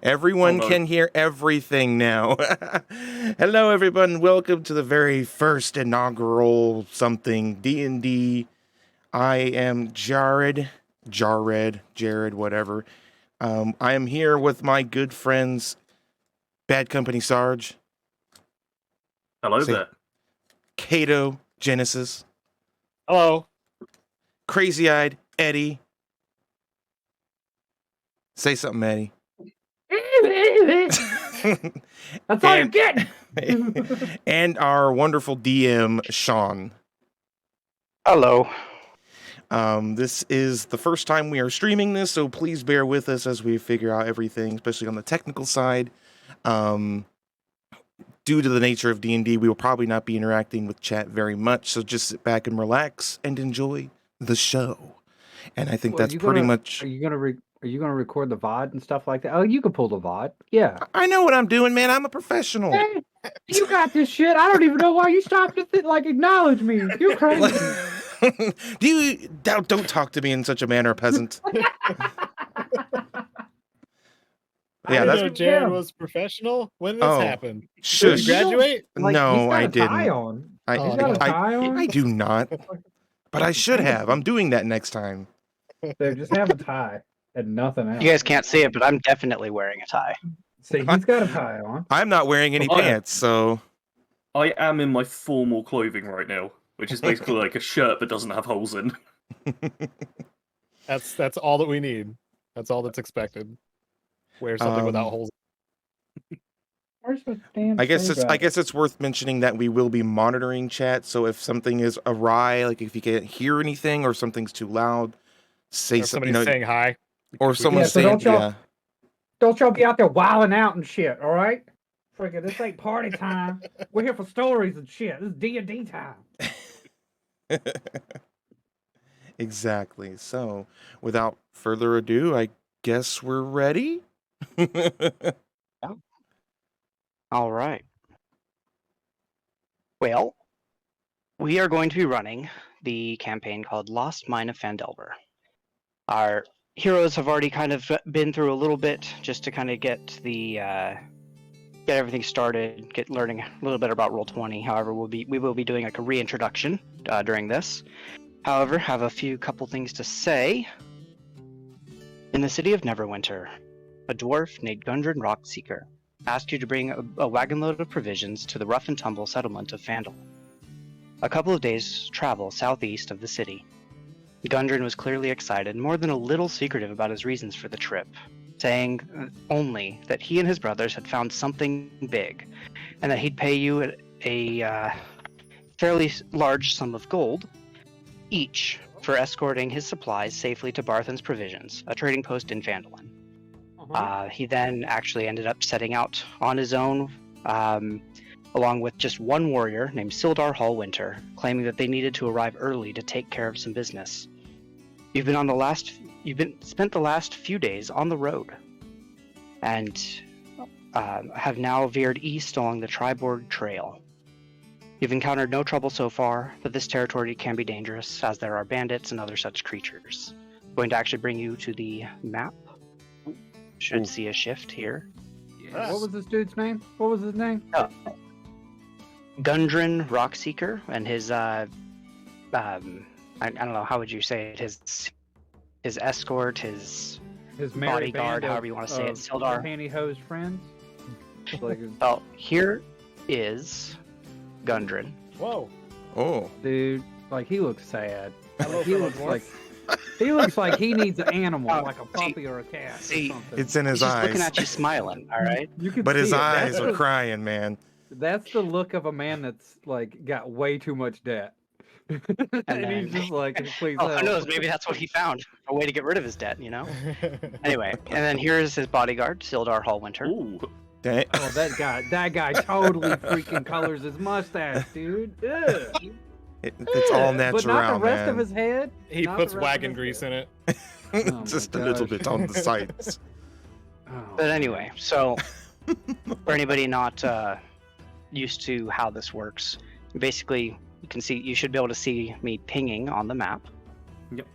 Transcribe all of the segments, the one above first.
Everyone can hear everything now. Hello, everyone. Welcome to the very first inaugural something D&D. I am Jared, whatever. I am here with my good friends, Bad Company Sarge. Hello there. Caedo Genesis. Hello. Crazy-eyed Eddie. Say something, Eddie. That's all you're getting. And our wonderful DM, Sean. Hello. This is the first time we are streaming this, so please bear with us as we figure out everything, especially on the technical side. Due to the nature of D&D, we will probably not be interacting with chat very much, so just sit back and relax and enjoy the show. And I think that's pretty much... Are you gonna record the VOD and stuff like that? Oh, you can pull the VOD. Yeah. I know what I'm doing, man. I'm a professional. Hey, you got this shit. I don't even know why you stopped to acknowledge me. You're crazy. Don't talk to me in such a manner, peasant. Yeah, that's Jared was professional. When this happened? Shush. Did you graduate? No, I didn't. Tie on. I do not. But I should have. I'm doing that next time. So just have a tie and nothing else. You guys can't see it, but I'm definitely wearing a tie. See, he's got a tie on. I'm not wearing any pants, so... I am in my formal clothing right now, which is basically like a shirt but doesn't have holes in. That's all that we need. That's all that's expected. Wear something without holes. I guess it's worth mentioning that we will be monitoring chat, so if something is awry, like if you can't hear anything or something's too loud, say something. Somebody's saying hi. Or someone's saying, Don't y'all be out there wilding out and shit, all right? Freaking, this ain't party time. We're here for stories and shit. This is D&D time. Exactly. So, without further ado, I guess we're ready. All right. Well, we are going to be running the campaign called Lost Mine of Phandelver. Our heroes have already kind of been through a little bit just to kind of get everything started, get learning a little bit about Roll20. However, we will be doing like a reintroduction during this. However, have a couple things to say. In the city of Neverwinter, a dwarf named Gundren Rockseeker asked you to bring a wagon load of provisions to the rough and tumble settlement of Phandel. A couple of days' travel southeast of the city. Gundren was clearly excited, more than a little secretive about his reasons for the trip, saying only that he and his brothers had found something big, and that he'd pay you a fairly large sum of gold each for escorting his supplies safely to Barthen's Provisions, a trading post in Phandalin. He then actually ended up setting out on his own, along with just one warrior named Sildar Hallwinter, claiming that they needed to arrive early to take care of some business. You've spent the last few days on the road, and have now veered east along the Triborg Trail. You've encountered no trouble so far, but this territory can be dangerous, as there are bandits and other such creatures. Going to actually bring you to the map. Should see a shift here. Yes. What was this dude's name? What was his name? Gundren Rockseeker, and his I don't know, how would you say it? His escort, his bodyguard, however you want to say it, Sildar. Pantyhose friends. Well, here is Gundren. Whoa. Oh. Dude, he looks sad. He looks like he needs an animal, like a puppy or a cat. See, or something. It's in his He's eyes. Just looking at you smiling, all right? But his eyes are crying, man. That's the look of a man that's got way too much debt. And he's just please help. Who knows? Maybe that's what he found. A way to get rid of his debt, you know? Anyway, and then here's his bodyguard, Sildar Hallwinter. Ooh. Oh, that guy totally freaking colors his mustache, dude. It's all natural, but not the rest man. of his head. He puts wagon grease in it. Just a little bit on the sides. But anyway, so for anybody not used to how this works, basically you should be able to see me pinging on the map. Yep.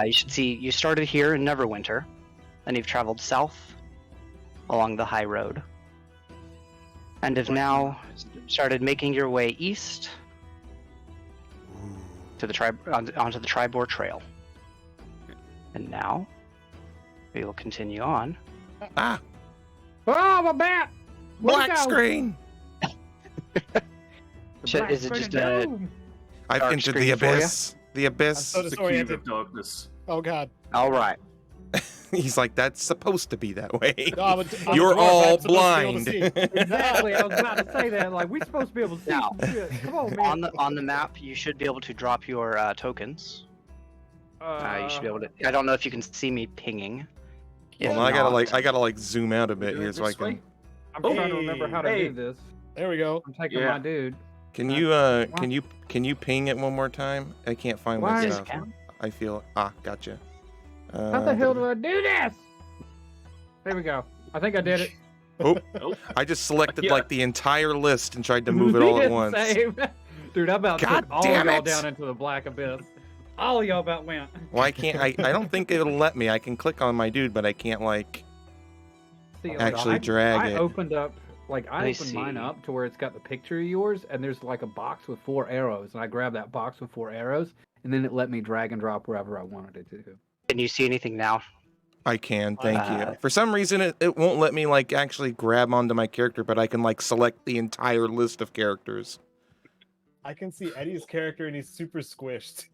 You should see you started here in Neverwinter, then you've traveled south along the high road, and have now started making your way east to the onto the Tribor Trail. And now we will continue on. Ah, Oh, my bat! Where'd it black go? screen. The black Is it screen just of a doom. I've Dark entered the screen for ya? abyss. The abyss. so It's a cube disoriented. of darkness. Oh god. all right? He's like, that's supposed to be that way. No, I'm a You're dwarf, all I'm supposed to be able to blind. see. Exactly, I was about to say that. Like, we're supposed to be able to see Now, some shit. Come on, man. On the map, you should be able to drop your tokens. You should be able to. I don't know if you can see me pinging. If Well, I not- gotta like zoom out a bit Do it here so I this can. way? I'm trying to remember how to Hey. do this. There we go. I'm taking Yeah. my dude. Can What? you ping it one more time? I can't find Why? my Yes, stuff. you can. I feel gotcha. How the hell do I do this? There we go. I think I did it. Oh, Nope. I just selected Yeah. like the entire list and tried to move it We all at did the once. same. Dude, I'm about to God put all damn y'all it. down into the black abyss. All of y'all about went. Why can't I don't think it'll let me. I can click on my dude, but I can't like See, like, actually drag I it. opened up, like, I Let me opened mine see. up to where it's got the picture of yours, and there's like a box with 4 arrows, and I grabbed that box with 4 arrows, and then it let me drag and drop wherever I wanted it to. Can you see anything now? I can, thank Uh, you. For some reason it won't let me like actually grab onto my character, but I can like select the entire list of characters. I can see Eddie's character and he's super squished.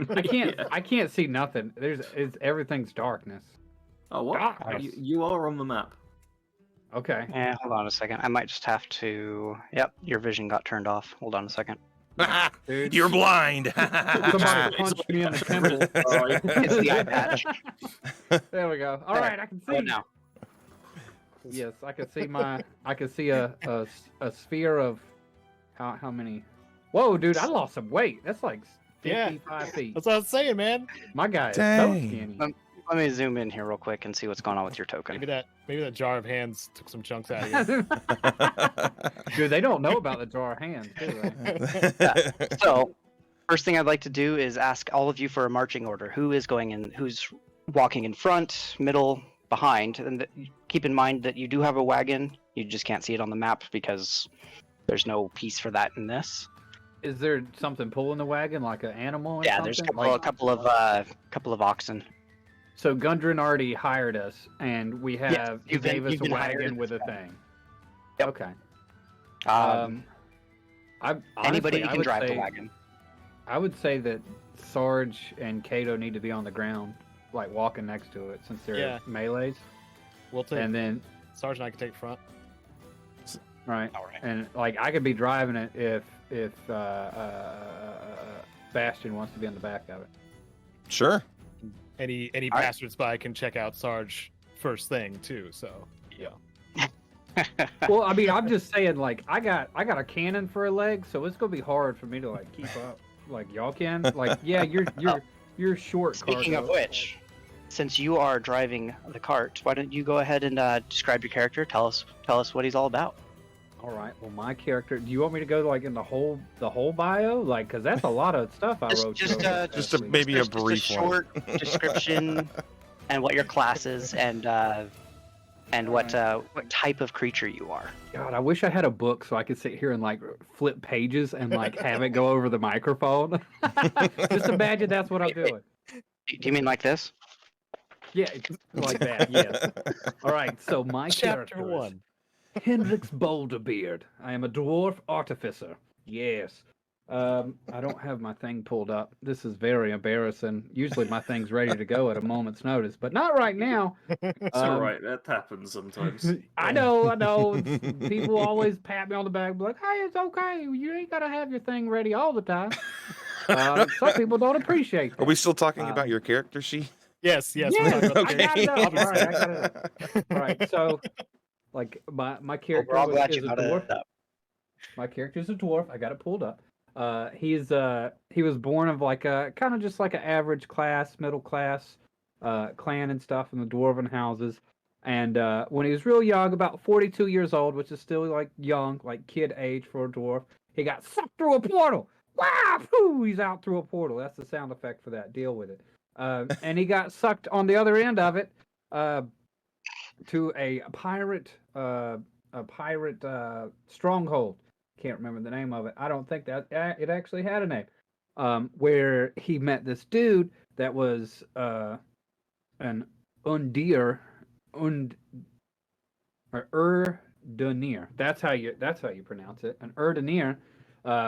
I can't, Yeah. I can't see nothing. Everything's darkness. Oh, what? Darkness. You are on the map. Okay. Hold on a second. I might just have to. Yep, your vision got turned off. Hold on a second. Dude. You're blind. Somebody punched me in the temple. It's the eye patch. There we go. All right, I can see. Oh, now. Yes, I can see I can see a sphere of how many? Whoa, dude! I lost some weight. That's like Yeah. 55 feet. That's what I was saying, man. My guy is so Dang. skinny. Let me zoom in here real quick and see what's going on with your token. Maybe that jar of hands took some chunks out of you. Dude, they don't know about the jar of hands, do they? So, first thing I'd like to do is ask all of you for a marching order. Who is going in? Who's walking in front, middle, behind? And keep in mind that you do have a wagon. You just can't see it on the map because there's no piece for that in this. Is there something pulling the wagon, like an animal? Or Yeah, there's a something? couple of oxen. So Gundren already hired us, and we have he you've been- gave us you've a been hired wagon at with a this thing. Yep. Okay. Anybody honestly, I can would drive the say- wagon. I would say that Sarge and Caedo need to be on the ground, like walking next to it, since they're Yeah. melees. We'll take And then, Sarge and I can take front. right, All right. and like I could be driving it if Bastion wants to be on the back of it. Sure. Any All right. passersby can check out Sarge first thing too. So Well, I mean, I'm just saying, like I got a cannon for a leg, so it's gonna be hard for me to like keep up. Like y'all can, like yeah, you're short. Speaking of cargo. which, since you are driving the cart, why don't you go ahead and describe your character? Tell us what he's all about. All right. Well, my character. Do you want me to go like in the whole bio, like, because that's a lot of stuff I wrote. Just maybe a Just brief short description and what your class is and what type of creature you are. God, I wish I had a book so I could sit here and like flip pages and like have it go over the microphone. Just imagine that's what I'm doing. Do you mean like this? Yeah, it's like that. Yes. All right. So my chapter character is 1. Hendrix Boulderbeard. I am a dwarf artificer. Yes. I don't have my thing pulled up. This is very embarrassing. Usually my thing's ready to go at a moment's notice, but not right now. It's alright, that happens sometimes. I know. People always pat me on the back, and be like, "Hey, it's okay. You ain't gotta have your thing ready all the time." Some people don't appreciate that. Are we still talking about your character sheet? Yes. Yeah, we're talking about I the got it up. character. All right, I got it up. All right, so like my character We're all glad is you a got dwarf. it up. My character is a dwarf. I got it pulled up. He was born of like a kind of just like an average class, middle class clan and stuff in the dwarven houses. And when he was real young, about 42 years old, which is still like young, like kid age for a dwarf, he got sucked through a portal. Wow! Phew, he's out through a portal. That's the sound effect for that. Deal with it. And he got sucked on the other end of it. to a pirate stronghold. Can't remember the name of it. I don't think that it actually had a name. Where he met this dude that was an undir und or Erdenier. That's how you pronounce it. An Erdenier,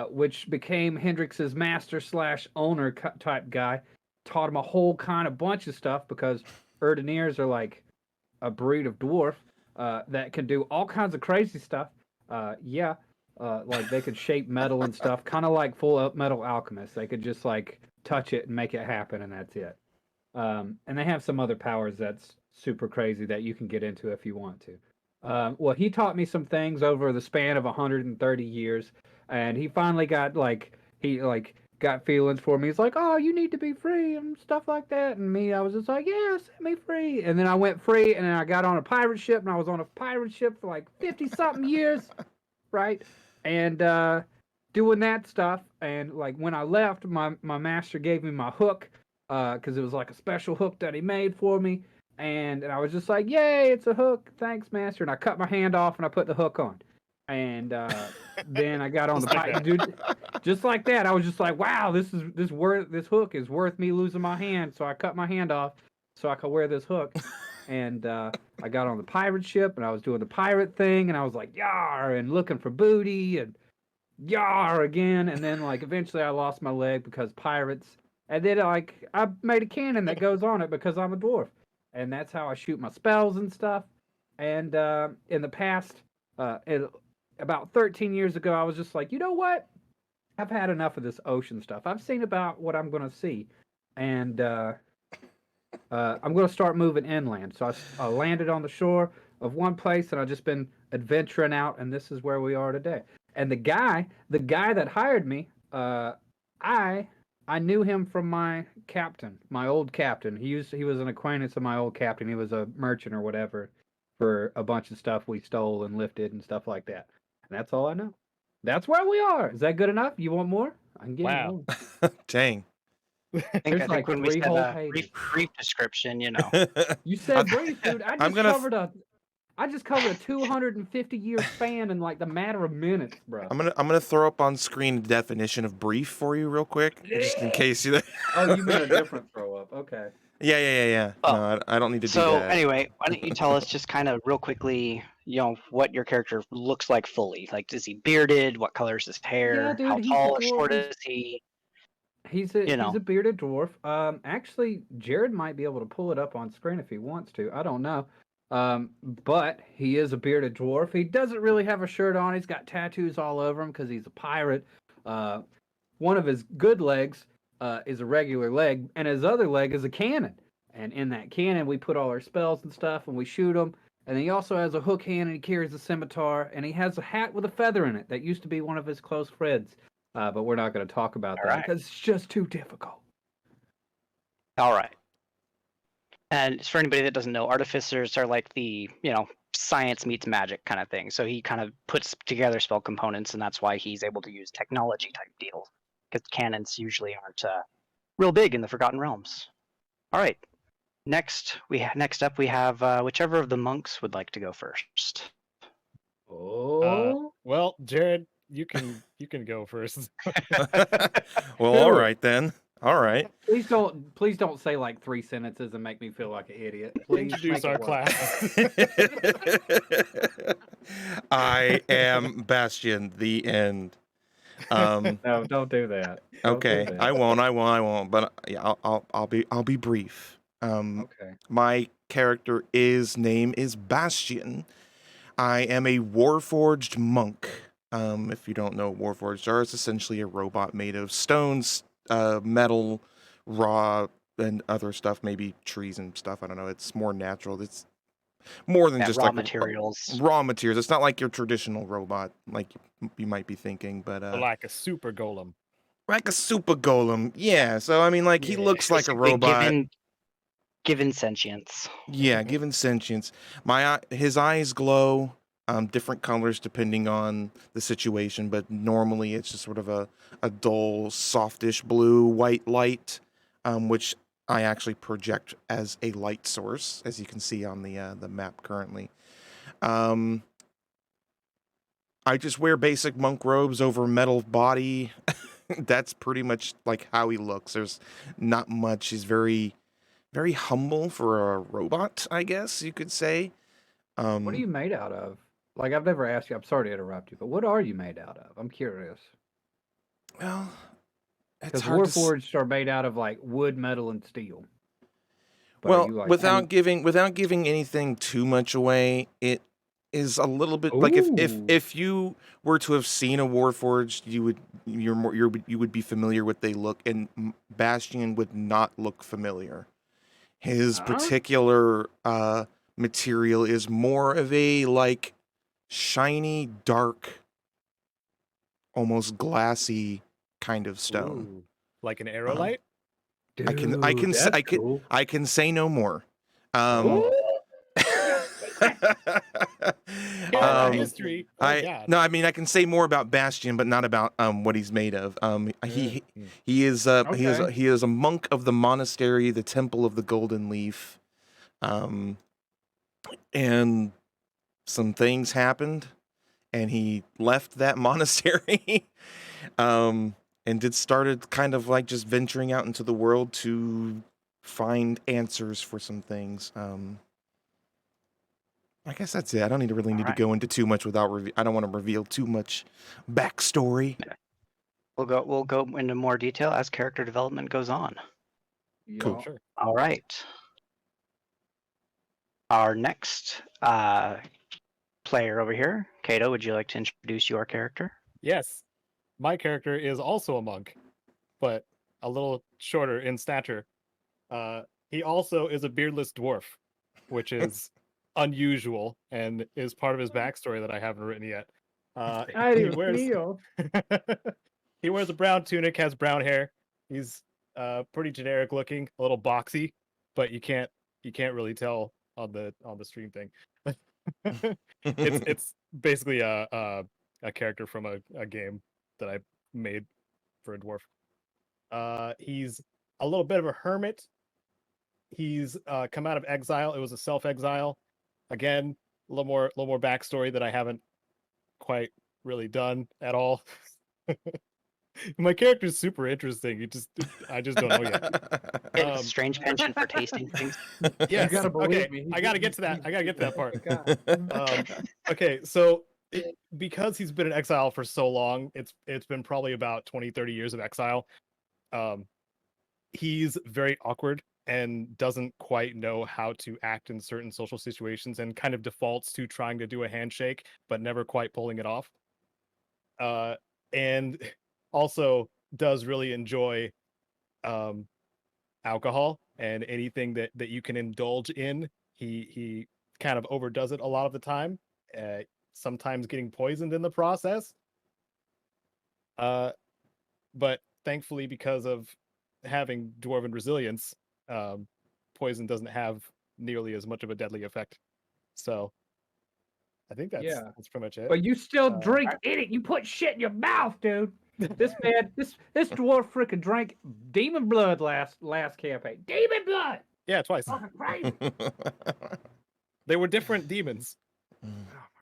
which became Hendrix's master slash owner type guy. Taught him a whole kind of bunch of stuff because Erdeniers are like a breed of dwarf that can do all kinds of crazy stuff. Yeah, like they could shape metal and stuff, kind of like full metal alchemists. They could just like touch it and make it happen, and that's it. And they have some other powers that's super crazy that you can get into if you want to. Well, he taught me some things over the span of 130 years, and he finally got feelings for me. He's like, "Oh, you need to be free," and stuff like that. And me, I was just like, "Yeah, set me free." And then I went free, and then I got on a pirate ship, and I was on a pirate ship for like 50 something years, right? And doing that stuff. And like when I left, my master gave me my hook, because it was like a special hook that he made for me. And I was just like, "Yay, it's a hook! Thanks, master." And I cut my hand off and I put the hook on. And then I got on the Just like pipe, that. dude. Just like that, I was just like, "Wow, this hook is worth me losing my hand." So I cut my hand off so I could wear this hook. And I got on the pirate ship and I was doing the pirate thing and I was like, "Yar!" and looking for booty and "Yar!" again. And then like eventually I lost my leg because pirates. And then like I made a cannon that goes on it because I'm a dwarf, and that's how I shoot my spells and stuff. And in the past, about 13 years ago, I was just like, you know what? I've had enough of this ocean stuff. I've seen about what I'm going to see, and I'm going to start moving inland. So I landed on the shore of one place, and I've just been adventuring out, and this is where we are today. And the guy that hired me, I knew him from my captain, my old captain. He was an acquaintance of my old captain. He was a merchant or whatever for a bunch of stuff we stole and lifted and stuff like that. And that's all I know. That's where we are. Is that good enough? You want more? I can give Wow. you more. Dang. I There's think like when we 3 said whole a pages. brief description, you know. You said brief, dude. I'm gonna I just covered a 250-year span in like the matter of minutes, bro. I'm gonna throw up on screen a definition of brief for you real quick, just in case you. Oh, you meant a different throw up. Okay. Yeah. Oh, No, I don't need to do So that. anyway, why don't you tell us just kind of real quickly, what your character looks like fully? Like, is he bearded? What color is his hair? dude, How he's a tall or dwarf. short is he? He's You know. a bearded dwarf. Actually, Jared might be able to pull it up on screen if he wants to. I don't know. But he is a bearded dwarf. He doesn't really have a shirt on. He's got tattoos all over him because he's a pirate. One of his good legs is a regular leg, and his other leg is a cannon. And in that cannon, we put all our spells and stuff, and we shoot them. And he also has a hook hand, and he carries a scimitar, and he has a hat with a feather in it that used to be one of his close friends. But we're not going to talk about that Alright. because it's just too difficult. All right. And for anybody that doesn't know, artificers are like the, science meets magic kind of thing. So he kind of puts together spell components, and that's why he's able to use technology type deals. Because cannons usually aren't real big in the Forgotten Realms. All right. Next up we have whichever of the monks would like to go first. Oh, Well, Jared, you can go first. Well, Do all it. right then. All right. please don't say like 3 sentences and make me feel like an idiot. Please Introduce make it our work. class. I am Bastion. The end. No, don't do that. Don't do Okay, that. I won't. But yeah, I'll be brief. Okay. My character name is Bastion. I am a Warforged monk. If you don't know what Warforged are, it's essentially a robot made of stones, metal, raw, and other stuff, maybe trees and stuff. I don't know. It's more natural. It's more than Yeah, just raw like materials. raw materials. It's not like your traditional robot, like you might be thinking, but Like a super golem. like a super golem. Yeah. So I mean, like he Yeah. looks like a Basically robot. Given sentience. Yeah, given sentience. His eyes glow different colors depending on the situation, but normally it's just sort of a dull, softish blue, white light, which I actually project as a light source, as you can see on the map currently. I just wear basic monk robes over metal body. That's pretty much like how he looks. There's not much. He's very, very humble for a robot, I guess you could say. What are you made out of? Like, I've never asked you. I'm sorry to interrupt you, but what are you made out of? I'm curious. Well, it's Because hard to. Warforged are made out of like wood, metal, and steel. But are Well, you, like, without giving anything too much away, it is a little bit like Ooh. if you were to have seen a Warforged, you would be familiar with they look, and Bastion would not look familiar. His Huh? particular material is more of a like shiny, dark, almost glassy kind of stone. Ooh, like an aerolite. I can Dude, that's say cool. I can say no more. Ooh. History. Oh, I God. no, I mean I can say more about Bastion, but not about what he's made of. He is Okay. he is a monk of the monastery, the Temple of the Golden Leaf, and some things happened, and he left that monastery, and started kind of like just venturing out into the world to find answers for some things. I guess that's it. I don't really need to go into too much without. I don't want to reveal too much backstory. We'll go into more detail as character development goes on. Cool. Yeah. Sure. All right. Our next player over here, Caedo, would you like to introduce your character? Yes, my character is also a monk, but a little shorter in stature. He also is a beardless dwarf, which is unusual and is part of his backstory that I haven't written yet. He wears he wears a brown tunic, has brown hair. He's pretty generic looking, a little boxy, but you can't really tell on the stream thing. It's basically a character from a game that I made for a dwarf. He's a little bit of a hermit. He's come out of exile. It was a self-exile. Again, a little more backstory that I haven't quite really done at all. My character's super interesting. I just don't know yet. It's a strange penchant for tasting things. Yes. gotta believe Okay. me. I gotta get to that. I gotta get to that part. God. Okay, so because he's been in exile for so long, it's been probably about 20-30 years of exile. He's very awkward and doesn't quite know how to act in certain social situations, and kind of defaults to trying to do a handshake but never quite pulling it off. And also does really enjoy alcohol and anything that you can indulge in. He kind of overdoes it a lot of the time, sometimes getting poisoned in the process. But thankfully, because of having dwarven resilience, poison doesn't have nearly as much of a deadly effect. So I think that's pretty much it. But you still drink in it. You put shit in your mouth, dude. This man, this dwarf freaking drank demon blood last campaign. Demon blood. Yeah, twice. Fucking crazy. They were different demons. Oh my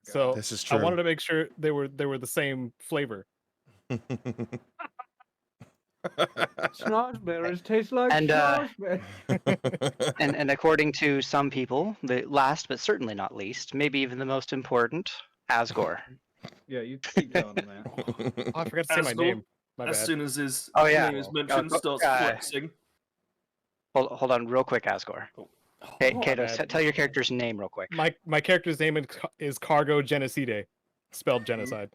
So This is true. I wanted to make sure they were the same flavor. Schnozberries taste like And, schnozberries. And according to some people, the last but certainly not least, maybe even the most important, Asgore. Yeah, you keep going on that. Oh, I forgot to say my Asgore, name. My As bad. soon as his Oh, yeah. name is mentioned, starts flexing. Hold on, real quick, Asgore. Hey, Oh, Caedo, bad. tell your character's name real quick. My character's name is Cargo Genocide, spelled genocide.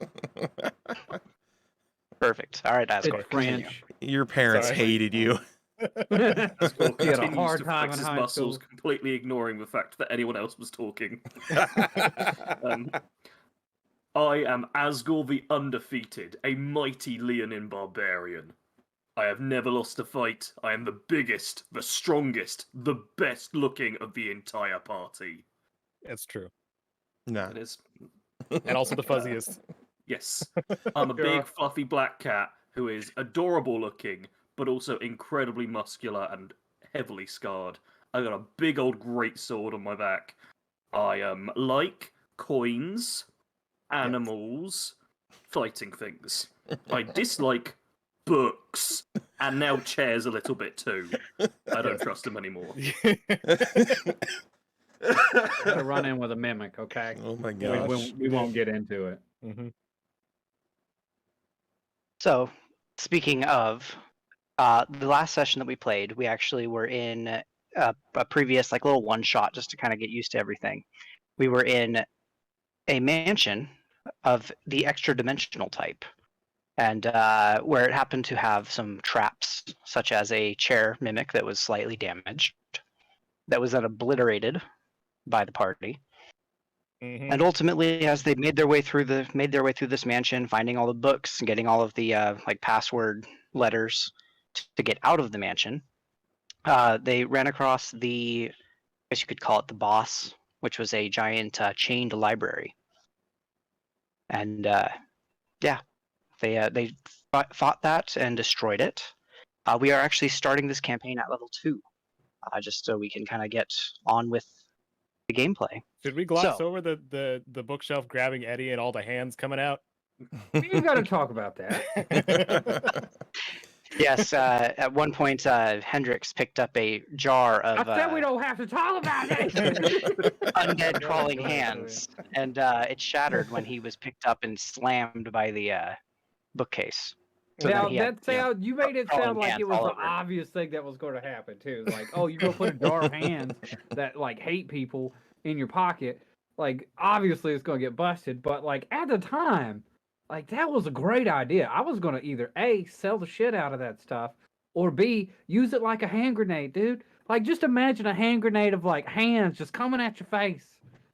Perfect. All right, Asgore. It's continue. French. Your parents Sorry. hated you. Asgore He had a continues hard to time flex in his high muscles, school. completely ignoring the fact that anyone else was talking. I am Asgore the Undefeated, a mighty Leonin barbarian. I have never lost a fight. I am the biggest, the strongest, the best looking of the entire party. It's true. No. It is. And also the fuzziest. Yes. I'm a big, fluffy black cat who is adorable looking, but also incredibly muscular and heavily scarred. I got a big old great sword on my back. I like coins, animals, fighting things. I dislike books, and now chairs a little bit too. I don't trust them anymore. Gotta run in with a mimic, okay? Oh my We, gosh. we won't get into it. Mm-hmm. So, speaking of, the last session that we played, we actually were in a previous like little one shot just to kind of get used to everything. We were in a mansion of the extra dimensional type, and where it happened to have some traps, such as a chair mimic that was slightly damaged, that was then obliterated by the party. Mm-hmm. And ultimately, as they made their way through this mansion, finding all the books and getting all of the like password letters to get out of the mansion, they ran across the, I guess you could call it the boss, which was a giant chained library. And yeah, they fought that and destroyed it. We are actually starting this campaign at level 2, just so we can kind of get on with the gameplay. Should we gloss So- over the bookshelf grabbing Eddie and all the hands coming out? We gotta talk about that. Yes, at one point, Hendrix picked up a jar I of said we don't have to talk about it. undead crawling Go ahead, hands, and it shattered when he was picked up and slammed by the bookcase. So then Now he had, you made it crawling sound like hands it was all the over. obvious thing that was going to happen too. Like, oh, you go put a jar of hands that like hate people in your pocket. Like, obviously it's going to get busted. But like at the time, like that was a great idea. I was going to either A, sell the shit out of that stuff, or B, use it like a hand grenade, dude. Like, just imagine a hand grenade of like hands just coming at your face.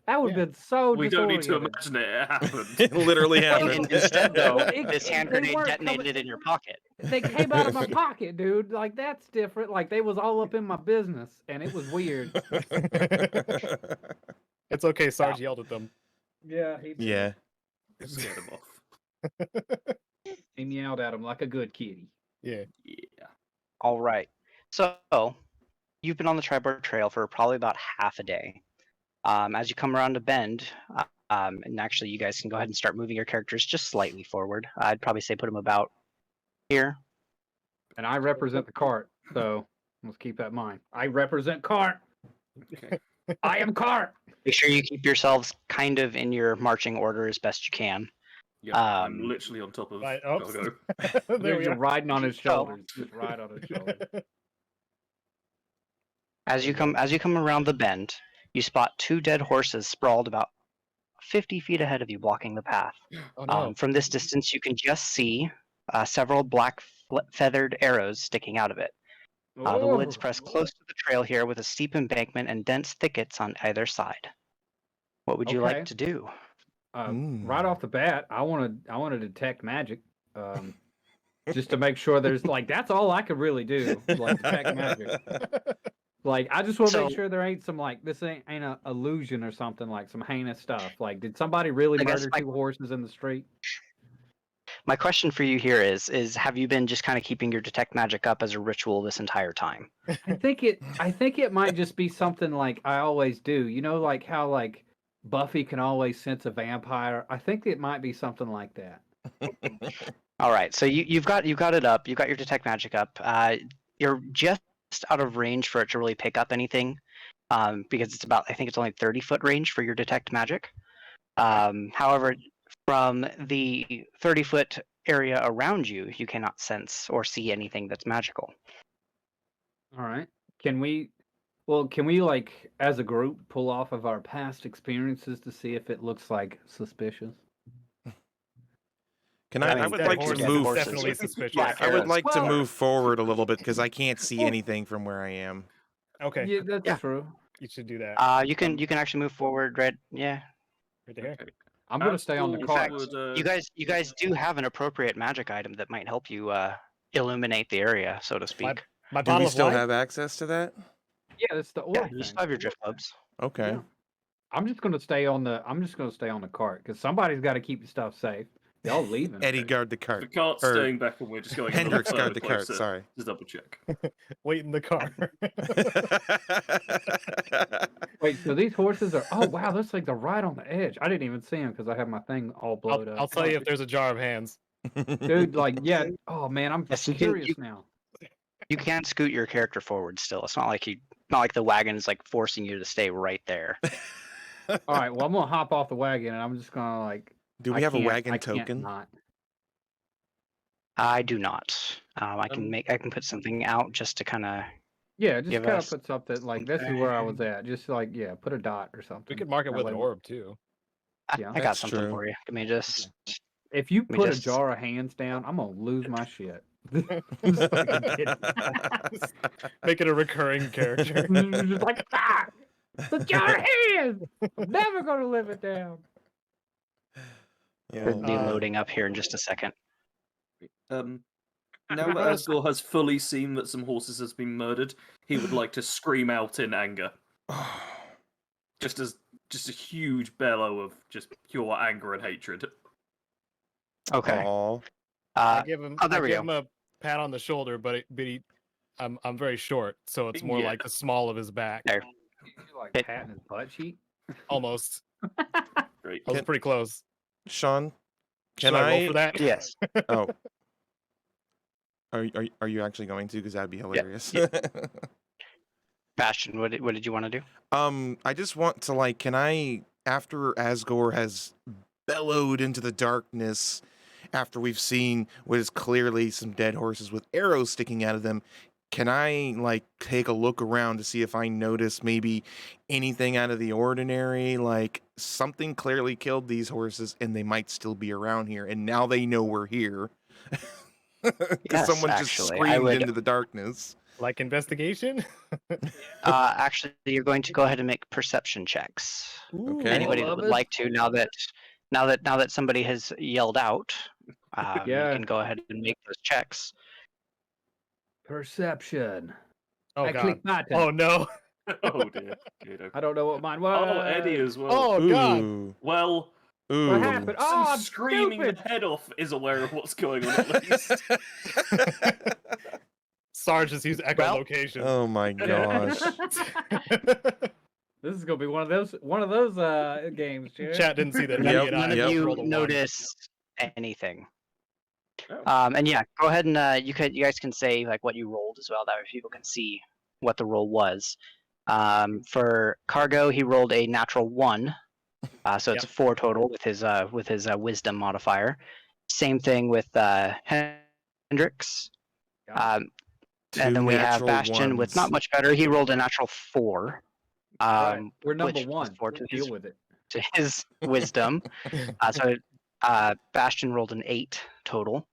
That would have been so. We don't need to disorienting. imagine it. It happened. It literally And happened. instead, though, It- this hand they grenade weren't detonated coming- in your pocket. They came out of my pocket, dude. Like that's different. Like they was all up in my business, and it was weird. It's okay. Sarge yelled at them. Yeah, Yeah. Scared him off. he meowed at him like a good kitty. Yeah. Yeah. All right. So you've been on the Tribar Trail for probably about half a day. As you come around a bend, and actually you guys can go ahead and start moving your characters just slightly forward. I'd probably say put them about here. And I represent the cart, so let's keep that in mind. I represent cart. Okay. I am cart. Make sure you keep yourselves kind of in your marching order as best you can. Yeah, I'm Um, literally on top of Right, oops. Gogo. There There we you're are. riding on his So- shoulders. Just right on his shoulders. As you come around the bend, you spot 2 dead horses sprawled about 50 feet ahead of you, blocking the path. Oh no. From this distance, you can just see several black feathered arrows sticking out of it. The woods press close to the trail here with a steep embankment and dense thickets on either side. What would you Okay. like to do? Right off the bat, I want to detect magic, just to make sure there's like that's all I could really do, like detect magic. Like I just want to make So- sure there ain't some like this ain't an illusion or something like some heinous stuff. Like did somebody really I guess murder my- 2 horses in the street? My question for you here is have you been just kind of keeping your detect magic up as a ritual this entire time? I think it might just be something like I always do. You know, like how like Buffy can always sense a vampire. I think it might be something like that. All right, so you've got it up. You've got your detect magic up. You're just out of range for it to really pick up anything, because it's about, I think it's only 30-foot range for your detect magic. However, from the 30-foot area around you, you cannot sense or see anything that's magical. All right. Can we like as a group pull off of our past experiences to see if it looks like suspicious? Can I I? mean, I would dead like horses- to dead move. horses Definitely with suspicious. black I would arrows. like to Well- move forward a little bit because I can't see Well- anything from where I am. Okay. Yeah, that's Yeah. true. You should do that. You can actually move forward, right? Yeah. Right there. Okay. I'm gonna As stay on the Ghoul cart. would, You guys do have an appropriate magic item that might help you illuminate the area, so to speak. My Do bottle we of still wine. have access to that? Yeah, that's the Yeah, orb you thing. still have your drift clubs. Okay. Yeah. I'm just gonna stay on the cart because somebody's got to keep the stuff safe. Y'all leaving? Eddie, guard the The cart. cart's Or staying back and we're just going a little Hendrix, further guard the cart. closer Sorry. to double check. Wait in the car. Wait, so these horses are? Oh wow, this thing's right on the edge. I didn't even see them because I have my thing all blowed up. I'll tell you if there's a jar of hands. Dude, like, yeah. Oh man, I'm Yes, you can- curious now. You can scoot your character forward still. It's not like the wagon is like forcing you to stay right there. All right, well, I'm gonna hop off the wagon and I'm just gonna like. Do we I have a can't- wagon I can't token? not. I do not. I can put something out just to kind of. Yeah, just Give kind of us- put something like this is where I was at. Just like put a dot or something. We could mark it That with way an we- orb too. Yeah. I got That's something true. for you. Give me just. If you Let me put just- a jar of hands down, I'm gonna lose my shit. Just fucking kidding. Make it a recurring character. Just like the jar of hands. I'm never gonna live it down. It'll be Uh, loading up here in just a second. Now that Asgore has fully seen that some horses has been murdered, he would like to scream out in anger. Just a huge bellow of just pure anger and hatred. Okay. Aw. I give him. oh, there I we give go. him a pat on the shoulder, but I'm very short, so it's more Yeah. like the small of his back. There. You like It- patting his butt cheek. Almost. Great. I was pretty close. Sean, can Should I roll I? for that? Yes. Oh. Are you actually going to? Because that'd be hilarious. Bastion, what did you want to do? I just want to like, can I, after Asgore has bellowed into the darkness, after we've seen what is clearly some dead horses with arrows sticking out of them, can I like take a look around to see if I notice maybe anything out of the ordinary, like something clearly killed these horses and they might still be around here, and now they know we're here. Because Yes, someone just actually, I screamed would- into the darkness. Like investigation. Actually, you're going to go ahead and make perception checks. Okay. Anybody All that of would us? like to, now that somebody has yelled out, Yeah. you can go ahead and make those checks. Perception. Oh I god. click button. Oh no. Oh dear. Good, okay. I don't know what mine was. Oh, Eddie as well. Oh god. Ooh. Well, Ooh. What happened? Oh, I'm screaming stupid. the head off is aware of what's going on at least. Sarge just used echolocation. Oh my gosh. This is gonna be one of those games, Jared. Chat didn't see that. Yep, Eddie and I None of both you rolled a one. noticed anything. Oh. And yeah, go ahead and you guys can say like what you rolled as well. That way people can see what the roll was. For Cargo, he rolled a natural 1, so it's a 4 total with his wisdom modifier. Same thing with Hendrix. And then we have natural Bastion with ones. not much better. He rolled a natural 4. Right, we're number which was 1. 4 to Deal his, with it. to his wisdom. So Bastion rolled an 8 total.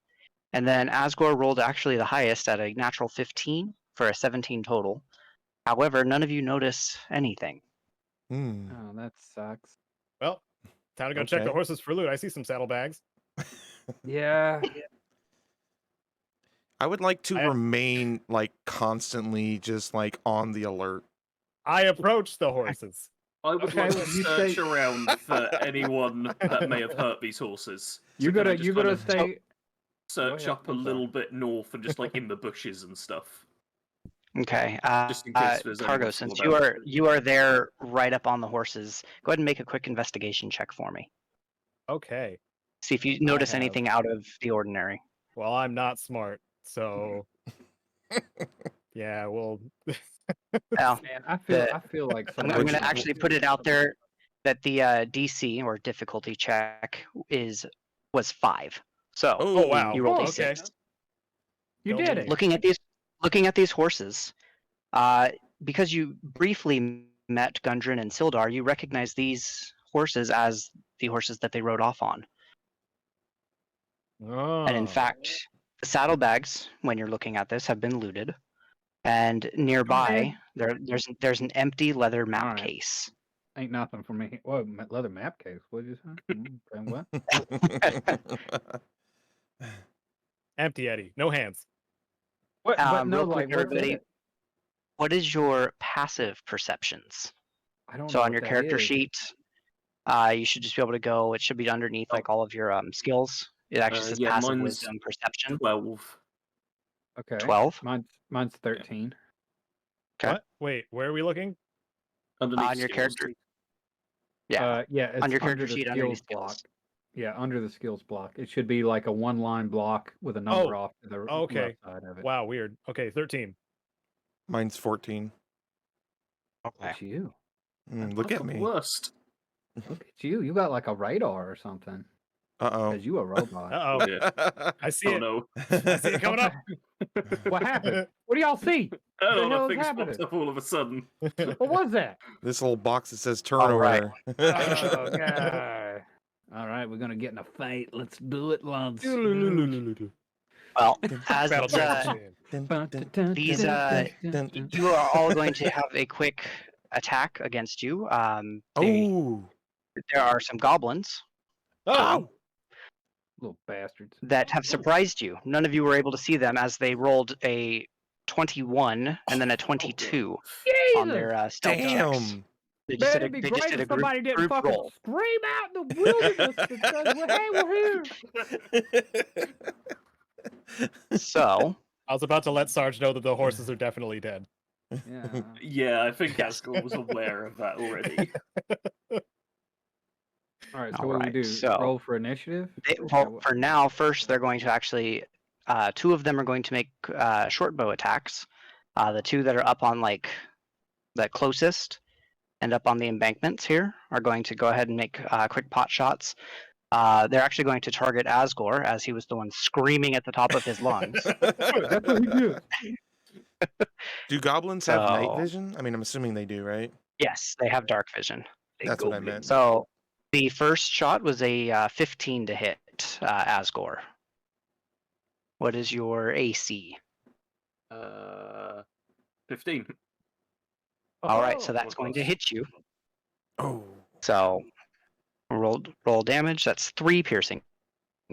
And then Asgore rolled actually the highest at a natural 15 for a 17 total. However, none of you notice anything. Hmm. Oh, that sucks. Well, time to go check the Okay. horses for loot. I see some saddlebags. Yeah. I would like to I- remain like constantly just like on the alert. I approached the horses. I would Okay, like to well, you search say- around for anyone that may have hurt these horses. You So can I gotta just you kind gotta of stay. search ahead, up a I'm sorry. little bit north and just like in the bushes and stuff. Okay. Just in case there's anyone Cargo, still since about. you are there right up on the horses, go ahead and make a quick investigation check for me. Okay. See if you notice have- anything out of the ordinary. Well, I'm not smart, so yeah, well, Now, Man, I feel like I'm somebody- going to actually put it out there that the DC or difficulty check was 5. So oh wow, you rolled a okay. 6. You Don't did believe it. Looking at these horses, because you briefly met Gundren and Sildar, you recognize these horses as the horses that they rode off on. And in Oh. fact, the saddlebags, when you're looking at this, have been looted. And nearby, there's an empty leather map Alright. case. Ain't nothing for me. Whoa, leather map case. What did you say? Okay, what? Empty Eddie, no hands. What? But no, Real quick, like, what's in everybody, it? what is your passive perceptions? I don't So know on what your that character is. sheet, you should just be able to go. It should be underneath like all of your skills. It actually says yeah, passive mine's wisdom perception. 12. Okay. 12. Mine's 13. Okay. What? Wait, where are we looking? Underneath On your skills. character. Yeah. Yeah, it's on your character under the sheet, skills underneath block. skills. Yeah, under the skills block. It should be like a one-line block with a number Oh, off to the okay. left side of it. Wow, weird. Okay, 13. Mine's 14. Okay. It's you. Look I've at got the me. worst. Look at you. You got like a radar or something. Uh Because you a robot. Uh-oh. Oh, yeah. I see Oh it. no. I see it coming up. What happened? What do y'all see? Oh, the hell the is thing's happening? popped up all of a sudden. What was that? This little box that says All right. turnover. Oh, God. All right, we're going to get in a fight. Let's do it, lads. Well, as Battle these you are all going to have a quick attack against you. Oh. There are some goblins Oh! Little bastards. that have surprised you. None of you were able to see them as they rolled a 21 and then a 22 on their stealth checks. Damn. They Man, just did it'd be they great just did a if somebody group didn't fucking roll. scream out in the wilderness because, hey, we're here. So, I was about to let Sarge know that the horses are definitely dead. Yeah. Yeah, I think Asgore was aware of that already. All right, so All what do right, we do? so- Roll for initiative? well, for now, first they're going to actually, two of them are going to make short bow attacks. The two that are up on like the closest and up on the embankments here are going to go ahead and make quick pot shots. They're actually going to target Asgore as he was the one screaming at the top of his lungs. That's what we do. Do goblins have night So- vision? I mean, I'm assuming they do, right? Yes, they have dark vision. That's what I meant. So the first shot was a 15 to hit Asgore. What is your AC? 15. All right, so Oh, that's going to hit you. Oh. So roll damage. That's 3 piercing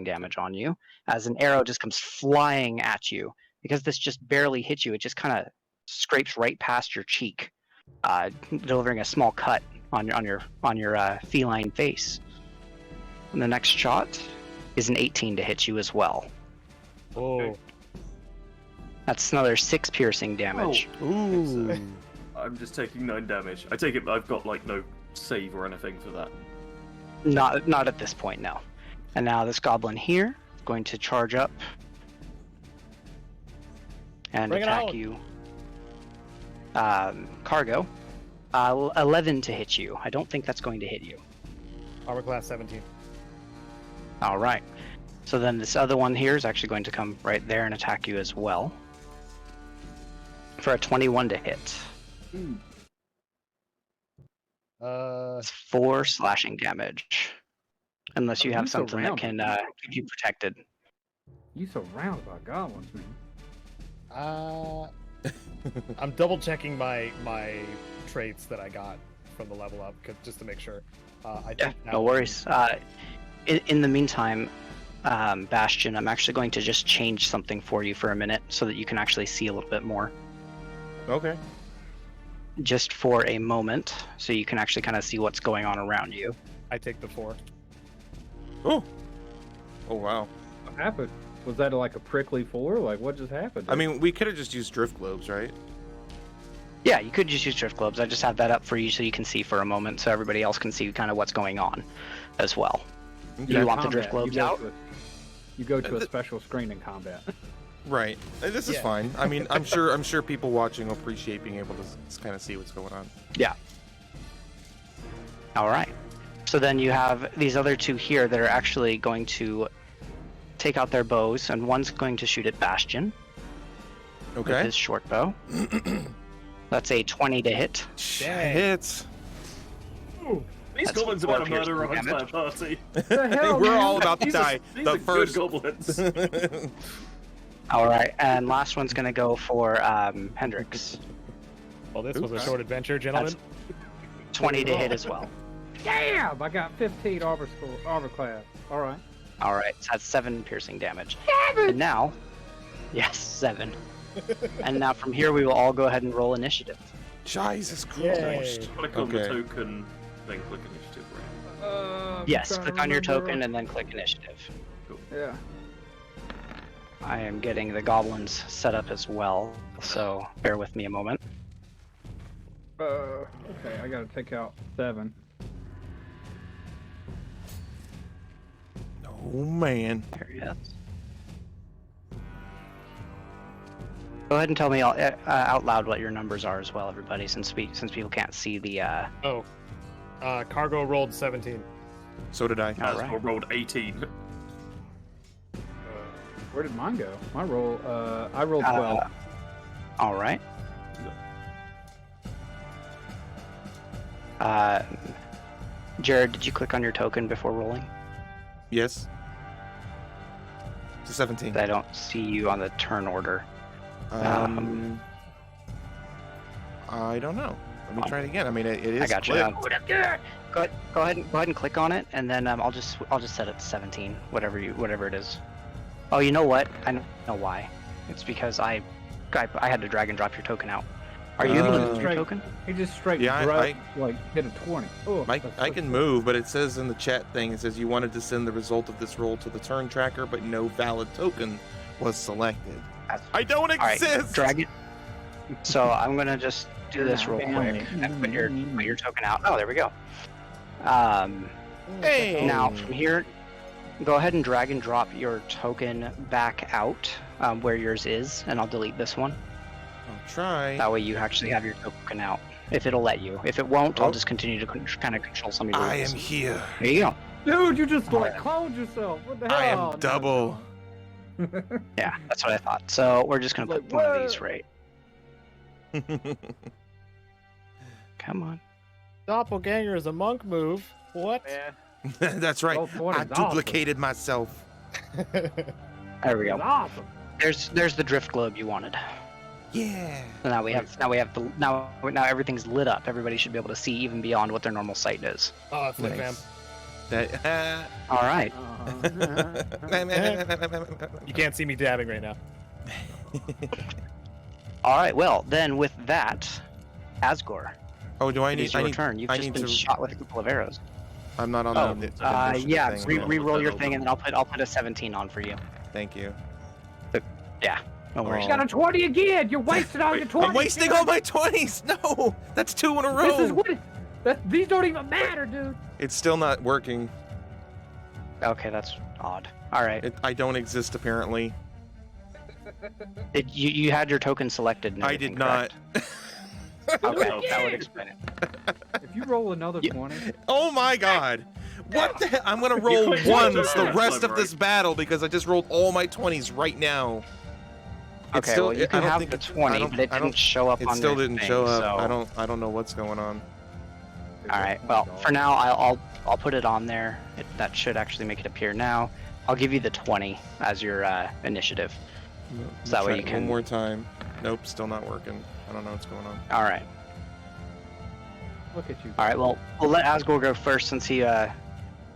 damage on you as an arrow just comes flying at you. Because this just barely hits you, it just kind of scrapes right past your cheek, delivering a small cut on your feline face. And the next shot is an 18 to hit you as well. Oh. That's another 6 piercing damage. Ooh. I'm just taking 9 damage. I take it I've got like no save or anything for that. Not at this point, no. And now this goblin here is going to charge up and Bring it attack on. you. Cargo. 11 to hit you. I don't think that's going to hit you. Armor class 17. All right. So then this other one here is actually going to come right there and attack you as well. For a 21 to hit. It's 4 slashing damage. Unless you Oh, have you something that surrounded. can keep you protected. You surrounded by goblins, man. I'm double checking my traits that I got from the level up just to make sure. I Yeah, think that no one- worries. In the meantime, Bastion, I'm actually going to just change something for you for a minute so that you can actually see a little bit more. Okay. Just for a moment, so you can actually kind of see what's going on around you. I take the 4. Oh. Oh, wow. What happened? Was that like a prickly 4? Like, what just happened? I mean, we could have just used drift globes, right? Yeah, you could just use drift globes. I just have that up for you so you can see for a moment, so everybody else can see kind of what's going on as well. Okay. You want the Combat, drift globes you go out? You go to a special screen in combat. Right. This is Yeah. fine. I mean, I'm sure people watching will appreciate being able to kind of see what's going on. All right. So then you have these other two here that are actually going to take out their bows, and one's going to shoot at Bastion with Okay. his short bow. That's a 20 to hit. Dang. Hits. These That's goblins are 4 about to murder our piercing entire party. The hell, We're man? all about to These die. are, these The are first. good goblins. All right, and last one's going to go for Hendrix. Well, this was a Okay. short adventure, gentlemen. 20 to hit as well. Damn! I got 15 armor class. All right. All right, so that's 7 piercing damage. And now, yes, 7. And now from here, we will all go ahead and roll initiative. Jesus Yay. Christ. Click on the Okay. token, then click initiative. Right? Yes, click on your token and then click initiative. Cool. Yeah. I am getting the goblins set up as well, so bear with me a moment. Okay, I gotta take out 7. Oh man. There he is. Go ahead and tell me out loud what your numbers are as well, everybody, since people can't see the. Cargo rolled 17. So did I. All right. I rolled 18. Where did mine go? My roll, I rolled 12. All right. Jared, did you click on your token before rolling? Yes. To 17. I don't see you on the turn order. I don't know. Let me try it again. I mean, it is. I got you. clicked. Go ahead and click on it, and then I'll just set it to 17, whatever it is. Oh, you know what? I know why. It's because I had to drag and drop your token out. Are you able to move your Straight- token? He just straight Yeah, hit a 20. Oh, I can move, but it says in the chat thing, it says you wanted to send the result of this roll to the turn tracker, but no valid token was selected. I don't All right, exist. drag it. So I'm gonna just do this real Family. quick and put your token out. Oh, there we go. Hey. Now from here, go ahead and drag and drop your token back out where yours is, and I'll delete this one. I'll try. That way you actually have your token out. If it'll let you. If it won't, Oh. I'll just continue to kind of control some of your I rules. am here. There you go. Dude, you just Alright. cloned yourself. What the hell? I No, am double. no. Yeah, that's what I thought. So we're just gonna Like, put one of these what? right. Come on. Doppelganger is a monk move. What? Yeah, That's right. Roll 20 I is awesome. duplicated myself. There we it's go. awesome. There's the drift globe you wanted. Yeah. So now we have now everything's lit up. Everybody should be able to see even beyond what their normal sight is. Oh, it's lit, fam. That. All right. You can't see me dabbing right now. All right. Well, then with that, Asgore, Oh, do I it need? is your I need. turn. You've I just need been to. shot with a couple of arrows. I'm not on Oh, the. Yeah. thing. Re-roll your thing, and then I'll put a 17 on for you. Thank you. No worries. Oh. You got a 20 again. You're wasting all your 20. I'm wasting all my 20s. No, that's 2 in a row. This is what. These don't even matter, dude. It's still not working. Okay, that's odd. All right. I don't exist apparently. You had your token selected. And I everything, did not. correct? Okay, that would explain it. If you roll another Yeah. 20, Oh my god. What the hell? I'm gonna You roll clicked ones one the time, rest of right? this battle because I just rolled all my 20s right now. It's Okay, still- well you I can don't have think the it's- 20, I don't- but it I don't- didn't show up It on still your didn't thing, show up. So... I don't know what's going on. All right. Well, for now, I'll put it on there. That should actually make it appear now. I'll give you the 20 as your initiative. So that way Try you it can. one more time. Nope, still not working. I don't know what's going on. All right. look at you. All right. Well, we'll let Asgore go first since he. I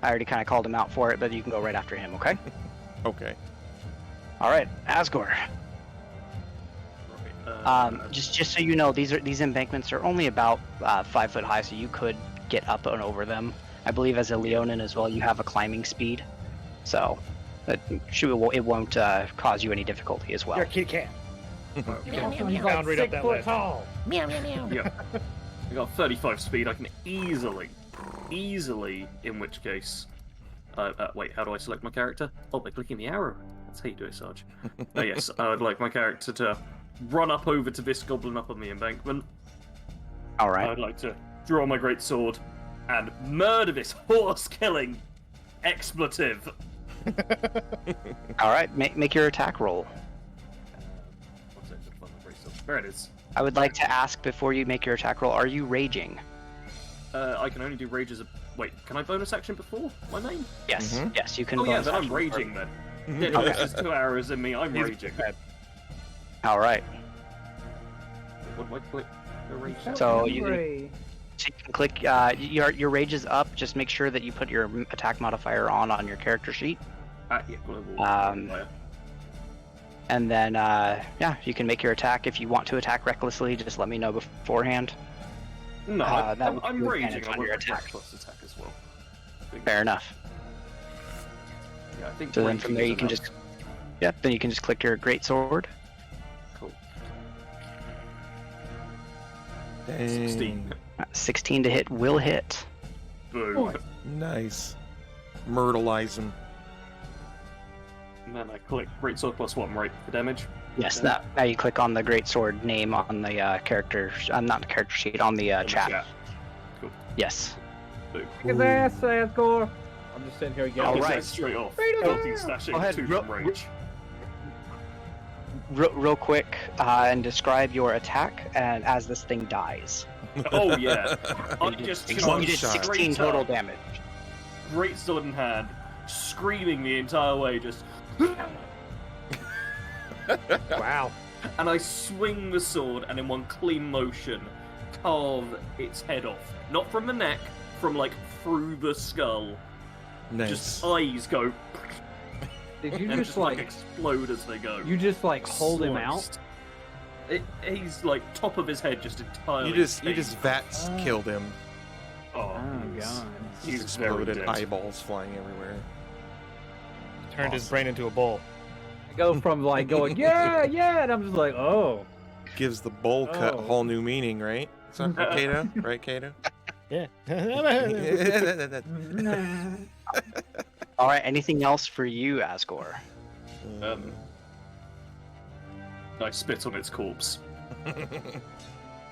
already kind of called him out for it, but you can go right after him. Okay. Okay. All right, Asgore. Just so you know, these embankments are only about 5 foot high, so you could get up and over them. I believe as a Leonin as well, you have a climbing speed, so it won't cause you any difficulty as well. You're a kitty cat. He's Bound right up that ledge. tall. Yeah. I got 35 speed. I can easily, in which case... wait, how do I select my character? Oh, by clicking the arrow. That's how you do it, Sarge. Yes, I would like my character to run up over to this goblin up on the embankment. All right. I'd like to draw my great sword and murder this horse-killing expletive. All right. Make your attack roll. What's it? There it is. I would like to ask before you make your attack roll: are you raging? I can only do rage as a... Wait, can I bonus action before my name? Yes. Mhm. Yes, you can. Oh yeah, bonus then I'm action. raging then. Yeah, no, this is 2 arrows in me, I'm raging. All right. What do I click? The rage So down? you- Hooray. So you can click. Your rage is up. Just make sure that you put your attack modifier on your character sheet. Yeah, global. Um, And then, yeah, you can make your attack. If you want to attack recklessly, just let me know beforehand. No, that would I'm give you raging. advantage I on want your attack attack. plus attack as well. Fair enough. Yeah, I think. So then from there raging you is can enough. just, yep. Then you can just click your great sword. Cool. Dang. 16. 16 to hit will hit. Boom. Nice. Myrtleize him. And then I click great sword +1, right, for damage. Yes. Yeah. Now you click on the great sword name on the character, not the character sheet, on the On the chat. Cool. Yes. Boom. His ass, Asgore. I'm just sitting here yelling. All right. Straight off. Beat his Healthy ass. stashing Go ahead, 2 ro- from rage. Real quick, and describe your attack and as this thing dies. Oh yeah. I You did just six- One you did shot. 16 straight total up, damage. great sword in hand, screaming the entire way, just. Wow. And I swing the sword and in one clean motion carve its head off. Not from the neck, from like through the skull. Nice. Just eyes go Did you and just like explode as they go. you just like hold him out? Sliced. He's like top of his head just entirely. You just caved. Vats Oh. killed him. Oh, Oh god. He's Just very exploded, dead. eyeballs flying everywhere. Turned his Awesome. brain into a bowl. I go from like going yeah, yeah, and I'm just like, oh. Gives the bowl cut a Oh. whole new meaning, right? Is that right, Caedo? Right, Caedo? Yeah. All right. Anything else for you, Asgore? I spit on its corpse.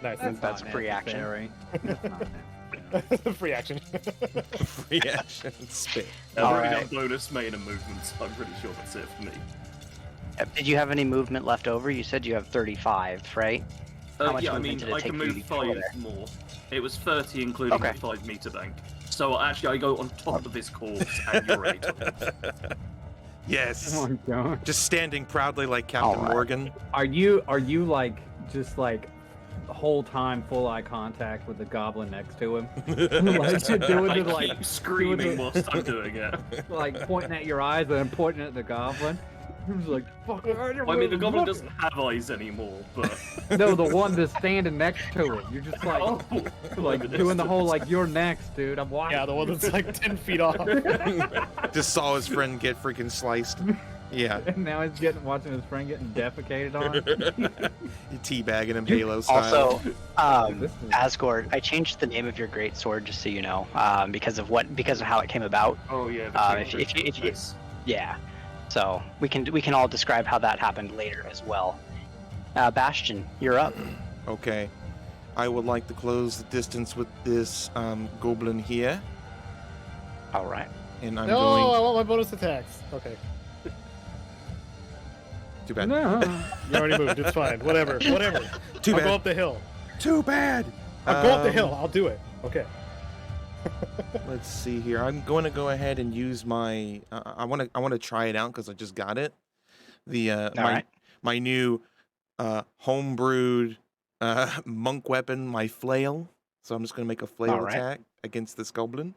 Nice. That's not free action. necessary. That's not necessary. Free action. Free action spit. I've already Alright. done bonus main and movements. I'm pretty sure that's it for me. Did you have any movement left over? You said you have 35, right? How much Yeah, I movement mean, did it I take can for you move to get over 5 there? more. It was 30, including Okay. the 5 meter bank. So actually, I go on top of his corpse and urate on it. Yes. Oh my god. Just standing proudly like Captain Alright. Morgan. Are you like just like the whole time full eye contact with the goblin next to him? Like you're doing I it keep like screaming whilst I'm doing it. like pointing at your eyes and then pointing at the goblin. I'm just like fuck. I mean, the goblin doesn't have eyes anymore, but No, the one that's standing next to him. You're just like oh, like doing the whole like you're next, dude. I'm watching. Yeah, the one that's like 10 feet off. Just saw his friend get freaking sliced. Yeah. And now he's watching his friend getting defecated on. You teabagging him Halo style. Also, This is- Asgore, I changed the name of your great sword just so you know, because of how it came about. Oh yeah. the if king you- if you- nice. Yeah. So we can all describe how that happened later as well. Bastion, you're up. Okay. I would like to close the distance with this goblin here. All right. And I'm No, going. I want my bonus attacks. Okay. Too bad. No. You already moved. It's fine. Whatever. Whatever. Too I'll bad. go up the hill. Too bad. I'll go up the hill. I'll do it. Okay. Let's see here. I'm going to go ahead and use my. I want to try it out because I just got it. The All my right. my new homebrewed monk weapon, my flail. So I'm just going to make a flail All right. attack against this goblin.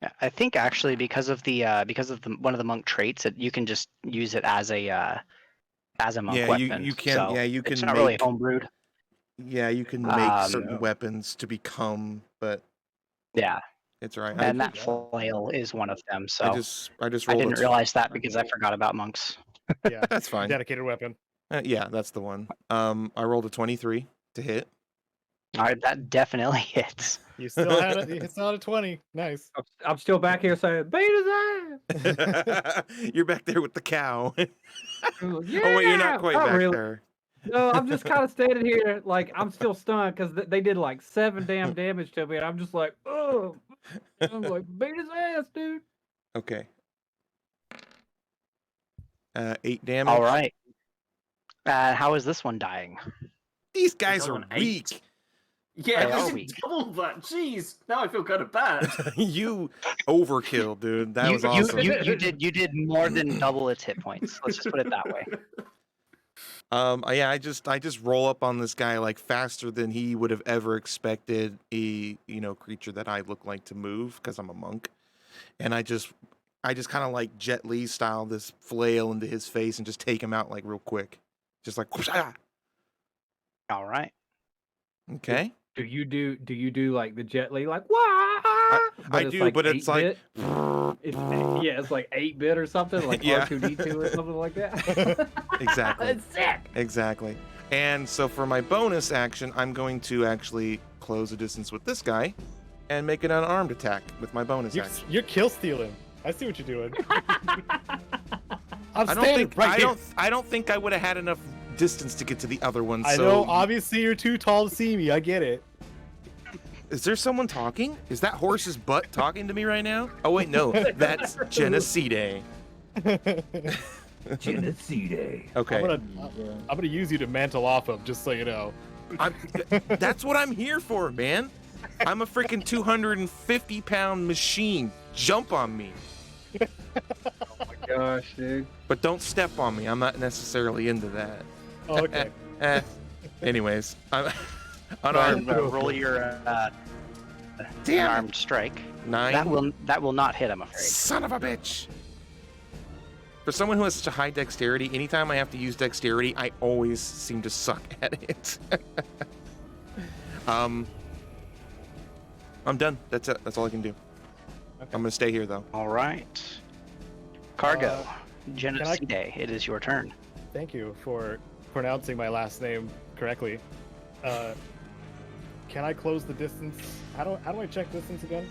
Yeah, I think actually because of the one of the monk traits, you can just use it as a monk Yeah, weapon. you can. So Yeah, you can it's not really make. homebrewed. Yeah, you can make certain No. weapons to become, but Yeah, it's all right. and I, that flail is one of them. So I just I rolled. didn't realize that because I forgot about monks. Yeah. That's fine. Dedicated weapon. Yeah, that's the one. I rolled a 23 to hit. All right, that definitely hits. You still had it. You still had a 20. Nice. I'm still back here saying, beat his ass. You're back there with the cow. I'm like, Oh wait, you're "Yeah!" not quite back really. there. No, I'm just kind of standing here like I'm still stunned because they did like 7 damn damage to me, and I'm just like, oh. I'm like, beat his ass, dude. Okay. 8 damage. All right. How is this one dying? These guys got are an 8. weak. Yeah, They I are didn't weak. double that. Jeez, now I feel kind of bad. You overkill, dude. That you, was awesome. you did more than double its hit points. Let's just put it that way. Yeah, I just roll up on this guy like faster than he would have ever expected a creature that I look like to move because I'm a monk, and I just kind of like Jet Li style this flail into his face and just take him out like real quick, just like whoosh, ah. All right. Okay. Do you do like the Jet Li like wah but I it's do, like but it's like 8-bit. It's like 8-bit or something, like Yeah. R2D2 or something like that. Exactly. It's sick. Exactly. And so for my bonus action, I'm going to actually close the distance with this guy and make an unarmed attack with my bonus action. You're kill stealing. I see what you're doing. I'm I don't standing think right here. I don't think I would have had enough distance to get to the other one. I So know, obviously you're too tall to see me. I get it. is there someone talking? Is that horse's butt talking to me right now? Oh wait, no, that's Genocide. Genocide. Okay, I'm gonna use you to mantle off of, just so you know. that's what I'm here for, man. I'm a freaking 250-pound machine. Jump on me, Oh my gosh, dude. but don't step on me. I'm not necessarily into that. Oh, okay. Anyways, I'm Go ahead unarmed. and roll your Damn it. unarmed strike. 9. That will not hit, I'm afraid. Son of a bitch. For someone who has such a high dexterity, anytime I have to use dexterity, I always seem to suck at it. I'm done. That's it. That's all I can do. Okay. I'm gonna stay here though. All right. Cargo. Can Genocide. It is your turn. Thank you for pronouncing my last name correctly. Can I close the distance? How do I check distance again?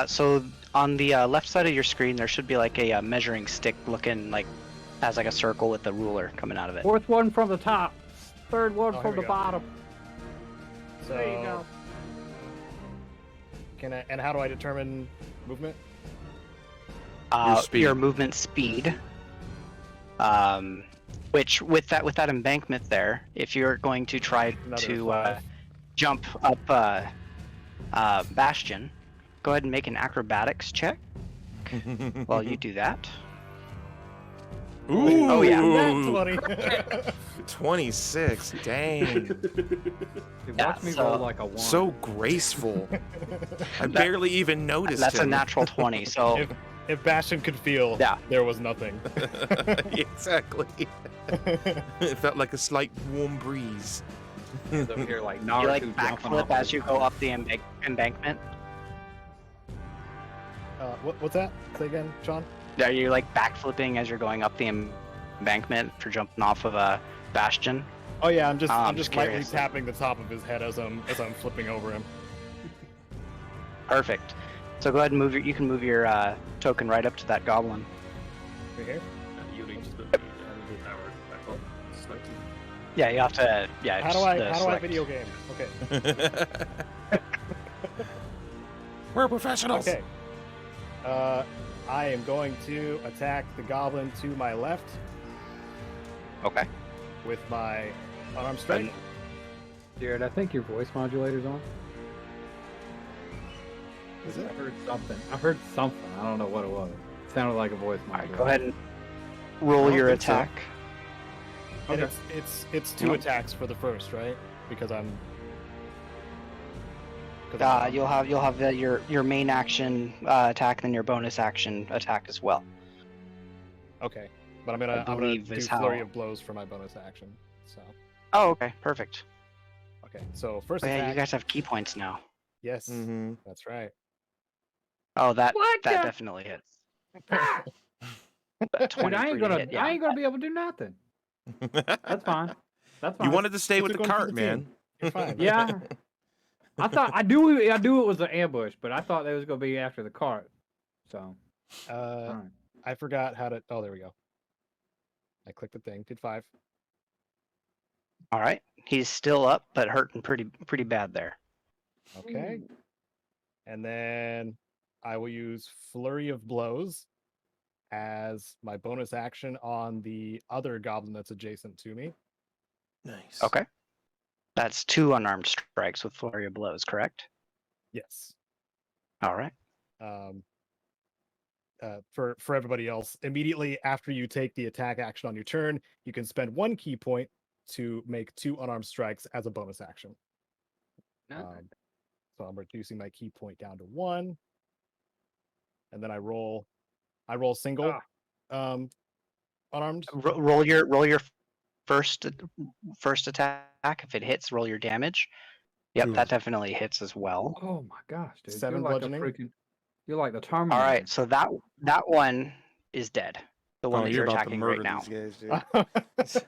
So on the left side of your screen, there should be like a measuring stick looking like has like a circle with a ruler coming out of it. 4th one from the top. 3rd one Oh, from here the we go. bottom. So There you go. Can I? And how do I determine movement? Your speed. Your movement speed. Which with that embankment there, if you're going to try Another to 5. jump up Bastion, go ahead and make an acrobatics check while you do that. Ooh, Oh, yeah. Nat 20. 26. Dang. Dude, Yeah, watch me so- roll like a 1. So graceful. I barely even noticed That's a him. natural 20. So if Bastion could feel, Yeah. there was nothing. Exactly. It felt like a slight warm breeze. He's over here like you Naruto like jumping backflip off as the- you go up the embankment. What's that? Say again, Sean? Are you like backflipping as you're going up the embankment for jumping off of a Bastion? Oh yeah, I'm I'm just just lightly curious. tapping the top of his head as I'm flipping over him. Perfect. So go ahead and you can move your token right up to that goblin. Right here. You need to put the arrow back on. Slightly. Yeah, you have to. Yeah. How do just, I select. video game? Okay. We're professionals. Okay. I am going to attack the goblin to my left Okay. with my unarmed strike. Jared, I think your voice modulator's on. Is it? I heard something. I heard something. I don't know what it was. It sounded like a voice All right. modulator. Go ahead and I roll don't your think so. attack. And Okay. it's 2 Nope. attacks for the first, right? Because I'm. You'll have your main action attack, and then your bonus action attack as well. Okay, but I'm gonna believe do is flurry how- of blows for my bonus action. So Oh, okay, perfect. okay, so first Oh, yeah, attack. you guys have key points now. Yes, Mm-hmm. that's right. Oh, that What the- definitely hits. Ah! That Dude, I 23 ain't gonna. hit, yeah. I ain't gonna be able to do nothing. That's fine. That's fine. You wanted to stay with Took the one for cart, the man. team. You're fine. Yeah. I thought I knew it was an ambush, but I thought they was gonna be after the cart. So. Alright. I forgot how to. Oh, there we go. I clicked the thing. Did 5. All right, he's still up, but hurting pretty bad there. Okay. And then I will use Flurry of Blows as my bonus action on the other goblin that's adjacent to me. Nice. Okay, that's 2 unarmed strikes with flurry of blows, correct? Yes. All right. For everybody else, immediately after you take the attack action on your turn, you can spend 1 key point to make 2 unarmed strikes as a bonus action. So I'm reducing my key point down to 1, and then I roll single unarmed. Roll your first attack. If it hits, roll your damage. Yep, Ooh. that definitely hits as well. Oh my gosh, dude! 7 you're like bludgeoning? a freaking. You're like the All Terminator. right, so that one is dead. The one Oh, that you're you're about to attacking murder right now. these guys, dude.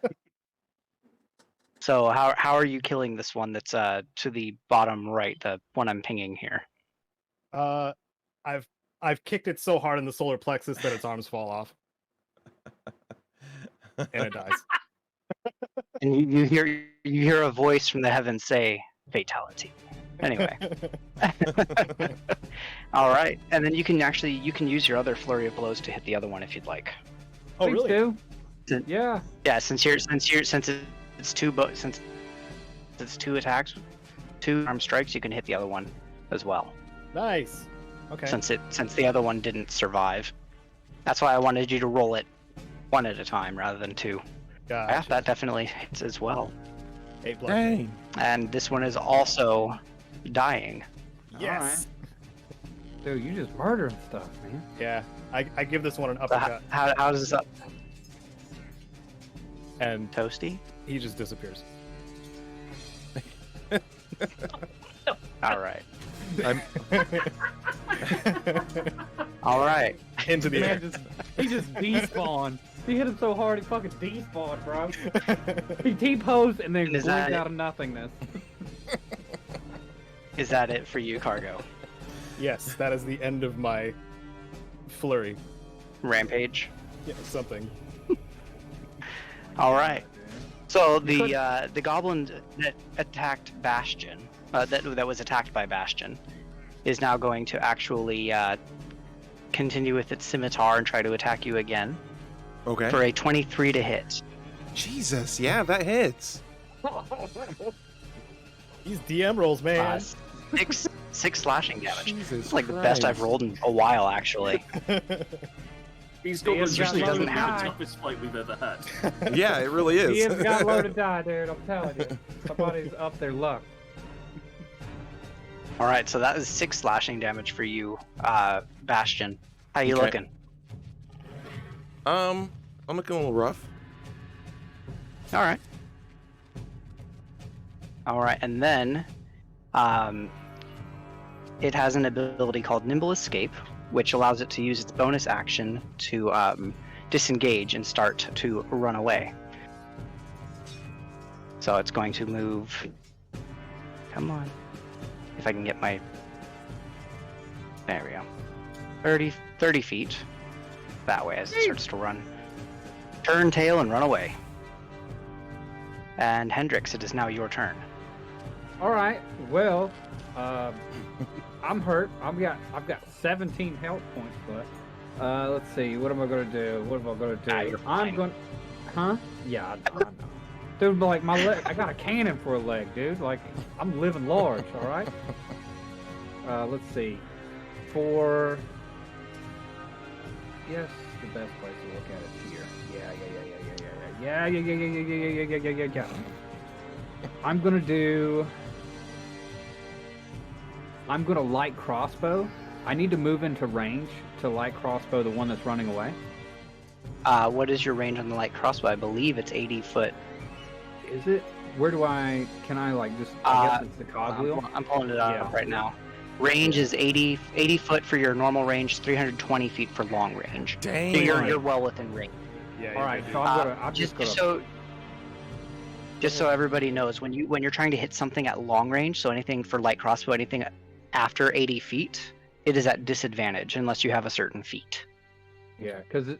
So how are you killing this one that's to the bottom right, the one I'm pinging here? I've kicked it so hard in the solar plexus that its arms fall off and it dies. And you hear a voice from the heavens say fatality. Anyway. All right, and then you can use your other flurry of blows to hit the other one if you'd like. Oh, Please really? do. Did- Yeah. Yeah, since it's two attacks, 2 arm strikes, you can hit the other one as well. Nice. Okay. Since the other one didn't survive. That's why I wanted you to roll it 1 at a time rather than 2. Yeah, Gotcha. that definitely hits as well. 8 bludgeoning. Dang. And this one is also dying. Yes. Dude, you just murdering stuff, man. Yeah. I give this one an So uppercut, how does this and Toasty? he just disappears. All right. I'm, All right. Into the air. Man, he just despawned. He hit him so hard, he fucking despawned, bro. He T-posed and then And is blinked that- out of nothingness. Is that it for you, Cargo? Yes, that is the end of my flurry. Rampage. Yeah, something. All right. So the goblin that attacked Bastion, that was attacked by Bastion, is now going to actually continue with its scimitar and try to attack you again okay. for a 23 to hit. Jesus, yeah, that hits. These DM rolls, man. 6 slashing damage. Jesus It's like the best I've Christ. rolled in a while, actually. These goblins usually usually doesn't the have to. toughest fight we've ever had. Yeah, it really is. He has got low to die, dude. I'm telling you. Somebody's up their luck. All right, so that is 6 slashing damage for you, Bastion. How you Okay. looking? I'm looking a little rough. All right. All right, and then it has an ability called Nimble Escape, which allows it to use its bonus action to disengage and start to run away. So it's going to move. Come on. If I can get my. There we go. 30 feet that way as it starts to run. Turn tail and run away. And Hendrix, it is now your turn. All right. Well, I'm hurt. I've got 17 health points, but let's see. What am I gonna do? What am I gonna do? Ah, you're I'm fine. going. Huh? Yeah, I know. Dude, like my leg. I got a cannon for a leg, dude. Like I'm living large. All right. Let's see. For yes, the best place to look at it here. Yeah. I'm gonna light crossbow. I need to move into range to light crossbow the one that's running away. What is your range on the light crossbow? I believe it's 80 foot. Is it? Where do I? Can I like just? I guess it's the cogwheel. I'm pulling it up Yeah. right now. Range is 80 foot for your normal range, 320 feet for long range. Dang. So you're well within range. Yeah. All right, good, so dude. I'm Just so everybody knows, when you're trying to hit something at long range, so anything for light crossbow, anything after 80 feet, it is at disadvantage unless you have a certain feat. Yeah, because it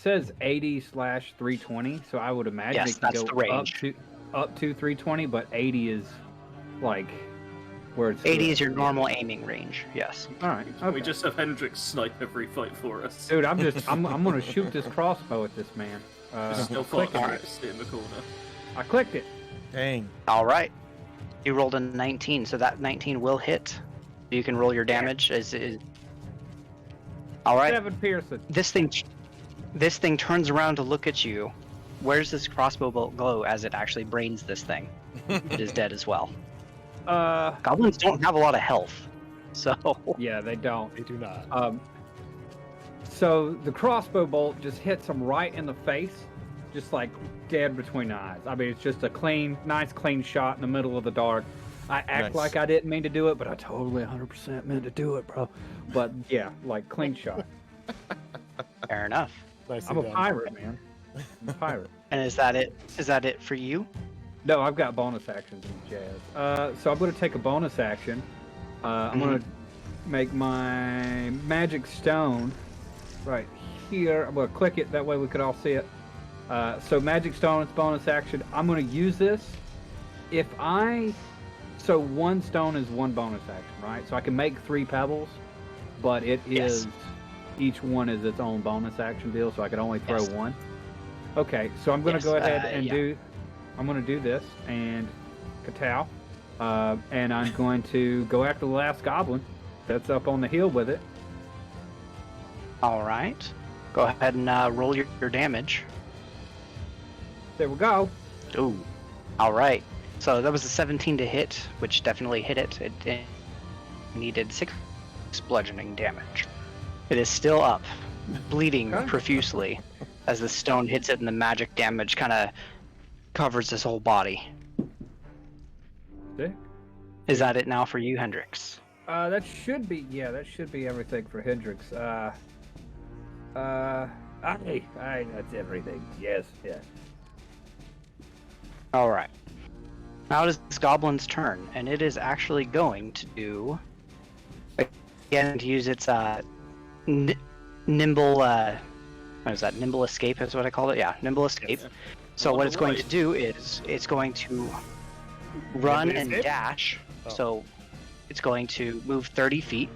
says 80/320, so I would imagine Yes, it can that's go the range. up to 320, but 80 is like where it's. 80 is your normal aiming range. Yes. All right. Okay. We just have Hendrix snipe every fight for us. Dude, I'm gonna shoot this crossbow at this man. Just still click fucking it. sit in the corner. I clicked it. Dang. All right. You rolled a 19, so that 19 will hit. You can roll your damage. All right. 7 Pearson. This thing turns around to look at you. Where's this crossbow bolt go as it actually brains this thing? It is dead as well. Goblins don't have a lot of health, so Yeah, they don't. They do not. So the crossbow bolt just hits him right in the face, just like dead between the eyes. I mean, it's just a nice clean shot in the middle of the dark. I act Nice. like I didn't mean to do it, but I totally 100% meant to do it, bro. But yeah, like clean shot. Fair enough. Nicely I'm a done. pirate, man. I'm a pirate. And is that it? Is that it for you? No, I've got bonus actions and jazz. So I'm going to take a bonus action. I'm going to make my magic stone right here. I'm going to click it. That way we could all see it. So magic stone, it's bonus action. I'm going to use this. So one stone is one bonus action, right? So I can make 3 pebbles, but it is, each one is its own bonus action deal, so I can only throw one. Okay, so I'm going to go ahead and I'm going to do this, and Katow, and I'm going to go after the last goblin that's up on the hill with it. All right. Go ahead and roll your damage. There we go. Ooh. All right. So that was a 17 to hit, which definitely hit it. It needed 6 bludgeoning damage. It is still up, bleeding profusely as the stone hits it, and the magic damage kind of covers his whole body. Sick. Is that it now for you, Hendrix? That should be everything for Hendrix. That's everything. Yes, yeah. All right. Now it is this goblin's turn, and it is actually going to do again to use its nimble. What is that? Nimble escape is what I call it. Yeah, nimble escape. So what it's going to do is it's going to run and dash. Oh. So it's going to move 30 feet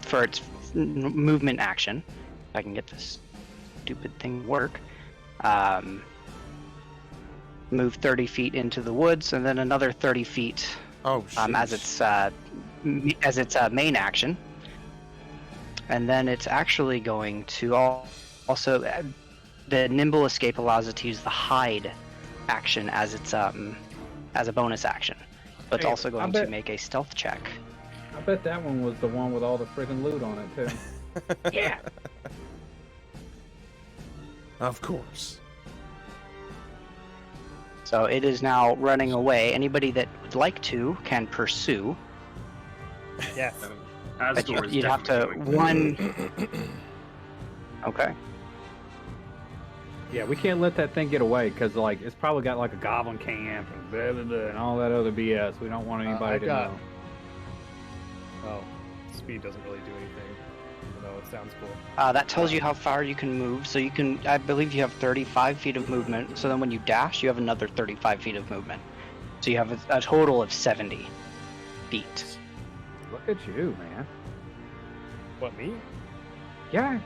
for its movement action. If I can get this stupid thing to work. Move 30 feet into the woods, and then another 30 feet as its main action. And then it's actually going to also the nimble escape allows it to use the hide action as its as a bonus action, but it's also going to make a stealth check. I bet that one was the one with all the freaking loot on it too. Yeah. Of course. So it is now running away. Anybody that would like to can pursue. Yes. But Asgore is you'd have to definitely going. Okay. Yeah, we can't let that thing get away because like it's probably got like a goblin camp and blah, blah, blah, and all that other BS. We don't want anybody to know. Oh, speed doesn't really do anything, even though it sounds cool. That tells you how far you can move. So you can, I believe you have 35 feet of movement. So then when you dash, you have another 35 feet of movement. So you have a total of 70 feet. Look at you, man. What, me? Yeah,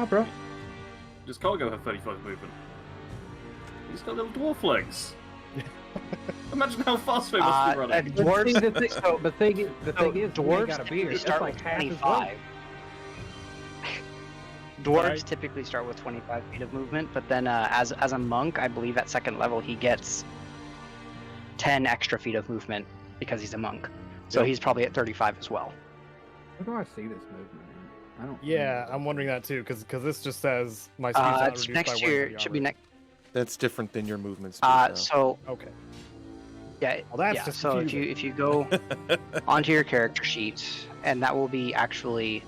bro. Does Cargo have 35 movement? He's got little dwarf legs. Imagine how fast they must be running. Dwarves, The thing is, dwarves got a beard. typically That's start like with half his weight. 25. Dwarves Sorry. typically start with 25 feet of movement, but then as a monk, I believe at second level he gets 10 extra feet of movement because he's a monk. So he's probably at 35 as well. Where do I see this movement? Man? I don't. Yeah, I'm wondering that too, because this just says my speed's not It's reduced next by to 1 your, for the should be armor. next. That's different than your movement speed. though. So Okay. yeah, Well, that's yeah. just So confusing. if you go onto your character sheet, and that will be actually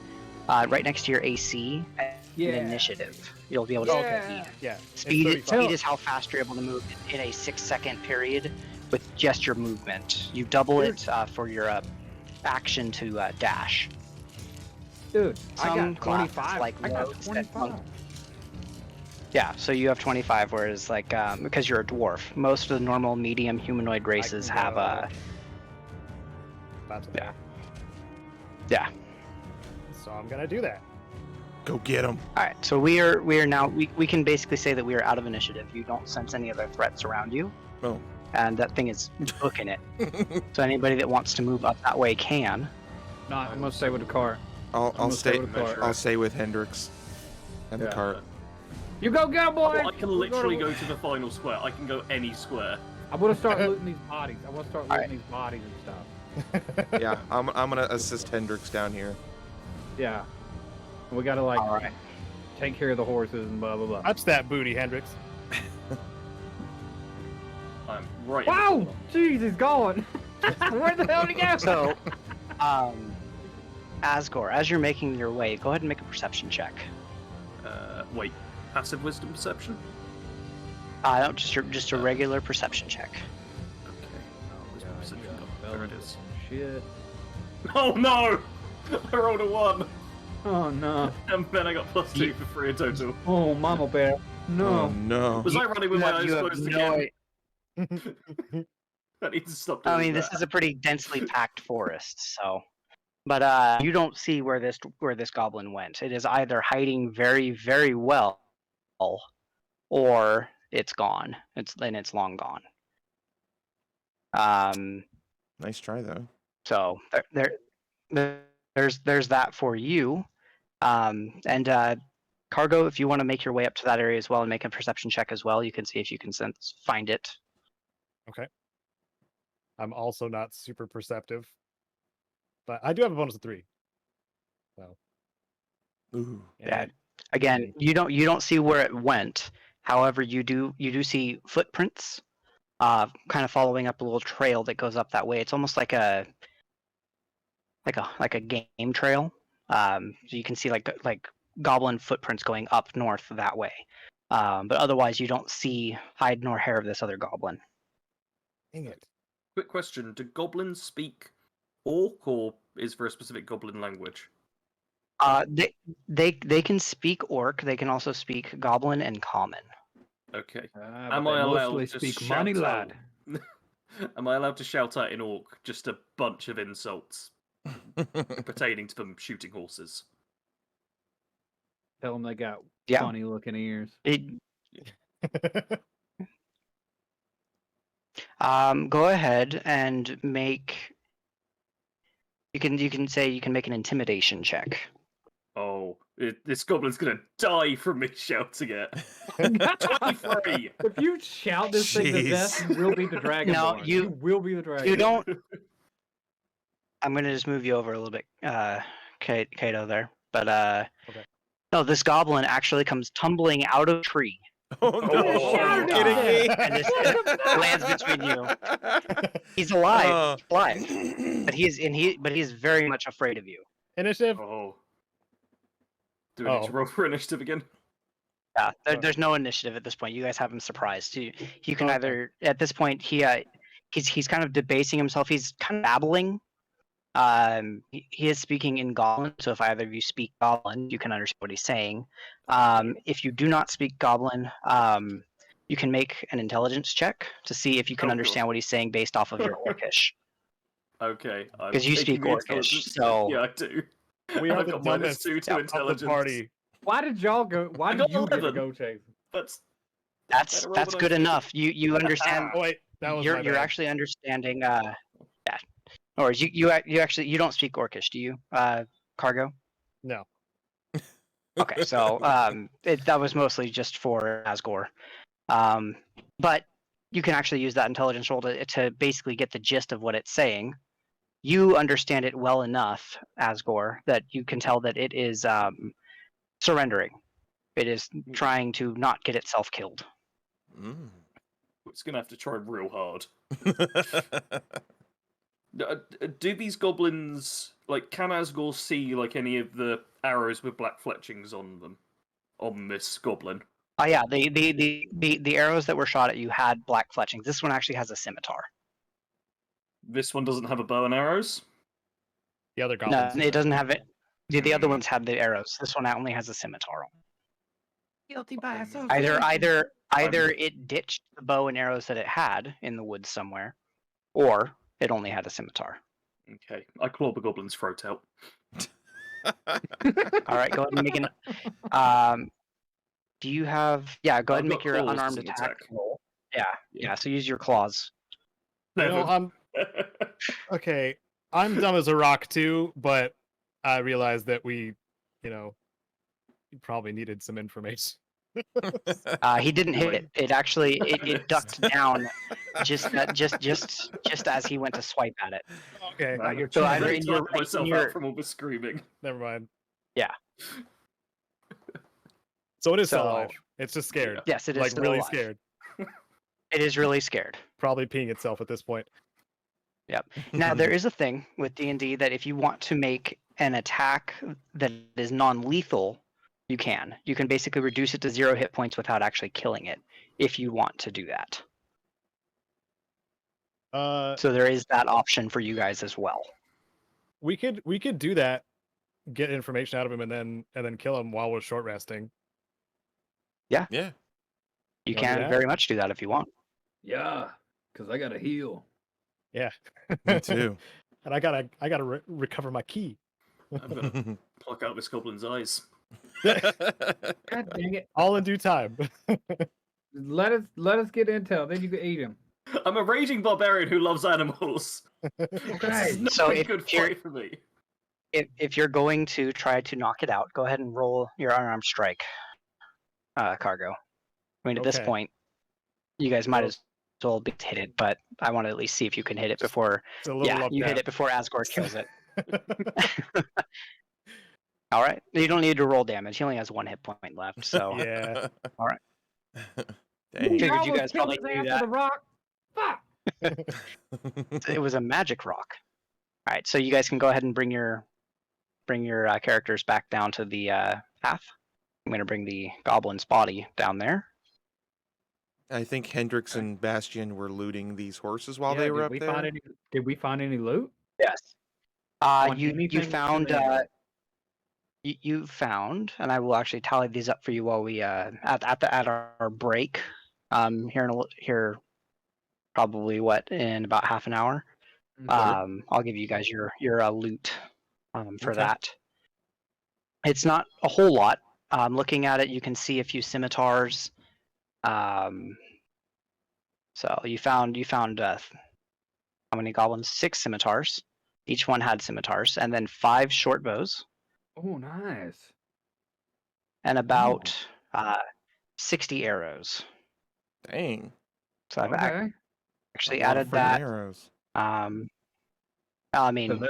right next to your AC and Yeah. initiative. You'll be able to Okay. see Yeah. speed. It's 35. Speed is how fast you're able to move in a 6-second period with just your movement. You double it for your action to dash. Dude, I Some got classes 25. like I got rogues that 25. monk- Yeah, so you have 25, whereas like because you're a dwarf, most of the normal medium humanoid races can have go- That's yeah. Yeah. So I'm gonna do that. Go get him. All right, so we are now we can basically say that we are out of initiative. You don't sense any other threats around you, Oh. and that thing is booking it. So anybody that wants to move up that way can. No, I'm gonna stay with the cart. I'll gonna stay stay. with the cart. I'll stay with Hendrix and the Yeah. cart. You go, get 'em, boy. I can literally go to the final square. I can go any square. I'm gonna start looting these bodies. I want to start looting Alright. these bodies and stuff. Yeah, I'm gonna assist Hendrix down here. Yeah. We gotta like All right. take care of the horses and blah blah blah. Touch that booty, Hendrix. I'm right. in the Wow! corner. Jeez, he's gone. Where the hell did he go? So, Asgore, as you're making your way, go ahead and make a perception check. Wait, passive wisdom perception? No, just a regular perception check. Okay. Wisdom God, perception. God, There it is. Shit. Oh no! I rolled a 1, Oh no. and then I got +2 for 3 in total. Oh, Mama Bear. No. Oh no. Was I running with my eyes You have closed no again? i- I need to stop doing I mean, that. this is a pretty densely packed forest, so. But you don't see where this goblin went. It is either hiding very, very well, or it's gone. It's long gone. Nice try though. So there's that for you. And Cargo, if you want to make your way up to that area as well and make a perception check as well, you can see if you can find it. Okay. I'm also not super perceptive, but I do have a bonus of 3. So Ooh. Yeah. Again, you don't see where it went. However, you do see footprints, kind of following up a little trail that goes up that way. It's almost like a game trail. So you can see like goblin footprints going up north that way. But otherwise, you don't see hide nor hair of this other goblin. dang it. Quick question: do goblins speak Orc, or is there a specific goblin language? They can speak Orc. They can also speak Goblin and Common. Okay. But Am they I allowed mostly to speak shout money, out? lad. Am I allowed to shout out in Orc just a bunch of insults pertaining to them shooting horses? Tell them they got Yeah. funny looking ears. Go ahead and make. You can say you can make an intimidation check. Oh, this goblin's gonna die from me shouting it. 23. If you shout this thing to death, Jeez. you will be the dragon. No, you will be the dragon. You don't. I'm gonna just move you over a little bit, Caedo there. But Okay. no, this goblin actually comes tumbling out of a tree. Oh no! Oh, Are you no. kidding me? And just lands between you. He's alive, he's alive, but he's very much afraid of you. Initiative. Oh. Do we need to roll for initiative again? Yeah, there's no initiative at this point. You guys have him surprised. You can Okay. either at this point he's kind of debasing himself. He's kind of babbling. He is speaking in Goblin, so if either of you speak Goblin, you can understand what he's saying. If you do not speak Goblin, you can make an intelligence check to see if you can Oh, understand what he's saying based off of your Orcish. Okay. I'm 'Cause you taking speak the Orcish, intelligence. so- Yeah, I do. We are I've the got dumbest -2 to of the intelligence. party. Why did y'all go? Why I did got you get to 11. go chase? That's That's good enough. You understand. Oh wait, that was You're my bad. actually understanding. Yeah. Or you actually you don't speak Orcish, do you, Cargo? No. Okay, so that was mostly just for Asgore. But you can actually use that intelligence roll to basically get the gist of what it's saying. You understand it well enough, Asgore, that you can tell that it is surrendering. It is trying to not get itself killed. Mm. It's gonna have to try real hard. Do these goblins can Asgore see any of the arrows with black fletchings on them on this goblin? Oh yeah, the arrows that were shot at you had black fletchings. This one actually has a scimitar. This one doesn't have a bow and arrows. The other No, goblins. it doesn't have it. The other ones had the arrows. This one only has a scimitar. Guilty by association. Either it ditched the bow and arrows that it had in the woods somewhere, or it only had a scimitar. Okay, I claw the goblin's throat out. All right, go ahead and make an. Do you have? Yeah, go ahead and I've make got your claws unarmed as an attack attack. roll. Yeah, Yeah. yeah. So use your claws. You know, okay. I'm dumb as a rock too, but I realized that we probably needed some information. He didn't hit it. It actually it ducked down just as he went to swipe at it. Okay, Man, you're I'm either trying in to your- talk myself in your- out from all the screaming. never mind. Yeah. So it is still So- alive. It's just scared. Yes, it is Like still really alive. scared. It is really scared. Probably peeing itself at this point. Now there is a thing with D&D that if you want to make an attack that is non-lethal, you can. You can basically reduce it to 0 hit points without actually killing it, if you want to do that. So there is that option for you guys as well. We could do that, get information out of him, and then kill him while we're short resting. Yeah. You Wanna do can that? very much do that if you want. Yeah, because I got to heal. Yeah. Me too. And I gotta recover my key. I'm gonna pluck out this goblin's eyes. God dang it! All in due time. Let us get intel. Then you can eat him. I'm a raging barbarian who loves animals. This Okay. is not So a if good you're- fight for me. If you're going to try to knock it out, go ahead and roll your unarmed strike, Cargo. I mean, at this Okay. point, you guys might Well- as well be hit it, but I want to at least see if you can hit it before. It's a little Yeah, up you hit down. it before Asgore kills it. All right, you don't need to roll damage. He only has 1 hit point left, so Yeah. Dang. Figured you almost guys killed probably his knew ass that. with a rock. Fuck. It was a magic rock. All right, so you guys can go ahead and bring your characters back down to the path. I'm gonna bring the goblin's body down there. I think Hendrix and Bastion were looting these horses while Yeah, they were did up we there. Find any, did we find any loot? Yes. On You anything found that's in there? you found, and I will actually tally these up for you while we at our break. Here probably in about half an hour. Okay. I'll give you guys your loot for Okay. that. It's not a whole lot. Looking at it, you can see a few scimitars. So you found how many goblins? 6 scimitars. Each one had scimitars, and then 5 short bows, Oh, nice. and about 60 arrows. Dang. So I've Okay. actually A lot of added friggin' that. arrows. I So mean,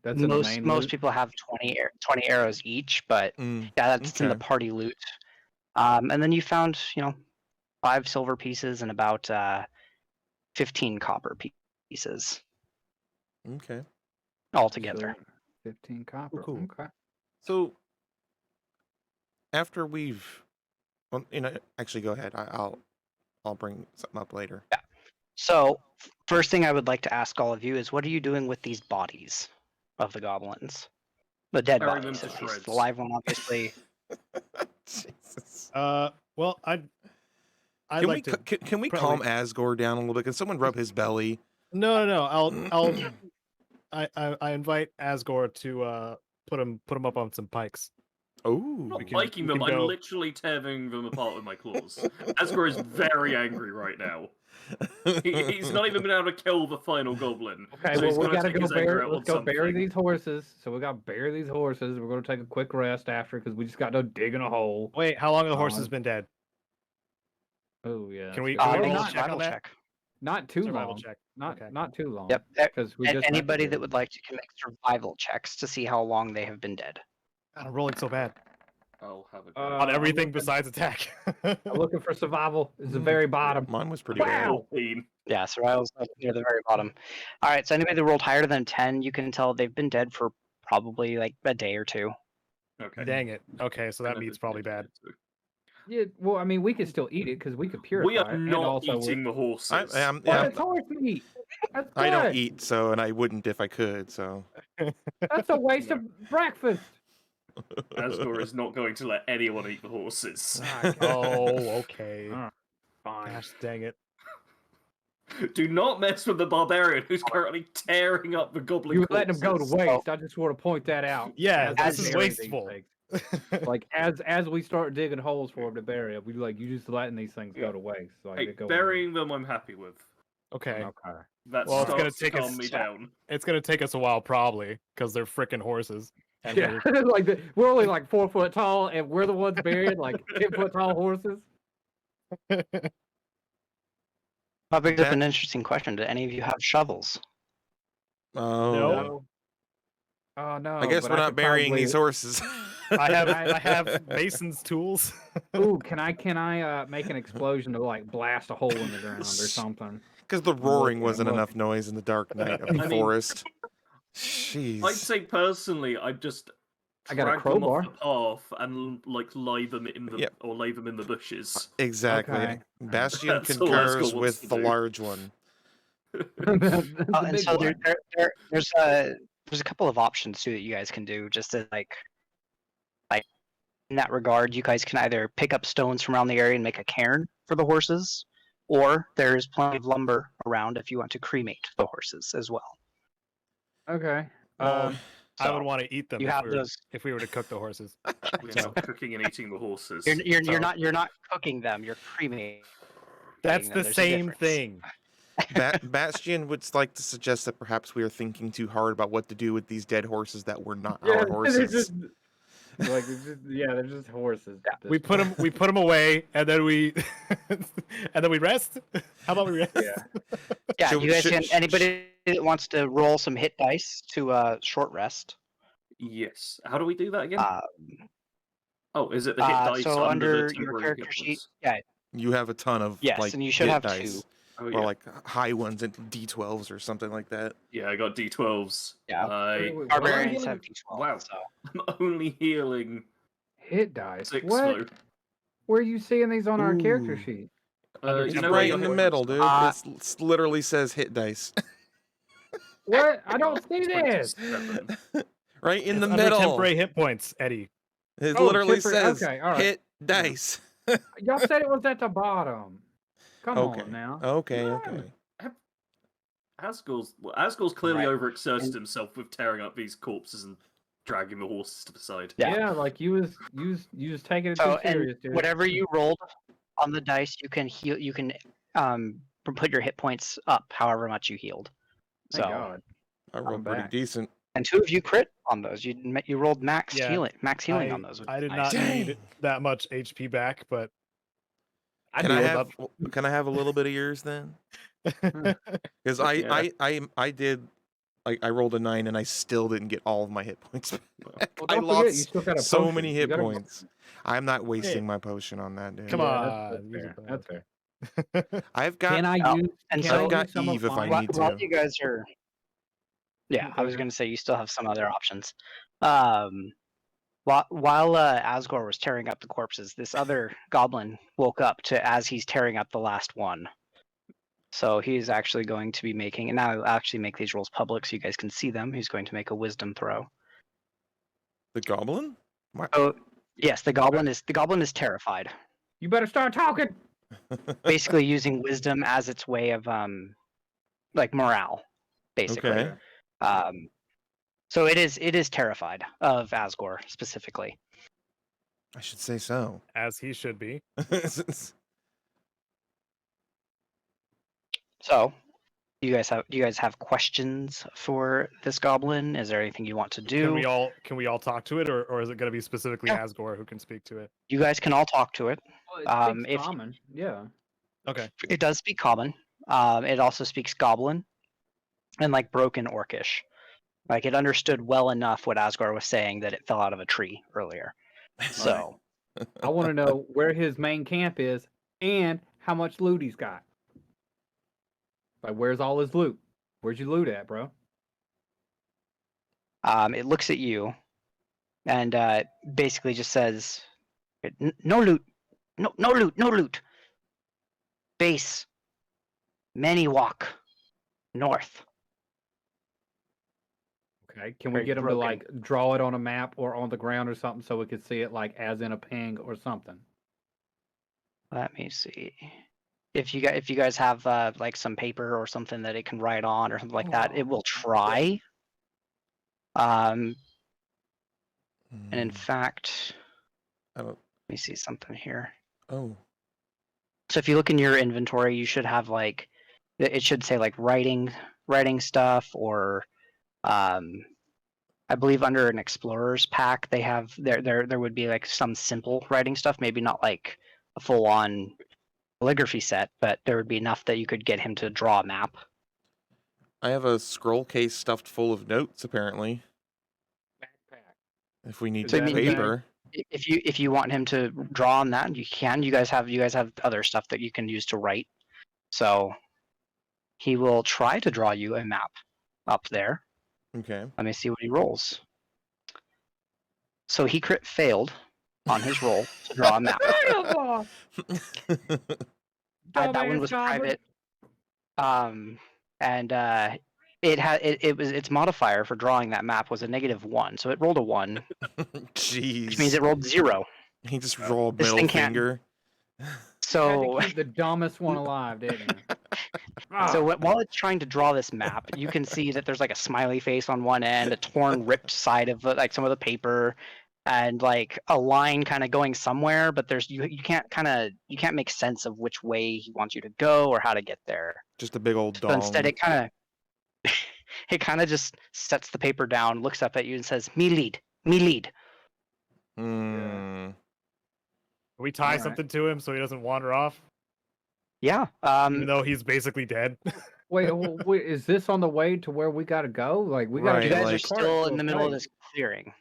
that's in the main most loot? people have 20 arrows each, but Mm, yeah, that's in the okay. party loot. And then you found 5 silver pieces and about 15 copper pieces Okay. altogether. So, 15 copper. cool. Okay. So after we've, well, actually, go ahead. I'll bring something up later. So, first thing I would like to ask all of you is, what are you doing with these bodies of the goblins? The dead Bury them bodies, to at least. shreds. The live one, obviously. Jesus. Well, I'd Can like to. can we probably- calm Asgore down a little bit? Can someone rub his belly? No. I invite Asgore to put him up on some pikes. Oh. I'm not We can- biking we them, can I'm go- literally tearing them apart with my claws. Asgore is very angry right now. He's not even been able to kill the final goblin. Okay, so well, he's we gonna gotta take go his anger bury. out Let's on go bury something. these horses. So we gotta bury these horses. We're gonna take a quick rest after because we just got done digging a hole. Wait, how long have the Oh, horses been dead? Oh yeah. Can we- that's can good. we Well, roll a not, check on Survival that? check. not too Survival long. check. Not Okay. not too long. Yep. Because we just Anybody met that would like to can make survival checks to see how long they have been dead. God, I'm rolling so bad I'll have a on I'm everything looking- besides attack. I'm looking for survival. It's the very bottom. Mine was pretty Wow. 14. Yeah, survival's up near the very bottom. All right, so anybody that rolled higher than 10, you can tell they've been dead for probably like a day or 2. Okay. Dang it. Okay, so that And meat's if probably it's- bad. Yeah. Well, I mean, we could still eat it because we could purify We it. are and not also eating the horses. I am. Well, Yeah, it's horse meat. That's I don't good. eat, so and I wouldn't if I could. So That's a waste of breakfast. Asgore is not going to let anyone eat the horses. Oh, okay. Fine. Gosh, dang it. Do not mess with the barbarian who's currently tearing up the goblin You let him go to corpses. waste. I just want to point that out. Yeah, as this we is bury these wasteful. things. Like as we start digging holes for him to bury them, we like you just letting these things go Yeah. to waste. Like Hey, they go burying them I'm happy with. Okay. Okay. That Well, it's gonna starts to take us- calm me down. It's gonna take us a while probably, because they're freaking horses. And Yeah, like we're only like 4 foot tall, and we're the ones buried like 10-foot tall horses. That brings up That- an interesting question. Do any of you have shovels? oh, No. Oh no! I guess but we're not could burying probably- these horses. I have mason's tools. Ooh, can I make an explosion to like blast a hole in the ground or something? Because the roaring wasn't look. enough noise in the dark night of the I mean, forest. I'd Jeez. say personally, I'd just I got a drag them off crowbar. the path and like lay them in the Yep. or lay them in the bushes. Exactly. Okay. Bastion That's all concurs Asgore wants with to the do. large one. The And big so one. there's a couple of options too that you guys can do. Just to like in that regard, you guys can either pick up stones from around the area and make a cairn for the horses, or there's plenty of lumber around if you want to cremate the horses as well. Okay. Well, I would So, want to eat them you have those. if we were to cook the horses. We're So- not cooking and eating the horses. You're So- not cooking them. You're cremating. That's them. the There's a same difference. thing. Bastion would like to suggest that perhaps we are thinking too hard about what to do with these dead horses that were not our they're horses. just like they're just horses. at this We put point. them away, and then we rest. How about we rest? Yeah. Yeah, Should- you guys should- can. Anybody that wants to roll some hit dice to short rest. Yes. How do we do that again? Uh, Is it the hit dice so under under the your temporary character hit sheet, points? yeah, You have a ton of yes, like and you should hit have dice, two. Oh or yeah. like high ones and D12s or something like that. Yeah, I got D12s. Yeah. Wait, what? Barbarians I'm have only- D12. Wow. So. I'm only healing Hit dice. 6 What? though. Where are you seeing these on our character Ooh. sheet? Under You It's know right where in the your middle, hit dude. points It literally says hit dice. What? I are? don't see this. 27. Right in the It's under middle. temporary hit points, Eddie. It Oh, literally temporary- says okay, all right. hit dice. Y'all said it was at the bottom. Come Okay. on now. Okay, No. okay. Asgore's clearly Right. overexerted himself with tearing up these corpses and dragging the horses to the side. Yeah. Yeah, like you was taking it So too serious, dude. whatever you rolled on the dice, you can heal. You can put your hit points up, however much you healed. Thank So God. I rolled pretty back. decent. and 2 of you crit on those. You rolled max Yeah, healing on those. which I is did nice. not need Dang. that much HP back, but Can do I it have can I have a little bit of yours then? Because Yeah. I did like I rolled a 9 and I still didn't get all of my hit points back. Well, I don't forget, you lost still got a so potion. many You hit gotta- points. I'm not wasting my potion on that, dude. Come Yeah, on, that's use fair. it, That's bro. fair. I've got Can I Oh, use? and can so- I I've got use some of Eve if I mine? need While to. you guys are, yeah, I was Okay. gonna say you still have some other options. While Asgore was tearing up the corpses, this other goblin woke up to as he's tearing up the last one. So he's actually going to be making, and now I'll actually make these rolls public so you guys can see them. He's going to make a wisdom throw. The goblin? So yes, the goblin is terrified. You better start talking. Basically using wisdom as its way of like morale, basically. Okay. So it is terrified of Asgore specifically. I should say so. As he should be. So do you guys have questions for this goblin? Is there anything you want to do? Can we all talk to it, or is it going to be specifically Yeah. Asgore who can speak to it? You guys can all talk to it. Well, it Um, speaks if- common. Yeah. Okay. It does speak common. It also speaks goblin and like broken orcish. Like it understood well enough what Asgore was saying that it fell out of a tree earlier. So I want to know where his main camp is and how much loot he's got. Like, where's all his loot? Where's your loot at, bro? it looks at you and basically just says, "No loot, no loot, no loot. Base, many walk north." Okay. Can we Very get him to broken. like draw it on a map or on the ground or something so we could see it like as in a ping or something? Let me see. If you guys have like some paper or something that it can write on or something like that, it will try. And in fact, I don't. let me see something here. Oh. So if you look in your inventory, you should have like it should say like writing stuff or I believe under an explorer's pack they have there would be like some simple writing stuff, maybe not like a full on calligraphy set, but there would be enough that you could get him to draw a map. I have a scroll case stuffed full of notes, apparently. Backpack. If we need Is So to you mean paper. if you want him to draw on that, you can. You guys have other stuff that you can use to write. So he will try to draw you a map up there. Okay. Let me see what he rolls. So he crit failed on his roll to draw a map. That one was private. And its modifier for drawing that map was a -1, so it rolled a 1, Jeez. which means it rolled 0. He just rolled This middle thing can't- finger. So Had to keep the dumbest one alive, didn't you? So while it's trying to draw this map, you can see that there's like a smiley face on one end, a torn, ripped side of like some of the paper, and like a line kind of going somewhere. But there's you can't make sense of which way he wants you to go or how to get there. Just a big old So dong. instead, it kind of just sets the paper down, looks up at you, and says, "Me lead, me lead." Hmm. We tie Alright. something to him so he doesn't wander off, Yeah. even though he's basically dead. Wait, is this on the way to where we gotta go? Like we gotta. Right, You guys like- are still in the middle of this clearing.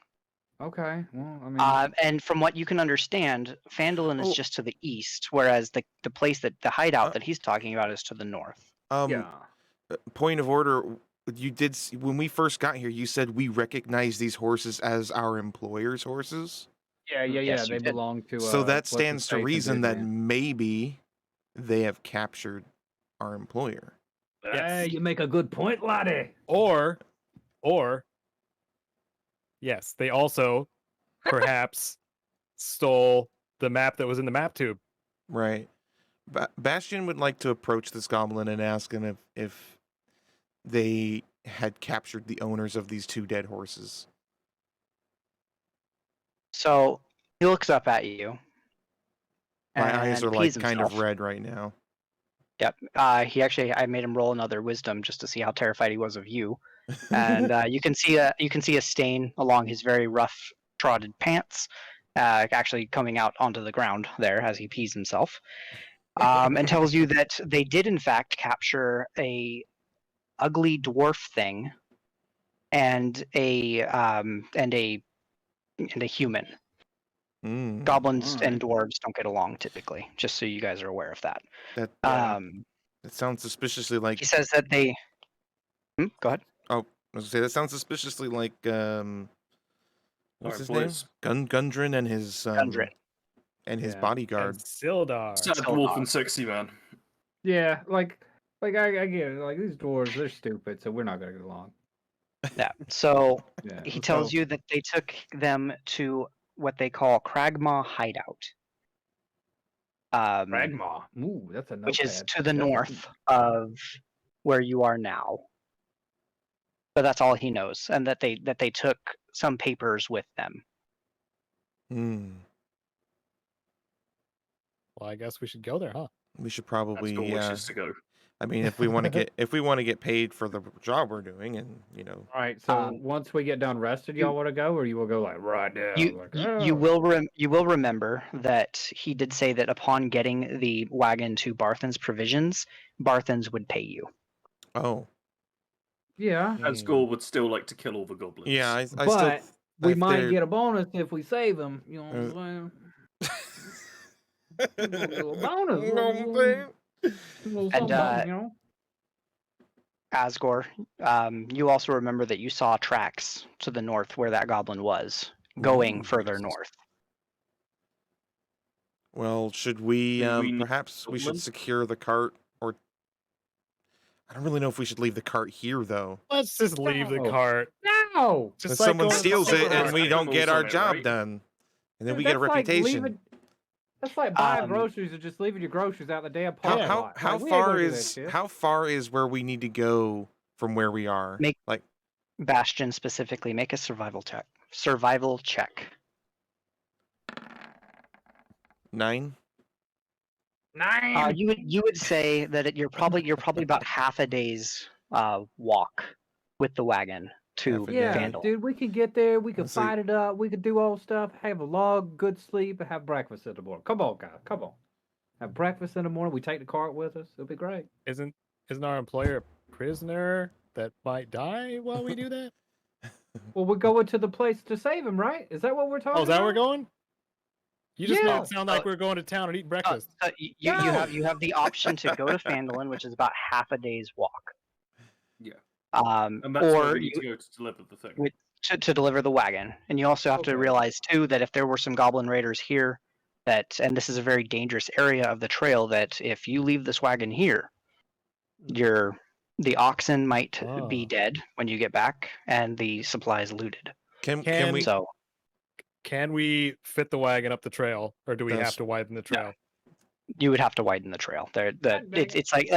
Okay, well, I mean, And from what you can understand, Phandelver is Oh. just to the east, whereas the place that the hideout that he's talking about is to the north. yeah. Point of order. You did when we first got here. You said we recognize these horses as our employer's horses. Yeah, Yes, they you did. belong to. So that what's his stands to face in reason that Disneyland. maybe they have captured our employer. Yes. You make a good point, laddie. Or, yes, they also perhaps stole the map that was in the map tube. Right. Bastion would like to approach this goblin and ask him if they had captured the owners of these 2 dead horses. So he looks up at you. My eyes and are like pees kind of himself. red right now. Yep. I made him roll another wisdom just to see how terrified he was of you. And you can see a stain along his very rough trodden pants, actually coming out onto the ground there as he pees himself, and tells you that they did in fact capture a ugly dwarf thing and a human. Goblins and dwarves don't get along typically, just so you guys are aware of that. That that sounds suspiciously like. He says that they. Go ahead. I was gonna say that sounds suspiciously like what's his boys. name? Gundren and his Gundren. and his Yeah. bodyguard. And Sildar. Sad Still dwarf not. and sexy man. Yeah, like I get it. Like these dwarves, they're stupid, so we're not gonna get along. Yeah. So Yeah. he tells you that they took them to what they call Cragmaw Hideout. Pragma. Ooh, that's a Which is notepad. to the That's a- north of where you are now. But that's all he knows, and that they took some papers with them. Well, I guess we should go there, huh? We should That's probably. got wishes to go. I mean, if we want to get paid for the job we're doing, and All right. So once we get done rested, y'all you- want to go, or you will go like right now? You like, you will remember that he did say that upon getting the wagon to Barthen's provisions, Barthen's would pay you. Oh, Yeah, Asgore would still like to kill all the goblins. yeah. I but still. we if might they're- get a bonus if we save them. You know what I'm saying? A little bonus. You know what I'm saying? Little And, something, you know? Asgore, you also remember that you saw tracks to the north where that goblin was, going Ooh. further north. Well, should we? Do we need Perhaps we should goblin? secure the cart, or I don't really know if we should leave the cart here though. Let's just leave the No. cart. No! Just If like someone going to steals it and supermarket. we don't get our Animals on it, job right? done, and then Dude, we get a that's like reputation. leaving- That's like buying Um, groceries and just leaving your groceries out the damn How parking how lot. how Like, we ain't far gonna do that is shit. how far is where we need to go from where we are? Make- Like Bastion specifically, make a survival check. Survival check. 9. 9. You would say that you're probably about half a day's walk with the wagon to Half a Yeah, day. Vandal. dude, we can get there. We can Let's see. fight it up. We can do all stuff. Have a log, good sleep, and have breakfast in the morning. Come on, guys. Come on. Have breakfast in the morning. We take the cart with us. It'll be great. Isn't our employer a prisoner that might die while we do that? Well, we're going to the place to save him, right? Is that what we're talking Oh, is that about? where we're going? You just made Yeah. it sound like we're going to town and eating breakfast. You have the option to go to Phandelver, which is about half a day's walk. Yeah. And that's where Or we need you, to go to deliver the thing. with, to deliver the wagon. And you also have to Okay. realize too that if there were some goblin raiders here, and this is a very dangerous area of the trail, that if you leave this wagon here, the oxen might be Oh. dead when you get back, and the supplies looted. Can we? So Can we fit the wagon up the trail, or do we That's- have to widen the trail? you would have to widen the trail. God dang It's like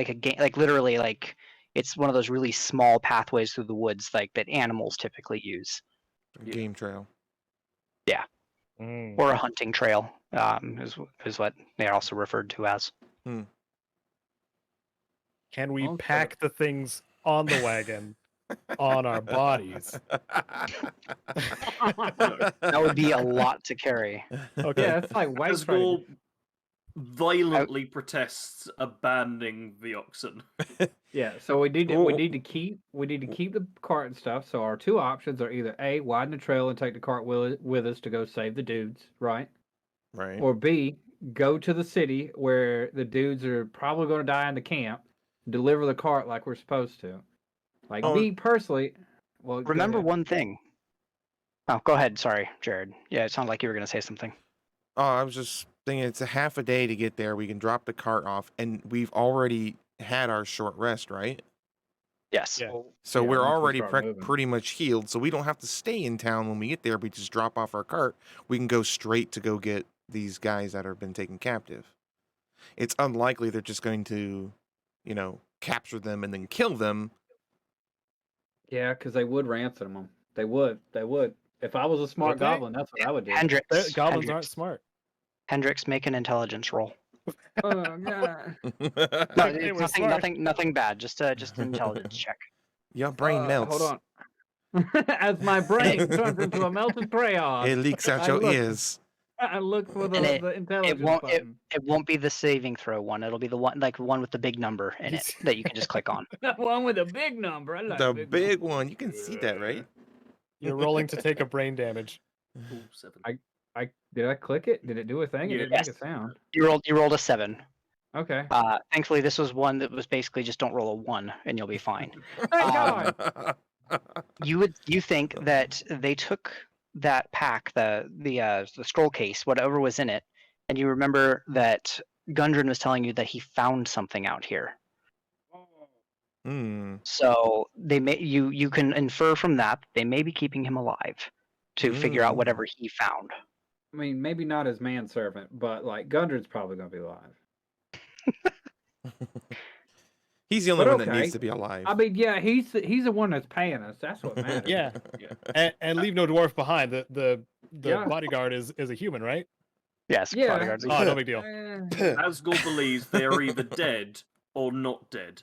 a game, like literally like it's one of those really small pathways through the woods like that animals typically use, Game trail. Mm. or a hunting trail, is what they're also referred to as. Can we Okay. pack the things on the wagon on our bodies? That would be a lot to carry. Okay. Yeah, it's like white trying Asgore violently protests abandoning the oxen. Yeah, so we need to Well- keep the cart and stuff. So our two options are either A, widen the trail and take the cart with us to go save the dudes, right? Right. Or B, go to the city where the dudes are probably going to die in the camp, deliver the cart like we're supposed to. Like Oh. me personally, well, go Remember ahead. one thing. Oh, go ahead. Sorry, Jared. Yeah, it sounded like you were going to say something. Oh, I was just thinking it's a half a day to get there. We can drop the cart off, and we've already had our short rest, right? Yes. Yeah. So Yeah, we're once we already start moving. pretty much healed, so we don't have to stay in town when we get there. We just drop off our cart. We can go straight to go get these guys that have been taken captive. It's unlikely they're just going to, capture them and then kill them. Yeah, because they would ransom them. They would. If I was a smart Would they? goblin, that's what I would do. Hendrix. Goblins aren't smart. Hendrix, make an intelligence roll. Oh god. No, They it's were smart. nothing bad. Just an intelligence check. Your brain melts. Hold on. As my brain turns into a melted crayon, It leaks out I your look- ears. I look for And the intelligence button. It won't be the saving throw one. It'll be the one with the big number in it that you can just click on. The one with a big number. I like The big big one. You can see that, right? You're rolling to take a brain damage. Ooh, 7. Did I click it? Did it do a thing? It didn't Yes. make a sound. You rolled a 7. Okay. Thankfully, this was one that was basically just don't roll a 1 and you'll be fine. Thank God. You think that they took that pack, the scroll case, whatever was in it, and you remember that Gundren was telling you that he found something out here. So you can infer from that they may be keeping him alive to figure out whatever he found. I mean, maybe not as manservant, but like Gundren's probably gonna be alive. He's the only But one that okay. needs to be alive. I mean, yeah, he's the one that's paying us. That's what matters. Yeah. Yeah. And leave no dwarf behind. The Yeah. bodyguard is a human, right? Yes, Yeah. bodyguards. Oh, no big deal. Asgore believes they are either dead or not dead.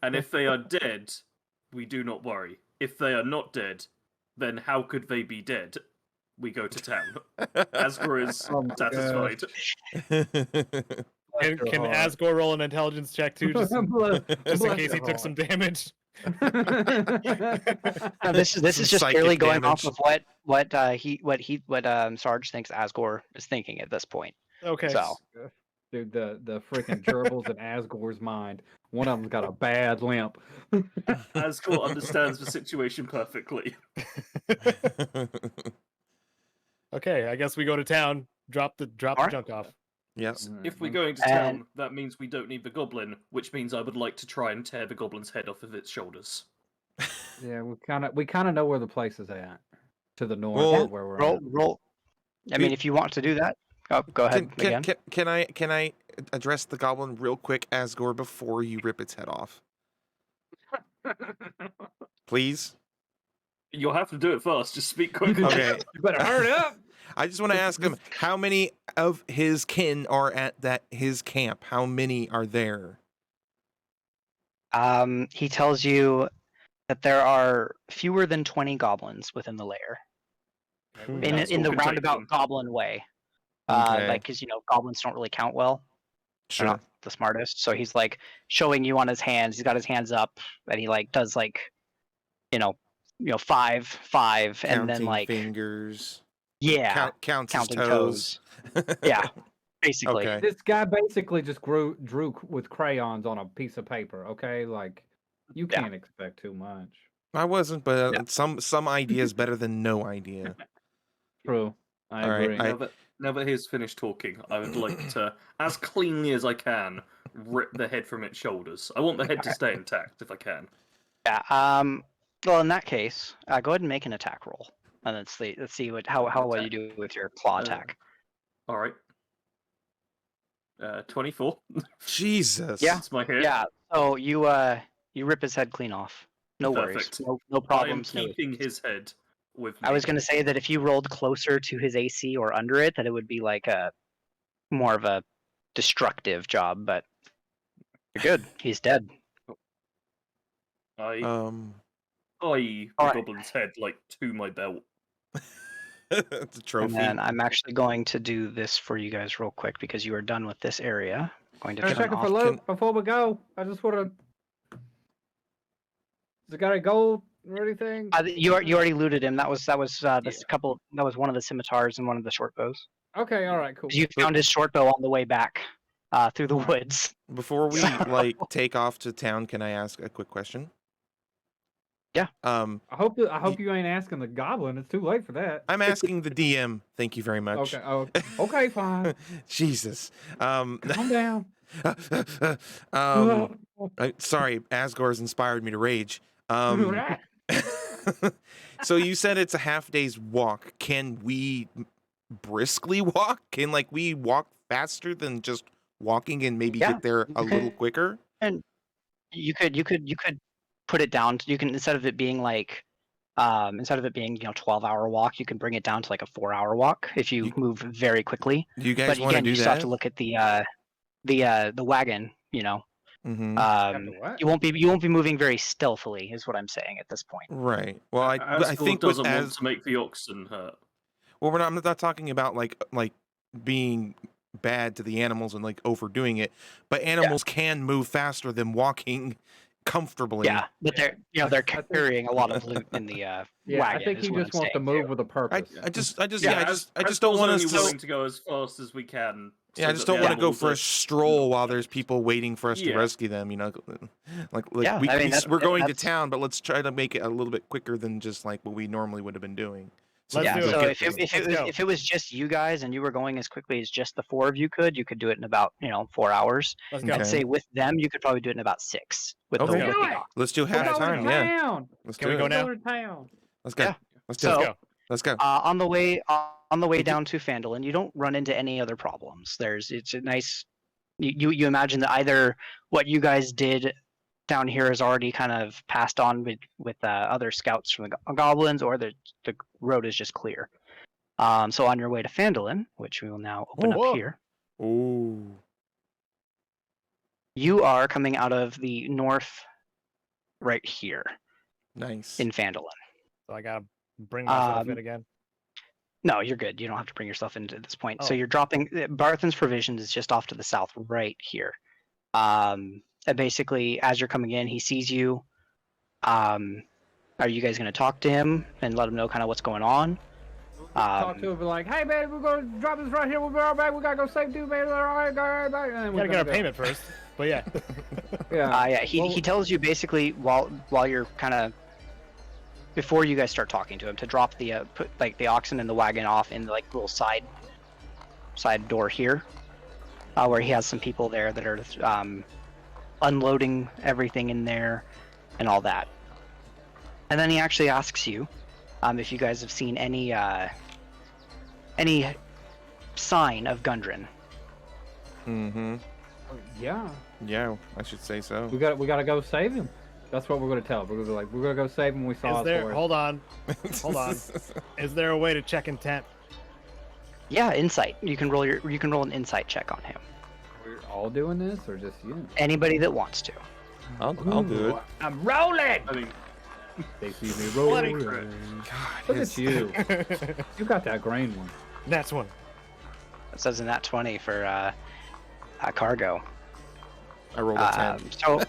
And if they are dead, we do not worry. If they are not dead, then how could they be dead? We go to town. Asgore is Oh my satisfied. Can Asgore roll an intelligence check too, just in case he took some damage? No, this is Some just psychic purely going damage. off of what Sarge thinks Asgore is thinking at this point. Okay. So Dude, the freaking gerbils in Asgore's mind. One of them's got a bad limp. Asgore understands the situation perfectly. Okay, I guess we go to town. Drop the Alright. junk off. Yes. If we're going to And- town, that means we don't need the goblin, which means I would like to try and tear the goblin's head off of its shoulders. Yeah, we kind of know where the place is at. To the north Well, of where we're roll at. roll. I mean, if you want to do that, go ahead again. Can I address the goblin real quick, Asgore, before you rip its head off? Please? You'll have to do it fast. Just speak quickly. Okay. You better hurry up. I just want to ask him how many of his kin are at his camp? How many are there? He tells you that there are fewer than 20 goblins within the lair. In Asgore the can take roundabout them. goblin way. Okay. Like, because goblins don't really count well. They're Sure. not the smartest. So he's like showing you on his hands. He's got his hands up, and he like does like, 5, 5, and then Counting like fingers. yeah, Counts his counting toes. yeah, basically. Okay. This guy basically just drew with crayons on a piece of paper. Okay, like you Yeah. can't expect too much. I wasn't, but Yeah. some idea is better than no idea. True, I All right, agree. Now that he's finished talking, I would like to, as cleanly as I can, rip the head from its shoulders. I want the head to stay intact if I can. Yeah. Well, in that case, go ahead and make an attack roll, and let's see how well you do with your claw attack. All right. 24. Jesus. Yeah. That's my hit. Yeah. So you rip his head clean off. No Perfect. worries. No problems. I am No keeping issues. his head with me. I was gonna say that if you rolled closer to his AC or under it, that it would be like a more of a destructive job. But you're good. He's dead. I Um, the Alright. goblin's head like to my belt. it's a And trophy. then I'm actually going to do this for you guys real quick because you are done with this area. I'm going to Can I turn check it for off. loot before we go? I just want to. Has it got a gold or anything? You already looted him. That was this Yeah. couple. That was one of the scimitars and one of the short bows. Okay, all right, cool. You found his short bow on the way back through the woods. Before we So- like take off to town, can I ask a quick question? Yeah. I hope you ain't asking the goblin. It's too late for that. I'm asking the DM. Thank you very much. Okay. Oh, okay, fine. Jesus. Calm down. Sorry, Asgore's inspired me to rage. So you said it's a half day's walk. Can we briskly walk? Can like we walk faster than just walking and maybe Yeah, get there a you little can. quicker? And you could put it down. You can instead of it being 12-hour walk, you can bring it down to like a 4-hour walk if you move very quickly. Do you guys But want to again, do you that? still have to look at the wagon. Mm-hmm. What? You won't be moving very stealthily, is what I'm saying at this point. Right. Well, I Asgore think with doesn't want to make the oxen hurt. well, I'm not talking about like being bad to the animals and like overdoing it, but animals can move faster than walking comfortably. Yeah, but they're carrying a lot of loot in the Yeah, wagon. I think is he what just I'm wants to saying, move too. with a purpose. I just don't Asgore's want us only to. willing to go as fast as we can. Yeah, I so just that don't the want to go animals for are a stroll while not there's hurt. people waiting for us to Yeah. rescue them. Like Yeah, I mean, we're going to that's- town, but let's try to make it a little bit quicker than just like what we normally would have been doing. So Let's we Yeah, do can it. go so get this- if it was just you guys and you were going as quickly as just the 4 of you could do it in about 4 hours. Let's go. Okay. I'd say with them you could probably do it in about 6 with Okay. the Do it! ox. let's do half We're going time. to Yeah, town. let's Can do we go it. now? We're going to town. Let's go. Yeah. Let's do So- it. Go. Let's go. On the way down to Phandelver, you don't run into any other problems. It's a nice. You imagine that either what you guys did down here is already kind of passed on with other scouts from the goblins, or the road is just clear. So on your way to Phandelver, which we will now open Whoa. up here, Ooh. you are coming out of the north, right here Nice. in Phandelver. So I gotta bring myself in Um, again. No, you're good. You don't have to bring yourself into this point. So Oh. you're dropping Barthen's Provisions is just off to the south, right here. And basically, as you're coming in, he sees you. Are you guys going to talk to him and let him know kind of what's going on? Talk to him, be like, hey, man, we're going to drop this right here. We'll be right back. We got to go save dude, man. All right, and then We we're gotta get our gonna go. payment first. But yeah. Yeah. Yeah, he tells you basically while you're kind of before you guys start talking to him to drop the put like the oxen and the wagon off in the like little side door here, where he has some people there that are unloading everything in there and all that. And then he actually asks you if you guys have seen any sign of Gundren. Mm-hmm. Yeah. Yeah, I should say so. We got to go save him. That's what we're going to tell him. We're going to be like, we're going to go save him. We saw Is his there? horse. Hold on. Hold on. Is there a way to check intent? Yeah, insight. You can roll an insight check on him. We're all doing this, or just you? Anybody that wants to. I'll do it. I'm rolling. I mean, They see me Bloody rolling. crap. God, Look his- at you. You got that green one. That's one. It says in that 20 for cargo. I rolled a 10. So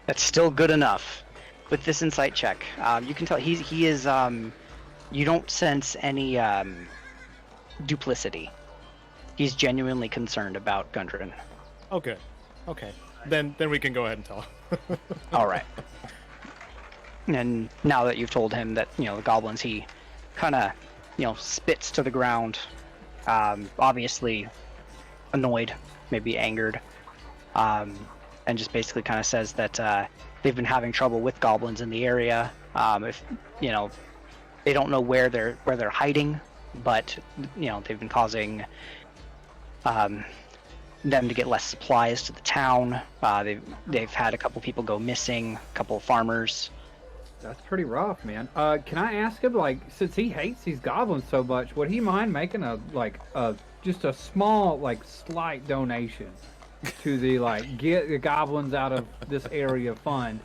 that's still good enough. with this insight check, you can tell he is. You don't sense any duplicity. He's genuinely concerned about Gundren. Okay. Okay. Then we can go ahead and tell. All right. And now that you've told him that, the goblins, he kind of, spits to the ground, obviously annoyed, maybe angered, and just basically kind of says that they've been having trouble with goblins in the area. If they don't know where they're hiding, but they've been causing them to get less supplies to the town. They've had a couple people go missing, a couple of farmers. That's pretty rough, man. Can I ask him, like, since he hates these goblins so much, would he mind making just a small, slight donation to the, get the goblins out of this area fund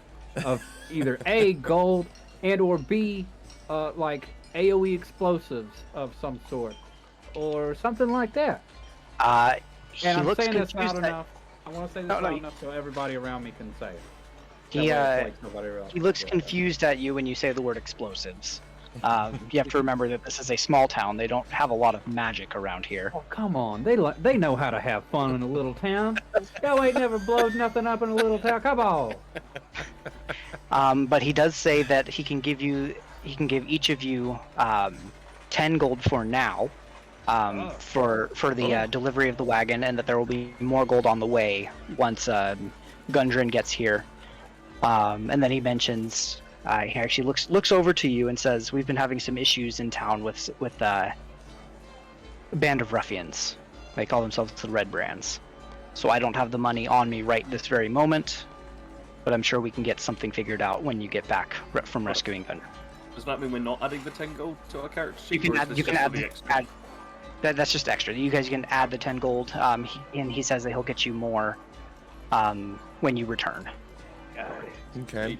of either A, gold, and or B, AoE explosives of some sort, or something like that? And I'm saying this loud enough. I want to say this loud enough so everybody around me can say it. He looks confused at you when you say the word explosives. You have to remember that this is a small town. They don't have a lot of magic around here. Oh, come on. They know how to have fun in a little town. Y'all ain't never blowed nothing up in a little town. Come on. But he does say that he can give each of you 10 gold for now. For the delivery of the wagon, and that there will be more gold on the way once Gundren gets here. And then he mentions, he actually looks over to you and says, "We've been having some issues in town with a band of ruffians. They call themselves the Red Brands. So I don't have the money on me right this very moment, but I'm sure we can get something figured out when you get back from rescuing Gundren." Does that mean we're not adding the 10 gold to our character sheet? You can add. That's just extra. You guys can add the 10 gold, and he says that he'll get you more when you return. Okay.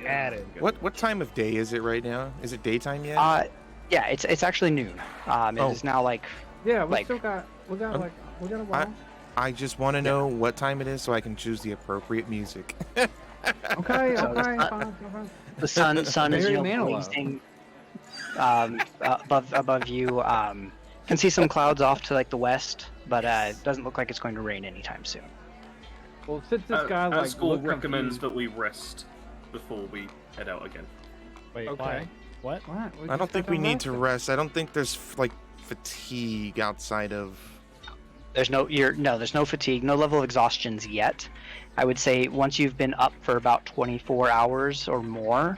Added. What time of day is it right now? Is it daytime yet? Yeah, it's actually noon. It is now Yeah, we like- still got we got a while. I just want to know what time it is so I can choose the appropriate music. Okay, So fine. the sun is Very Manilow. blazing above you. Can see some clouds off to the west, but it doesn't look like it's going to rain anytime soon. Well, since this guy Asgore looked recommends confused- that we rest before we head out again. Wait, Okay. why? What? What? I don't think we need to rest. I don't think there's fatigue outside of. There's no fatigue, no level of exhaustions yet. I would say once you've been up for about 24 hours or more,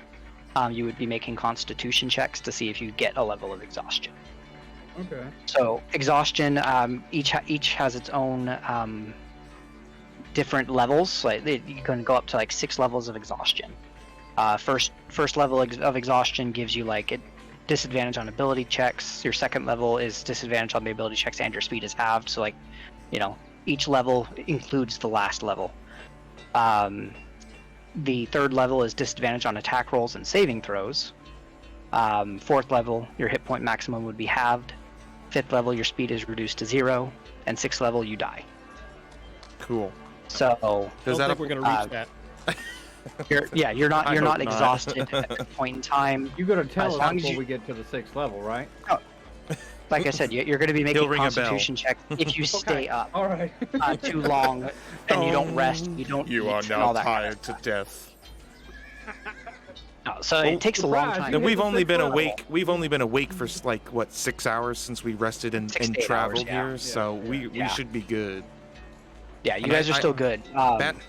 you would be making constitution checks to see if you get a level of exhaustion. Okay. So exhaustion, each has its own different levels. You can go up to 6 levels of exhaustion. First level of exhaustion gives you a disadvantage on ability checks. Your second level is disadvantage on the ability checks, and your speed is halved. So each level includes the last level. The third level is disadvantage on attack rolls and saving throws. Fourth level, your hit point maximum would be halved. Fifth level, your speed is reduced to 0, and sixth level, you die. Cool. So I don't think we're gonna reach that. you're not hope not. exhausted at that point in time. You gotta tell As us long as before you- we get to the 6th level, right? Like I said, you're going to be He'll making ring a bell. constitution checks if you stay up All right. too long and you don't rest, you don't You eat, are and now all that kind of tired to stuff. death. No, so it takes a long surprise, time. you And hit we've the only 6th been level. awake. We've only been awake for 6 hours since we rested and 6 to 8 traveled hours, yeah. here. So we Yeah. should be good. Yeah, you And guys are still good.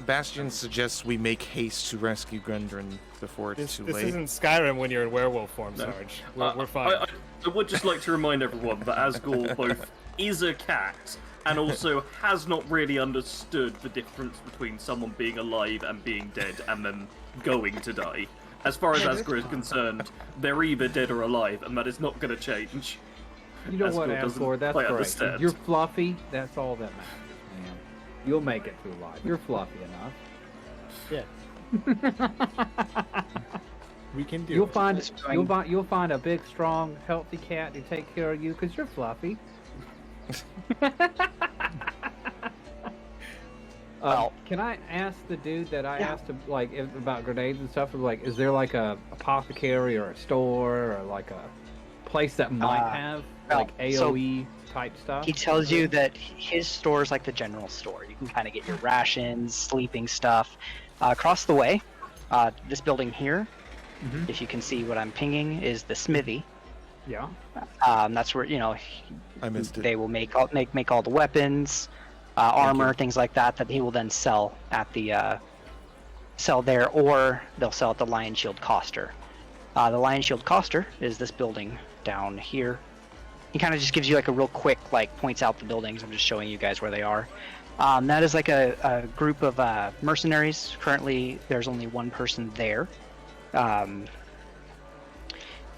Bastion suggests we make haste to rescue Gundren before it's too This late. isn't Skyrim when you're in werewolf form, No. Sarge. We're fine. I would just like to remind everyone that Asgore both is a cat and also has not really understood the difference between someone being alive and being dead and then going to die. As far as Asgore is concerned, they're either dead or alive, and that is not going to change. You know what, Asgore doesn't Asgore? That's quite great. understand. You're fluffy. That's all that matters, man. You'll make it through life. You're fluffy enough. Yeah. We can do You'll it. find Just going- you'll find a big, strong, healthy cat to take care of you because you're fluffy. Well- Can I ask the dude that I Yeah. asked about grenades and stuff? Like, is there like a apothecary or a store or like a place that might have well, like so AOE type stuff? He tells you that his store is like the general store. You can kind of get your rations, sleeping stuff. Across the way, this building here, Mhm. if you can see what I'm pinging, is the smithy. Yeah. That's where I missed it. they will make all the weapons, armor, things like that he will then sell at the sell there, or they'll sell at the Lion Shield Coster. The Lion Shield Coster is this building down here. He kind of just gives you like a real quick, like points out the buildings. I'm just showing you guys where they are. That is like a group of mercenaries. Currently, there's only one person there.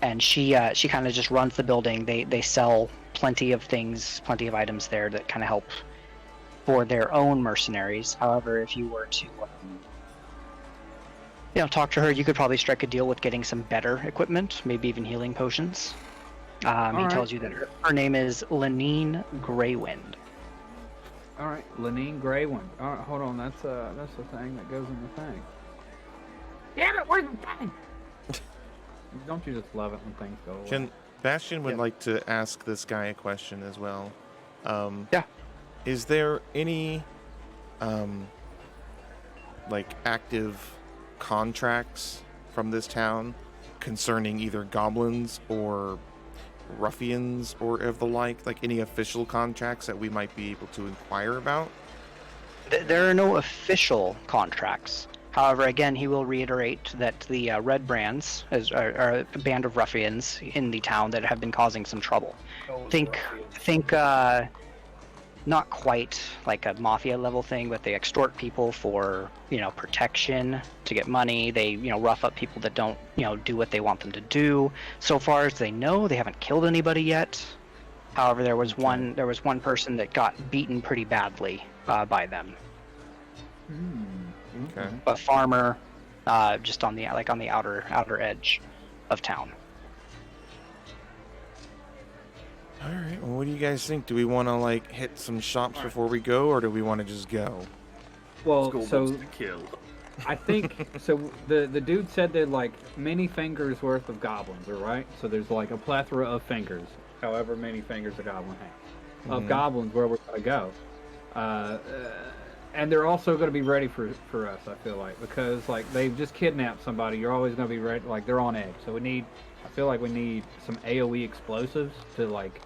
And she kind of just runs the building. They sell plenty of things, plenty of items there that kind of help for their own mercenaries. However, if you were to talk to her, you could probably strike a deal with getting some better equipment, maybe even healing potions. He right. tells you that her name is Lenine Greywind. All right, Lenine Greywind. All right, hold on. That's the thing that goes in the thing. Damn it! Where's the thing? Don't you just love it when things go away? Bastion would Yeah. like to ask this guy a question as well. Yeah. Is there any like active contracts from this town concerning either goblins or ruffians or of the like any official contracts that we might be able to inquire about? There are no official contracts. However, again, he will reiterate that the Red Brands are a band of ruffians in the town that have been causing some trouble. Think not quite like a mafia level thing, but they extort people for protection to get money. They rough up people that don't do what they want them to do. So far as they know, they haven't killed anybody yet. However, there was one person that got beaten pretty badly by them. Okay. A farmer, just on the outer edge of town. All right. Well, what do you guys think? Do we want to hit some shops before we go, or do we want to just go? Well, Skull so wants to kill. I think so. The dude said they're like many fingers worth of goblins, all right? So there's like a plethora of fingers, however many fingers a goblin has, of goblins where we're gonna go, and they're also gonna be ready for us. I feel like because like they've just kidnapped somebody, you're always gonna be ready. Like they're on edge, so I feel like we need some AOE explosives to like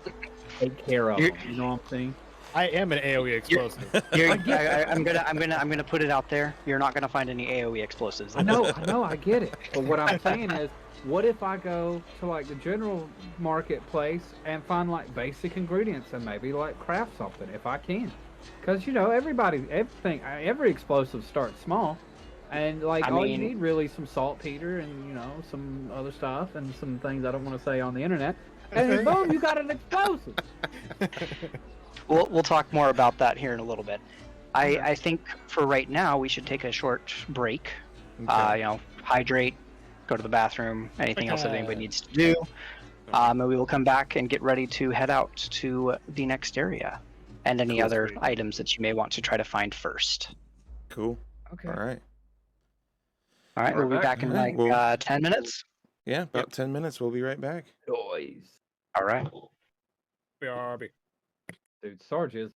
take care of them. You know what I'm saying? I am an AoE explosive. I'm gonna put it out there. You're not gonna find any AOE explosives. I know, I get it. But what I'm saying is, what if I go to like the general marketplace and find like basic ingredients and maybe like craft something if I can? Because every explosive starts small, and like all you need really is some saltpeter and some other stuff and some things I don't want to say on the internet, and then boom, you got an explosive. We'll talk more about that here in a little bit. I think for right now we should take a short break. Okay. Hydrate, go to the bathroom, anything else that anybody needs to do. And we will come back and get ready to head out to the next area and any other items that you may want to try to find first. Cool. Okay. All right. All right, we'll be back in Alright, like 10 minutes. Yeah, about 10 minutes. We'll be right back. Noise. All right. BRB. Dude, Sarge is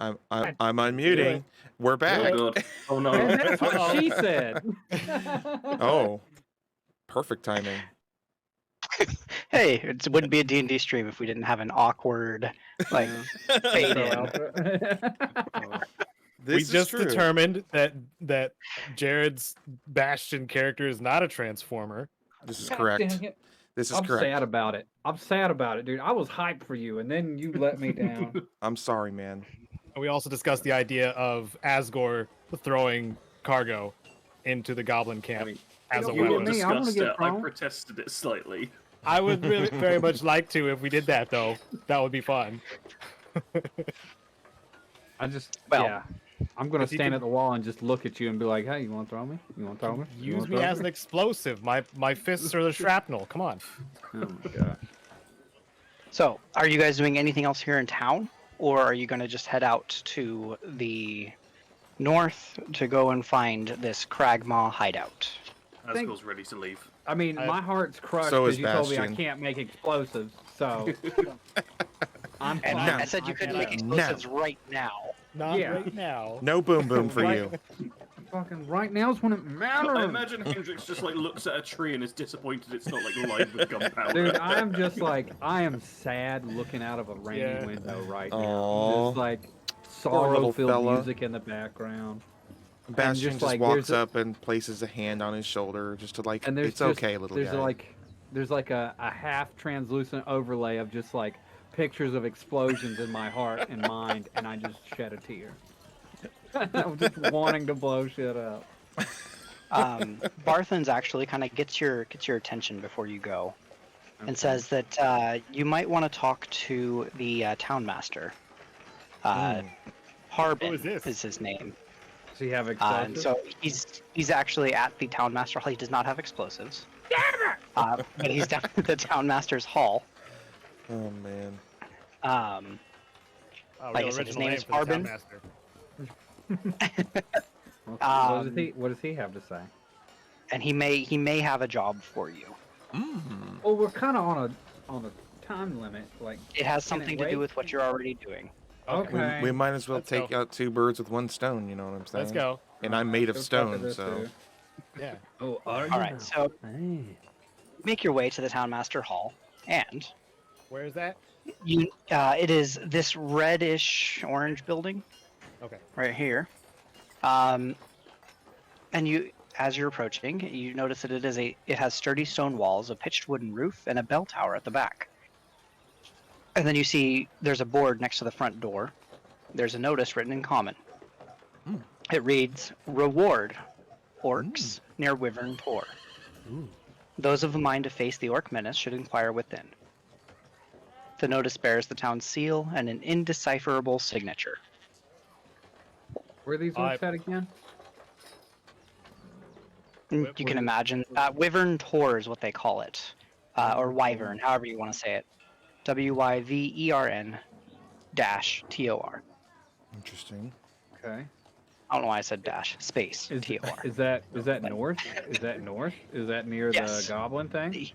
I'm God, unmuting. We're Oh back. god. Oh no. And that's what Uh-oh. she said. Oh, perfect timing. Hey, it wouldn't be a D&D stream if we didn't have an awkward, like, fade in. This We is just true. determined that Jared's Bastion character is not a transformer. This is God correct. dang it. This is I'm correct. sad about it. I'm sad about it, dude. I was hyped for you, and then you let me down. I'm sorry, man. And we also discussed the idea of Asgore throwing cargo into the goblin camp I mean, as a you weapon. get me, I wanna discussed get it. I thrown. protested it slightly. I would really very much like to if we did that though. That would be fun. I just, Well, yeah. I'm gonna if you stand could- at the wall and just look at you and be like, "Hey, you want to throw me? You want to throw me? You Use wanna me throw as an explosive. My fists are the shrapnel. Come on. Oh my god. So, are you guys doing anything else here in town? Or are you going to just head out to the north to go and find this Cragmaw hideout? think- Asgore's ready to leave. I mean, I- my heart's crushed So is because you told me I Bastion. can't make explosives. So I'm And fine. I said you couldn't make No. explosives right now. Not Yeah. right now. No boom boom for Right. you. Fucking right now's when it matters. I imagine Hendrix just like looks at a tree and is disappointed it's not like lined with gunpowder. Dude, I am just like, I am sad looking out of a rainy Yeah. window right now. Aw. Just like Poor little sorrow-filled fella. music in the background. Bastion just, just like, walks there's a- up and places a hand on his shoulder, just to like, And there's it's just, okay, little there's guy. there's like a half translucent overlay of just like pictures of explosions in my heart and mind, and I just shed a tear. I'm just wanting to blow shit up. Barthen's actually kind of gets your attention before you go, and says that you might want to talk to the town master. Harbin Who is this? his name. Does he have And explosives? so he's actually at the town master hall. He does not have explosives. But he's down at the town master's hall. Oh man. Like I said, his name is Harbin. What does he have to say? And he may have a job for you. Well, we're kind of on a time limit. Like, It has Can it something to wait? do with what you're already doing. okay. We might as well Let's take go. out two birds with one stone. You know what I'm saying? Let's go. And I'm made of Go talk to stone, this so dude. Yeah. Oh, are All right, so Hey. make your way to the town master hall, and Where is that? you it is this reddish orange building Okay. right here. And you, as you're approaching, you notice that it has sturdy stone walls, a pitched wooden roof, and a bell tower at the back. And then you see there's a board next to the front door. There's a notice written in common. It reads, "Reward orcs near Wyvern Tor. Those of a mind to face the orc menace should inquire within." The notice bears the town's seal and an indecipherable signature. Where are these orcs at again? You can imagine. Wyvern Tor is what they call it. Or Wyvern, however you want to say it. WYVERN -TOR. interesting. Okay. I don't know why I said dash. Space. Is, TOR. is that north? Is that north? Is that near Yes. the goblin thing?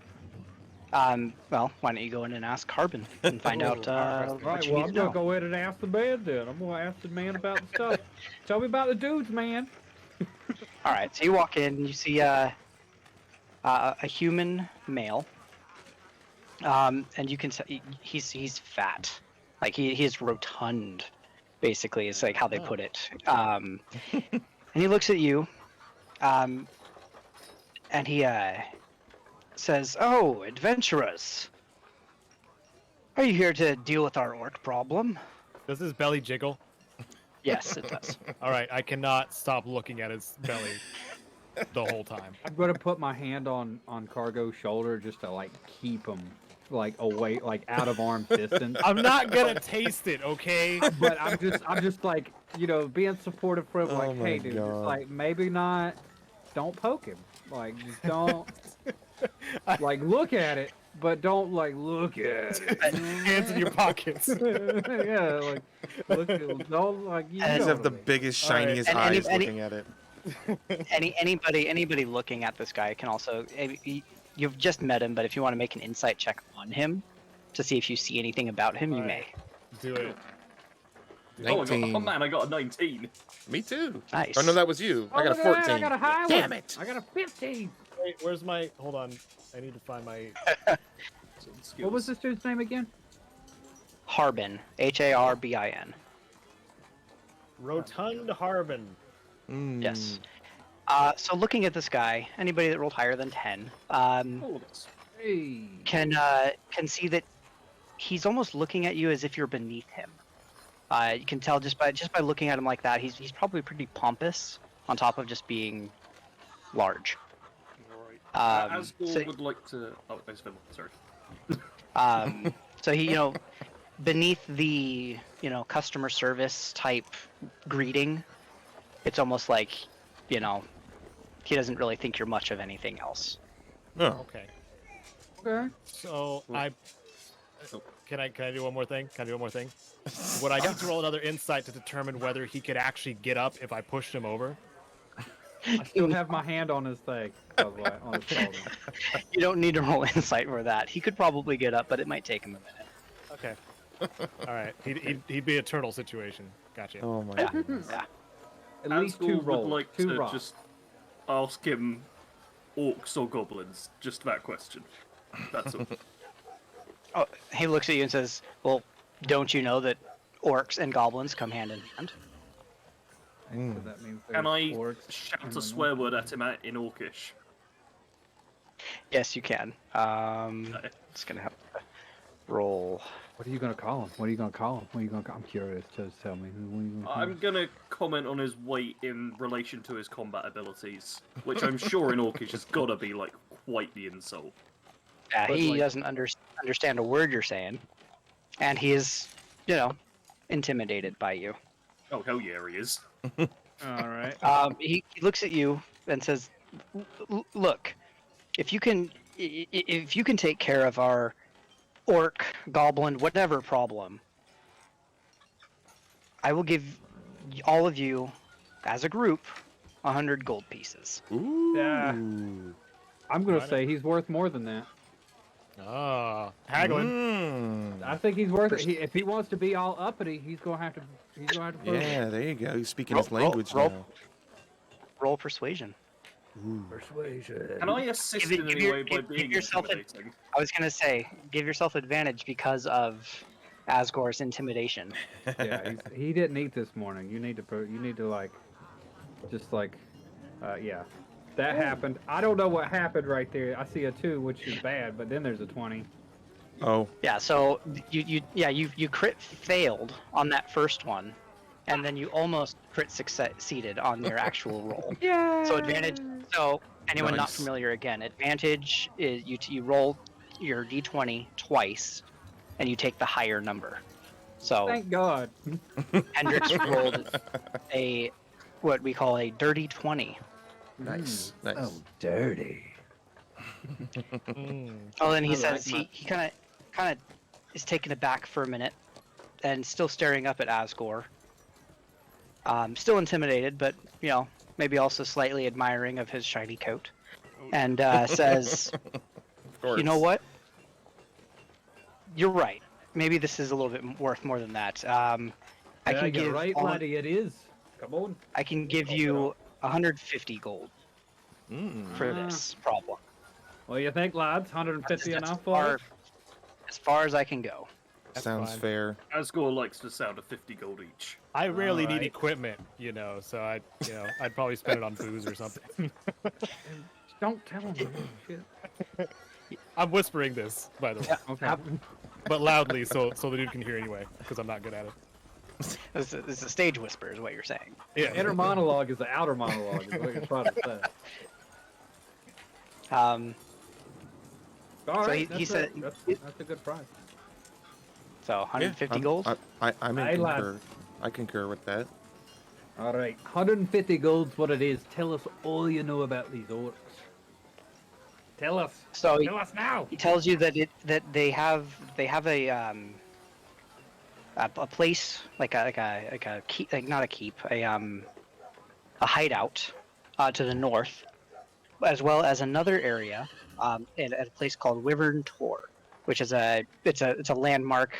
Well, why don't you go in and ask Carbon and find out what Right. you Well, need I'm to gonna know. go ahead and ask the man then. I'm gonna ask the man about the stuff. Tell me about the dudes, man. All right, so you walk in, and you see a human male, and you can see he's fat, like he is rotund, basically. It's like how they put it. And he looks at you, and he says, "Oh, adventurers, are you here to deal with our orc problem?" Does his belly jiggle? Yes, it does. All right. I cannot stop looking at his belly the whole time. I'm gonna put my hand on Cargo's shoulder just to like keep him like away, like out of arm's distance. I'm not gonna taste it, okay? But I'm just like, you know, being supportive for him. Oh Like, my hey, dude, just God. like maybe not. Don't poke him. Like, just don't. Like, look at it, but don't like look at it. Hands in your pockets. Yeah, like look at, don't like. You He's know have what the I mean. biggest, All right. shiniest And eyes any- looking at it. Anybody looking at this guy can also. You've just met him, but if you want to make an insight check on him to see if you see anything about him, you may. Do it. Oh, 19. man, I got a 19. Me too. Nice. Oh no, that was you. I got a look at 14. that, I got a high Damn one. it. I got a 15. Wait, where's my? Hold on. I need to find my. What was this dude's name again? Harbin. Harbin. Rotund Harbin. Yes. So looking at this guy, anybody that rolled higher than 10 Hey. can see that he's almost looking at you as if you're beneath him. You can tell just by looking at him like that, he's probably pretty pompous on top of just being large. Right. Asgore So, would like to. Oh, thanks, Phil. Sorry. so he, beneath the customer service type greeting, it's almost like he doesn't really think you're much of anything else. Oh. Okay. Okay. So Cool. can I do one more thing? Can I do one more thing? Would I need to roll another insight to determine whether he could actually get up if I pushed him over? I still have my hand on his thing. By the way, on his shoulder. You don't need to roll insight for that. He could probably get up, but it might take him a minute. Okay. All right. He'd be a turtle situation. Gotcha. Oh my Yeah. goodness. Yeah. At least Asgore two would rolls. like Two to rocks. just ask him orcs or goblins. Just that question. That's all. Oh, he looks at you and says, "Well, don't you know that orcs and goblins come hand in hand?" So that means Can I there's orcs shout and a then swear word at him in Orcish? Yes, you can. Just gonna have to roll. What are you gonna call him? What are you gonna call him? What are you gonna? I'm curious. Just tell me. What are you gonna call I'm him? gonna comment on his weight in relation to his combat abilities, which I'm sure in Orcish has gotta be like quite the insult. Yeah, But, he like- doesn't understand a word you're saying, and he is, intimidated by you. Oh hell yeah, he is. All right. He looks at you and says, "Look, if you can take care of our orc, goblin, whatever problem, I will give all of you, as a group, 100 gold pieces." Ooh. Yeah. I'm gonna Right. say he's worth more than that. Ah, haggling. I think he's worth it. If he wants to be all uppity, he's gonna have to. He's gonna have to. Prove Yeah, there you go. He's speaking Roll- his language roll- now. Roll persuasion. Ooh. Persuasion. Can I assist Give it- in give any your- way by give being yourself a- intimidating? I was gonna say, give yourself advantage because of Asgore's intimidation. Yeah, he didn't eat this morning. You need to. Yeah. That happened. I don't know what happened right there. I see a 2, which is bad, but then there's a 20. Oh. Yeah, so you crit failed on that first one, and then you almost crit succeeded on your actual roll. Yeah. So advantage. So anyone not Nice. familiar, again, advantage is you roll your d20 twice, and you take the higher number. So Thank God. Hendrix rolled what we call a dirty 20. Nice. Nice. Oh, dirty. Oh, then he I says like my- he kind of is taken aback for a minute, and still staring up at Asgore. Still intimidated, but maybe also slightly admiring of his shiny coat, and says, Of course. "You know what? You're right. Maybe this is a little bit worth more than that. I Yeah, can you're give right, laddie. It is. Come on. I can give you 150 gold for this problem. What do you think, lads? 150 That's enough for it? as far as I can go." Sounds fine. fair. Asgore likes the sound of 50 gold each. I rarely need Alright. equipment, so I'd probably spend it on booze or something. Don't tell him. Shit. I'm whispering this, by the way, Okay. but loudly so the dude can hear anyway, because I'm not good at it. This is a stage whisper, is what you're saying. Yeah. Inner monologue is the outer monologue, is what you're trying to say. Um, All So right, he said- that's a good price. so 150 I'm- gold. I'm in Hey, lad. concur. I concur with that. All right, 150 gold's what it is. Tell us all you know about these orcs. Tell us. So Tell us now. he tells you that they have a place like a keep, like not a keep, a hideout to the north, as well as another area at a place called Wyvern Tor, which is it's a landmark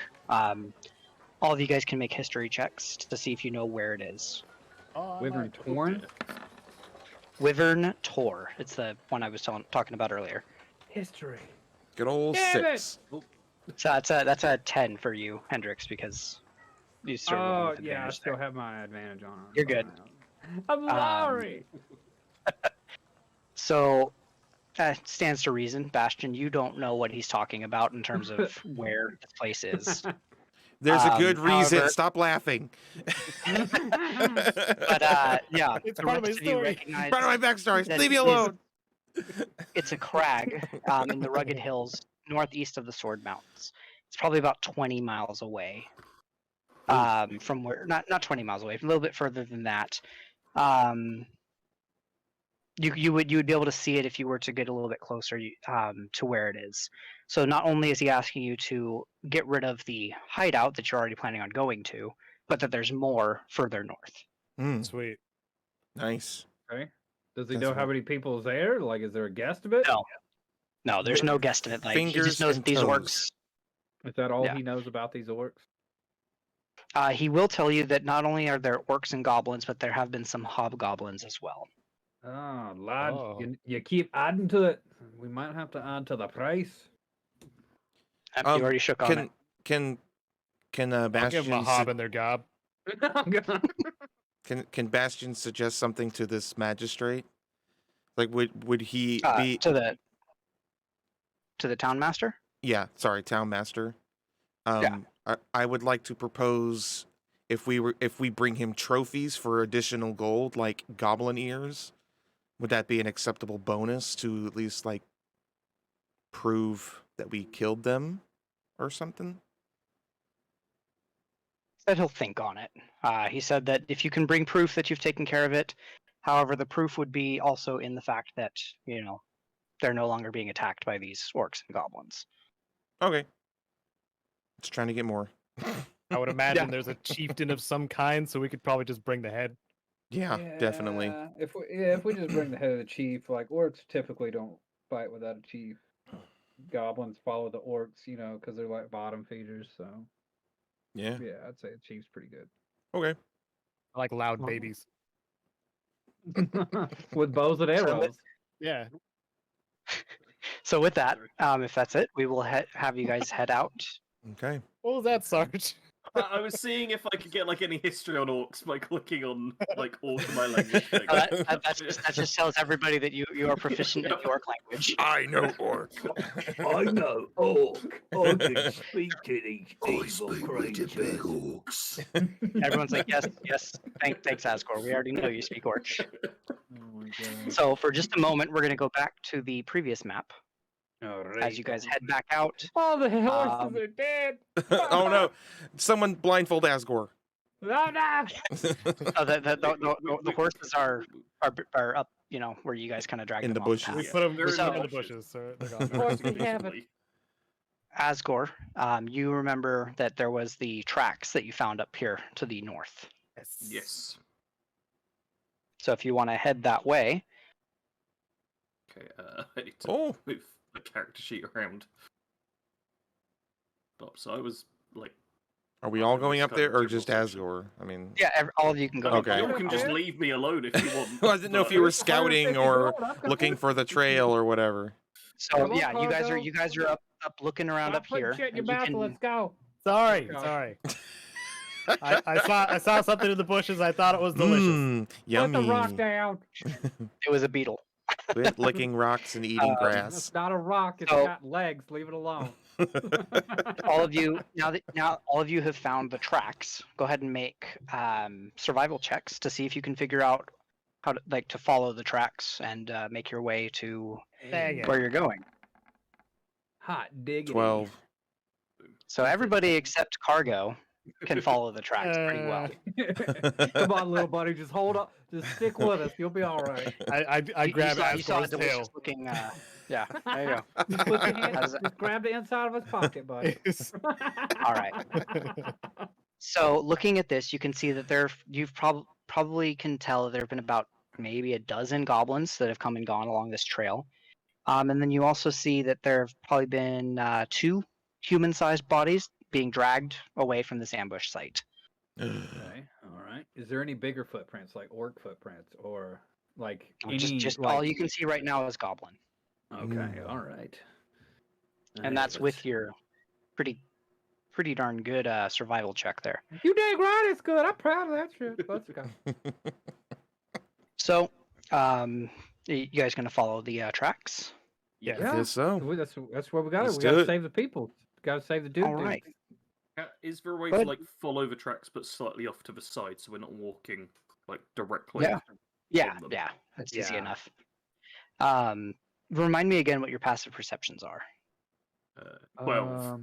All of you guys can make history checks to see if you know where it is. Wyvern Torn? Wyvern Tor. It's the one I was talking about earlier. History. Good old Damn it! 6. So that's a 10 for you, Hendrix, because you started rolling Oh, with yeah, I advantage still there. have my advantage on it. You're good. I'm sorry. So, stands to reason, Bastion, you don't know what he's talking about in terms of where the place is. There's a good reason. However- Stop laughing. But yeah, It's the part of my rest of you story. recognize Part of my backstory. that Leave me it is- alone. it's a crag in the rugged hills northeast of the Sword Mountains. It's probably about 20 miles away from where, not 20 miles away, a little bit further than that. You would be able to see it if you were to get a little bit closer to where it is. So not only is he asking you to get rid of the hideout that you're already planning on going to, but that there's more further north. Sweet. Nice. Okay. Does he That's know how right. many people is there? Like, is there a guesstimate? No. No, there's no guesstimate. Like, he Fingers just knows and that these toes. orcs. Is that all Yeah. he knows about these orcs? He will tell you that not only are there orcs and goblins, but there have been some hobgoblins as well. Oh, lad, Oh. you keep adding to it. We might have to add to the price. You already shook on it. Can I'll give Bastion him a hob in their gob. can Bastion suggest something to this magistrate? Like would he be To the town master? Yeah, sorry, town master. Yeah. I would like to propose if we bring him trophies for additional gold, like goblin ears, would that be an acceptable bonus to at least like prove that we killed them or something? Said he'll think on it. He said that if you can bring proof that you've taken care of it, however, the proof would be also in the fact that, they're no longer being attacked by these orcs and goblins. Okay. Just trying to get more. I would imagine there's a chieftain of some kind, so we could probably just bring the head. Yeah, definitely. If we just bring the head of the chief, like orcs typically don't fight without a chief. Goblins follow the orcs, because they're like bottom feeders. So Yeah. yeah, I'd say the chief's pretty good. Okay. I like loud babies. With bows and arrows. Yeah. So with that, if that's it, we will have you guys head out. Okay. What was that, Sarge? I was seeing if I could get like any history on orcs by clicking on like orc in my language thing. That just tells everybody that you are proficient in orc language. I know orc. I know orc. I can speak to these evil creatures. Everyone's like, yes, thanks, Asgore. We already know you speak orc. Oh my god. So for just a moment, we're going to go back to the previous map All right. as you guys head back out. All the horses are dead. Oh no! Someone blindfold Asgore. No, no. The horses are up, where you guys kind of dragged In them the off bushes. path. We put them They're in in the the bushes, so they're Of gone. course we have it. Asgore, you remember that there was the tracks that you found up here to the north. Yes. So if you want to head that way, Okay. I need to Oh, move the character sheet around. So I was like, are we all going up there or General just section. Asgore? I mean, yeah, all of you can go. Okay. You all can just leave me alone if you want. I didn't know if but- you were scouting or looking for the trail or whatever. So Come on, yeah, you guys Cargo. are up looking around Stop up putting here. shit in your and you mouth. can- Let's go. Sorry, Okay. sorry. I saw something in the bushes. I thought it was delicious. Mmm, yummy. Put the rock down. It was a beetle. Quit licking rocks and eating Um, grass. It's not a rock. It's So- got legs. Leave it alone. All of you now all of you have found the tracks. Go ahead and make survival checks to see if you can figure out how to follow the tracks and make your way to Dang it. where you're going. Hot diggity. 12. So everybody except Cargo can follow the tracks pretty well. Come on, little buddy. Just hold up. Just stick with us. You'll be all right. I You grabbed saw a Asgore's delicious tail. looking. Yeah, there you go. Just, put your hand, How's that? just grab the inside of his pocket, buddy. All right. So looking at this, you can see that you've probably can tell there have been about maybe a dozen goblins that have come and gone along this trail. And then you also see that there have probably been 2 human-sized bodies being dragged away from this ambush site. Okay. All right. Is there any bigger footprints, like orc footprints, or like No, any just like? all you can see right now is goblin, Okay. All right. and that's with your pretty darn good survival check there. You dang right. It's good. I'm proud of that shit. Let's go. So, you guys gonna follow the tracks? Yeah. I guess so. That's what we got. Let's We do got to it. save the people. Got to save the dude. All right. Is there a way Good. to like follow the tracks but slightly off to the side so we're not walking like directly? Yeah. Yeah, on them? yeah, that's easy Yeah. enough. Remind me again what your passive perceptions are. 12.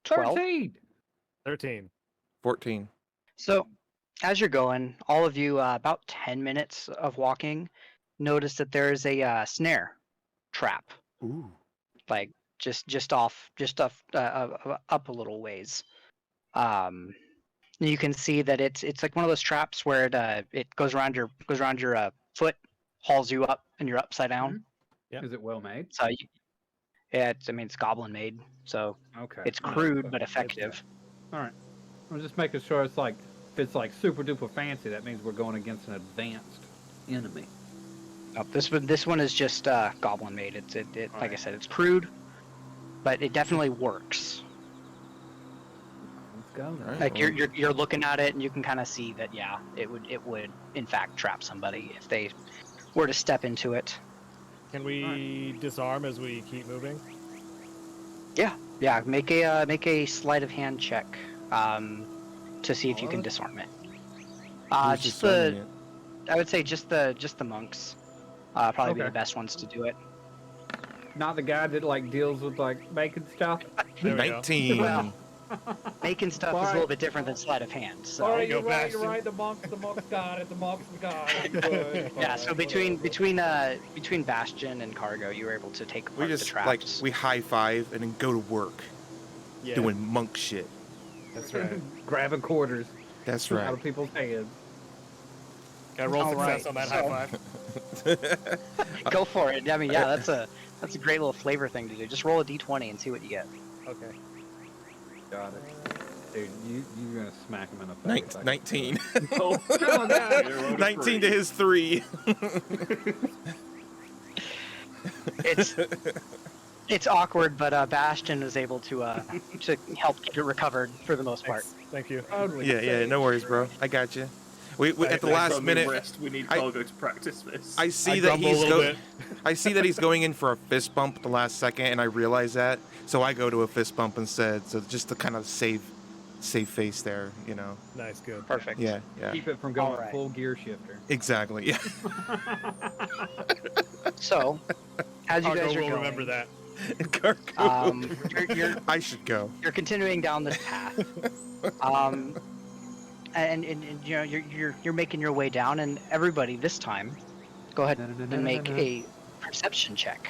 12. 13. 13. 14. So, as you're going, all of you, about 10 minutes of walking, notice that there is a snare trap, Ooh. like just off, up a little ways. You can see that it's like one of those traps where it goes around your foot, hauls you up, and you're upside down. Yep. Is it well made? So, it's goblin made, so Okay. it's All right. crude but effective. All right. I'm just making sure it's like if it's like super duper fancy, that means we're going against an advanced enemy. No, this one is just goblin made. It like I Alright. said, it's crude, but it definitely works. Let's go. Then. Alright. Like you're looking at it and you can kind of see that it would in fact trap somebody if they were to step into it. Can we disarm as we keep moving? Yeah, make a sleight of hand check to see if you can disarm it. Who's Just discerning I would say just the monks probably be Okay. the best ones to do it. Not the guy that like deals with like making stuff. There we go. 19. Well, making stuff is a Alright. little bit different than sleight of hand. So All right, go, you're right. You're Bastion. right. The monks got it. The monks got it. Good. yeah, Fine, so between whatever. between Bastion and Cargo, you were able to take We apart the just traps. we high five and then go to work Yeah, doing monk shit. that's right. grabbing quarters That's out right. of people's heads. Gotta roll All success right, on that so- high five. Go for it. I mean, yeah, that's a great little flavor thing to do. Just roll a d20 and see what you get. Okay. Got it. Dude, you're gonna smack him in the face. 19. Oh, Come on, guys. you rolled a 19 to three. his 3. It's awkward, but Bastion is able to help get it recovered for the most part. Thanks. Thank you. Totally Yeah, safe. no worries, bro. I got you. We at the Next last time we minute, rest, we need I- Cargo to practice this. I see I that grumble a he's little go- bit. I see that he's going in for a fist bump at the last second, and I realize that, so I go to a fist bump instead. So just to kind of save face there, you know. Nice, good. Perfect. Yeah, Keep it from going Alright. full gear shifter. exactly. Yeah. So, as you Cargo guys are will going, remember that. you're I should go. you're continuing down this path. And you know you're making your way down, and everybody this time, go ahead and make a perception check.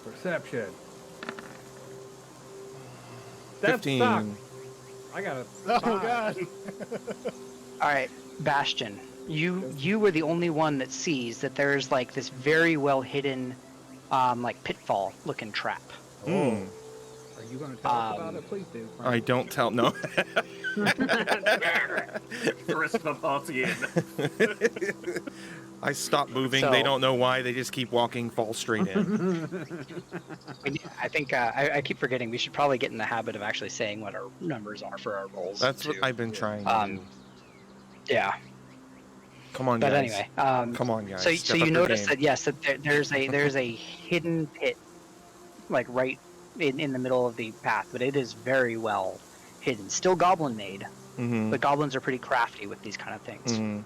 Perception. That 15. sucks. I got a. Oh 5. god. All right, Bastion, you were the only one that sees that there's like this very well hidden, like pitfall looking trap. Hmm. Are you gonna tell us about it? Please do. I don't tell. No. The rest of the party in. I stop moving. So- They don't know why. They just keep walking, fall straight in. I think I keep forgetting we should probably get in the habit of actually saying what our numbers are for our rolls. That's too. what I've been trying to Um, do. Yeah, Come on, but guys. anyway, Come on, guys. so Step you up your notice game. that yes, that there's a hidden pit, like right in the middle of the path, but it is very well hidden. Still goblin made, Mhm. but goblins are pretty crafty with these kind of things. Mhm.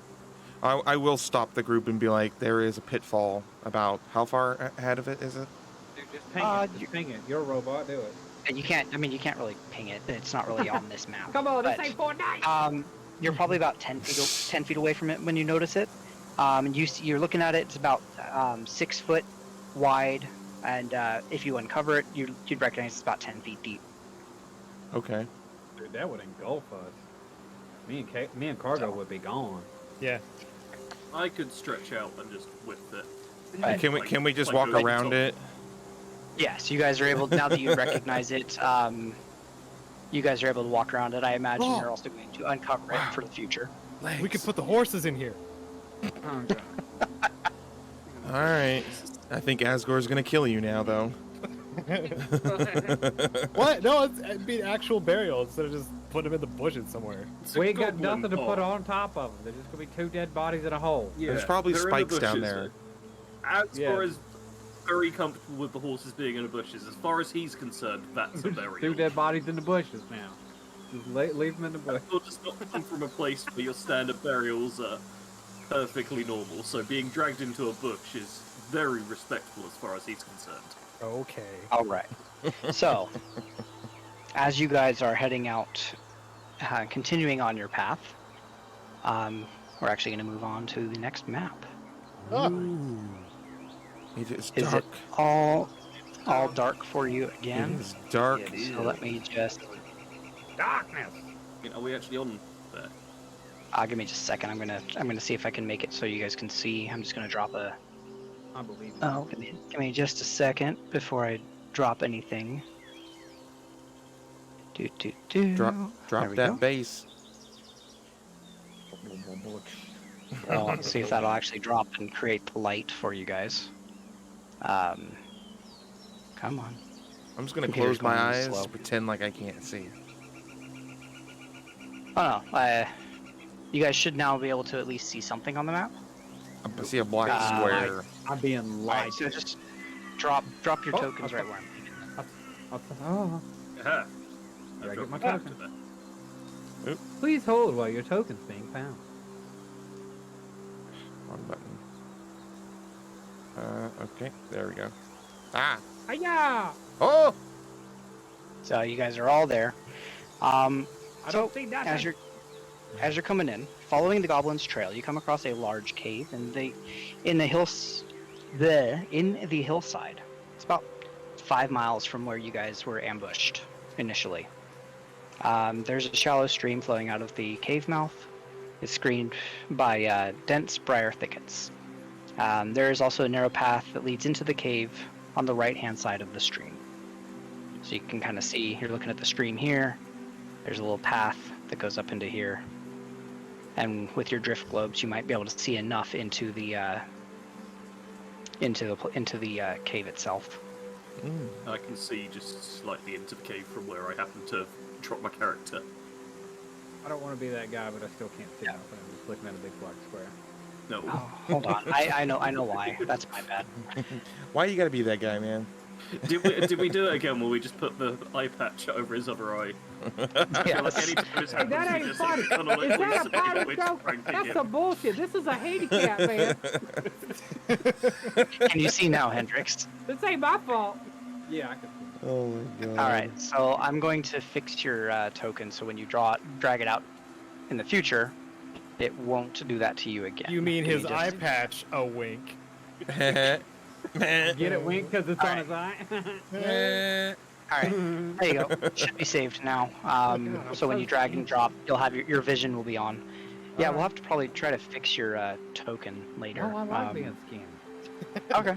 I will stop the group and be like, there is a pitfall. About how far ahead of it is it? Dude, just ping Uh, it. Just ping it. You're a robot. Do it. And you can't really ping it. It's not really on this map. Come on, this but, ain't Fortnite. You're probably about 10 feet away from it when you notice it. You're looking at it. It's about 6 foot wide, and if you uncover it, you'd recognize it's about 10 feet deep. Okay. Dude, that would engulf us. Me and Cargo would be gone. Yeah. I could stretch out and just whip it. Right. Can we just like walk go around top. it? Yes, you guys are able, now that you recognize it, you guys are able to walk around it. I imagine Oh. you're also going to uncover it for the future. We could put the horses in here. Oh god. All right. I think Asgore's gonna kill you now, though. What? No, it'd be an actual burial instead of just putting them in the bushes somewhere. It's a We ain't got goblin nothing to put pot. on top of them. There's just gonna be 2 dead bodies in a hole. Yeah, There's probably they're in the spikes down bushes. there. Asgore Yeah. is very comfortable with the horses being in the bushes. As far as he's concerned, that's a There's burial. 2 dead bodies in the bushes now. Just leave them in the bush. You're just not come from a place where your standard burials are perfectly normal, so being dragged into a bush is very respectful as far as he's concerned. Okay. All right. So, as you guys are heading out, continuing on your path, we're actually going to move on to the next map. It is Is dark. it all dark for you It again? is dark. Yeah, it is. So let me just Darkness! Are we actually on there? give me just a second. I'm gonna see if I can make it so you guys can see. I'm just gonna drop a. I believe it. Oh, give me just a second before I drop anything. Drop There we that go. base. Oh, let's see if that'll actually drop and create the light for you guys. Come on. I'm just gonna Computer's close my going eyes, slow. pretend like I can't see. Oh no. You guys should now be able to at least see something on the map. I see a black Uh, square. I'm being Alright, light. so just drop your Oh, tokens okay. right where I'm thinking. Oh, Aha. Did I I've get my dropped token? back to there. please hold while your token's being found. Wrong button. Okay, there we go. Ah! Hiya! Oh! So you guys are all there. I So, don't see nothing. as you're coming in, following the goblin's trail, you come across a large cave, and in the hillside. It's about 5 miles from where you guys were ambushed initially. There's a shallow stream flowing out of the cave mouth. It's screened by dense briar thickets. There is also a narrow path that leads into the cave on the right-hand side of the stream. So you can kind of see, you're looking at the stream here. There's a little path that goes up into here. And with your drift globes, you might be able to see enough into the cave itself. I can see just slightly into the cave from where I happen to drop my character. I don't want to be that guy, but I still can't see nothing. I'm just looking at a big black square. No. Oh, hold on. I know why. That's my bad. Why you gotta be that guy, man? Did we do it again where we just put the eye patch over his other eye? I feel like any time this happens, that we ain't just funny. kind of like Is that a recently powder which joke? prank That's again. some bullshit. This is a handicap, man. Can you see now, Hendrix? This ain't my fault. Yeah, I can. Oh my god. All right. So I'm going to fix your token, so when you drag it out in the future, it won't do that to you again. You mean Give his me eye just- patch? A wink. Get it, Wink, because it's on his eye. All right. There you go. Should be saved now. So when you drag and drop, you'll have your vision will be on. Yeah, we'll have to probably try to fix your token later. Oh, I like being scammed. Okay.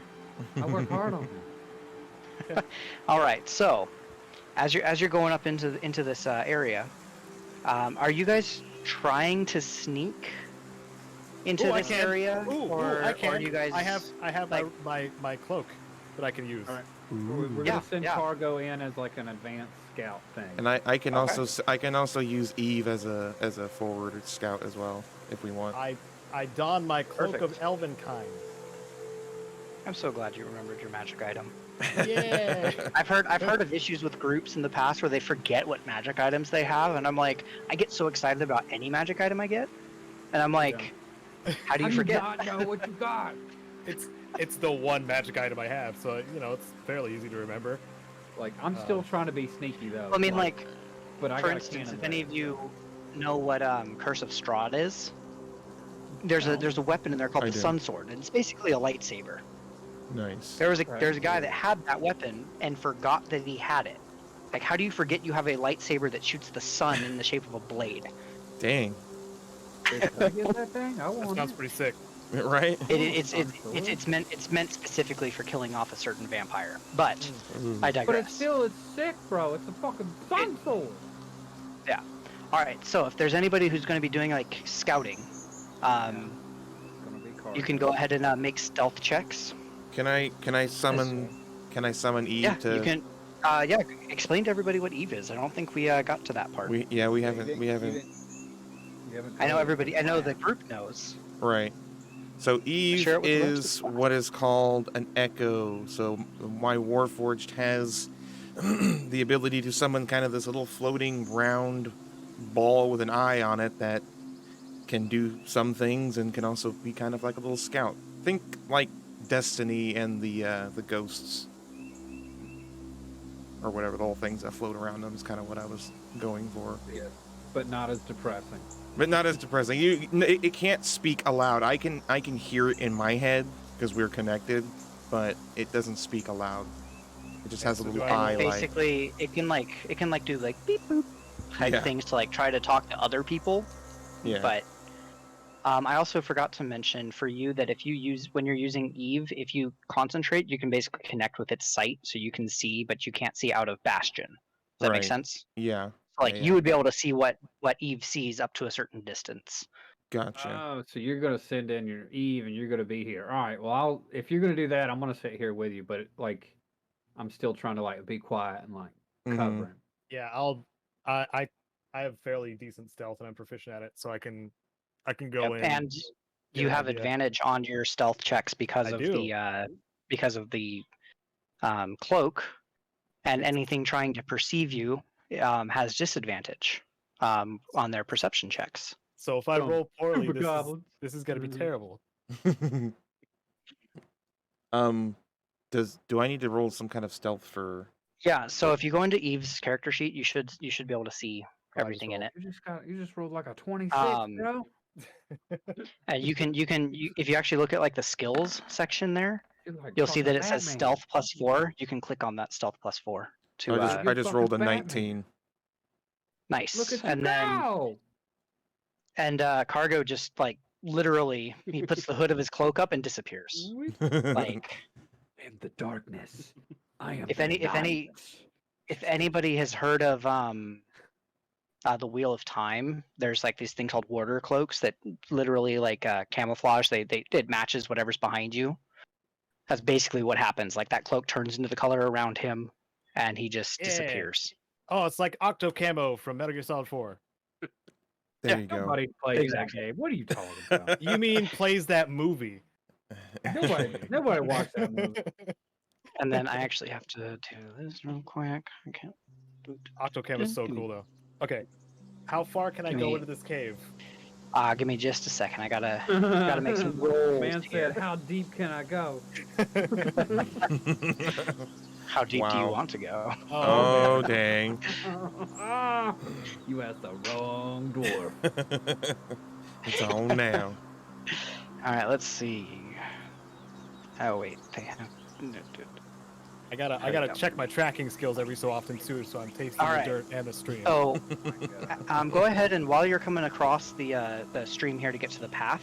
I work hard on it. All right. So, as you're going up into this area, are you guys trying to sneak into Ooh, I this can. area, or I can. are you guys? I have like- my cloak that I can use. All right. We're Yeah, gonna send yeah. Cargo in as like an advanced scout thing. And I can Okay. also use Eve as a forward scout as well if we want. I don my cloak Perfect. of elven kind. I'm so glad you remembered your magic item. Yeah. I've heard of issues with groups in the past where they forget what magic items they have, and I'm like, I get so excited about any magic item I get, and I'm like, how do you forget? not know what you got? It's the one magic item I have, so it's fairly easy to remember. Like, I'm still trying to be sneaky though. I mean, like, but I for got instance, a if cannon any of you know what Curse of Strahd is, there's a weapon in there called I the do. Sun Sword, and it's basically a lightsaber. Nice. There's a Right. guy that had that weapon and forgot that he had it. Like, how do you forget you have a lightsaber that shoots the sun in the shape of a blade? Dang. Did I get that thing? I That want sounds it. pretty sick. Right? It's meant specifically for killing off a certain vampire. But I But digress. it's sick, bro. It's a fucking sun sword. All right. So if there's anybody who's going to be doing like scouting, It's gonna be you can go ahead and make stealth checks. Can I summon Eve Yeah, to? you can. Explain to everybody what Eve is. I don't think we got to that part. We haven't. You haven't I know covered everybody. I know the plan. group knows. Right. So Eve Share it with the rest of the is squad. what is called an echo. So my Warforged has the ability to summon kind of this little floating round ball with an eye on it that can do some things and can also be kind of like a little scout. Think like Destiny and the ghosts. Or whatever the little things that float around them is kind of what I was going for. Yeah, but not as depressing. But not as depressing. It can't speak aloud. I can hear it in my head because we're connected, but it doesn't speak aloud. It just has a So little do I eye light. Basically, it can do like beep boop type Yeah. things to like try to talk to other people. Yeah. But I also forgot to mention for you that when you're using Eve, if you concentrate, you can basically connect with its sight, so you can see, but you can't see out of Bastion. Does that make Right. sense? Yeah. So, like Yeah. you would be able to see what Eve sees up to a certain distance. Gotcha. Oh, so you're gonna send in your Eve, and you're gonna be here. All right. Well, if you're gonna do that, I'm gonna sit here with you. But like, I'm still trying to like be quiet and like Mhm. cover him. Yeah, I have fairly decent stealth and I'm proficient at it, so I can go in. And get you an have idea. advantage on your stealth checks because I of do. the cloak, and anything trying to perceive you has disadvantage on their perception checks. So if I Boom. roll poorly, Super goblins. this is gonna be terrible. Do I need to roll some kind of stealth for? Yeah, so if you go into Eve's character sheet, you should be able to see everything in it. You just rolled like a 26, bro. And if you actually look at like the skills section there, You're like you'll see that fucking it says Batman. stealth +4. You can click on that stealth +4 to I just rolled a fucking Batman. 19. nice. Look at you And then go. Cargo just like literally he puts the hood of his cloak up and disappears. Like In the darkness, I am. if anybody has heard of the Wheel of Time, there's like this thing called warder cloaks that literally like camouflage. It matches whatever's behind you. That's basically what happens. Like that cloak turns into the color around him, and he just Yeah. disappears. Oh, it's like Octo Camo from Metal Gear Solid 4. There you go. Nobody plays Exactly. that game. What are you talking about? You mean plays that movie? nobody watched that movie. And then I actually have to do this real quick. I can't. Octo Camo is so cool though. Okay, how far can I Give go me- into this cave? Give me just a second. I gotta make some rolls. Man here. said, "How deep can I go?" How deep do you Wow. want to go? Oh dang! You asked the wrong dwarf. It's on now. All right, let's see. Oh wait, I gotta There we go. check my tracking skills every so often too, so I'm tasting All the right. dirt and the stream. So, go ahead and while you're coming across the stream here to get to the path,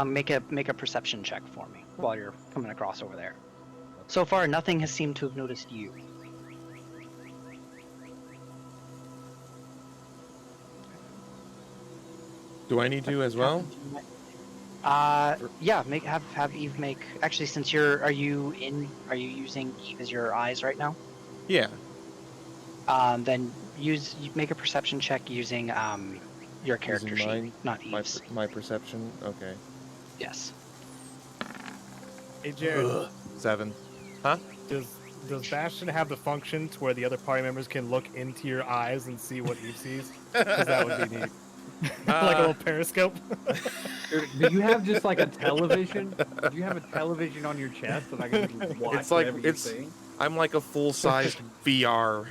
make a perception check for me while you're coming across over there. So far, nothing has seemed to have noticed you. Do I need to as well? Yeah. Have Eve make. Actually, since are you using Eve as your eyes right now? Yeah. Then make a perception check using your character Using sheet, mine? not Eve's. My perception. Okay. Yes. Hey Jared, 7. does Bastion have the function to where the other party members can look into your eyes and see what Eve sees? Because that would be neat. Like a little periscope. Do you have just like a television? Do you have a television on your chest that I can just watch It's like- whatever you it's- see? I'm like a full-sized VR.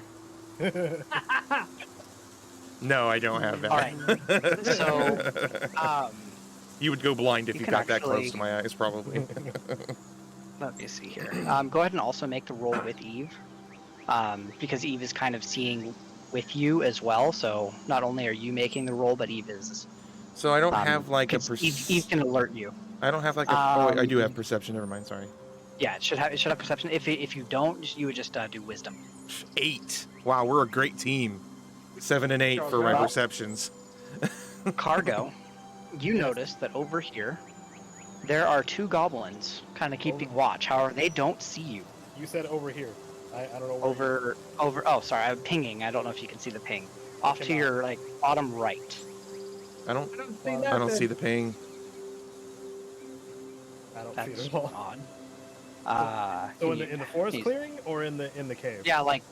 No, I don't have that. All right. So, you would go blind if you you can got that close actually- to my eyes, probably. let me see here. Go ahead and also make the roll with Eve, because Eve is kind of seeing with you as well. So not only are you making the roll, but Eve is So I don't have like a Eve can alert you. I don't have like a. Oh, I do have perception. Never mind. Sorry. Yeah, it should have perception. If you don't, you would just do wisdom. 8. Wow, we're a great team. 7 and 8 for my Well- perceptions. Cargo, you notice that over here, there are 2 goblins kind of keeping watch. However, they don't see you. You said over here. I don't know where Over. Oh, sorry, I'm pinging. I don't know if you can see the ping. Off to your like bottom right. I don't see I don't see the ping. I don't see That's it at all. odd. So in the forest he's- clearing or in the cave? Yeah, like,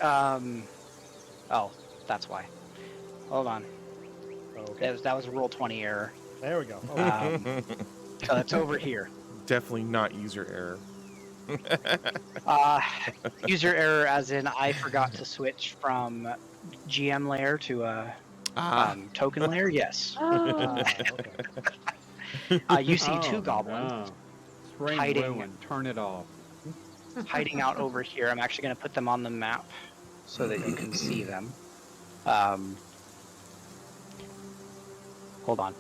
oh, that's why. Hold on. Oh, okay. That was a roll 20 error. There we go. Oh, So it's over here. Definitely not user error. User error, as in I forgot to switch from GM layer to token layer. Yes. okay. You see 2 goblins No. Spring hiding. ruin. Turn it off. hiding out over here. I'm actually going to put them on the map so that you can see them. Hold on.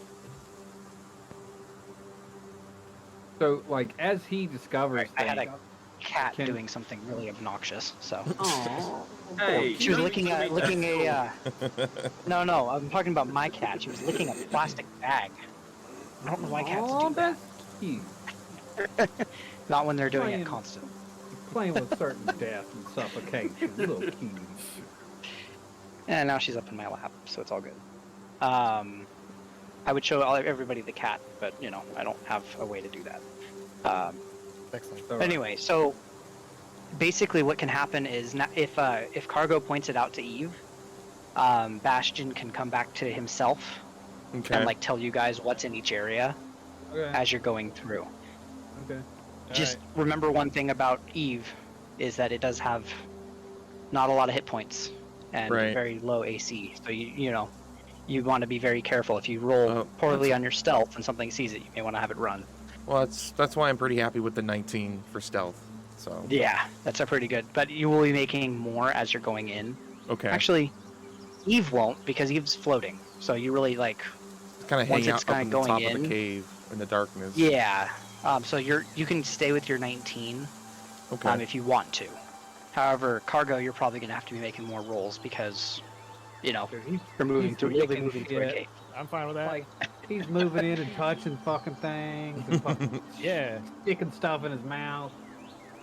So, like, as he discovers I had things, a cat Can- doing something really obnoxious. So Aw. Hey, she was you licking don't need to make a. No, I'm talking about my cat. She was licking a plastic bag. I don't know why cats Aw, do that. that's cute. Not when they're doing Playing- it constant. Playing with certain death and suffocation. Little cute. And now she's up in my lap, so it's all good. I would show everybody the cat, but you know I don't have a way to do that. Excellent. All right. Anyway, so basically what can happen is if Cargo points it out to Eve, Bastion can come back to himself Okay. and like tell you guys what's in each area Okay. as you're going through. Okay. Just remember one thing about Eve is that it does have not a lot of hit points and Right. very low AC. So you know you want to be very careful. If you roll Oh, poorly on your stealth and something sees it, you may want to have it run. Well, that's why I'm pretty happy with the 19 for stealth. So Yeah, that's a pretty good. But you will be making more as you're going in. okay. Actually, Eve won't because Eve's floating. So you really like, kind of once hang it's out up kinda in the top going of the in- cave in the darkness. yeah. So you can stay with your 19 Okay. if you want to. However, Cargo, you're probably gonna have to be making more rolls because, you know, So he's, you're moving he's through. You'll be licking moving through a shit. cave. I'm fine with that. Like, he's moving in and touching fucking things and fucking Yeah, sticking stuff in his mouth.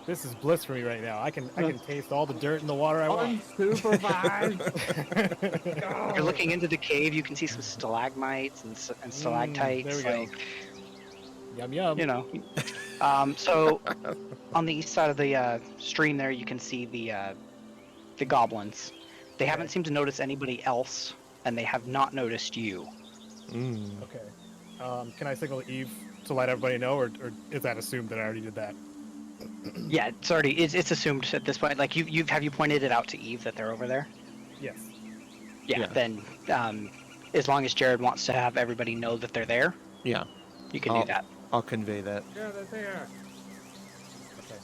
this is bliss for me right now. I can taste all the dirt in the water I want. Unsupervised. You're looking into the cave. You can see some stalagmites and stalactites. there we go. like, Yum yum. you know. So on the east side of the stream there, you can see the goblins. They haven't seemed to notice anybody else, and they have not noticed you. Mm. Okay. Can I signal Eve to let everybody know, or is that assumed that I already did that? Yeah, it's already it's assumed at this point. Like you have you pointed it out to Eve that they're over there? Yes. Yeah. Yeah. Then as long as Jared wants to have everybody know that they're there, Yeah. you can I'll- do that. I'll convey that. Yeah, they're there. Okay.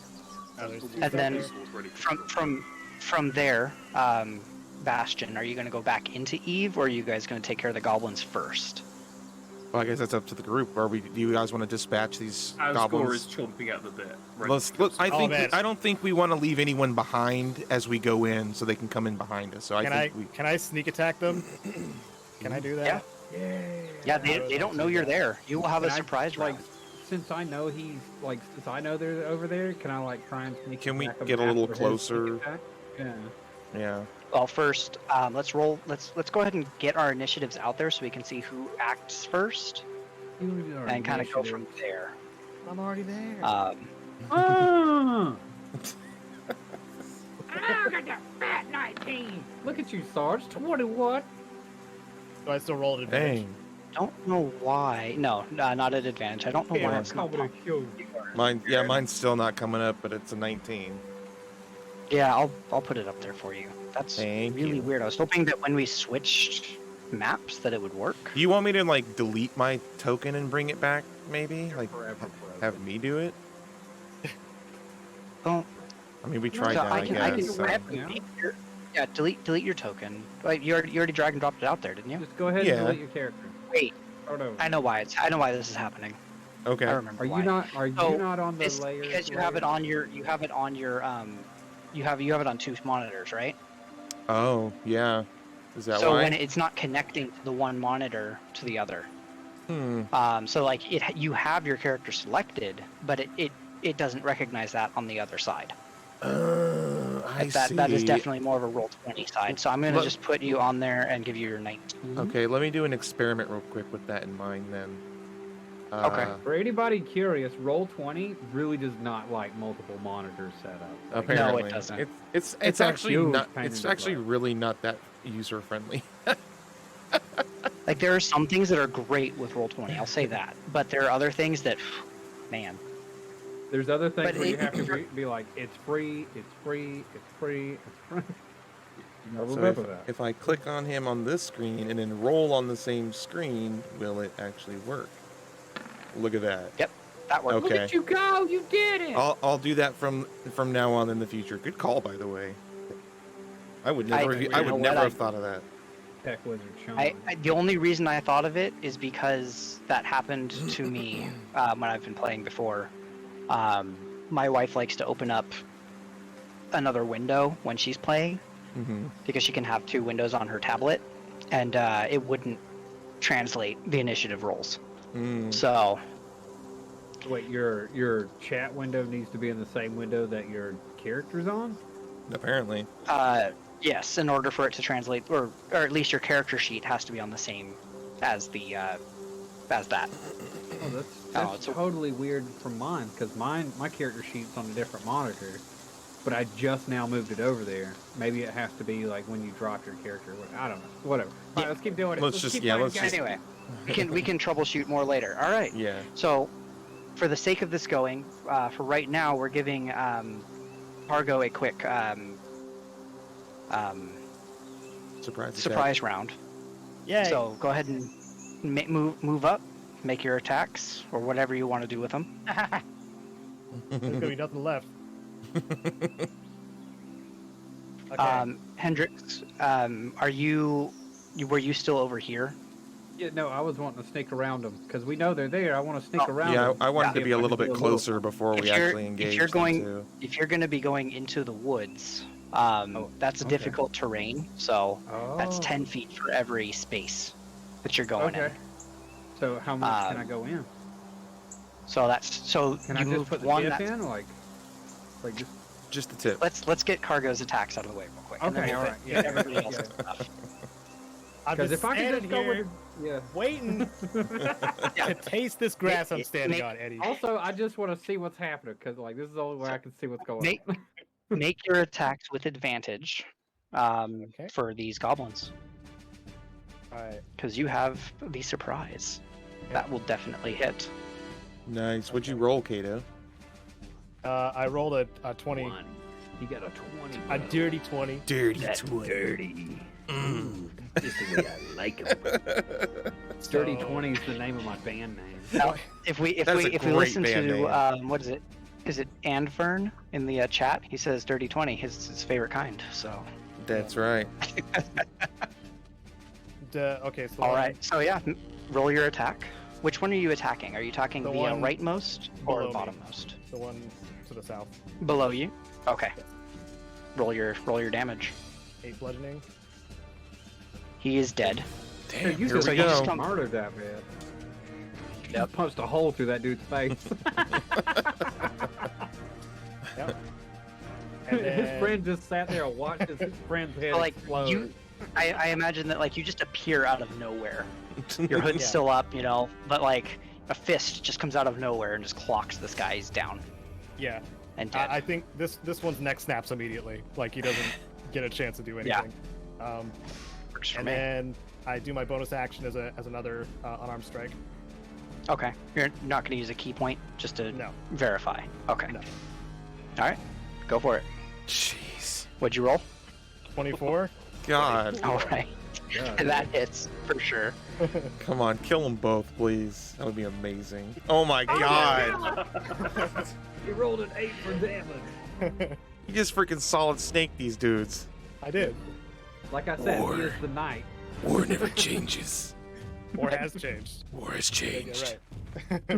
There's two And then seconds. from there, Bastion, are you going to go back into Eve, or are you guys going to take care of the goblins first? Well, I guess that's up to the group. Do you guys want to dispatch these Asgore goblins? is chomping at the bit. Right. I don't think we want to leave anyone behind as we go in, so they can come in behind us. So Can I sneak attack them? Can I do that? Yeah. Yeah, they don't know you're there. You will have a Can I, surprise like, round. since I know since I know they're over there, can I like try and sneak? Can we attack 'em get a little after his sneak closer? attack? Yeah. Yeah. Well, first, let's roll. Let's go ahead and get our initiatives out there so we can see who acts first, and kind of go from there. I'm already there. Ah! I got that fat 19. Look at you, Sarge. 21. Do I still roll at advantage? Dang. Don't know why. No, not at advantage. I don't know why Yeah, it's not. comedy show. Mine's still not coming up, but it's a 19. Yeah, I'll put it up there for you. That's Thank really you. weird. I was hoping that when we switched maps that it would work. Do you want me to like delete my token and bring it back? Maybe like Forever, have me do it. Oh, I mean, we tried so that. I can guess. grab Yeah. delete your token. Like you already drag and dropped it out there, didn't you? Just go ahead Yeah. and delete your character. Wait, Start over. I know why this is happening. I Okay. remember Are you why. not? Are So, you not on the It's layers? because you have it on your you have it on two monitors, right? Oh, yeah. Is that So why? when it's not connecting to the one monitor to the other. So like you have your character selected, but it doesn't recognize that on the other side. I see. That is definitely more of a roll 20 side. So I'm gonna Let- just put you on there and give you your 19. Okay, let me do an experiment real quick with that in mind then. Okay. For anybody curious, Roll20 really does not like multiple monitors set up. Like, Apparently. No, it doesn't. It's It's a actually huge not. pain It's in the actually butt. really not that user friendly. Like there are some things that are great with roll 20. I'll say that, but there are other things that, man. There's other things But where you it- have to be like, it's free, it's free, it's free, it's free. You gotta So remember that. if I click on him on this screen and then roll on the same screen, will it actually work? Look at that. Yep, that works. Okay. Look at you go! You did it! I'll do that from now on in the future. Good call, by the way. I would never you I know would what, never I- have thought of that. Tech Wizard Sean. The only reason I thought of it is because that happened to me when I've been playing before. My wife likes to open up another window when she's playing because she can have two windows on her tablet, and it wouldn't translate the initiative rolls. So Wait, your chat window needs to be in the same window that your character's on? Apparently. yes, in order for it to translate, or at least your character sheet has to be on the same as the as that. Oh, that's it's a- totally weird from mine, because my character sheet's on a different monitor, but I just now moved it over there. Maybe it has to be like when you drop your character. I don't know. Whatever. All right, let's keep doing it. Let's just- keep yeah, playing, let's guys. just- Anyway, we can troubleshoot more later. All right. Yeah. So, for the sake of this going, for right now, we're giving Argo a quick surprise round. Yay! So go ahead and move up, make your attacks or whatever you want to do with them. There's gonna be nothing left. Okay. Hendrix, were you still over here? Yeah, no, I was wanting to sneak around them because we know they're there. I want to sneak around Yeah, them. I wanted to See be if a I little can bit do closer before we actually engage. If you're going, into... if you're going to be going into the woods, that's okay. difficult terrain. So that's Oh. 10 feet for every space that you're going Okay. in. So how much can I go in? So Can you I just moved put the one. tip That's, in, like just? Just the tip. let's get Cargo's attacks out of the way real quick. and then Okay, we'll all right, get yeah. everybody Yeah. else's stuff. I'm Because just if I could standing just go here with yeah. waiting to taste this grass I'm standing make- on, Eddie. Also, I just want to see what's happening because like this is the only way I can see what's going Make- on. Make your attacks with advantage for these goblins, All right. because you have the surprise. That will definitely hit. Nice. What'd you roll, Caedo? I rolled a 20, You got a 20. a dirty 20. Dirty That's dirty. Just the way I like 'em. Dirty So- 20 is the name of my band name. Now, if we That's a if we great listen band to name. what is it? Is it Andfern in the chat? He says dirty 20, his favorite kind. So That's right. Okay, so all right. So yeah, roll your attack. Which one are you attacking? Are you attacking The the one rightmost or below me. bottommost? the one to the south. Below you. Okay. Roll your damage. 8 bludgeoning. He is dead. Damn, you here just we you just go. come- murdered that man. Yep. Punched a hole through that dude's face. Yep. And His then- friend just sat there and watched his friend's head So, like explode. you, I imagine that like you just appear out of nowhere. Your hood's Yeah. still up, but like a fist just comes out of nowhere and just clocks this guy's down Yeah. and dead. I think this one's neck snaps immediately. Like he doesn't get a chance to do Yeah. anything. Works for And me. then I do my bonus action as another unarmed strike. Okay, you're not going to use a key point just to No. verify. Okay. No. All right, go for it. Jeez. What'd you roll? 24. God. All right, God. that hits for sure. Come on, kill them both, please. That would be amazing. Oh my god. You rolled an 8 for damage. You just freaking solid snake these dudes. I did. Like I said, he is the knight. War never changes. Or has changed. War has Yeah, changed. right.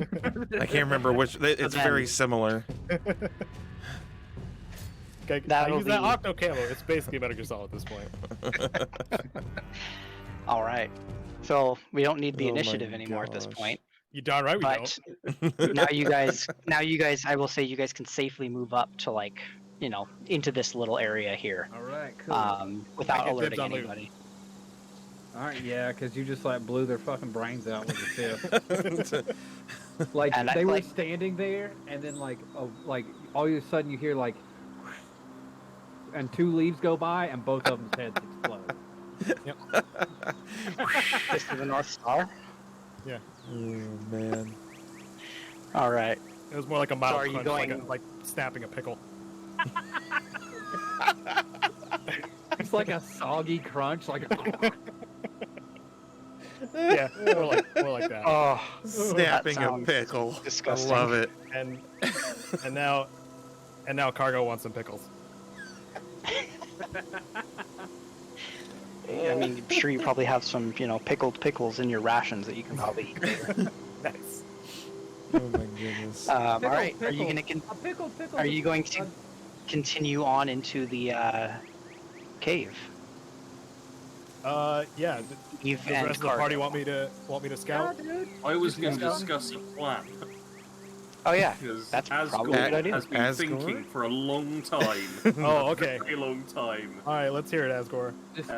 I can't remember which. It's then- very similar. Okay, I That'll use that be- octo camo. It's basically Metal Gear Solid at this point. All right. So we don't need the Oh my initiative anymore at this gosh. point. You darn right we But don't. now you guys, I will say you guys can safely move up to like, into this little area here, All right, cool. without I get alerting dibs on loot. anybody. All right, yeah, because you just like blew their fucking brains out with your fist. Like And they were like- standing there, and then like all of a sudden you hear like, and 2 leaves go by, and both of them's heads explode. This is the North Star. Oh man. All right. It was more like a mild are you crunch, going- like snapping a pickle. It's like a soggy crunch, like. Yeah, more like that. Oh, Snapping a sounds pickle. disgusting. I love it. And now Cargo wants some pickles. I mean, I'm sure you probably have some, pickled pickles in your rations that you can probably eat later. Nice. Oh my goodness. All Pickle, right. Are you pickle. gonna A pickle. Are you going to continue on into the cave? Yeah. Eve Does the and rest of the party Cargo. want me to scout? I was Just going to go. discuss a plan. Oh yeah. Because That's Asgore probably a good idea. has been Asgore? thinking for a long time. Oh, okay. A very long time. All right, let's hear it, Asgore.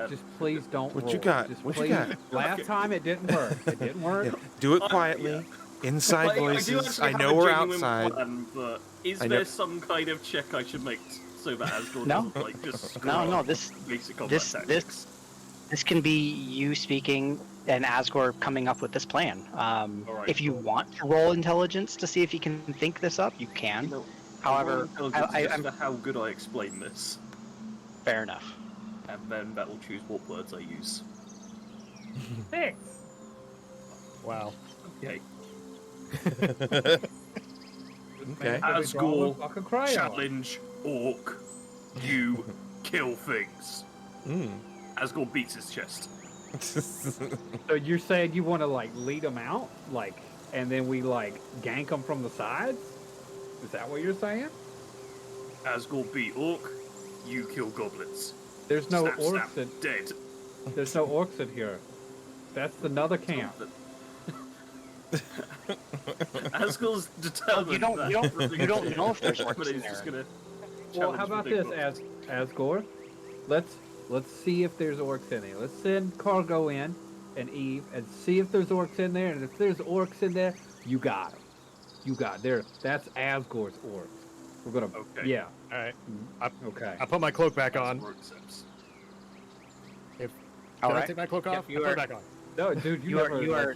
Just please don't. What roll. you got? Just What you please. got? Last Okay. time it didn't work. It didn't work. Yeah, do it Oh, quietly. yeah. Inside I do voices. actually I have know a we're genuine outside. Plan, but is I know- there some kind of check I should make so that Asgore No. doesn't like just No, screw up this basic combat this tactics? this can be you speaking and Asgore coming up with this plan. Alright, If you cool. want to roll intelligence to see if you can think this up, you can. No, However, I'm I'm how good I explain this, fair enough. and then that will choose what words I use. 6. Wow. Okay. Okay. Asgore, Fucking crayon. challenge orc, you kill things. Mm. Asgore beats his chest. So you're saying you want to like lead them out, like, and then we like gank them from the sides? Is that what you're saying? Asgore beat orc, you kill goblins. There's no Snap, orcs snap, in. dead. There's no orcs in here. That's another camp. Asgore's determined. You don't know if there's but orcs in he's just there. gonna. Well, challenge how about the big this, goblins. Asgore? Let's see if there's orcs in here. Let's send Cargo in and Eve and see if there's orcs in there. And if there's orcs in there, you got them. You got there. That's Asgore's orcs. We're gonna. Okay. Yeah. All right. Okay. I put my cloak back on. Asgore accepts. Did All I right. take my cloak Yep, off? you I put are- it back on. No, dude, You never, are you like, are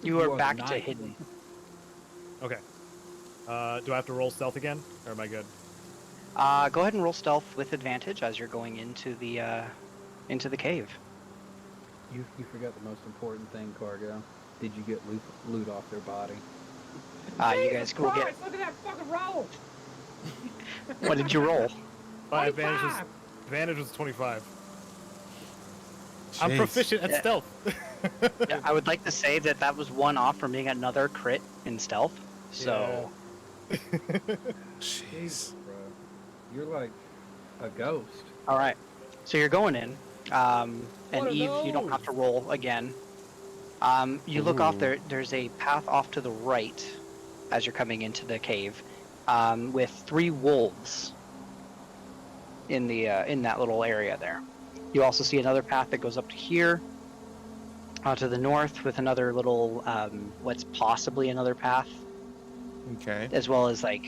you are are back to nice. hidden. Okay. Do I have to roll stealth again, or am I good? Go ahead and roll stealth with advantage as you're going into the cave. You forgot the most important thing, Cargo. Did you get loot off their body? You guys will get. Look at that fucking roll! What did you roll? My advantage 25! was 25. I'm Jeez. proficient at Yeah. stealth. Yeah, I would like to say that was one off from being another crit in stealth. So Jeez. Bro, you're like a ghost. all right, so you're going in, and What are Eve, you don't have to those? roll again. You look off Ooh. there. There's a path off to the right as you're coming into the cave, with 3 wolves in the in that little area there. You also see another path that goes up to here, to the north, with another little what's possibly another path, Okay. as well as like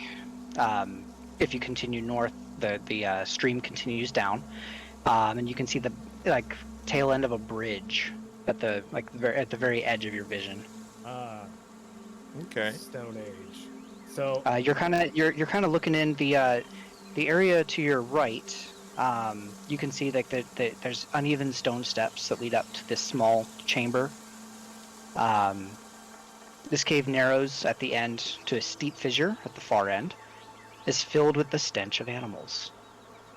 if you continue north, the stream continues down, and you can see the like tail end of a bridge at the at the very edge of your vision. Ah, Okay. Stone Age. So You're kind of looking in the area to your right. You can see that there's uneven stone steps that lead up to this small chamber. This cave narrows at the end to a steep fissure at the far end. Is filled with the stench of animals.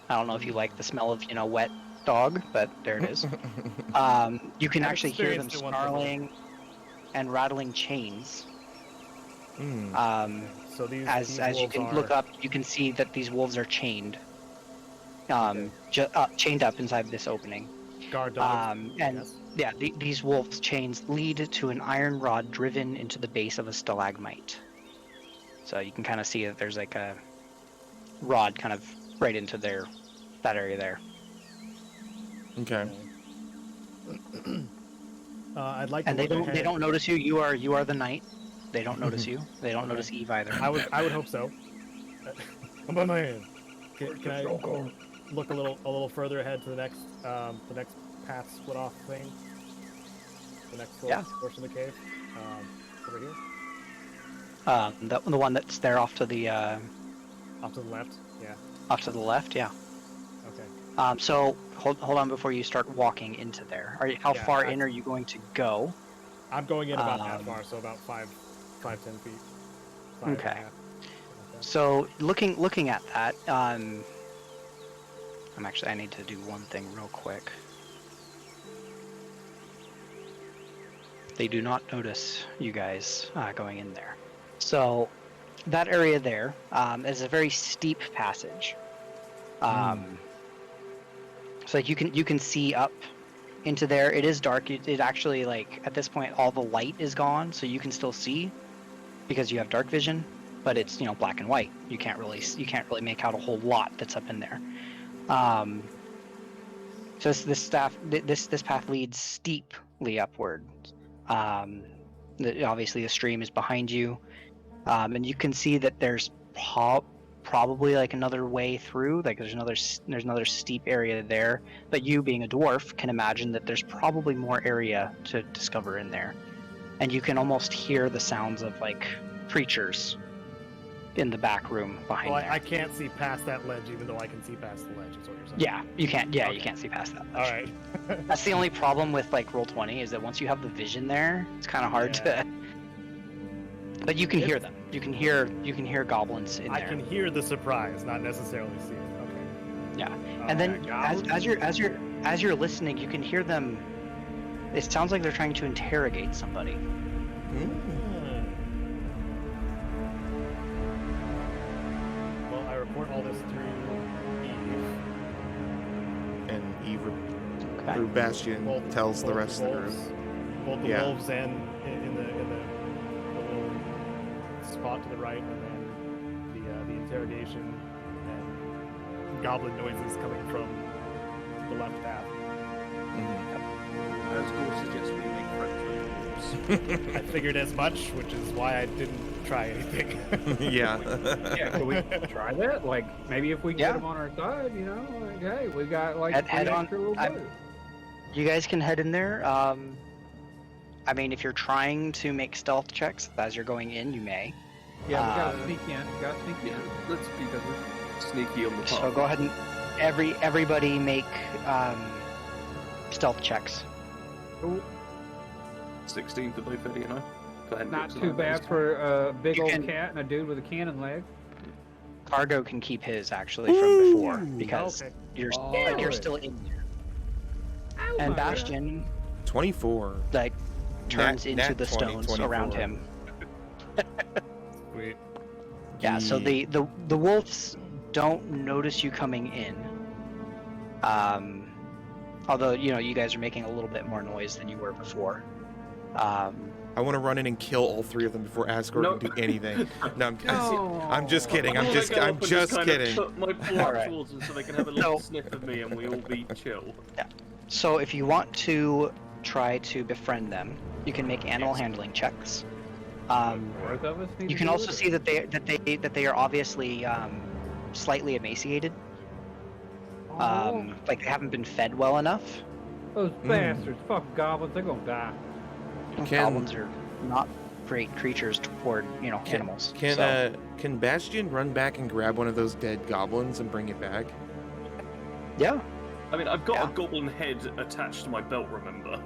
I don't know if you like the smell of wet dog, but there it is. You can I've actually hear them experienced it once before. snarling and rattling chains. Hmm. So these As you wolves can are... look up, you can see that these wolves are chained, chained up inside this opening. guard dogs. And yes. yeah, these wolves' chains lead to an iron rod driven into the base of a stalagmite. So you can kind of see that there's like a rod kind of right into that area there. Okay. I'd like to And they look don't ahead. notice you. You are the knight. They don't notice you. They don't notice Eve either. I would hope so. I'm on my hand. Can I look a little further ahead to the next path split off thing? The next portion of the cave, over here. The one that's there off to the Off to the left. Yeah. off to the left. Yeah. Okay. So hold on before you start walking into there. How Yeah, far in are you going to go? I'm going in about that Um, far, so about 5-10 feet. 5 Okay. and a half, something like that. So looking at that, I need to do one thing real quick. They do not notice you guys going in there. So that area there is a very steep passage. So like you can see up into there. It is dark. It actually, like, at this point all the light is gone, so you can still see because you have dark vision, but it's, you know, black and white. You can't really make out a whole lot that's up in there. So this path leads steeply upward. Obviously the stream is behind you, and you can see that there's probably like another way through. Like there's another steep area there, but you, being a dwarf, can imagine that there's probably more area to discover in there, and you can almost hear the sounds of like creatures in the back room behind Well, there. I can't see past that ledge, even though I can see past the ledge. Is what you're saying? Yeah, you can't. Yeah, Okay. you can't see past that. All right. That's the only problem with like Roll20 is that once you have the vision there, it's kind of hard Yeah. to. But you can hear them. You can hear goblins in I there. can hear the surprise, not necessarily see it. Okay. Yeah. All And then right, as you're listening, you can hear them. It sounds like they're trying to interrogate somebody. Well, I report all this through Eve. And Eve, Okay. through Bastion, tells the both rest of the wolves, group. both the Yeah. wolves and in the little spot to the right, and then the interrogation and goblin noises coming from the left path. As Gore suggests, we make friends with wolves. I figured as much, which is why I didn't try anything. Yeah. Yeah, can we try that? Like, maybe if we Yeah. get them on our side, you know, like, hey, we got like Head three on. extra little I'm- birds. You guys can head in there. I mean, if you're trying to make stealth checks as you're going in, you may. Yeah, we gotta um, sneak in. Gotta sneak Yeah, in. let's be sneaky on the path. So go ahead and everybody make stealth checks. Cool. 16 for both Eddie and I. Go ahead and Not get too some bad numbers. for a big You old can- cat and a dude with a cannon leg. Cargo can keep his actually from before Ooh, because okay. you're Oh, like, you're really? still in there. Oh And my God. Bastion 24. like turns Nat into the 20, stones around 24. him. Sweet. Yeah, so the wolves don't notice you coming in. Although, you know, you guys are making a little bit more noise than you were before. I want to run in and kill all three of them before Asgore Nope. can do anything. No, I'm just No. kidding. I I'm wanna just go up I'm and just kind kidding. Of put my paw Alright. towards them so they can have a little No. sniff of me and we all be chill. So if you want to try to befriend them, you can make animal handling checks. Both of us need You to can do also it? see that they are obviously slightly emaciated. Oh, Like they haven't been fed well enough. those bastards. Fuck goblins. They're gonna die. Goblins are not great creatures toward, you know, animals. So, Can Bastion run back and grab one of those dead goblins and bring it back? yeah. I mean, I've got Yeah. a goblin head attached to my belt, remember?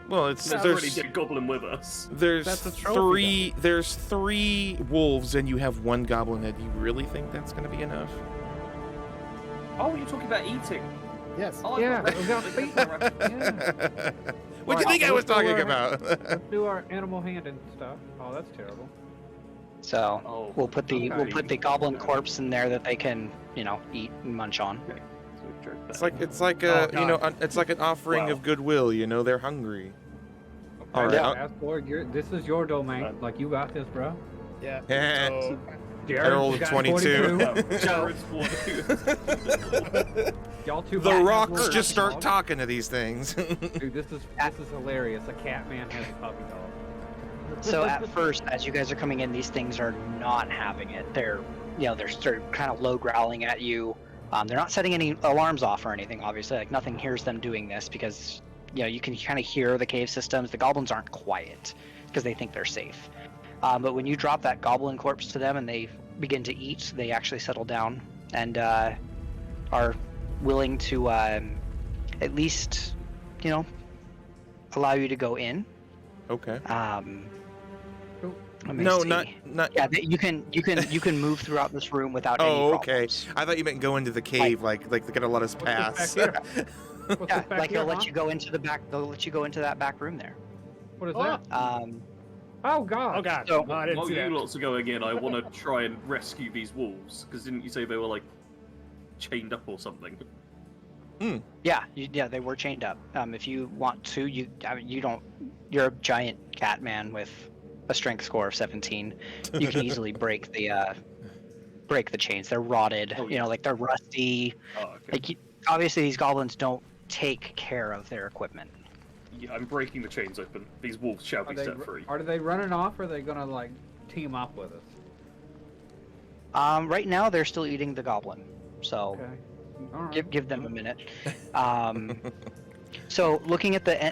Well, it's There's already there's dead goblin with us. That's a trophy, there's three wolves and you have one goblin head. Do you really think that's gonna be enough? Oh, you're talking about eating. Yes. Oh, Yeah, that's we got right. feet. Yeah. What do you think I was talking about? Let's do our animal hand and stuff. Oh, that's terrible. So Oh, we'll put the okay. goblin corpse in there that they can, eat and munch on. Okay. So we jerk It's that like in. a God. it's like an offering Wow. of goodwill. They're hungry. All right. Yeah. This is your domain. Uh, Like, you got this, bro. Yeah. Yeah. So, I rolled a got 22. Jared's one who- Y'all two. The might have rocks words, just start dog. talking to these things. Dude, this is hilarious. A cat man has a puppy dog. So at first, as you guys are coming in, these things are not having it. They're sort of kind of low growling at you. They're not setting any alarms off or anything. Obviously, like nothing hears them doing this because you can kind of hear the cave systems. The goblins aren't quiet because they think they're safe. But when you drop that goblin corpse to them and they begin to eat, they actually settle down and are willing to at least allow you to go in. Okay. Let me No, see. not. Yeah, you can move throughout this room without any Oh, okay. problems. I thought you meant go into the cave, like they're gonna let us What's this pass. back here? What's Yeah, this back like here, they'll let huh? you go into the back. They'll let you go into that back room there. What is Oh. that? oh Oh God! God. So- No, I didn't While see you that. lots are going in, I want to try and rescue these wolves. Because didn't you say they were like chained up or something? Yeah, they were chained up. If you want to, you don't. You're a giant cat man with a strength score of 17. You can easily break the chains. They're rotted. Oh, yeah. Like they're rusty. Oh, okay. Like obviously these goblins don't take care of their equipment. Yeah, I'm breaking the chains open. These wolves shall Are be they, set free. are they running off, or are they gonna like team up with us? Right now they're still eating the goblin, so Okay. All right. give them a minute. So looking at the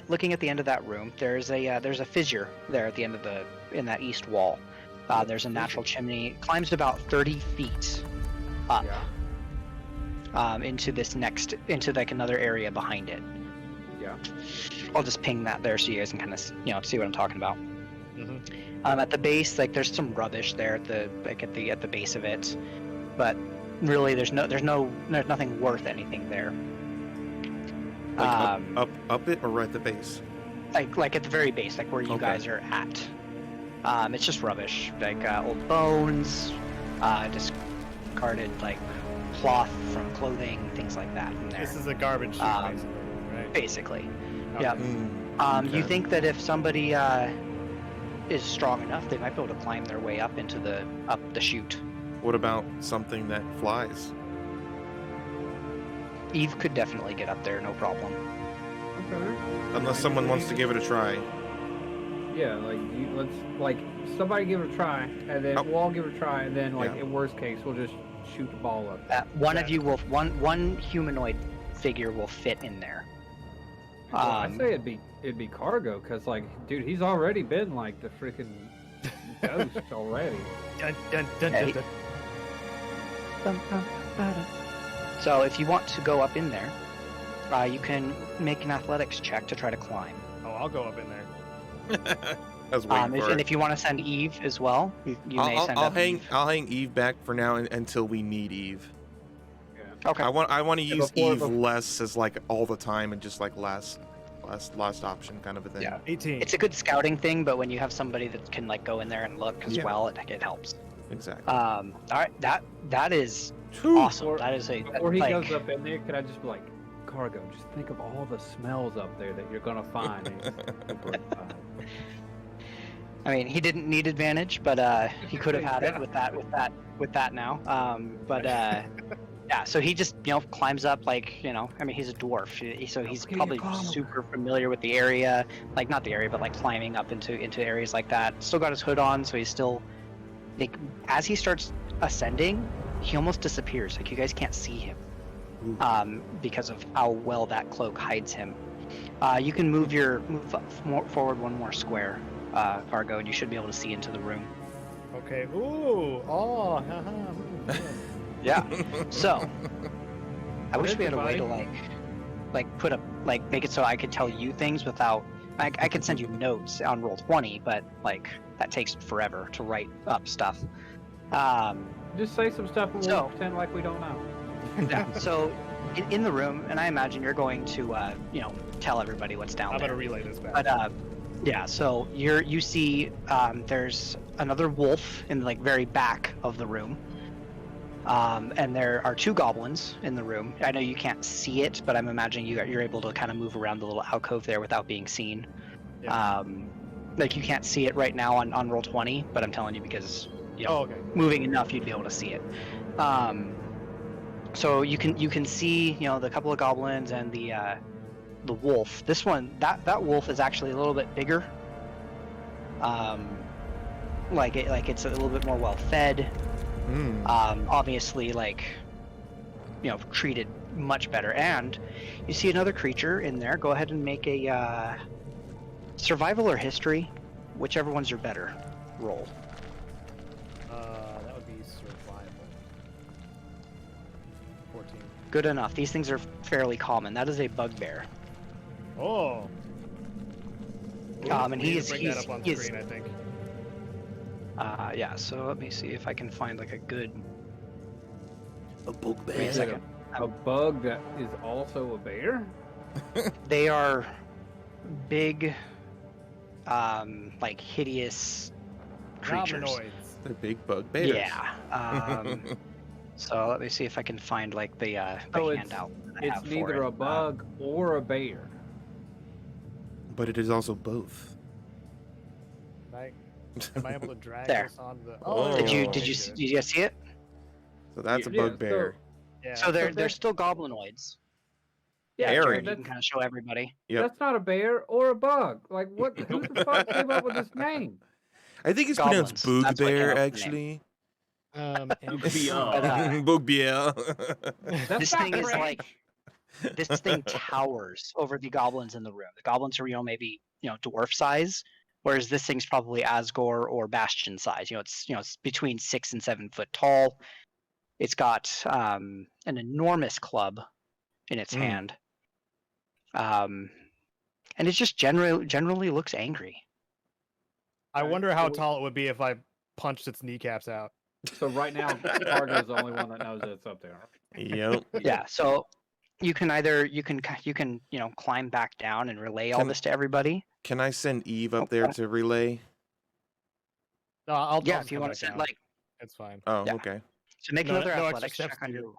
end of that room, there's a fissure there at the end of in that east wall. There's a natural chimney. It climbs about 30 feet up Yeah. into like another area behind it. Yeah. I'll just ping that there so you guys can kind of see what I'm talking about. Mhm. At the base, like there's some rubbish there at the base of it, but really there's nothing worth anything there. Like up it or right at the base. Like at the very base, like where you Okay. guys are at. It's just rubbish, like old bones, discarded like cloth from clothing, things like that in there. This is a garbage chute, basically, right? Basically. Okay. Yeah. You Okay. think that if somebody is strong enough, they might be able to climb their way up the chute. What about something that flies? Eve could definitely get up there, no problem. Okay. Unless someone wants to give it a try. Yeah, let's somebody give it a try, and then Oh. we'll all give it a try, and then Yeah. in worst case we'll just shoot the ball up. One of you will one humanoid figure will fit in there. Well, I say it'd be cargo, cause dude, he's already been like the freaking ghost already. Dun, dun, dun, Hey. dun, dun. So if you want to go up in there, you can make an athletics check to try to climb. Oh, I'll go up in there. I was waiting for And it. if you want to send Eve as well, you may send I'll up hang Eve. I'll hang Eve back for now until we need Eve. Okay. I want to Yeah, use before- Eve less as like all the time and just like last option kind of a thing. Yeah. 18. It's a good scouting thing, but when you have somebody that can like go in there and look as Yeah. well, it helps. Exactly. All right, that is Whew. awesome. Before- That is Before he like, goes up in there, could I just be like, cargo? Just think of all the smells up there that you're gonna find. And it's super fun. I mean, he didn't need advantage, but he could have had it with that now. Yeah. So he just climbs up like I mean, he's a dwarf, so he's Okay, probably climb. super familiar with the area, like not the area, but like climbing up into areas like that. Still got his hood on, so he's still like as he starts ascending, he almost disappears. Like you guys can't see him. Ooh. Because of how well that cloak hides him. You can move forward one more square, Cargo, and you should be able to see into the room. Okay. Ooh. Oh. Haha. Yeah. So, I wish we had a way to everybody. make it so I could tell you things without. I could send you notes on Roll20, but that takes forever to write up stuff. Just say some stuff and we'll So- pretend like we don't know. Yeah. So in the room, and I imagine you're going to tell everybody what's down I'm there. gonna relay this back. But yeah. So you see there's another wolf in like very back of the room. And there are 2 goblins in the room. I know you can't see it, but I'm imagining you're able to kind of move around the little alcove there without being seen. Yeah. Like you can't see it right now on roll 20, but I'm telling you because Oh, okay. moving enough you'd be able to see it. So you can see the couple of goblins and the wolf. This one that wolf is actually a little bit bigger. Like it's a little bit more well fed. Obviously treated much better. And you see another creature in there. Go ahead and make a survival or history, whichever one's your better roll. That would be survival. 14. Good enough. These things are fairly common. That is a bugbear. Oh. And We need he's to bring that up on screen, I think. yeah. So let me see if I can find like a good. A bugbear. Wait a second. A bug that is also a bear? They are big, like hideous creatures. Goblinoids. They're big bug bears. Yeah. So let me see if I can find like the So handout. that I It's have for neither it. a bug or a bear. But it is also both. Am I able to drag There. this on the? Oh. Did you Oh. did you see it? So that's a Yeah, bugbear. Yeah. So they're they're- still goblinoids. Yeah, Hairy. You can kind of show everybody. Yep. that's not a bear or a bug. Like, what? Who the fuck came up with this name? I think it's Goblins. pronounced That's what came bugbear, up with the actually. And VR. Bugbear. That's This not thing is French. like this thing towers over the goblins in the room. The goblins are maybe dwarf size, whereas this thing's probably Asgore or Bastion size. It's between 6 and 7 foot tall. It's got an enormous club in its hand, and it just generally looks angry. I wonder how tall it would be if I punched its kneecaps out. So right now, Fargo's the only one that knows that it's up there. Yep. Yeah. So you can either climb back down and relay all Can- this to everybody. Can I send Eve up there to relay? No, I'll Yeah, just if you come want back to send down. like It's fine. Oh, Yeah. okay. so make No- another no extra athletics steps check on to your. do.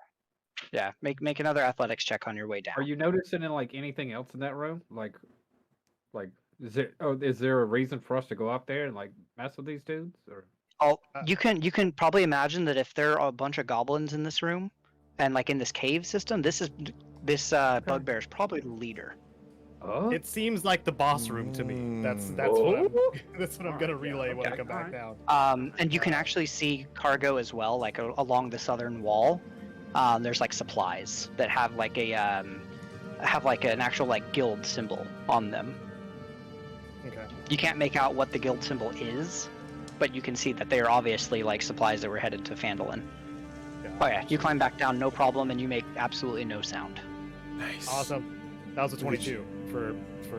Yeah, make another athletics check on your way down. Are you noticing like anything else in that room? Like, is there a reason for us to go up there and like mess with these dudes? Or Oh, Uh, you can probably imagine that if there are a bunch of goblins in this room, and like in this cave system, this bugbear is probably the leader. oh, It seems like the boss room to me. That's Mm. what I'm Oh. that's what I'm gonna relay when I okay, come back alright. down. And you can actually see cargo as well, like along the southern wall. There's like supplies that have like an actual like guild symbol on them. Okay. You can't make out what the guild symbol is, but you can see that they are obviously like supplies that were headed to Phandelver. Oh yeah, you climb back down, no problem, and you make absolutely no sound. Nice. Awesome. That was a 22 for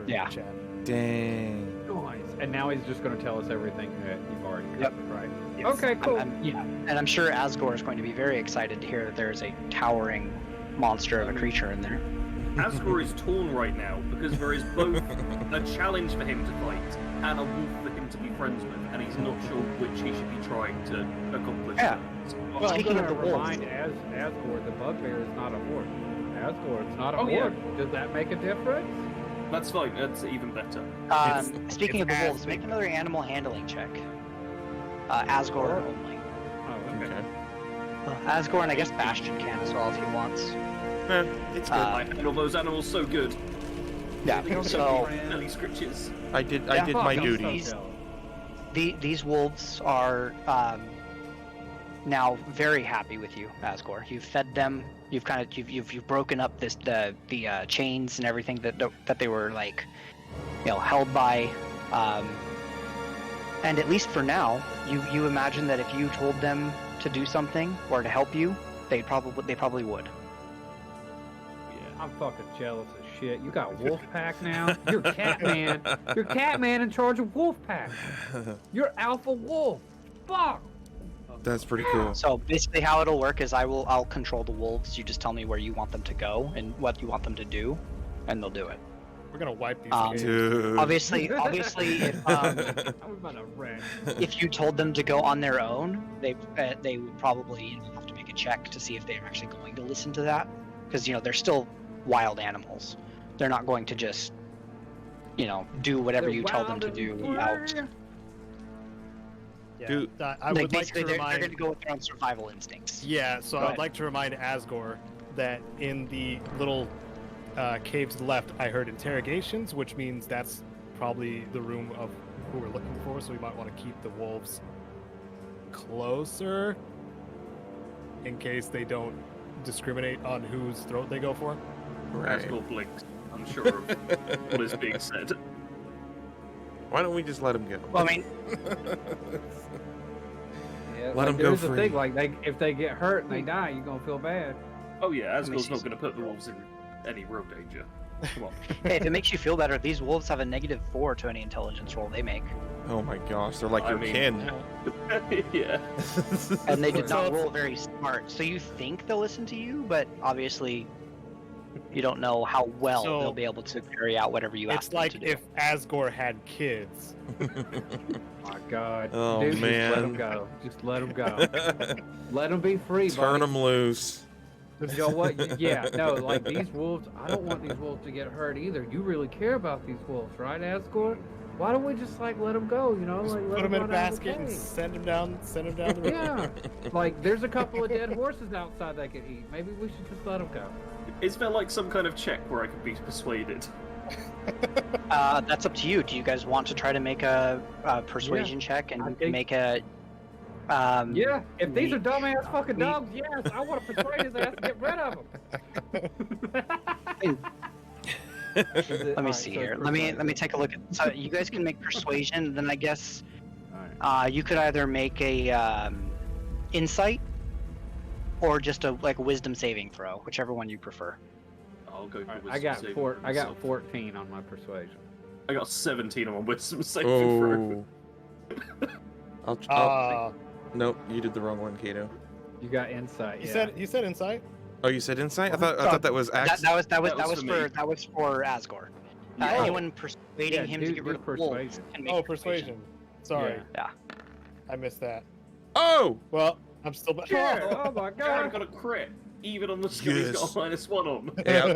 Yeah. chat. Dang. nice. And now he's just going to tell us everything that you've already Yep. covered, right? Yes. Okay, cool. And I'm sure Asgore is going to be very excited to hear that there's a towering monster of a creature in there. Asgore is torn right now because there is both a challenge for him to fight and a wolf for him to be friends with, and he's not sure which he should be trying to accomplish. Yeah. first. Well, Speaking I'm of gonna the wolves- remind Asgore, the bugbear is not a horde. Asgore, it's not a Oh, yeah. horde. Does that make a difference? That's fine. That's even better. Speaking it's of the wolves, as make big. another animal handling check. Asgore Sure. only. Oh, okay. Okay. Asgore and I guess Bastion can as well if he wants. It's good. I handle those animals so good. Yeah. They also So read belly scritches. I did yeah, my Fuck, I'm so duties. jealous. these wolves are now very happy with you, Asgore. You've fed them. You've broken up the chains and everything that they were like, held by. And at least for now, you imagine that if you told them to do something or to help you, they probably would. I'm fucking jealous as shit. You got Wolfpack now. You're Catman. You're Catman in charge of Wolfpack. You're Alpha Wolf. Fuck. That's pretty cool. So basically, how it'll work is I'll control the wolves. You just tell me where you want them to go and what you want them to do, and they'll do it. We're gonna wipe these caves. Dude. Obviously, I was about to wreck. if you told them to go on their own, they would probably have to make a check to see if they're actually going to listen to that, because they're still wild animals. They're not going to just do whatever They're you tell them wild to and do free. without. Yeah. Dude. I would like basically, to they're remind. going to go with their own survival instincts. Yeah, so Go I'd ahead. like to remind Asgore that in the little caves to the left, I heard interrogations, which means that's probably the room of who we're looking for. So we might want to keep the wolves closer in case they don't discriminate on whose throat they go for. Right. Asgore blinks, unsure of what is being said. Why don't we just let him go? Well, I mean, Yeah, Let 'em go there's the free. thing, like if they get hurt and they die, you're gonna feel bad. Oh yeah, Asgore's she's- not going to put the wolves in any real danger. Come on. hey, if it makes you feel better, these wolves have a -4 to any intelligence roll they make, Oh my gosh, they're like I your mean- kin. Yeah. and they did So not it's- roll very smart. So you think they'll listen to you, but obviously, you don't know how well So- they'll be able to carry out whatever you ask It's them like to do. if Asgore had kids. My God. Oh, Dude, just let man. them go. Just let them go. Let them be free, Turn buddy. them loose. You know what? Yeah, no, like these wolves, I don't want these wolves to get hurt either. You really care about these wolves, right, Asgore? Why don't we just let them go, Just like let put them in a run out of the basket and cave. send them down the road. Yeah, like there's a couple of dead horses outside they could eat. Maybe we should just let them go. Is there like some kind of check where I could be persuaded? That's up to you. Do you guys want to try to make a persuasion check and I you can think- make a? Yeah, if these we- are dumbass fucking we- dogs, yes, I want to persuade his ass to get rid of them. Let me see here. Let me take a look at. So you guys can make persuasion. Then I guess you could either make a insight or just a wisdom saving throw, whichever one you prefer. I'll go for I got wisdom four. saving I got myself. 14 on my persuasion. I got 17 on my wisdom saving throw. Oh. Nope, you did the wrong one, Caedo. You got insight. You Yeah. said insight. Oh, you said insight? I thought that was That ax. was That was for me. Asgore. Yeah. Anyone persuading Yeah, him do- to get rid do of wolves persuasion. can make Oh, persuasion. Sorry, Yeah. I missed that. Oh! Well, I'm still back. Yeah. Oh my Jared God. got a crit, even on the skill he's got Yes. a -1 on. Yeah.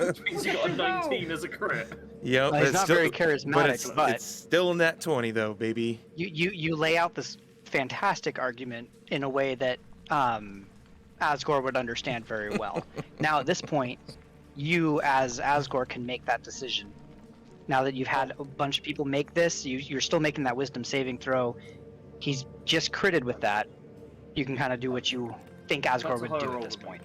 Which means he got a 19 as a crit. Yep, He's it's not still, very but charismatic, but, it's still net 20 though, baby. you lay out this fantastic argument in a way that Asgore would understand very well. Now at this point, you as Asgore can make that decision. Now that you've had a bunch of people make this, you're still making that wisdom saving throw. He's just critted with that. You can kind of do what you think Asgore That's a would higher do roll at this than me. point.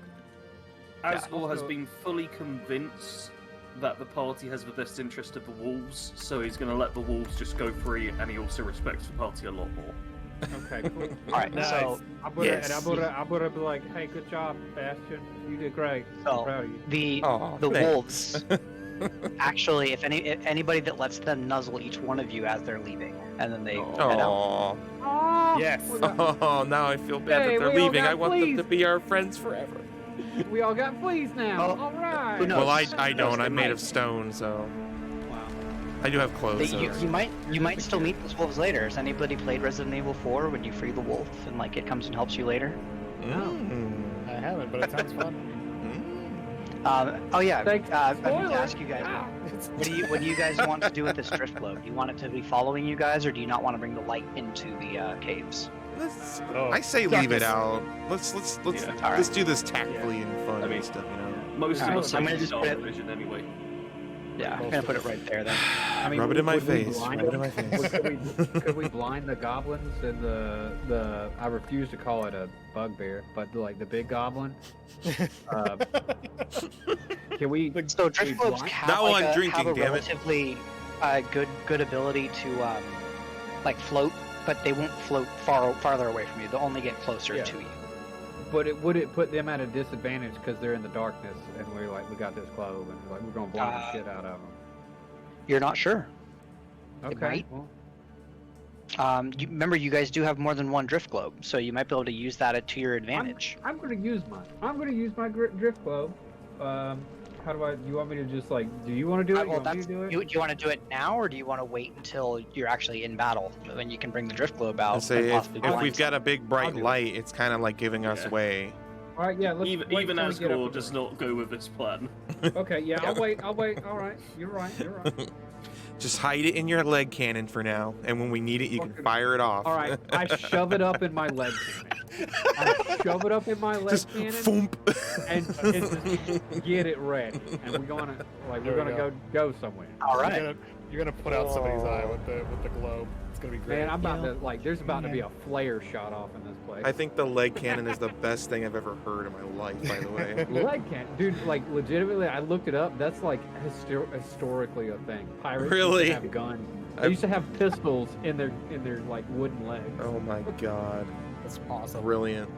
Asgore has been fully convinced that the party has the best interest of the wolves, so he's going to let the wolves just go free, and he also respects the party a lot more. Okay, cool. All right, Nice. so I'm gonna, Yes. and I'm gonna be like, hey, good job, Bastion. You did great. I'm So- proud of you. the Aw, the thanks. wolves actually, if anybody that lets them nuzzle each one of you as they're leaving, and then they head out. Aww. Oh, Yes. Oh, now I feel bad Hey, that they're we all leaving. got I want them fleas. to be our friends forever. we all got fleas now. Oh, All right. who knows? Well, I Who knows, don't. they I'm made might. of stone, so Wow. I do have clothes. So You might still meet those wolves later. Has anybody played Resident Evil 4 when you free the wolf and it comes and helps you later? Mm. I haven't, but it sounds fun. Oh yeah. Thanks. I need Spoiler. to ask you guys. Ah. What do you guys want to do with this drift globe? Do you want it to be following you guys, or do you not want to bring the light into the caves? Let's, Oh, I say leave it darkness. out. Let's Yeah. All right. let's do this tactfully and fun I mean- and stuff, you know. Most of Alright, us so I'm are gonna just dark put it- vision anyway. Yeah, I'm gonna put it right there then. I mean, Rub it in my would we face. blind Rub it in them? my face. Could we blind the goblins and the I refuse to call it a bugbear, but like the big goblin? Can we? So drift globes blind- have, Not while I'm have drinking, a damn it. relatively good ability to float, but they won't float farther away from you. They'll only get closer Yeah. to you. But would it put them at a disadvantage because they're in the darkness and we got this globe and we're gonna blind the shit out of them? You're not sure. Okay. might. Well, Remember, you guys do have more than one drift globe, so you might be able to use that to your advantage. I'm gonna use mine. I'm gonna use my drift globe. How do I? You want me to just like? Do you want to do it? Well, you want me to do it? do you want to do it now, or do you want to wait until you're actually in battle, when you can bring the drift globe out? I say and if possibly blind we've got a big I'll bright do it. light, it's kind of like giving us Yeah. away. All right, yeah. Let's wait Even till we get up Asgore and does running. not go with this plan. Okay, yeah. I'll wait. All right. You're right. Just hide it in your leg cannon for now, and when we need it, you can Fucking- fire it off. All right. I shove it up in my leg cannon. I shove it up in my leg Just cannon foomp. and just get it ready. And we're gonna There we're we gonna go somewhere. All right. You're gonna put out somebody's eye with the globe. It's gonna be great. Man, I'm about to like. There's about to be a flare shot off in this place. I think the leg cannon is the best thing I've ever heard in my life, by the way. Leg cannon, dude. Like legitimately, I looked it up. That's like historically a thing. Pirates Really? used to have guns. They I've- used to have pistols in their like wooden legs. Oh my god. That's awesome. Brilliant.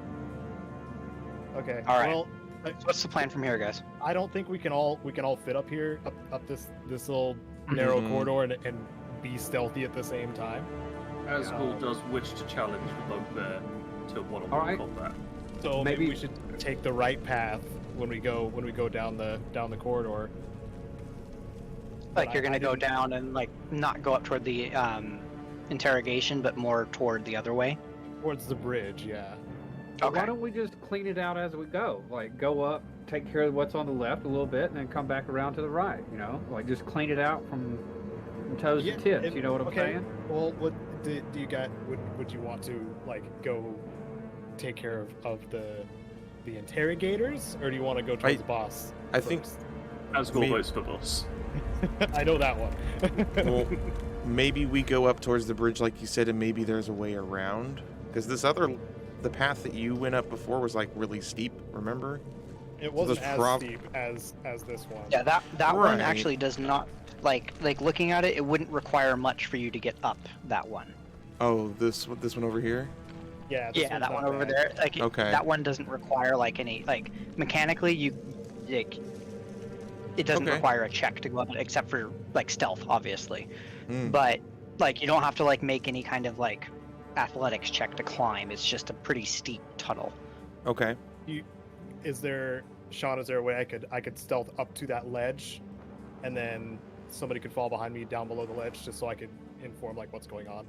Okay. All right. Well, So what's the plan from here, guys? I don't think we can all fit up here up this little narrow Mhm. corridor and be stealthy at the same time. Asgore does wish to challenge the bugbear to one-on-one Alright. combat. So maybe Maybe- we should take the right path when we go down the corridor. Like But you're I gonna go didn't- down and like not go up toward the interrogation, but more toward the other way. Towards the bridge, yeah. Okay. Why don't we just clean it out as we go? Like go up, take care of what's on the left a little bit, and then come back around to the right. You know, like just clean it out from toes Yeah, to tips. and- You know what I'm okay. saying? Well, what do you got? Would you want to like go take care of the interrogators, or do you want to go towards the boss? I think first? Asgore Me- votes for boss. I know that one. well, maybe we go up towards the bridge like you said, and maybe there's a way around. Because the path that you went up before was like really steep, remember? It wasn't there's as prob- steep as this one. Yeah, that one Right. actually does not like looking at it. It wouldn't require much for you to get up that one. Oh, this one over here? Yeah. This Yeah, one's that not one over bad. there. Like Okay. that one doesn't require like any like mechanically it doesn't Okay. require a check to go up except for like stealth, obviously. Hmm. But like you don't have to like make any kind of like athletics check to climb. It's just a pretty steep tunnel. Okay. Is there a way I could stealth up to that ledge, and then somebody could fall behind me down below the ledge, just so I could inform like what's going on?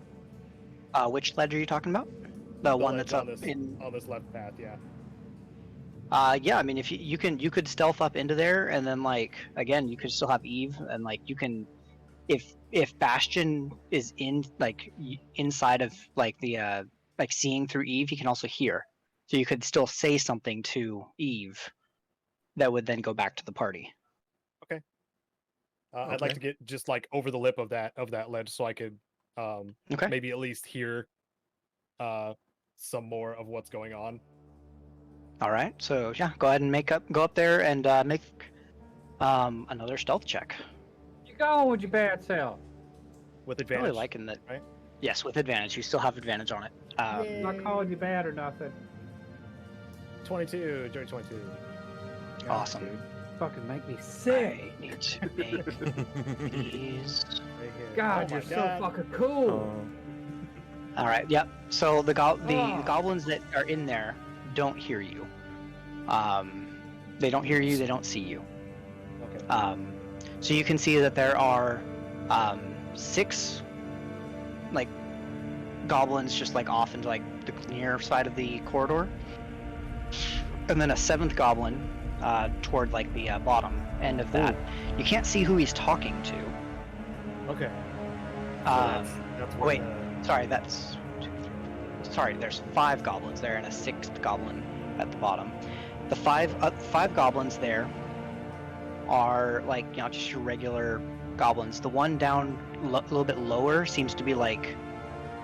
Which ledge are you talking about? The one ledge that's up on this, in. on this left path, yeah. Yeah, I mean, if you could stealth up into there, and then like again, you could still have Eve, and like you can, if Bastion is in like inside of like the like seeing through Eve, he can also hear, so you could still say something to Eve, that would then go back to the party. I'd like to get just like over the lip of that ledge, so I could Okay. maybe at least hear some more of what's going on. All right. So yeah, go ahead and go up there and make another stealth check. You go with your bad self. With Really advantage. liking that. right? Yes, with advantage. You still have advantage on it. I'm not calling you bad or nothing. 22, dirty 22. Awesome. Dude, fucking make me sick. I need to make these. Right here. God, Oh my you're so God. fucking cool. Oh. All right. Yep. So the Oh. goblins that are in there don't hear you. They don't hear you. They don't see you. Okay. So you can see that there are 6 like goblins just like off into like the near side of the corridor, and then a 7th goblin toward like the bottom end of that. You can't see who he's talking to. Okay. So Um, that's where wait. Sorry, that's 2, 3. Sorry, there's 5 goblins there and a 6th goblin at the bottom. The 5 goblins there are like just your regular goblins. The one down a little bit lower seems to be like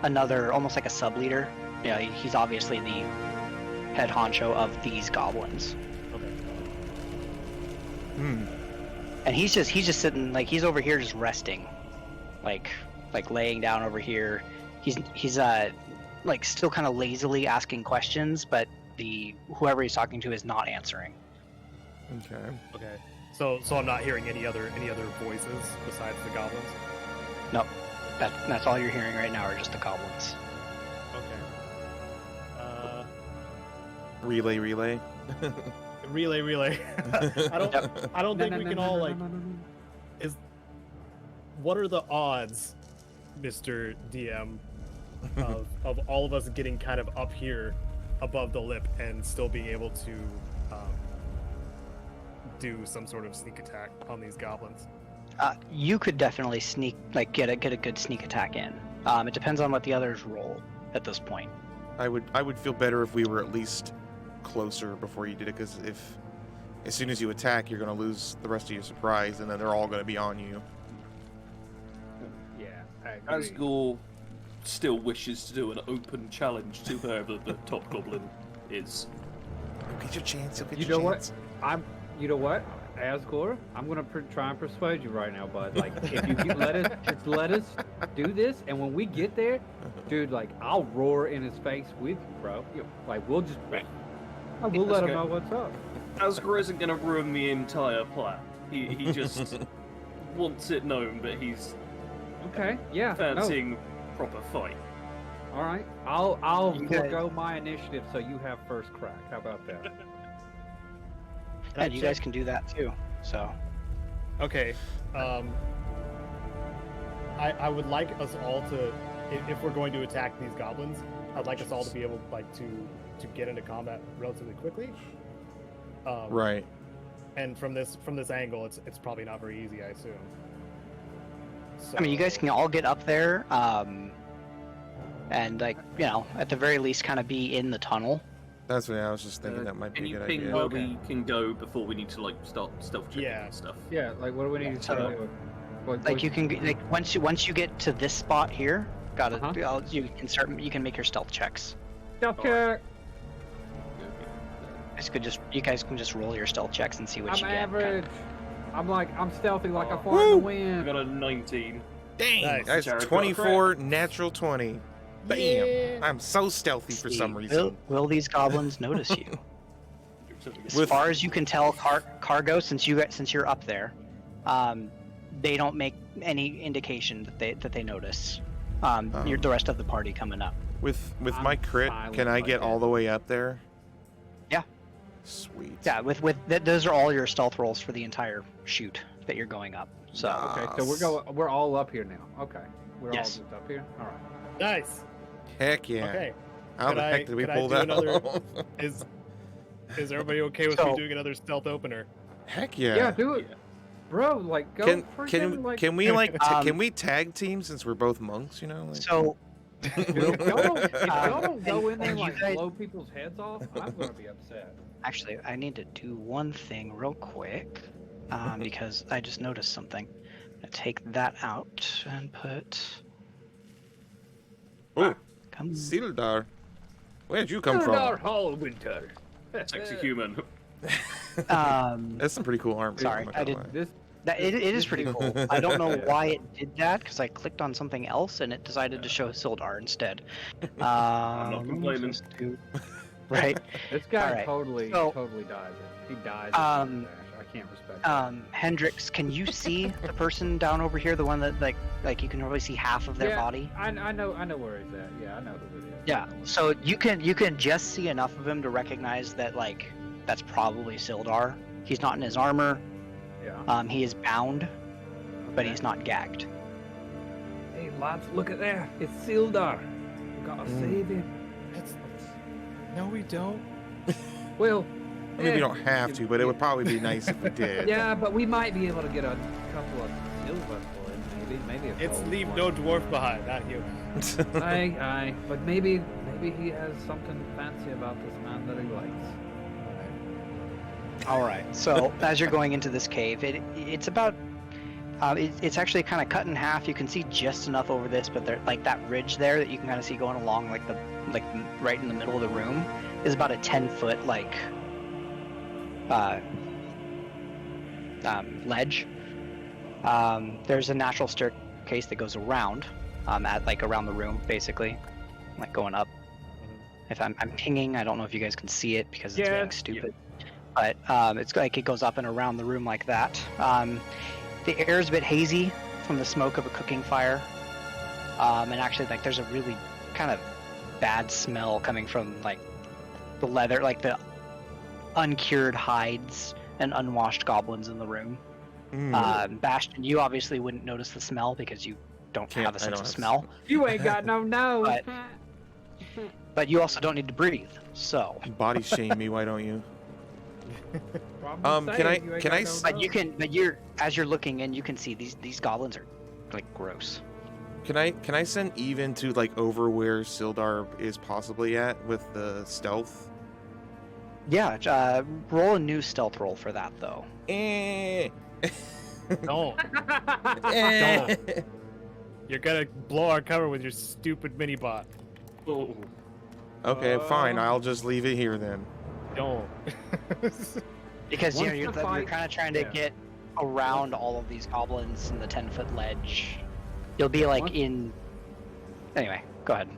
another, almost like a sub leader. He's obviously the head honcho of these goblins, Okay. Hmm. and he's just sitting like he's over here just resting, like laying down over here. He's like still kind of lazily asking questions, but whoever he's talking to is not answering. Okay. Okay. So I'm not hearing any other voices besides the goblins. Nope. That's all you're hearing right now are just the goblins. Okay. Relay. Relay. I don't think we can all like. What are the odds, Mr. DM, of all of us getting kind of up here above the lip and still being able to do some sort of sneak attack on these goblins? You could definitely get a good sneak attack in. It depends on what the others roll at this point. I would feel better if we were at least closer before you did it, because if as soon as you attack, you're going to lose the rest of your surprise, and then they're all going to be on you. Yeah, I agree. Asgore still wishes to do an open challenge to whoever the top goblin is. You'll get your chance. You'll get You your know chance. what? You know what? Asgore, I'm gonna try and persuade you right now, bud. Like, if you let us do this, and when we get there, dude, like, I'll roar in his face with you, bro. Like, we'll just, we'll let him know what's up. Asgore isn't going to ruin the entire plan. He just wants it known that he's Okay, yeah. fancying proper fight. All right, I'll You guys- forego my initiative so you have first crack. How about that? And you guys can do that too. So Okay. I would like us all to, if we're going to attack these goblins, I'd like us all to be able like to get into combat relatively quickly. Right. And from this angle, it's probably not very easy, I assume. So, I mean, you guys can all get up there, and like at the very least, kind of be in the tunnel. That's what I was just thinking. That might Can be a you good ping idea. where Okay. we can go before we need to like start stealth checking Yeah. and stuff? Yeah, like, what do we need to So- do? Like you can once you get to this spot here, Uh-huh. you can make your stealth checks. Stealth Alright. check. You guys can just roll your stealth checks and see what I'm you get. average. I'm stealthy like a Oh. fart in the We wind. got a 19. Dang, Nice. that's Jared, 24 natural 20. Bam! Yeah. I'm so stealthy for See, some reason. Will these goblins notice you? As With- far as you can tell, Cargo, since you're up there, they don't make any indication that they notice. You're the rest of the party coming up. With I'm my crit, silent can I like get that. all the way up there? Yeah. Sweet. Yeah, those are all your stealth rolls for the entire shoot that you're going up. So Okay, so we're all up here now. Okay, we're Yes. all just up here. All right. Nice. Heck yeah. Okay. How Could the I- heck did we could I pull do that another- off? Is everybody okay with So- me doing another stealth opener? Heck Yeah, yeah. do it, Yeah. bro. Like, go. Can freaking, like, can we like Um, can we tag team since we're both monks? You know. Like... so If y'all don't go in there and and you like guys- blow people's heads off, I'm gonna be upset. actually, I need to do one thing real quick because I just noticed something. I'm gonna take that out and put. Oh, Come. Sildar. Where'd you come from? Hall Winter. Sexy human. That's some pretty cool armor. Sorry, I'm not I gonna did- lie. It is pretty cool. I don't know Yeah. why it did that because I clicked on something else and it decided to show Sildar instead. not complaining. Right. This guy Alright, totally so- dies it. He dies. Um, I can't respect that. Hendrix, can you see the person down over here? The one that like you can really see half of their Yeah. body. I know where he's at. Yeah, I know who it is. Yeah. So you can just see enough of him to recognize that like that's probably Sildar. He's not in his armor. Yeah. He is bound, but Okay. he's not gagged. Hey lads, look at there. It's Sildar. We gotta save him. No, we don't. Well, I mean, we eh, don't have to, but it would probably be nice if we did. Yeah, but we might be able to get a couple of silver for him. Maybe a It's gold leave one. no dwarf behind, not you. Aye. But maybe he has something fancy about this man that he likes. All right. So as you're going into this cave, it's about it's actually kind of cut in half. You can see just enough over this, but there like that ridge there that you can kind of see going along like right in the middle of the room is about a 10-foot ledge. There's a natural staircase that goes around around the room basically, like going up. If I'm pinging, I don't know if you guys can see it because it's Yeah. being stupid. But it's like it goes up and around the room like that. The air is a bit hazy from the smoke of a cooking fire. And actually, like, there's a really kind of bad smell coming from like the leather, like the uncured hides and unwashed goblins in the room. Bastion, you obviously wouldn't notice the smell because you don't have a sense of smell. You ain't got no nose. But you also don't need to breathe. So Body shame me, why don't you? Can I but you can, but you're, as you're looking in, you can see these goblins are like gross. Can I send Eve into like over where Sildar is possibly at with the stealth? Yeah, roll a new stealth roll for that though. Don't. You're gonna blow our cover with your stupid mini bot. Oh. Okay, fine. I'll just leave it here then. Don't. Because Once you're the kind fight- of trying to get around all of these goblins in the 10-foot ledge. You'll be like in. Anyway, go ahead.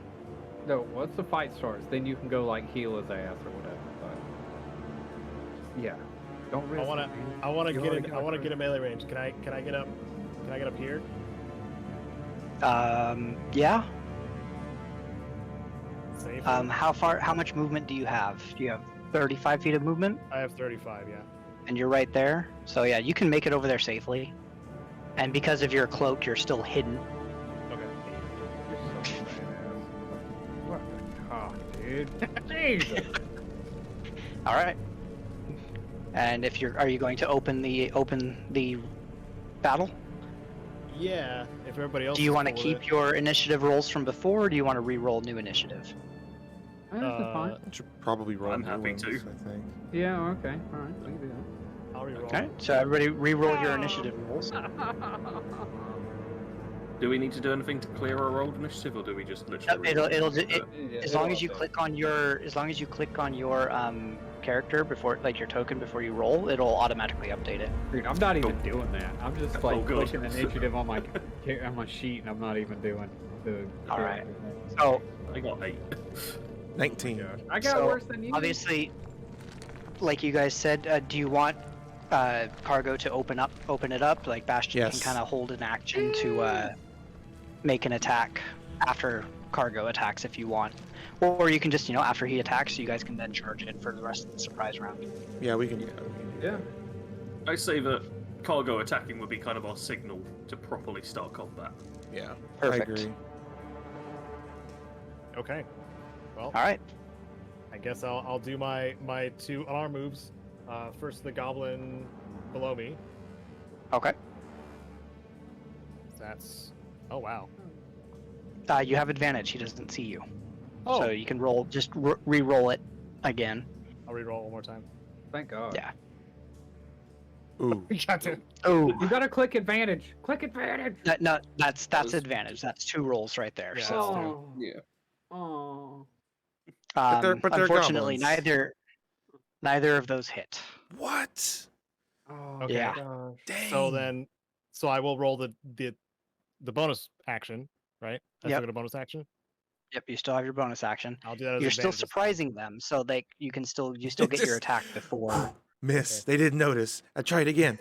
No, once the fight starts, then you can go like heal his ass or whatever. But yeah, don't risk. I wanna You get already in. got I wanna it. get a melee range. Can I get up? Can I get up here? Yeah. Safe. How much movement do you have? Do you have 35 feet of movement? I have 35. Yeah. And you're right there. So yeah, you can make it over there safely. And because of your cloak, you're still hidden. Okay. You're so badass. What the cock, dude? Jesus. All right. And if are you going to open the battle? Yeah. If everybody else. Do you is want to cool keep with your initiative rolls from before, or do you want to re-roll new initiative? This is fine. I should probably roll I'm new happy ones, to. I think. Yeah. Okay. All right. We can do that. I'll reroll. All right. So everybody re-roll your initiative rolls. Do we need to do anything to clear our rolled initiative, or do we just literally? As long as you click on your character before, like your token before you roll, it'll automatically update it. Dude, I'm not even doing that. I'm just like good. clicking initiative on my sheet, and I'm not even doing the. All right. So I got 8. 19. I got So, worse than you. obviously, like you guys said, do you want Cargo to open it up? Like Bastion Yes. can kind of hold an action to make an attack after Cargo attacks if you want. Or you can just, after he attacks, you guys can then charge in for the rest of the surprise round. Yeah, we can. Yeah. I say that cargo attacking would be kind of our signal to properly start combat. Yeah, Perfect. I agree. Okay. Well, All right. I guess I'll do my 2 unarmed moves. First, the goblin below me. Okay. That's. Oh wow. You have advantage. He doesn't see you. Oh. So you can roll, just re-roll it again. I'll reroll one more time. Thank God. Yeah. Ooh. Got to. Oh. You gotta click advantage. Click advantage. No, that's advantage. That's 2 rolls right there. Yeah. So, Yeah. Oh. But they're unfortunately, goblins. neither of those hit. What? Oh. Okay. Yeah. Gosh. Dang. So I will roll the bonus action, right? I Yep. still get a bonus action. Yep, you still have your bonus action. I'll do that as You're still advantage. surprising them, so you still get your Just- attack before. Miss. They didn't notice. I tried again.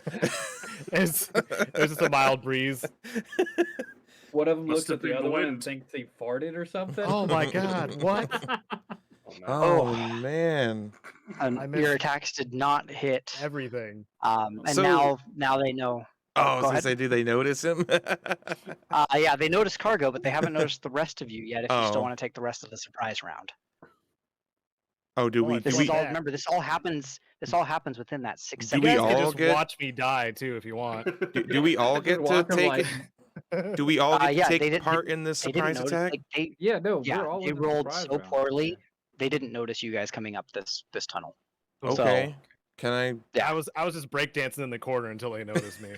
It's just a mild breeze. One of them Must looks have at the been other the one and wind. thinks he farted or something. Oh my god! What? Oh, Oh. man. I Your missed attacks did not hit. Everything. And So- now they know. Oh, I Go was gonna ahead. say, do they notice him? Yeah, they noticed Cargo, but they haven't noticed the rest of you yet. If you still Oh. want to take the rest of the surprise round, Oh, do Oh, we? I Do this feel we? is all. bad. Remember, this all happens. This all happens within that 6 Do You we guys seconds. can all just get- watch me die too if you want. Do we all get Just to walk 'em take? like- Do we all get Yeah, to they take didn't- part in this They didn't surprise notice. attack? Like, Yeah, no, yeah, we're all they in the rolled surprise so round. poorly. They didn't notice you guys coming up this tunnel. Okay. Can I? Yeah. I was just breakdancing in the corner until they noticed me.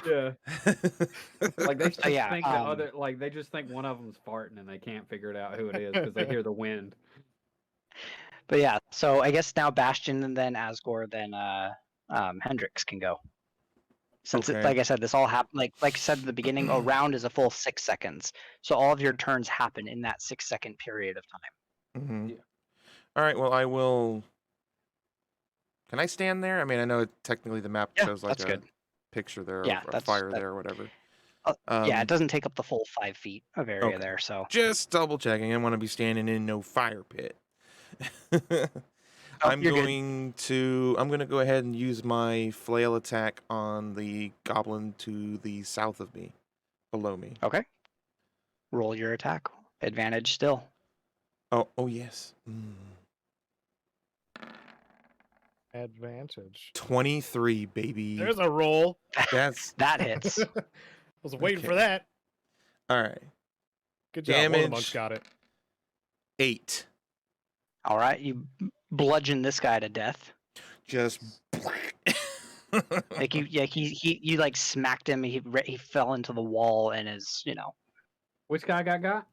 Yeah. Like they just yeah, think they just think one of them's farting and they can't figure it out who it is because they hear the wind. But yeah, so I guess now Bastion and then Asgore, then Hendrix can go. Since Okay. like I said, this all happened. Like I said at the beginning, a round is a full 6 seconds. So all of your turns happen in that 6-second period of time. Mhm. Yeah. All right. Well, I will. Can I stand there? I mean, I know technically the map Yeah, shows like that's a good. picture there Yeah, of a that's- fire that- there or whatever. Yeah, it doesn't take up the full 5 feet of area okay. there. So Just double checking. I want to be standing in no fire pit. I'm you're good. I'm gonna go ahead and use my flail attack on the goblin to the south of me, below me. Okay. Roll your attack. Advantage still. Oh yes. Advantage. 23, baby. There's a roll. That's That hits. Was waiting for Okay. that. all right. Good job. One of the Damage. monks got it. 8. All right, you bludgeon this guy to death. Just. Like you like smacked him. He fell into the wall and is Which guy got?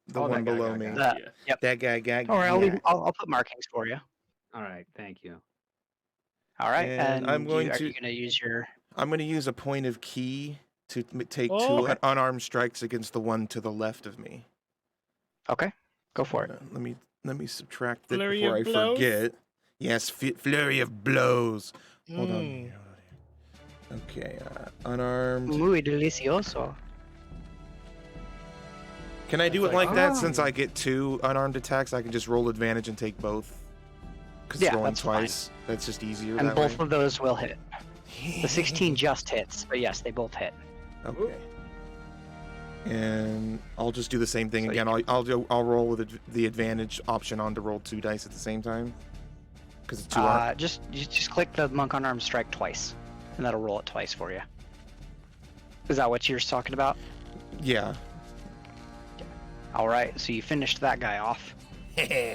the Oh, one that guy below got me. got. Yeah. Yeah. That guy got. All right, got. I'll put markings for you. All right, thank you. All right, And I'm going are to- you going to use your? I'm going to use a point of key to take Oh. 2 unarmed strikes against the one to the left of me. Okay, go for it. Let me subtract that Flurry before of I blows? forget. Yes, flurry of blows. Hold on. Mm. Here. Okay, unarmed. Muy delicioso. Can I do it It's like like- that? Since I get 2 unarmed attacks, I can just roll advantage and take both. Because Yeah, rolling that's fine. twice, that's just easier. And that both way. of those will hit. The 16 just hits, but yes, they both hit. Okay. And I'll just do the same thing So again. I'll roll with the advantage option on to roll 2 dice at the same time. Because it's 2 armed. Just click the monk unarmed strike twice, and that'll roll it twice for you. Is that what you're talking about? Yeah. All right, so you finished that guy off.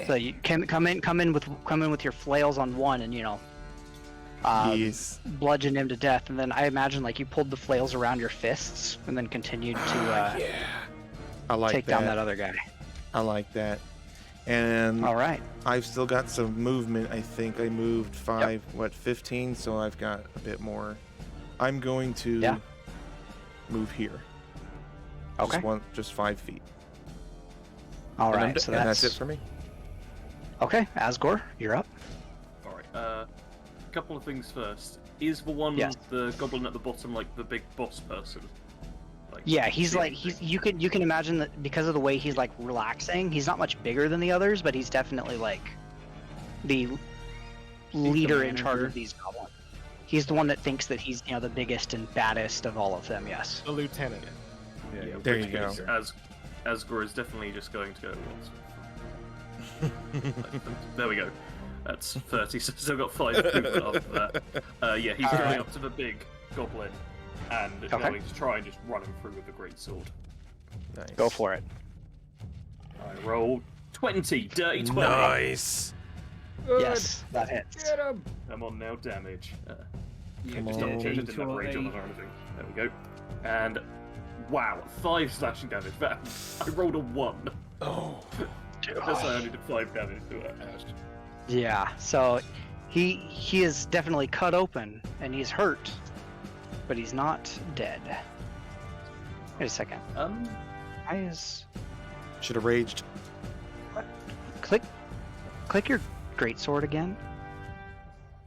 So you can come in with your flails on one, and Yes. bludgeon him to death, and then I imagine like you pulled the flails around your fists, and then continued to Yeah. I like take that. down that other guy. I like that. And All right. I've still got some movement. I think I moved 15, so I've got a bit more. I'm going to move here. Okay. Just 5 feet. All And right. So and that's it for me. Okay, Asgore, you're up. All right. Couple of things first. Is the one Yes. the goblin at the bottom like the big boss person? Like, Yeah, he's the like thing? you can imagine that because of the way he's like relaxing, he's not much bigger than the others, but he's definitely like the leader in charge manager. of these goblins. He's the one that thinks that he's the biggest and baddest of all of them. Yes. The lieutenant. Yeah, There which you go. is- Asgore is definitely just going to go. There we go. That's 30, so still got 5 movement after that. Yeah, he's All going right. up to the big goblin and Okay. going to try and just run him through with the great sword. Nice. Go for it. I roll 20, dirty 20. Nice. Yes, that hits. Get him! I'm on now damage. Come Just double check I didn't have rage on it Dirty or anything. There we go. And wow, 5 slashing damage. That I rolled a 1. Oh. That's why I only did 5 damage to it. Yeah. So he is definitely cut open and he's hurt, but he's not dead. Wait a second. Why is Should have raged. click your greatsword again?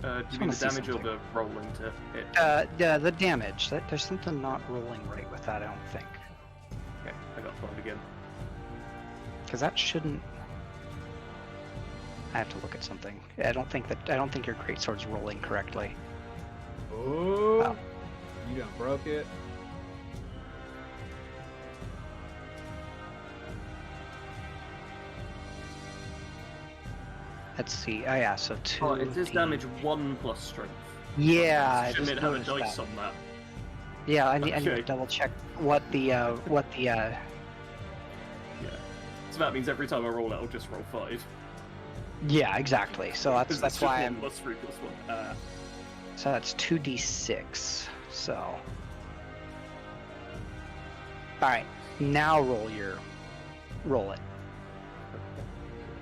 Do Just you mean wanna the see damage or something. the rolling to hit? Yeah, the damage. There's something not rolling right with that. I don't think, Okay, I got 5 again. because that shouldn't. I have to look at something. I don't think your greatsword's rolling correctly. Oh, Oh. you done broke it. Let's see. Oh yeah, so 2. Oh, it does damage 1 plus strength. Yeah, I Shouldn't just it have a noticed dice that. on that? Yeah, I need to Okay. double check what the Yeah. So that means every time I roll it, I'll just roll 5. Yeah, exactly. So Because that's it's just why 1 I'm. plus 3 plus 1. So that's 2d6. So. All right, now roll it.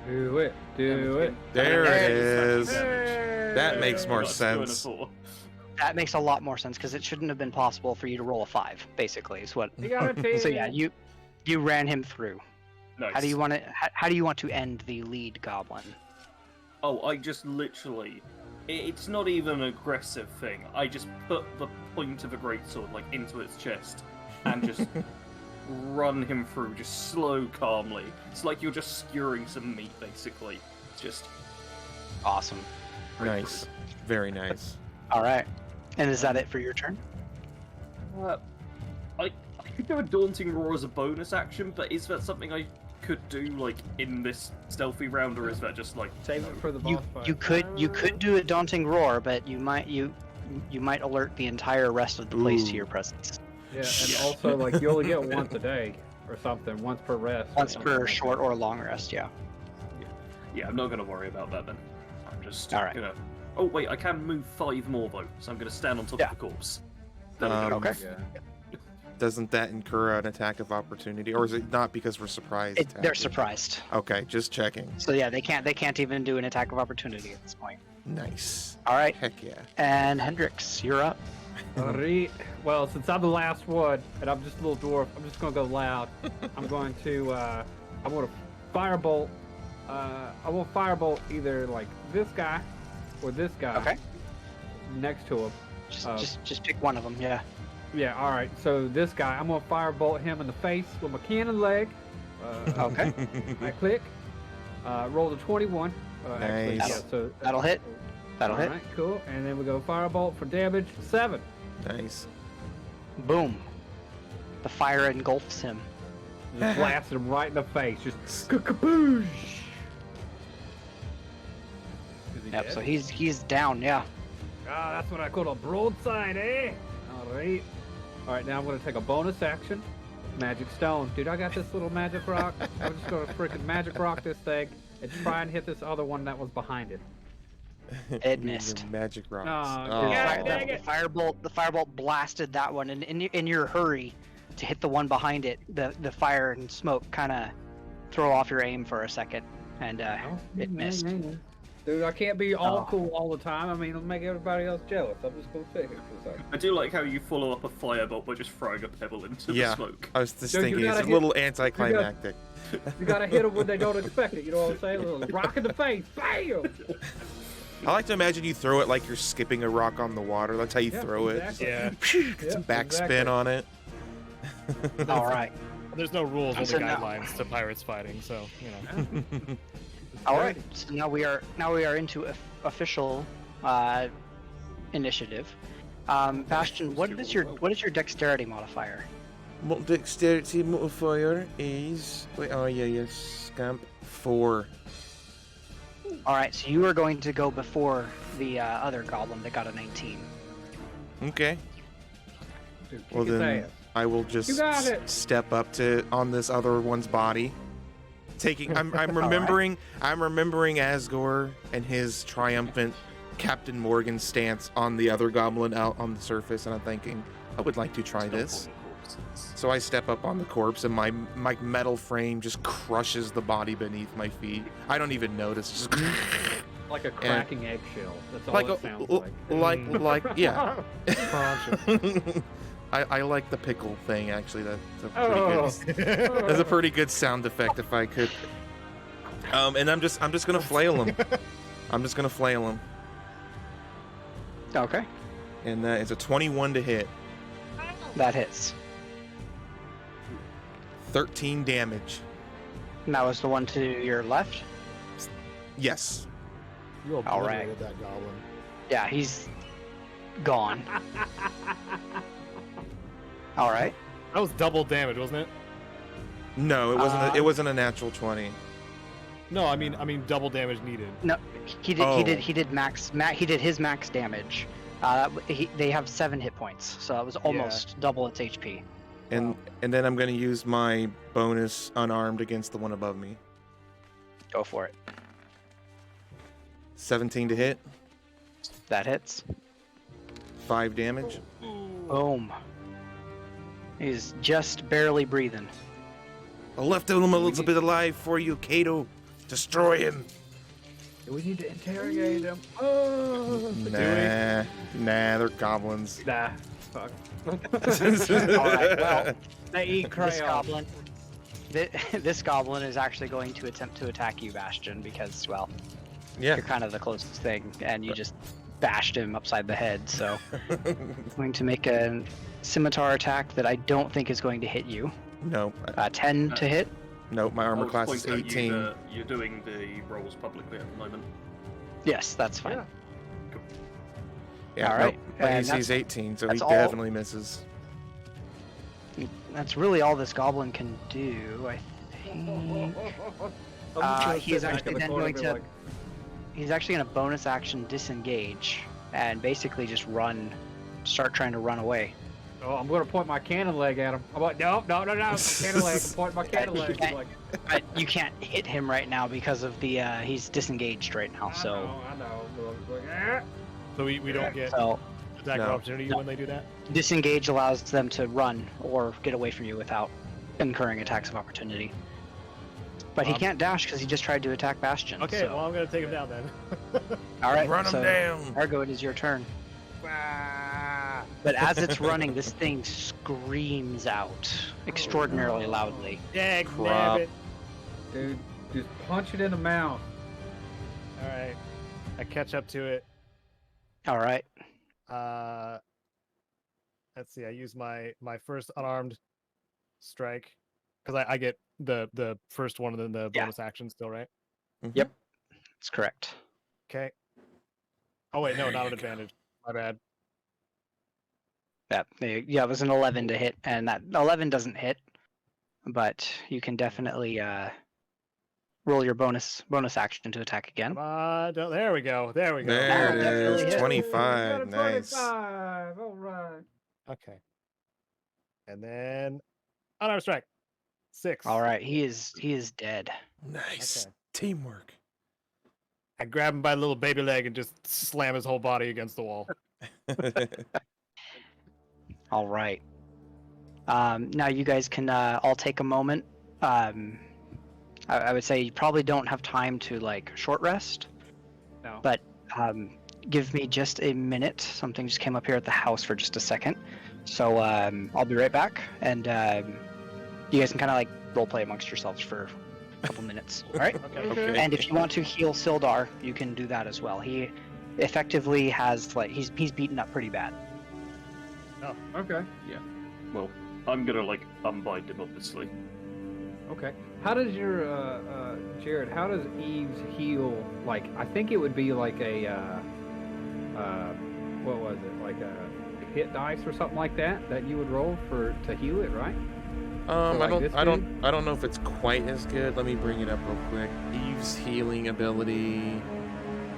Do it. Do it. There it is. Damage. That makes more I got a 2 and a sense. 4. That makes a lot more sense because it shouldn't have been possible for you to roll a 5. Basically, is what. You got a So yeah, you ran him through. Nice. How do you want to? How do you want to end the lead goblin? Oh, I just literally... It's not even an aggressive thing. I just put the point of a greatsword, like, into its chest and just run him through, just slow, calmly. It's like you're just skewering some meat, basically. It's just Awesome. Nice. Very nice. All right. And is that it for your turn? I could do a daunting roar as a bonus action, but is that something I could do like in this stealthy round, or is that just like Save it for the You boss fight. you could do a daunting roar, but you might alert the entire rest of the place to Ooh. your presence. Yeah, and Yeah. also like you only get once a day or something, once per rest. or Once something per like short that. or long rest, yeah. Yeah, I'm not gonna worry about that then. I'm just All right. gonna. Oh wait, I can move 5 more though, so I'm gonna stand on top Yeah. of the corpse. There we go. Okay. Yeah. Doesn't that incur an attack of opportunity, or is it not because we're surprised? They're attacking? surprised. Okay, just checking. So yeah, they can't even do an attack of opportunity at this point. Nice. All right. Heck yeah. And Hendrix, you're up. Alright. Well, since I'm the last one and I'm just a little dwarf, I'm just gonna go loud. I'm going to firebolt. I will firebolt either like this guy or this guy. Okay. Next to him. Just pick one of them. Yeah. Yeah. All right. So this guy, I'm gonna firebolt him in the face with my cannon leg. Okay. I click. Roll a 21. Actually, Nice. yeah. So That'll hit. That'll hit. All right. Cool. And then we go firebolt for damage 7. Nice. Boom. The fire engulfs him. Just blasted him right in the face. Just kaboosh. Is he Yep. dead? So he's down. Yeah. Ah, that's what I call a broadside, eh? Alright. Alright, now I'm gonna take a bonus action. Magic stone. Dude, I got this little magic rock. I'm just gonna freaking magic rock this thing and try and hit this other one that was behind it. It missed. Magic rocks. Aw, Oh. God dang The it. firebolt blasted that one, and in your hurry to hit the one behind it, the fire and smoke kind of throw off your aim for a second, and it missed. Dude, I can't be all Oh. cool all the time. I mean, it'll make everybody else jealous. I'm just gonna take it for a second. I do like how you follow up a firebolt by just throwing a pebble into Yeah. the smoke. I was just Dude, you thinking it's gotta a hit- little anticlimactic. You gotta hit them when they don't expect it. You know what I'm saying? A little rock in the face. Bam! I like to imagine you throw it like you're skipping a rock on the water. That's how you Yeah, throw exactly. Yeah. it. It's a Yep, backspin exactly. on it. All right. There's no rules or So the now- guidelines to pirates fighting, so All right. So now we are into official initiative. Bastion, what is your dexterity modifier? Dexterity modifier is. Wait, oh yeah, yes. Scamp 4. All right. So you are going to go before the other goblin that got a 19. Okay. Dude, kick Well his then, ass. I will just You got it. step up to on this other one's body. I'm remembering Asgore and his triumphant Captain Morgan stance on the other goblin out on the surface, and I'm thinking I would like to try this. So I step up on the corpse, and my metal frame just crushes the body beneath my feet. I don't even notice. Just Like a cracking eggshell. That's all like it sounds like. like yeah. crunch. I like the pickle thing actually. That's a pretty Oh. good. That's a pretty good sound effect if I could. And I'm just gonna flail him. I'm just gonna flail him, Okay. and it's a 21 to hit, That hits. 13 damage. And that was the one to your left. Yes. You All right. obliterated that goblin. Yeah, he's gone. All right. That was double damage, wasn't it? No, it wasn't. It wasn't a natural 20. No, I mean double damage needed. No, he did. Oh. He did max. He did his max damage. They have 7 hit points, so that was almost double its HP. And then I'm gonna use my bonus unarmed against the one above me. Go for it. 17 to hit, That hits. 5 damage. Boom. He's just barely breathing. I left him a little bit alive for you, Caedo. Destroy him. We need to interrogate him. Oh. Nah, they're goblins. Nah. Fuck. All right. Well, They eat this crayon. goblin. This goblin is actually going to attempt to attack you, Bastion, because well, Yeah. you're kind of the closest thing, and you just bashed him upside the head. So I'm going to make a scimitar attack that I don't think is going to hit you. No, 10 to hit. no, my armor I'll class point is out 18. you're doing the rolls publicly at the moment. Yes, that's fine. Yeah. Yeah, All nope, right, my and AC is that's- 18, so he that's all- definitely misses. That's really all this goblin can do, I think. He's actually then going to. He's actually going to bonus action disengage and basically just start trying to run away. Oh, I'm gonna point my cannon leg at him. I'm like, no, cannon leg. I'm pointing my cannon leg. I'm like, But you can't hit him right now because of the he's disengaged right now. So I know. Like, "Ah." So we don't get so attack No. of opportunity No. when they do that. disengage allows them to run or get away from you without incurring attacks of opportunity. But he can't dash because he just tried to attack Bastion. Okay, so. well I'm gonna take him down then. All right, Run him so down! Argo, it is your turn. Ah. But as it's running, this thing screams out extraordinarily loudly. Yeah, Crap. nab it. Dude, just punch it in the mouth. All right, I catch up to it. All right. Let's see. I use my first unarmed strike because I get the first one and then the Yeah. bonus action still, right? Mhm. Yep. That's correct. Okay. Oh wait, no, There not you an go. advantage. My bad. Yeah, it was an 11 to hit, and that 11 doesn't hit, but you can definitely roll your bonus action to attack again. Come on, there we go. There we go. There it definitely is. hit. 25. Got a Nice. 25. All right. Okay. And then unarmed strike. 6. All right, he is dead. Nice. Okay. Teamwork. I grab him by the little baby leg and just slam his whole body against the wall. All right. Now you guys can all take a moment. I would say you probably don't have time to like short rest, No. but give me just a minute. Something just came up here at the house for just a second, so I'll be right back, and you guys can kind of like role play amongst yourselves for a couple minutes. All right. Okay. Okay. And if you want to heal Sildar, you can do that as well. He effectively has like he's beaten up pretty bad. Okay. Well, I'm gonna like unbind him, obviously. Okay. How does your Jared? How does Eve's heal? Like, I think it would be like a what was it? Like a hit dice or something like that you would roll to heal it, right? like this I don't know if it's quite as good. Let me bring it up real quick. Eve's healing ability.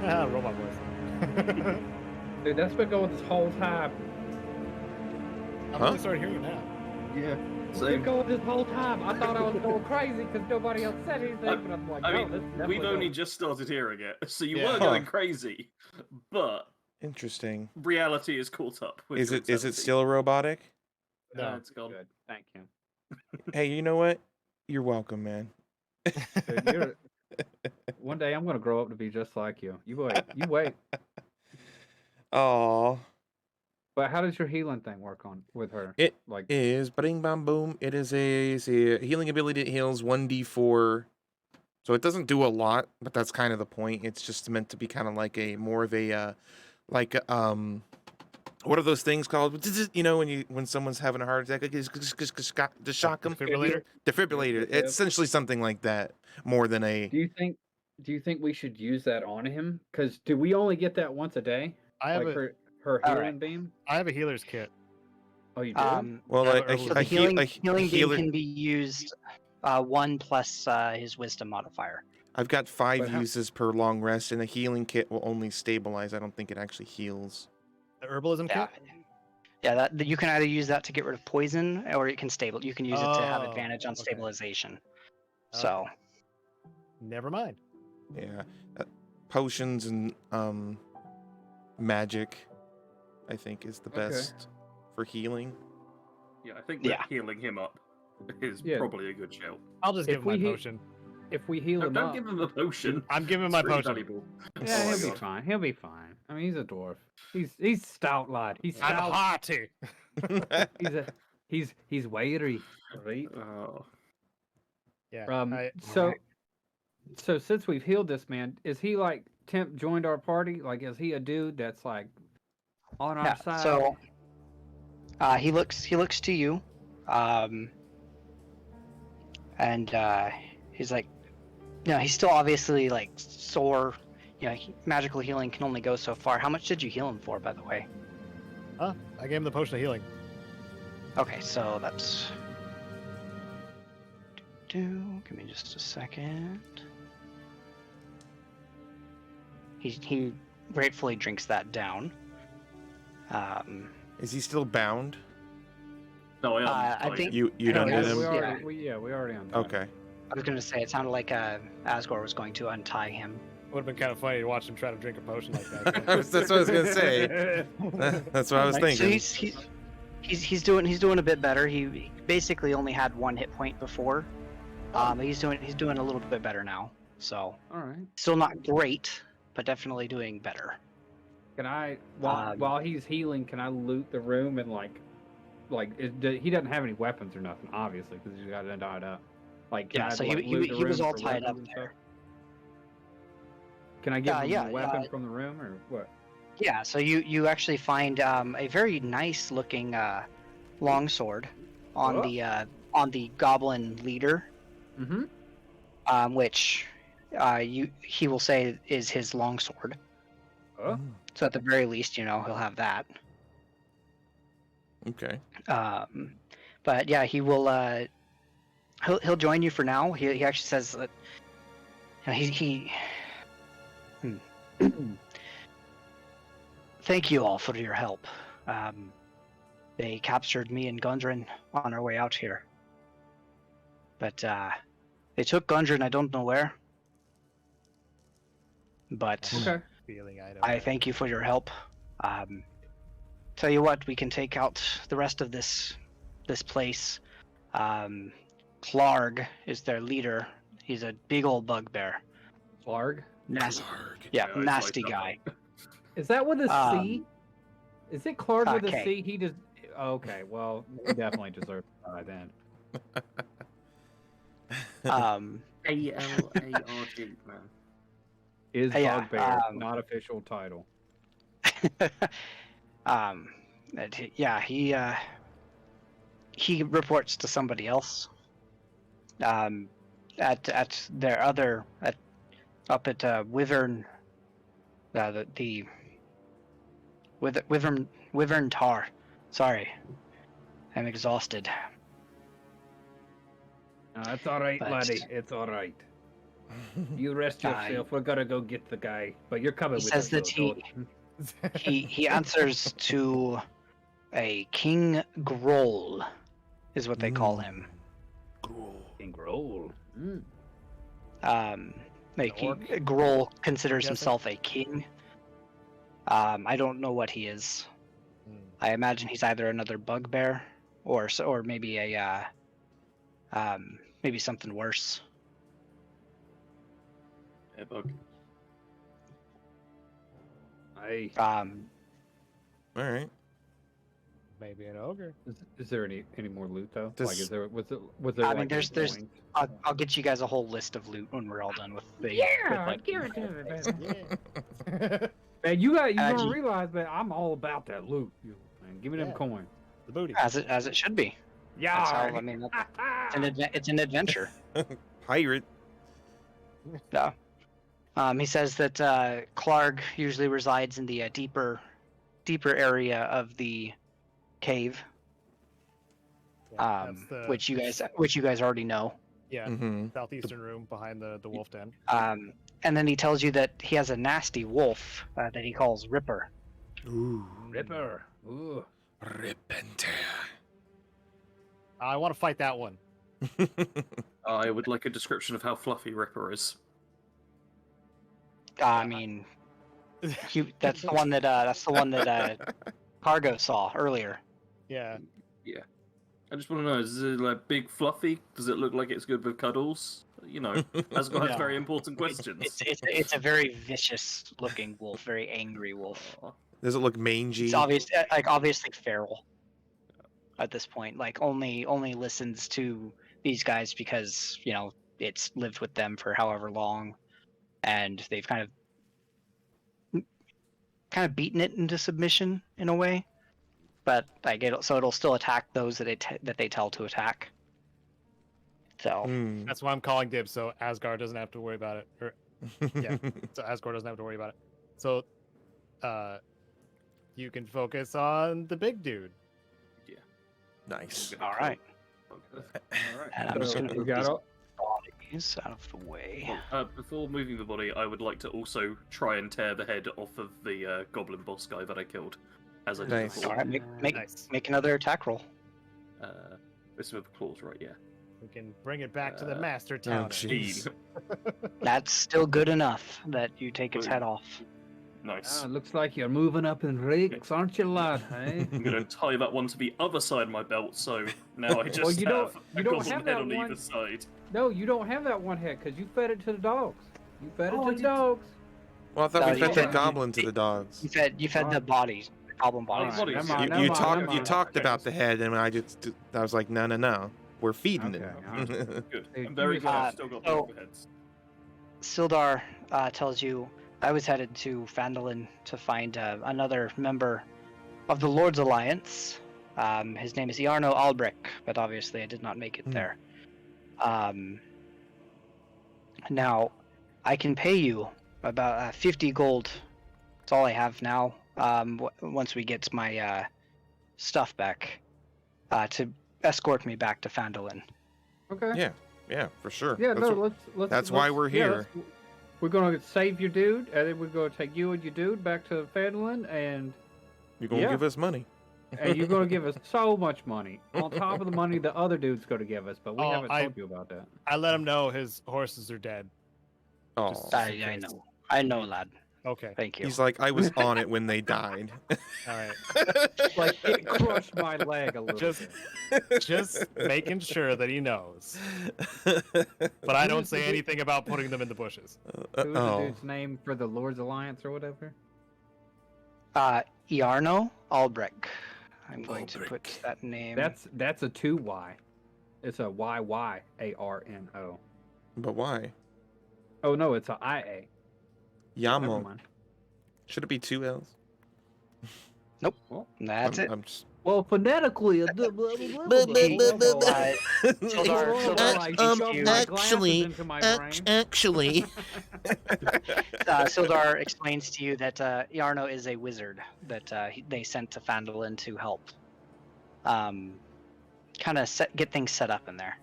Roll my voice. Dude, that's been going this whole time. I'm Huh? really starting hearing it now. Yeah. It's been going this whole time. I thought I was going crazy because nobody else said anything, but I'm like, I no, mean, this is we've definitely only going. just started hearing it, so you Yeah. were going crazy, but Interesting. reality is caught up. With Is your it is it insanity. still robotic? No. It's gone. Good. Thank you. Hey, you know what? You're welcome, man. Dude, you're... One day I'm gonna grow up to be just like you. You wait. You wait. Aw. But how does your healing thing work on with her? It Like, is bing bam boom. It is a healing ability that heals 1d4. So it doesn't do a lot, but that's kind of the point. It's just meant to be kind of like a more of a what are those things called? You know, when someone's having a heart attack, like to shock them. Defibrillator? Defibrillator. Yep. It's essentially something like that, more than a. do you think we should use that on him? Because do we only get that once a day? I have Like a her All healing right. beam? I have a healer's kit. Oh, you do? Well, have a, a So a, the healing a healing beam healer. can be used 1 plus his wisdom modifier. I've got 5 But how- uses per long rest, and a healing kit will only stabilize. I don't think it actually heals. The herbalism Yeah. kit? Yeah, that you can either use that to get rid of poison, or you can you can use it to have Oh, advantage on okay. stabilization. Okay. So Never mind. Yeah, potions and magic, I think, is the Okay. best for healing. Yeah, I think that Yeah. healing him up is Yeah. probably a good shout. I'll just If give him my we hit- potion. If we heal No, him don't up, give him a potion. I'm giving him It's my really potion. valuable. yeah, Oh my he'll be God. fine. He'll be fine. I mean, he's a dwarf. He's stout lad. He's I'm stout. hearty. He's wiry, right? Oh. Yeah. Um, I, so since we've healed this man, is he like temp joined our party? Like, is he a dude that's like on our Yeah. side? So he looks to you, and he's like, he's still obviously like sore. Magical healing can only go so far. How much did you heal him for, by the way? I gave him the potion of healing. Okay, so that's. Give me just a second. He gratefully drinks that down. Is he still bound? No, I I am. think You No, undid yes, him? We already on. Okay. I was going to say it sounded like Asgore was going to untie him. Would have been kind of funny to watch him try to drink a potion like that. That's what I was gonna say. That's what I was Right, thinking. So he's doing a bit better. He basically only had 1 hit point before. He's doing a little bit better now. So All right. still not great, but definitely doing better. Can I while he's healing? Can I loot the room and he doesn't have any weapons or nothing, obviously, because he's got it tied up. Like, can Yeah, I, so like, he loot the was room all for tied up weapons and there. stuff? Can I get him yeah, a weapon from the room or what? Yeah, so you actually find a very nice looking longsword on the goblin leader, Mm-hmm. which he will say is his longsword. Oh. So at the very least, he'll have that. Okay. But yeah, he will. He'll join you for now. He actually says that he. Thank you all for your help. They captured me and Gundren on our way out here. But they took Gundren, I don't know where. But Okay. Feeling I don't I have. thank you for your help. Tell you what, we can take out the rest of this place. Clarg is their leader. He's a big old bugbear. Clarg? Nasty, Clarg. yeah, Yeah, it's nasty like guy. Is that with a C? Is it Clarg with a K. C? He just. Okay, well, he definitely deserves to die then. ALARD, man. Is Yeah, Bugbear not official title? Yeah, he reports to somebody else. At their other up at Wyvern, the Wyvern Tar. Sorry, I'm exhausted. No, it's all right, But- laddie. It's all right. You rest yourself. We're gonna go get the guy, but you're coming He with says us. that though, don't- he answers to a King Groll, is what they call him. King Groll. Groll considers guessing? himself a king. I don't know what he is. I imagine he's either another bugbear or maybe maybe something worse. Yeah, bug. Hey, All right. Maybe an ogre. is there any more loot though? Does- Like, was there? I like, mean, there's coins? I'll get you guys a whole list of loot when we're all done with the. give it to me, baby. Yeah. Man, you gonna Actually- realize that I'm all about that loot. Man, give me them Yeah. coins. The booty. As it should be. That's how, Yeah. I mean, it's an adventure. Pirate. Yeah. He says that Clarg usually resides in the deeper area of the cave, Yeah, that's the, which you guys already know. yeah, Mm-hmm. southeastern room behind the wolf den. And then he tells you that he has a nasty wolf that he calls Ripper. Ooh. Ripper. Ooh. Rip and tear. I want to fight that one. I would like a description of how fluffy Ripper is. I mean, that's the one that Cargo saw earlier. Yeah. I just want to know, is it like big fluffy? Does it look like it's good with cuddles? Asgore has No. very important questions. It's a very vicious looking wolf, very angry wolf. Aw. Does it look mangy? It's obviously feral at this point. Like only listens to these guys because it's lived with them for however long, and they've kind of kind of beaten it into submission in a way, but like it'll still attack those that they tell to attack. So Hmm. That's why I'm calling dibs, so Asgard doesn't have to worry about it. Or yeah, so Asgard doesn't have to worry about it. So, you can focus on the big dude. Nice. all right, Alright. and I'm just So gonna we move got these all, bodies out of the way. Before moving the body, I would like to also try and tear the head off of the goblin boss guy that I killed, as I did Nice. before. All right, Nice. make another attack roll. This with claws, right? Yeah. We can bring it back to the Uh, master Oh, town. jeez. That's still good enough that you take its Boom. head off. Nice. looks like you're moving up in ranks, aren't you, lad? Hey? I'm gonna tie that one to the other side of my belt, so now I just you don't- have you a don't goblin have head that on one. either side. No, you don't have that one head because you fed it to the dogs. You fed it Oh, to I the did- dogs. Well, I thought No, we you fed the fed- goblin to the dogs. You fed the bodies, the goblin bodies. Alright, never yeah. mind, You, never you mind, talked. never You mind. talked Okay. about the head, and I was like, no. We're feeding Okay, it. Good. Hey, I'm very give glad me a I've sec. still got So- both the heads. Sildar tells you, I was headed to Phandelver to find another member of the Lord's Alliance. His name is Iarno Albrecht, but obviously I did not make it there. Now, I can pay you about 50 gold. That's all I have now. Once we get my stuff back, to escort me back to Phandelver. Okay. Yeah, for sure. Yeah, That's no, what- let's. that's why we're here. let's- We're gonna save your dude, and then we're gonna take you and your dude back to Fedlin, and you're gonna yeah. give us money. you're gonna give us so much money on top of the money the other dude's gonna give us. But we Oh, haven't I- told you about that. I let him know his horses are dead. Oh, Just- I know. I know, lad. Okay. Thank you. he's like, I was on it when they died. All right. Like it crushed my leg a little Just- bit. Just making sure that he knows. But I don't Who's the say dude- anything about putting them in the bushes. Who's the oh, dude's name for the Lord's Alliance or whatever? Iarno Albrecht. I'm going to put Albrecht. that name. That's a 2Y. It's a YYARNO. but why? Oh no, it's a IA. Never Yamo. mind. Should it be 2 L's? That's it. I'm just... Well, phonetically, a Sildar, actually, actually, Sildar explains to you that Iarno is a wizard that they sent to Phandelver to help kind of get things set up in there.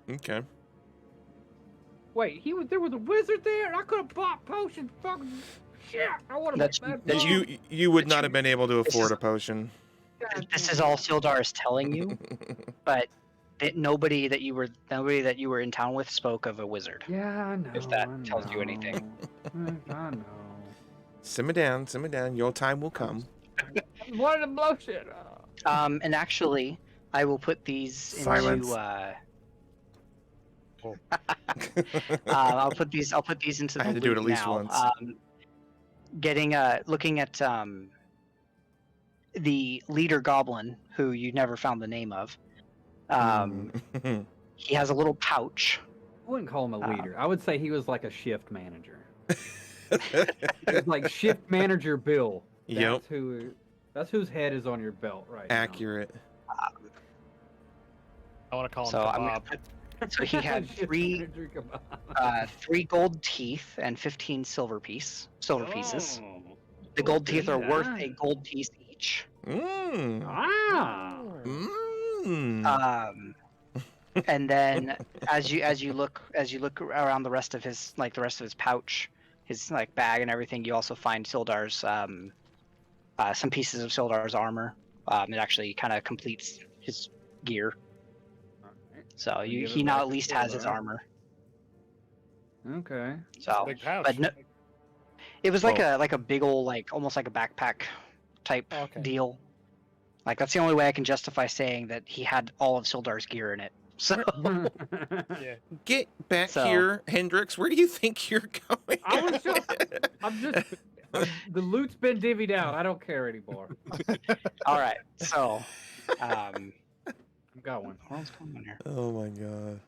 okay. Wait, there was a wizard there, and I could have bought potions. Fucking shit! I would have. That's You would But not have been able to this afford is- a potion. This is all Sildar is telling you, but nobody that you were in town with spoke of a wizard. Yeah, I know. If that I tells you anything. know. I know. Simmer down. Your time will come. I wanted to blow shit up. And actually, I will put these Silence. into. I'll put these into I the had to do it loot at least now. once. Looking at the leader goblin, who you never found the name of. He has a little pouch. I wouldn't call him a leader. I would say he was like a shift manager. He was like shift manager Bill. Yep. That's whose head is on your belt right Accurate. I want to call him So I'm gonna Kebab. So he had Shift three manager Kebab. 3 gold teeth and 15 silver pieces. Oh, The gold teeth are worth yeah. a gold piece each. Mmm. Ah. Mmm. And then as you look around the rest of his pouch, his bag and everything, you also find Sildar's some pieces of Sildar's armor. It actually kind of completes his gear. Alright. So Give it he now back at to least has his Sildar. armor. Okay. So Big pouch. but no, it was like a big old almost like a backpack type Oh, okay. deal. Like that's the only way I can justify saying that he had all of Sildar's gear in it. So Yeah. Get back So- here, Hendrix. Where do you think you're going? I was the loot's been divvied out. I don't care anymore. all right, so I'm going. what else going on here? Oh my god.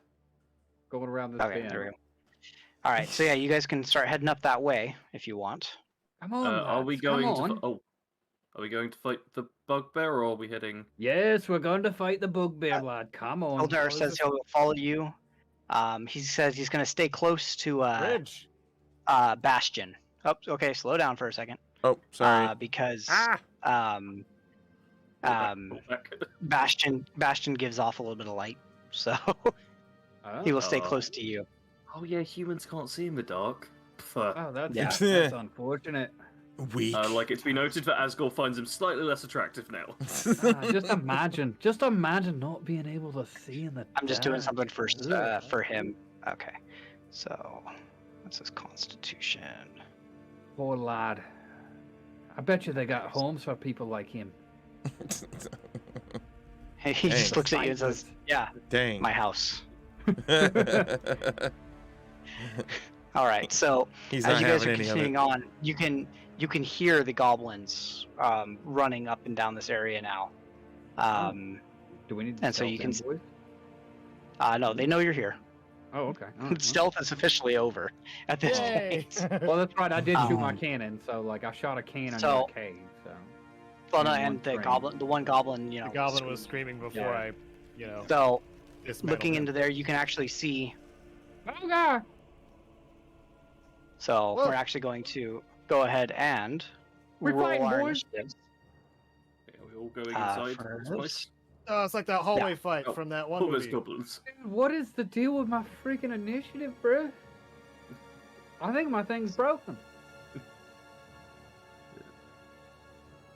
Going around this Okay, bend. there we go. All right, so yeah, you guys can start heading up that way if you want. Come on, Are we lads, going come to? on. Oh, are we going to fight the bugbear, or are we heading? Yes, we're going to fight the bugbear, lad. Come on. Eldar is says this? he'll follow you. He says he's going to stay close to Bridge. Bastion. Oh, okay. Slow down for a second. Oh, sorry. Because Ah. Pull back. Bastion gives off a little bit of light, so he will stay Oh. close to you. Oh yeah, humans can't see in the dark. Pff. Oh, that's, Yeah. that's unfortunate. Weak. Like it's been noted that Asgore finds him slightly less attractive now. Just imagine not being able to see in the I'm just doing dark. something first Ugh. for him. Okay, so what's his constitution? Poor lad. I bet you they got homes for people like him. He just Dang. looks at you and says, "Yeah, Dang. my house." All right, so He's as not you guys having are any of it. continuing on, you can hear the goblins running up and down this area now. Do we need to And so stealth you in, can- boys? No, they know you're here. Oh, okay. All right, Stealth is officially over at this Yay. point. Well, that's right. I did shoot my Um, cannon, so like I shot a cannon so- in a cave. So Well, no, in and one the frame. one goblin, The goblin was screaming before Yeah. I, So dismantled looking him. into there, you can actually see. Oh god! So Whoa. we're actually going to go ahead and We're roll fighting, our boys. initiatives. Are we all going inside for this this. place? Oh, it's like that hallway fight Oh. from that one Oh, there's movie. goblins. Dude, what is the deal with my freaking initiative, bro? I think my thing's broken.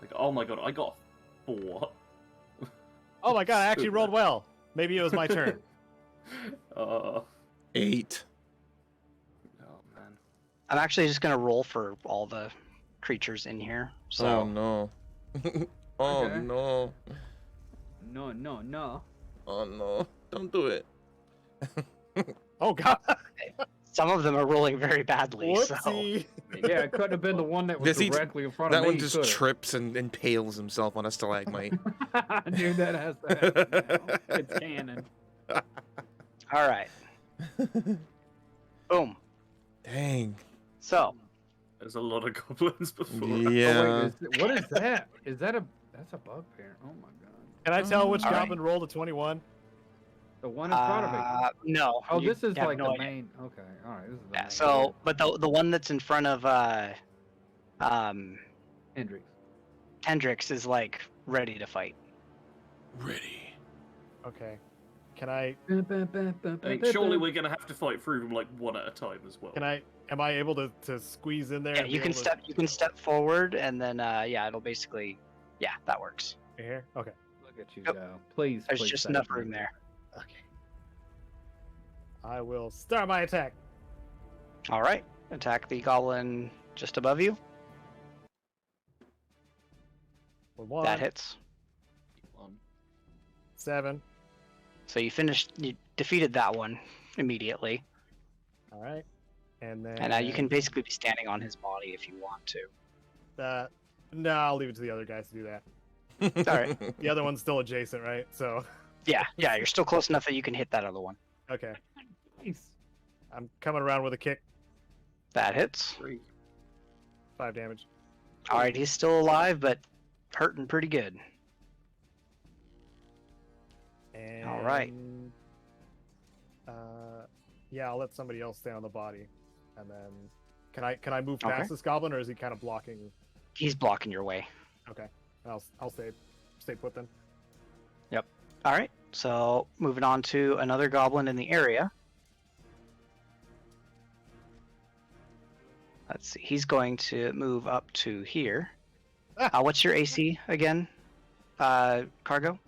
Like, oh my god, I got 4. Oh my god, I actually rolled well. Maybe it was my turn. Oh 8. man. I'm actually just going to roll for all the creatures in here. So Oh no. Oh Okay. no. No. Oh no. Don't do it. Oh god. some of them are rolling very badly. So Whoopsie. Yeah, it couldn't have been the one that was Does he- directly in front That of me. one just could it? trips and impales himself on a stalagmite. Dude, that has to happen now. It's canon. all right, boom. Dang. So There's a lot of goblins before. Yeah. Oh, wait, what is that? Is that a... That's a bugbear. Oh my god. Can I tell which All right. goblin rolled a 21? The one in front of me. no. Oh, you this is have like no the idea. main... Okay, alright. This is the Yeah, main... so, but the one that's in front of Hendrix. Hendrix is like ready to fight. Ready. Okay. Can I Like, surely we're gonna have to fight through them like one at a time as well. am I able to squeeze in there? Yeah, and you be can able to- step forward and then yeah, it'll basically that works. here? Okay. Look at you Yep. go. Please, There's please just save enough me. room there. I will start my attack. All right, attack the goblin just above you. For 1, That hits. 7. So you defeated that one immediately, All right. And then and now you can basically be standing on his body if you want to. No, I'll leave it to the other guys to do that. All right. The other one's still adjacent, right? So, Yeah, you're still close enough that you can hit that other one. okay. I'm coming around with a kick. That hits. 5 damage. All right, he's still alive, but hurting pretty good. And, All right. Yeah, I'll let somebody else stay on the body, and then can I move Okay. past this goblin, or is he kind of blocking? He's blocking your way. Okay, I'll stay put then. All right, so moving on to another goblin in the area. Let's see, he's going to move up to here. What's your AC again, Cargo?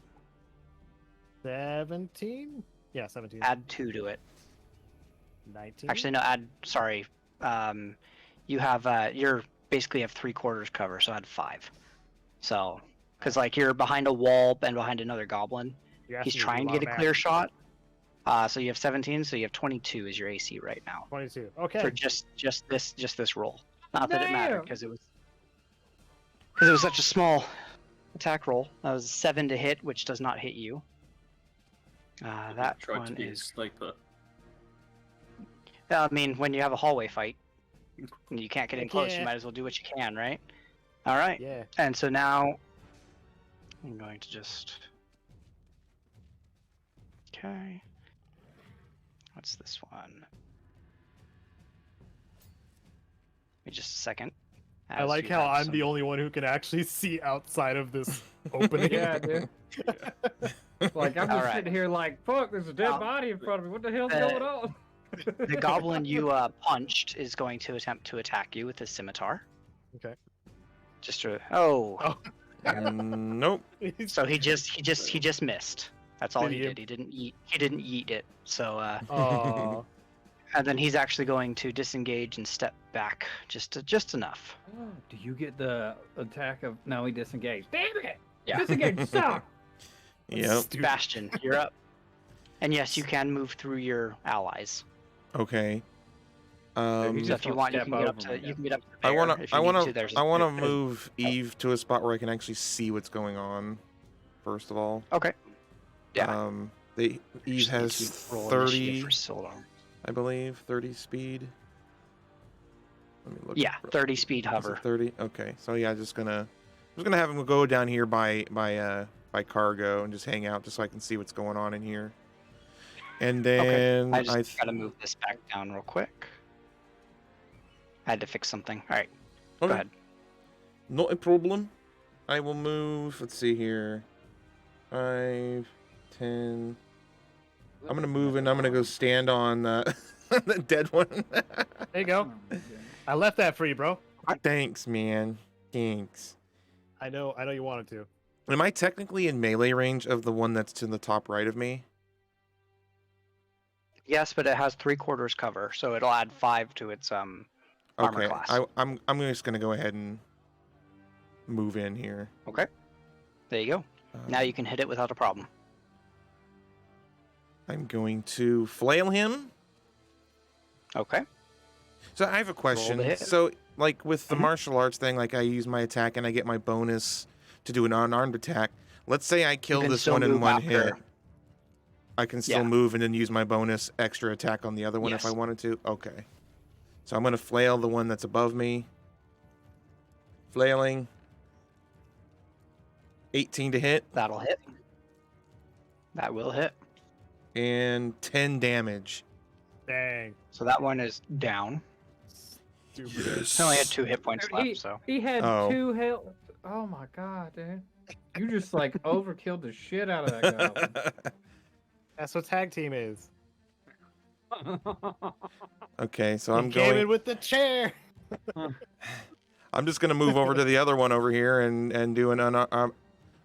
17. Yeah, 17. Add 2 to it. 19. Actually, no, sorry. You have, you're basically have 3/4 cover, so add 5. So, because like you're behind a wall and behind another goblin. You're He's asking me do trying to lot get of a clear math. shot. So you have 17, so you have 22 is your AC right now 22. Okay. for just this roll. Not that it mattered Damn. because it was such a small attack roll. That was 7 to hit, which does not hit you. That tried to one be a is. sniper. I mean, when you have a hallway fight, You can't get in I close. You can't. might as well do what you can, right? All right. Yeah. And so now I'm going to just. Okay. What's this one? Give me just a second. I as like you how have I'm some- the only one who can actually see outside of this opening. Yeah, dude. Like I'm just Alright. sitting here like, fuck, there's a dead Well, body in front of me. What the hell's the- going on? The goblin you punched is going to attempt to attack you with his scimitar. Okay. Just to oh, Nope. so he just missed. That's all Did he he- did. He didn't eat it. So Aw. and then he's actually going to disengage and step back just enough. Do you get the attack of? No, he disengaged. Damn it! Yeah. Disengage, stop! Yep. Stupid. Bastion, you're up. And yes, you can move through your allies. Okay. he So just if you won't want, you step can get up over to me. you can get up to the I bear wanna, if you I need wanna, to. There's I wanna move Eve to a spot where I can actually see what's going on. First of all, Okay. Yeah. Eve Just need has to roll 30, initiative for Solar. I believe, 30 speed. Let me look. Yeah, 30 speed Is it hover. 30. Okay, so yeah, I'm just gonna have him go down here by cargo and just hang out, just so I can see what's going on in here. And then I just gotta move this back down real quick. I had to fix something. All right, go Okay. ahead. Not a problem. I will move. Let's see here. 5, 10. I'm gonna move and I'm gonna go stand on the dead one. There you go. I left that for you, bro. Thanks, man. Thanks. I know you wanted to. Am I technically in melee range of the one that's to the top right of me? Yes, but it has 3/4 cover, so it'll add 5 to its armor Okay. class. I'm just gonna go ahead and move in here. Okay. There you go. Now you can hit it without a problem. I'm going to flail him. Okay. So I have a question. hit. So, like with the Mhm. martial arts thing, like I use my attack and I get my bonus to do an unarmed attack. Let's say I kill can this still one in move one after. hit. I can still Yeah. move and then use my bonus extra attack on the other one if I Yes. wanted to. Okay. So I'm gonna flail the one that's above me. Flailing. 18 to hit That'll hit. That will hit. and 10 damage. Dang. So that one is down. Stupid. It only had 2 hit points Dude, left, so. He had Oh. 2 health. Oh my god, dude! You just like overkilled the shit out of that That's what tag team is. goblin. Okay, so He I'm came in going. with the chair. I'm just gonna move over to the other one over here and do an I'm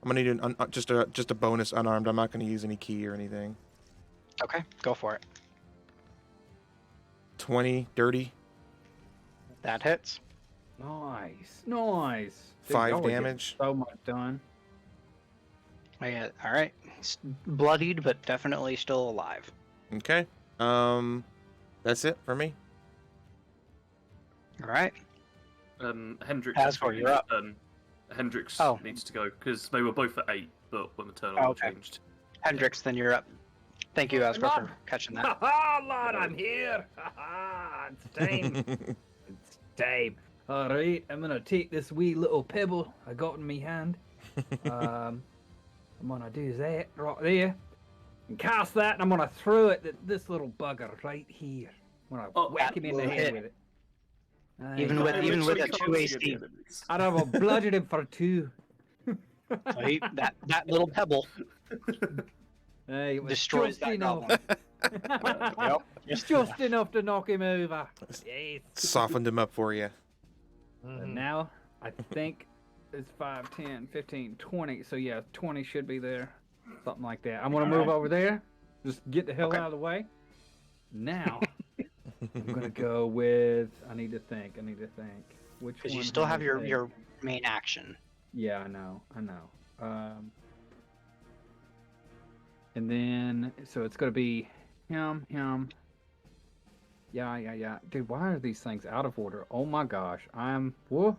gonna need just a bonus unarmed. I'm not gonna use any key or anything. Okay, go for it. 20, dirty, That hits. Nice, nice. Dude, 5 y'all are getting damage. So much done. Yeah, all right. He's bloodied, but definitely still alive. Okay. That's it for me. All right. Hendrix. Asgore, you're up. Hendrix Oh. needs to go because they were both at 8, but when the turn Oh, order okay. changed. Hendrix, then you're up. Thank you, Asgore, Lord. for catching that. Ha ha, lad, I'm here. Ha ha, it's time. It's time. All right, I'm gonna take this wee little pebble I got in my hand. I'm gonna do that right there, and cast that, and I'm gonna throw it at this little bugger right here. I'm gonna Oh, whack him in the will head hit. with it. Even Nice. with- It even with literally a can't 2 see AC. any enemies. And I will bludgeon him for 2. So that little pebble Hey, it was destroys just that enough. goblin. Yep. Just enough to knock him over. Yes. Softened him up for you. And now I think it's 5, 10, 15, 20. So yeah, 20 should be there. Something like that. I'm gonna move over there. Just get the hell Okay. out of the way. Now I'm gonna go with I need to think. Which Because one you still have has your a- main action. Yeah, I know. And then so it's gonna be him. Yeah. Dude, why are these things out of order? Oh my gosh. Whoa.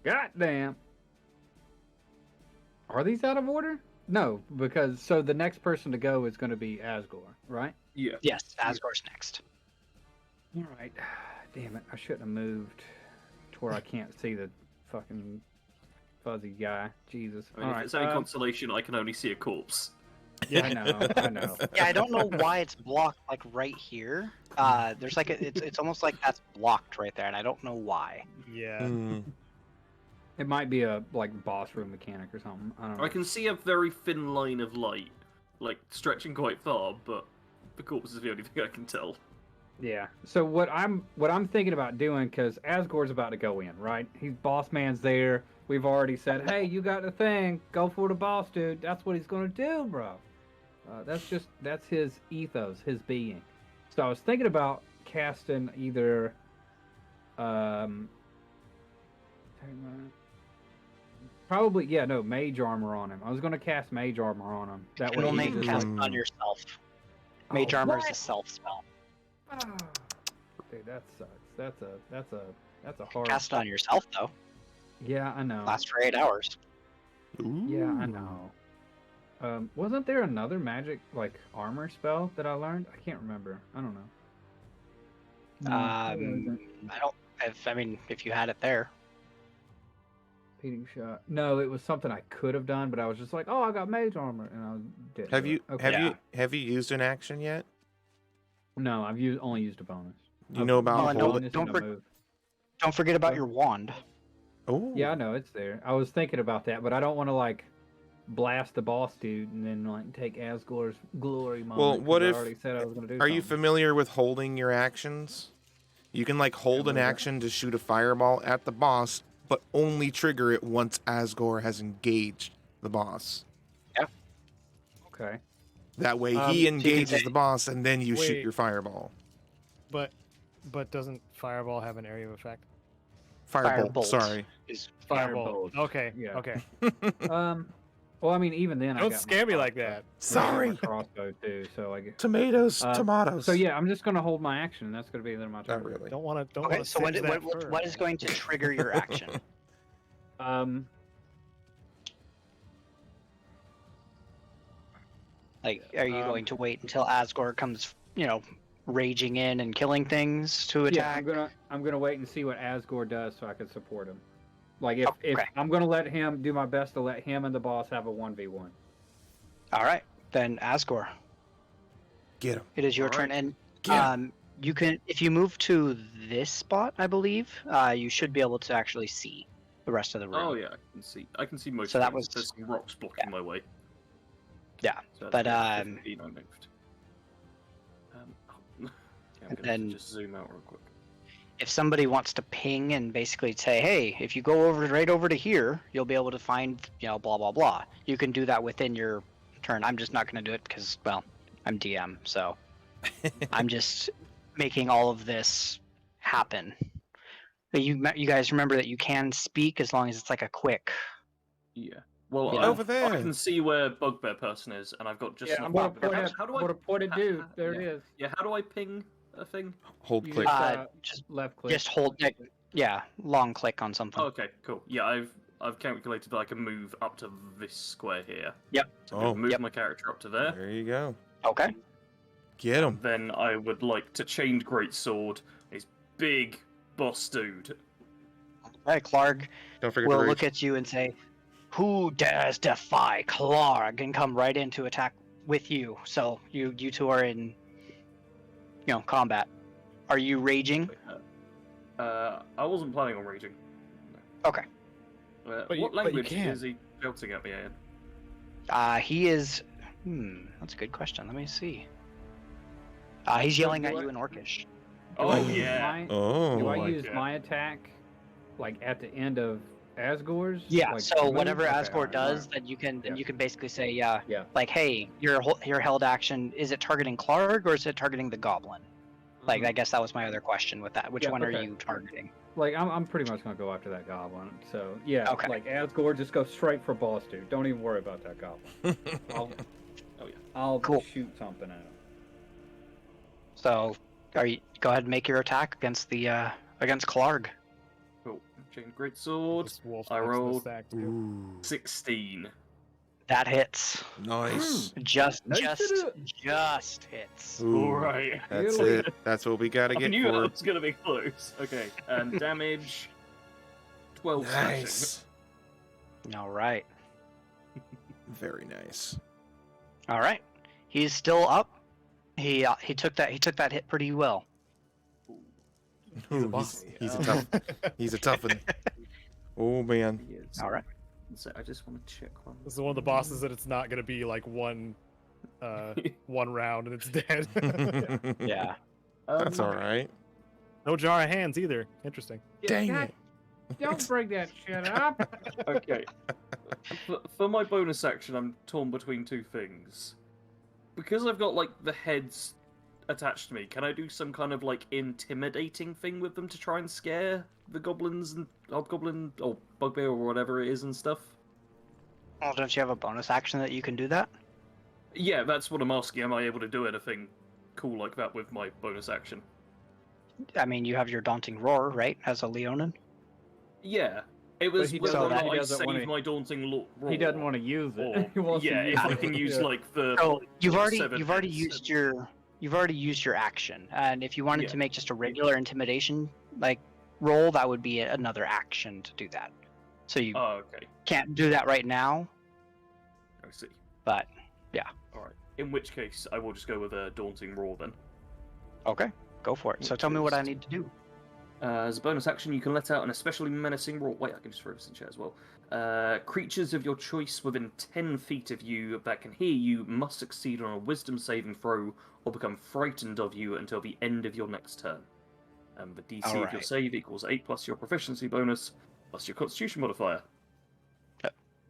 Goddamn. Are these out of order? No, because so the next person to go is gonna be Asgore, right? Yeah. Yes, Asgore's next. All right. Damn it! I shouldn't have moved to where I can't see the fucking fuzzy guy. Jesus. I mean, All if right. it's any consolation, I can only see a corpse. Yeah, I know. I know. Yeah, I don't know why it's blocked like right here. There's like it's almost like that's blocked right there, and I don't know why. Yeah. Hmm. It might be a like boss room mechanic or something. I don't know. I can see a very thin line of light, like stretching quite far, but the corpse is the only thing I can tell. Yeah. So what I'm thinking about doing, because Asgore's about to go in, right? He's boss man's there. We've already said, hey, you got the thing. Go for the boss, dude. That's what he's gonna do, bro. That's his ethos, his being. So I was thinking about casting either, probably mage armor on him. I was gonna cast mage armor on him. That You can way only he just cast like, it on yourself. Mage armor is a self spell. dude, that sucks. That's a hard. Cast it on yourself though. Yeah, I know. Lasts for 8 hours. Yeah, I know. Wasn't there another magic like armor spell that I learned? I can't remember. I don't know. No, there isn't. I don't. I mean, if you had it there. Repeating shot. No, it was something I could have done, but I was just like, oh, I got mage armor, and I didn't. Have do you it. Okay. have you used an action yet? No, I've only used a bonus. Do you know about Oh, no, hold- but don't forget about your wand. Oh, Yeah, I know it's there. I was thinking about that, but I don't want to like blast the boss dude and then like take Asgore's glory moment. Well, 'cause what I if- already said I was going to do Are you something. familiar with holding your actions? You can like hold an what is that? action to shoot a fireball at the boss, but only trigger it once Asgore has engaged the boss. Okay. That way So you he can engages say- the boss and then you shoot Wait. your fireball. But doesn't fireball have an area of effect? Firebolt, Firebolt. sorry. Is Firebolt. Firebolt. Okay. Yeah. Okay. Well, I mean, even then, I Don't got my scare me like crossbow. that. I got Sorry. my crossbow too, so like. Tomatoes, tomatoes. So yeah, I'm just gonna hold my action. And that's gonna be the end of my turn. Not really. Don't want to. okay. So what is going to trigger your action? Like, are you going to wait until Asgore comes, raging in and killing things to Yeah, attack? I'm gonna wait and see what Asgore does so I can support him. Like if Okay. I'm gonna let him do my best to let him and the boss have a 1v1. All right, then Asgore, Get him. it is your All turn, right. and Get him. you can, if you move to this spot, I believe, you should be able to actually see the rest of the room. Oh yeah, I can see most. So that things. was- There's some rocks blocking my way. Yeah, So but, that's 15 I moved. Yeah, I'm And gonna then- just zoom out real quick. If somebody wants to ping and basically say, hey, if you go right over to here, you'll be able to find, blah, blah, blah. You can do that within your turn. I'm just not going to do it because, well, I'm DM, so I'm just making all of this happen. But you guys remember that you can speak as long as it's like a quick. Yeah. Well, Yeah. Over there. I can see where Bugbear person is, and I've got just. Yeah, enough I'm gonna map. point How, at how do what I? a pointed ha- dude. ha- There yeah. it is. Yeah. How do I ping a thing? Hold You click. Just left click. Just hold, long click on something. Oh, okay, cool. Yeah, I've calculated that I can move up to this square here. Yep. So I'm gonna Oh. move Yep. my character up to there. There you go. Okay. Get him. Then I would like to chained greatsword this big boss dude. All right, Clark Don't forget will to look rage. at you and say, who dares defy Clark, and come right in to attack with you. So you two are in, combat. Are you raging? I wasn't planning on raging. Okay. But you What language can. is he shouting at me in? He is. That's a good question. Let me see. He's yelling at you in Orcish. Oh I- yeah. Oh. Do I like use it. my attack like at the end of Asgore's? Yeah. Like, So move? whatever Okay, Asgore alright, does, alright. then you can Yeah. you can basically say, yeah, Yeah. like, hey, your held action, is it targeting Clark or is it targeting the goblin? Like, I guess that was my other question with that. Which Yeah, one are okay. you targeting? Like I'm pretty much gonna go after that goblin. So yeah, Okay. like Asgore, just go straight for boss dude. Don't even worry about that goblin. I'll, Oh, yeah. I'll Cool. shoot something at him. So, go ahead and make your attack against the against Clark. Cool. Chained greatsword. This wolf I likes the rolled- stack, too. Ooh. 16. That hits. Nice. Just hits. Ooh, Alright. that's Really? it. That's what we gotta I get knew for. that was gonna be close. Okay, and damage 12 slashing. Nice. All right. Very nice. All right. He's still up. He took that hit pretty well. He's a Ooh, boss. he's a tough. He's a tough one. Oh man. He is. All right. So I just want to check one. This is one of the bosses that it's not gonna be like one round and it's dead. Yeah. That's all right. No jar of hands either. Interesting. Dang God, it. Don't bring that shit up. Okay. For my bonus action, I'm torn between two things. Because I've got, like, the heads attached to me, can I do some kind of, like, intimidating thing with them to try and scare the goblins and hobgoblin or bugbear or whatever it is and stuff? Well, don't you have a bonus action that you can do that? Yeah, that's what I'm asking. Am I able to do anything cool like that with my bonus action? I mean, you have your daunting roar, right, as a Leonin? Yeah. It was he whether doesn't- or not he I doesn't saved wanna- my daunting roar. He doesn't want to use it. Or, He wants to yeah, use if I it. can use Yeah. like the So you've already seven heads. used your action, and if you wanted Yeah. to make just a regular intimidation like roll, that would be another action to do that. So you Oh, okay. can't do that right now, I see. but Alright. In which case, I will just go with a daunting roar then. okay, go for it. So tell me what I need to do. As a bonus action, you can let out an especially menacing roar. Wait, I can just throw this in chat as well. Creatures of your choice within 10 feet of you that can hear you must succeed on a wisdom saving throw or become frightened of you until the end of your next turn. The DC of your Alright. save equals 8 plus your proficiency bonus plus your constitution modifier.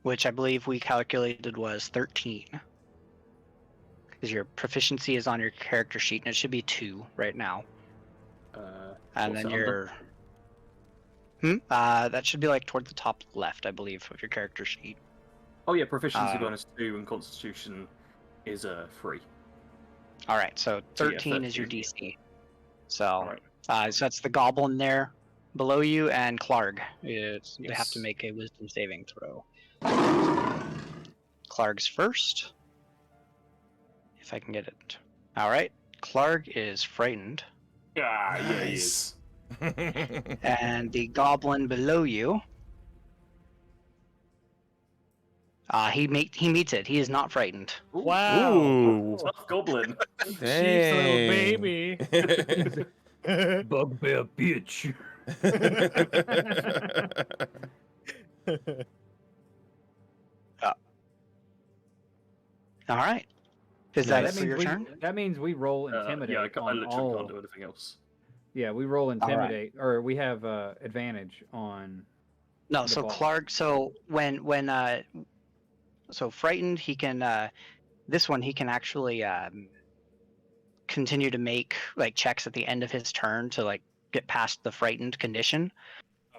Which I believe we calculated was 13. Because your proficiency is on your character sheet, and it should be 2 right now. And What's then it your... that should be like toward the top left, I believe, of your character sheet. Oh yeah, proficiency Uh, bonus 2 and constitution is 3. Alright, so So, yeah, 13 is your 13. DC. So, Alright. so that's the goblin there below you, and Clarg. They have to Yes. make a wisdom saving throw. Clarg's first. If I can get it. Alright, Clarg is frightened. Ah, yeah, he is. Nice. And the goblin below you. He meets it. He is not frightened. Wow. Ooh. Tough goblin. Sheep's little Dang. baby. Bugbear bitch. All right. Is Yeah, that that it for your turn? That means we roll intimidate. Yeah, I on literally all. can't do anything else. Yeah, we roll intimidate, or we have advantage on. No. the So boss. Clarg. So so frightened, he can. This one he can actually continue to make like checks at the end of his turn to like get past the frightened condition.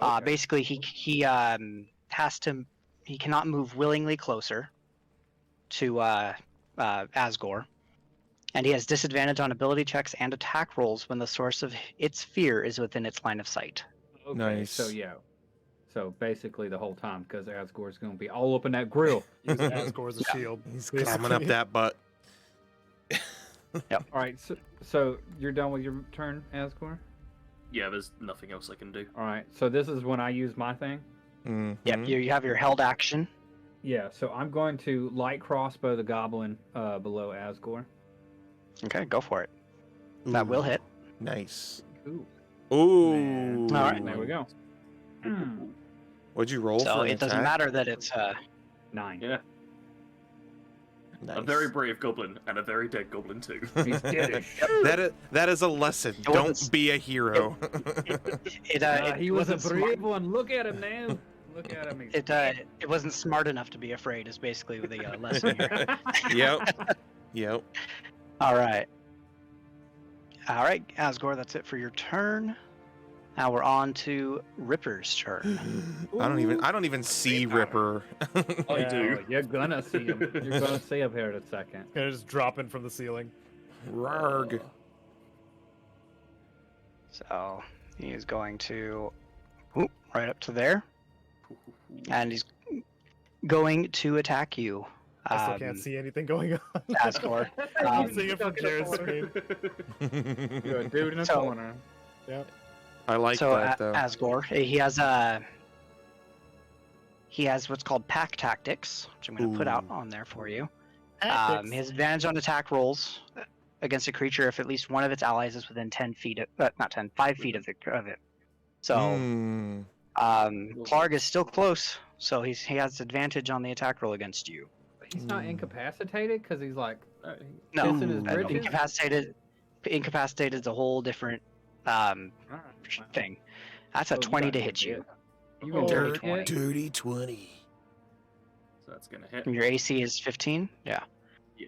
Okay. Basically, he has to. He cannot move willingly closer to Asgore, and he has disadvantage on ability checks and attack rolls when the source of its fear is within its line of sight. Okay, Nice. So yeah. So basically, the whole time, because Asgore's going to be all up in that grill. Use Asgore as a Yeah. shield. He's basically. climbing up that butt. All right. So you're done with your turn, Asgore. Yeah, there's nothing else I can do. All right. So this is when I use my thing. Mhm. Yep, you have your held action. Yeah. So I'm going to light crossbow the goblin below Asgore. Okay, go for it. That will Ooh, hit. Nice. Ooh. Ooh. Man. All right. There we go. What'd you roll So for an it doesn't attack? matter that it's 9. Yeah, Nice. a very brave goblin and a very dead goblin too. He's dead as shit. That is a lesson. It Don't was- be a hero. He was a wasn't brave smart. one. Look at him now. Look at him. He's It wasn't smart enough to be afraid. Is basically the lesson here. Yep. Yep. All right, Asgore. That's it for your turn. Now we're on to Ripper's turn. I don't even see Ripper. I do. You're gonna see him. You're gonna see him here in a second. Gonna just dropping from the ceiling. Rarg. So he is going to right up to there, and he's going to attack you, I still can't see anything going on. Asgore. I'm seeing it from Jared's screen. You're a dude in a So- corner. I like so that though. Asgore, he has what's called pack tactics, which I'm going to put out Ooh. on there for you. Tactics. He has advantage on attack rolls against a creature if at least one of its allies is within 10 feet, not 10, 5 feet of it. So, Mm. Clark is still close, so he has advantage on the attack roll against you. He's not incapacitated because he's like No, pissing his Ooh. britches. incapacitated is a whole different thing. That's a Oh, you 20 got to him, hit you. dude. You Oh, gonna dirt, hit? Dirty 20. So that's gonna hit. And your AC is 15? Yeah. Yeah.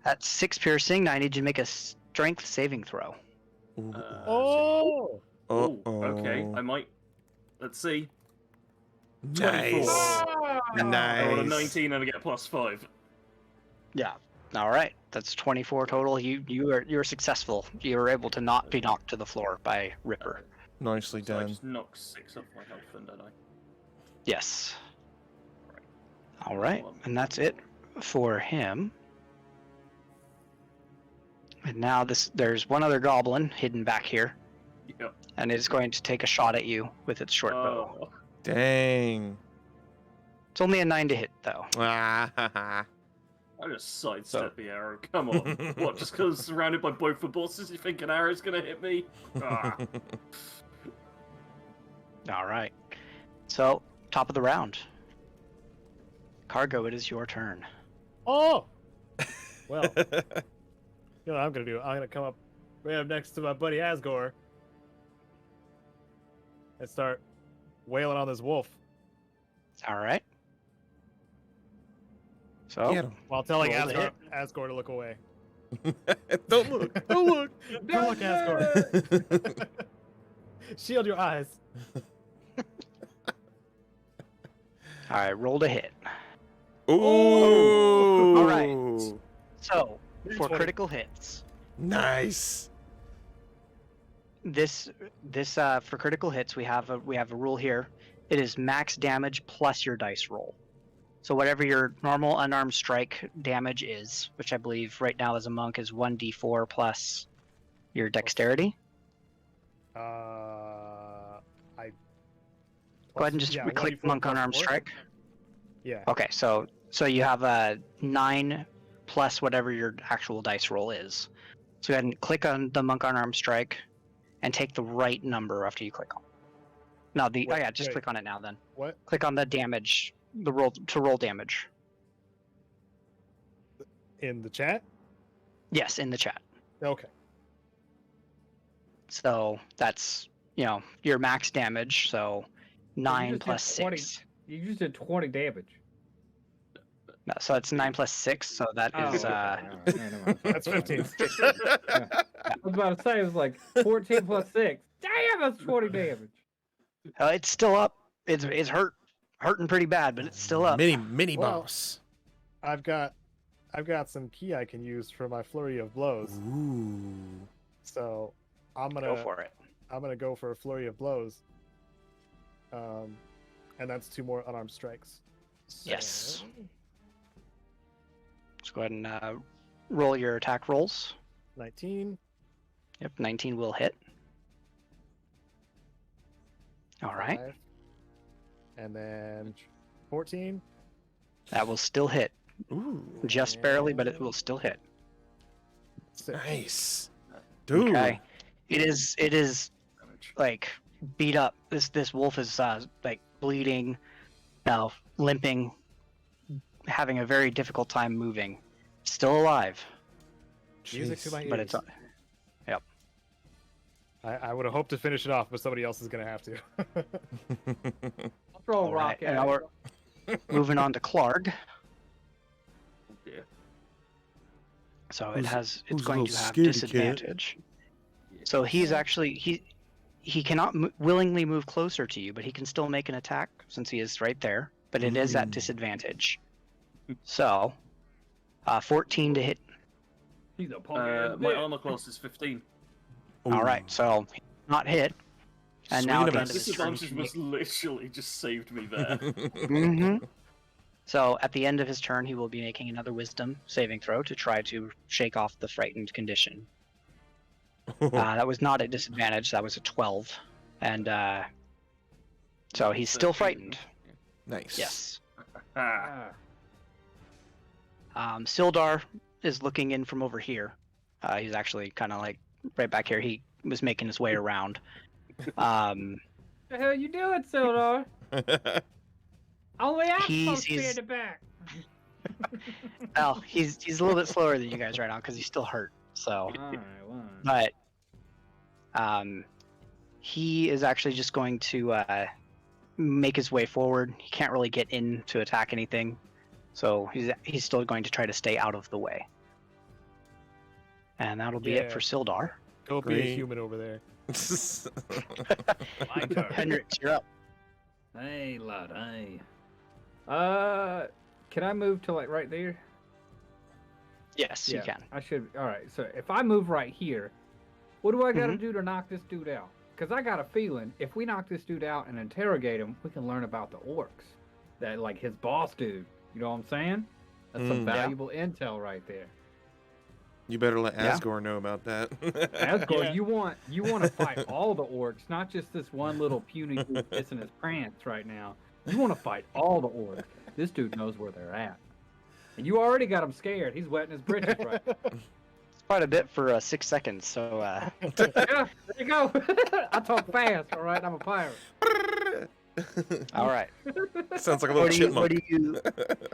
That's 6 piercing. Now I need you to make a strength saving throw. Ooh. Oh! Oh, okay. I might. Let's see. Nice. I roll a Nice. 19 and I get +5. Yeah. All right. That's 24 total. You're successful. You were able to not be knocked to the floor by Ripper. Nicely So I done. just knocked 6 off my health, then, don't I? Yes. All right. And that's it for him. And now there's one other goblin hidden back here, Yep. and it's going to take a shot at you with its short bow. Oh, Dang. It's only a 9 to hit, though. Ah, I just sidestep the arrow. Come on. What, just because surrounded by both the bosses, you think an arrow's gonna hit me? Ah. All right. So, top of the round. Cargo, it is your turn. Oh! Well, you know what I'm gonna do? I'm gonna come up right up next to my buddy Asgore and start wailing on this wolf All right. So, Get him. while telling Roll to hit. Asgore to look away. Don't look. Don't look. Don't look, Asgore. Shield your eyes. all right, roll to hit. Ooh. All right. So, for 20. critical hits, Nice. this for critical hits, we have a rule here. It is max damage plus your dice roll. So whatever your normal unarmed strike damage is, which I believe right now as a monk is 1d4 plus your dexterity. I Go ahead and just click monk unarmed strike. Yeah. Okay, so you have a 9 plus whatever your actual dice roll is. So go ahead and click on the monk unarmed strike, and take the right number after you click on. No, Wait, just wait. click on it now. Then What? click on the damage, the roll to roll damage. In the chat? Yes, in the chat. Okay. So that's your max damage. So 9 just plus did 20. 6. You just did 20 damage. No, so it's 9 plus 6. So that is okay. Alright, yeah, never mind. That's 15. I was about to say it was like 14 plus 6. Damn, that's 20 damage. it's still up. It's hurting pretty bad, but it's still up. Mini Well- boss. I've got some key I can use for my flurry of blows. Ooh. So I'm Go gonna for it. go for a flurry of blows. And that's 2 more unarmed strikes. Yes. Let's go ahead and roll your attack rolls. 19. Yep, 19 will hit. All right, 5, and then 14. that will still hit. Ooh. Just barely, but it will still hit. 6. Nice. Dude. Okay. It is like beat up. This wolf is like bleeding, now limping, having a very difficult time moving. Still alive, Music to my ears. but it's I would have hoped to finish it off, but somebody else is gonna have to. I'll throw a all rock right. And at now it. we're moving on to Clark. Yeah. So Who's- it's who's a going little to have scaredy cat? disadvantage. So he's actually he cannot willingly move closer to you, but he can still make an attack since he is right there. But it is at Ooh. disadvantage. So, 14 to hit. He's a punk ass My bitch. armor class is 15. All right, so not hit. And now Sweet at the a end of mess. his turn, Disadvantage was literally just saved me there. mm-hmm. So at the end of his turn, he will be making another Wisdom saving throw to try to shake off the frightened condition. That was not at disadvantage. That was a 12, and so he's still frightened. Nice. Yes. Ah, Sildar is looking in from over here. He's actually kind of like right back here. He was making his way around. The hell you doing, Sildar? Only I'm supposed to be in he's the back. well, he's a little bit slower than you guys right now because he's still hurt. So, All right, well. but he is actually just going to make his way forward. He can't really get in to attack anything, so he's still going to try to stay out of the way. And that'll be it Yeah. for Sildar. Go be a Great. human over there. My turn. Hendrix, you're up. Hey, lad, hey. Can I move to like right there? Yes, you can. I should. All right. So if I move right here, what do I got to do to knock this dude out? Because I got a feeling if we knock this dude out and interrogate him, we can learn about the orcs. That like his boss dude. You know what I'm saying? That's some Yeah. valuable intel right there. You better let Yeah. Asgore know about that. Asgore, Yeah. you want to fight all the orcs, not just this one little puny dude pissing his pants right now. You want to fight all the orcs. This dude knows where they're at. And you already got him scared. He's wetting his britches right now. It's quite a bit for 6 seconds. So Yeah, there you go. I talk fast, all right? I'm a pirate. all right. Sounds like a little chipmunk.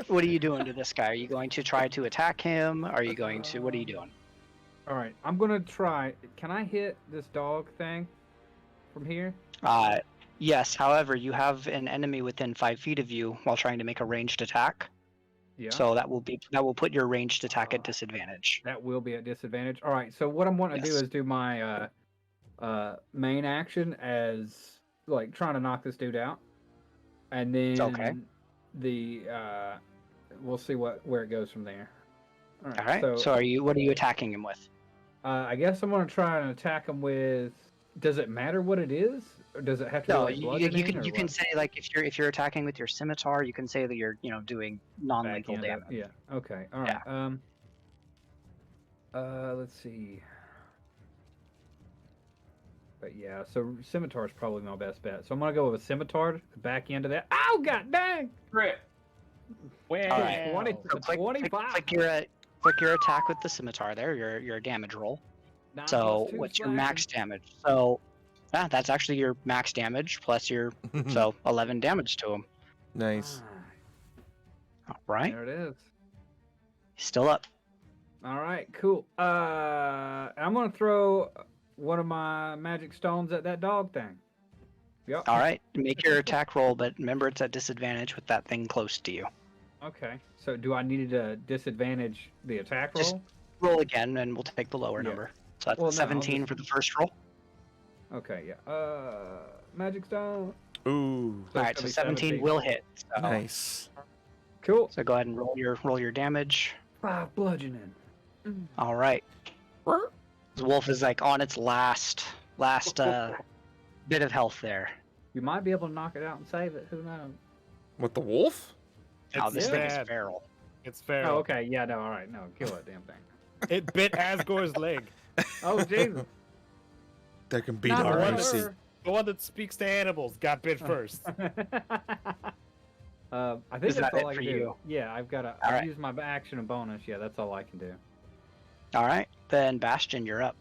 What are you doing to this guy? Are you going to try to attack him? Are you going to? What are you doing? All right, I'm going to try. Can I hit this dog thing from here? Yes. However, you have an enemy within 5 feet of you while trying to make a ranged attack. Yeah. So that will put your ranged attack at disadvantage. That will be at disadvantage. All right, so what I'm wanting to do Yes. is do my main action as like trying to knock this dude out, and then Okay. the we'll see where it goes from there. All right. So what are you attacking him with? I guess I'm gonna try and attack him with. Does it matter what it is, or does it have to? No, be like you bludgeoning, or can what? say like if you're attacking with your scimitar, you can say that you're doing non-lethal Backhand damage. up. Yeah. Okay. All right. Let's see. But yeah, so scimitar is probably my best bet. So I'm gonna go with a scimitar. The back end of that. Oh god dang! crit. Well, All right. 20, So click 25. click your attack with the scimitar there. Your damage roll. 9 So plus 2 what's your slashing. max damage? So that's actually your max damage plus your so 11 damage to him. Nice. All right, There it is. he's still up. All right, cool. I'm gonna throw one of my magic stones at that dog thing. Yep. All right, make your attack roll, but remember it's at disadvantage with that thing close to you. Okay. So do I need to disadvantage the attack roll? Just roll again, and we'll take the lower Yeah. number. So that's Well, no, I'll 17 just- for the first roll. Okay. Yeah. Magic stone. Ooh, So All it's right, so gonna be 17 will hit. So, nice. Cool. so go ahead and roll your damage. 5 bludgeoning. All right. The wolf is like on its last bit of health there. You might be able to knock it out and save it. Who knows? With the wolf? Now It's this thing is bad. feral. It's fair. Oh, okay. Yeah. No. All right. No. Kill that damn thing. It bit Asgore's leg. Oh Jesus. There can be Not no one mercy. her. The one that speaks to animals got bit first. I think Is that's that all it I for can do. you? Yeah, I've got to All right. use my action and bonus. Yeah, that's all I can do. All right, then Bastion, you're up.